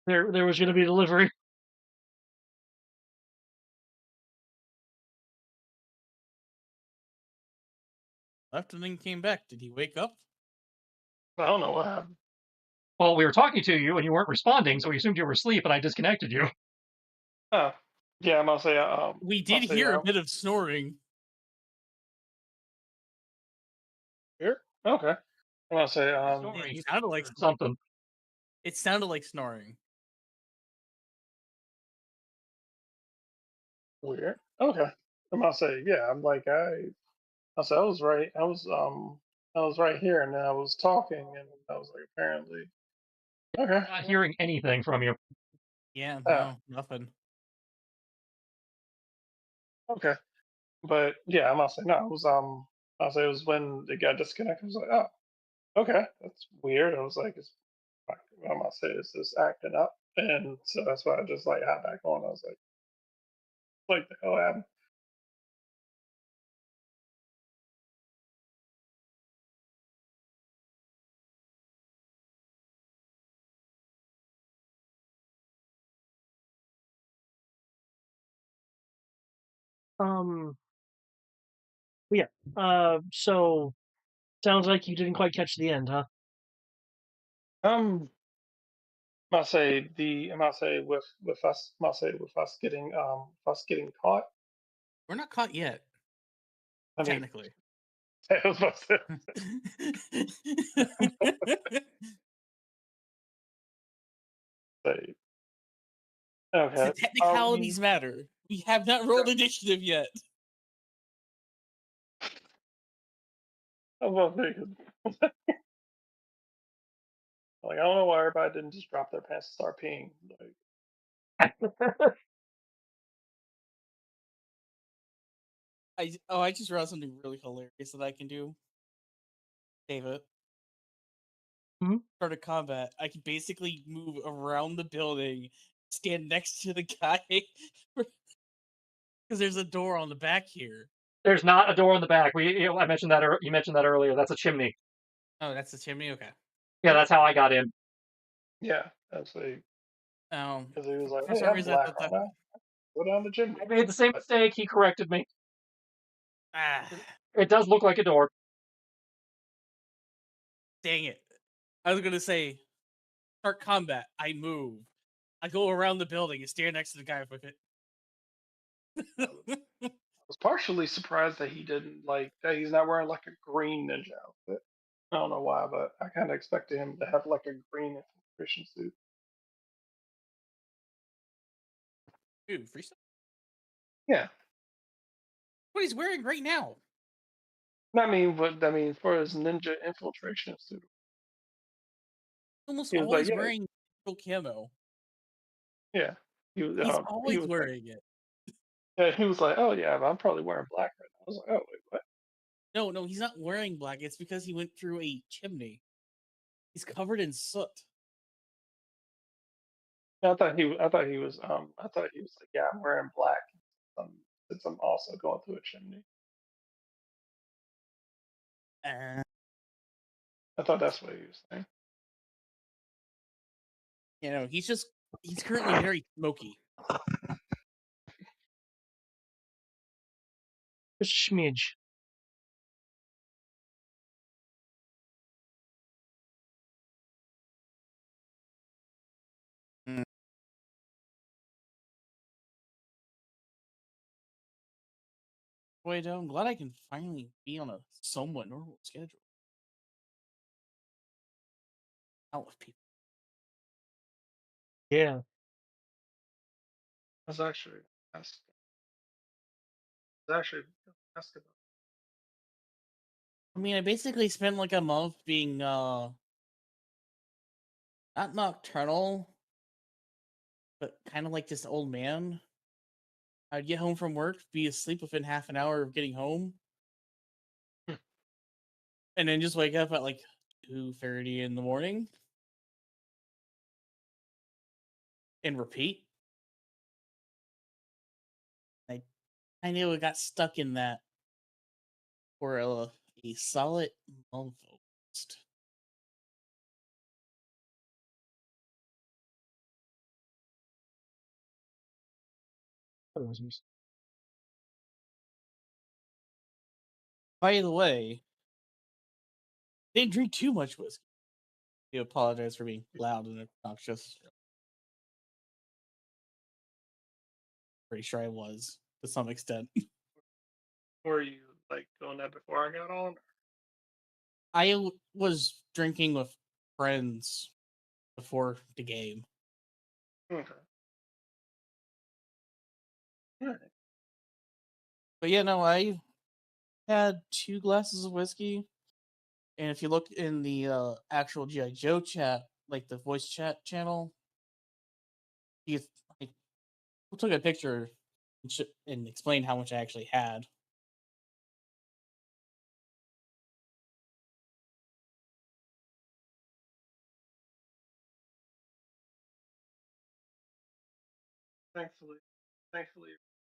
there was going to be delivery. Left and then came back. Did he wake up? I don't know what happened. Well, we were talking to you and you weren't responding, so we assumed you were asleep, and I disconnected you. Oh, yeah, I'm gonna say. We did I'll say, hear a bit of snoring. Here? Okay. I'm gonna say. It sounded like something. It sounded like snoring. Weird. Okay. I'm gonna say, yeah. I'm like, I said I was right. I was right here, and then I was talking, and I was like, apparently. Okay. I'm not hearing anything from you. Yeah, no, nothing. Okay. But yeah, I'm gonna say no. It was I'll say it was when it got disconnected. I was like, oh, okay, that's weird. I was like, I'm gonna say it's just acting up, and so that's why I just like had back on. I was like the hell happened? Um. Yeah. So sounds like you didn't quite catch the end, huh? I'm gonna say with us, I'm gonna say with us getting caught. We're not caught yet. I mean, Technically. I was about to say, okay. The technicalities matter. We have not rolled initiative yet. I'm about to say, like I don't know why everybody didn't just drop their pants and start peeing. Like, I just realized something really hilarious that I can do. Save it. Start a combat. I can basically move around the building, stand next to the guy, because there's a door on the back here. There's not a door on the back. I mentioned that. You mentioned that earlier. That's a chimney. Oh, that's the chimney. Okay. Yeah, that's how I got in. yeah, that's like because he was like, For hey, some I'm reason, black I thought right now. Go down the chimney. I made the same mistake. He corrected me. ah, It does look like a door. dang it! I was gonna say, start combat. I move. I go around the building and stand next to the guy with it. I was partially surprised that he didn't like that he's not wearing like a green ninja outfit. I don't know why, but I kind of expected him to have like a green infiltration suit. Dude, freestyle. Yeah, What he's wearing right now. I mean for his ninja infiltration suit, Almost he was like, always wearing full camo. yeah, he was, He's he always was like, wearing it. yeah, he was like, oh yeah, but I'm probably wearing black right now. I was like, oh wait, what? No, he's not wearing black. It's because he went through a chimney. He's covered in soot. I thought he was like, yeah, I'm wearing black. Since I'm also going through a chimney. Uh, I thought that's what he was saying. You know, he's currently very smoky. Just a smidge. Boy, I'm glad I can finally be on a somewhat normal schedule. Out with people. Yeah. That's actually that's actually basketball. I mean, I basically spent like a month being not nocturnal, but kind of like this old man. I'd get home from work, be asleep within half an hour of getting home, and then just wake up at like 2:30 in the morning and repeat. I knew I got stuck in that for a solid month almost. By the way, didn't drink too much whiskey. I apologize for being loud and obnoxious. Pretty sure I was to some extent. Were you like doing that before I got on? I was drinking with friends before the game. Okay. Alright. But yeah, no, I had 2 glasses of whiskey. And if you look in the actual G.I. Joe chat, like the voice chat channel, you like, took a picture and explained how much I actually had. Thankfully,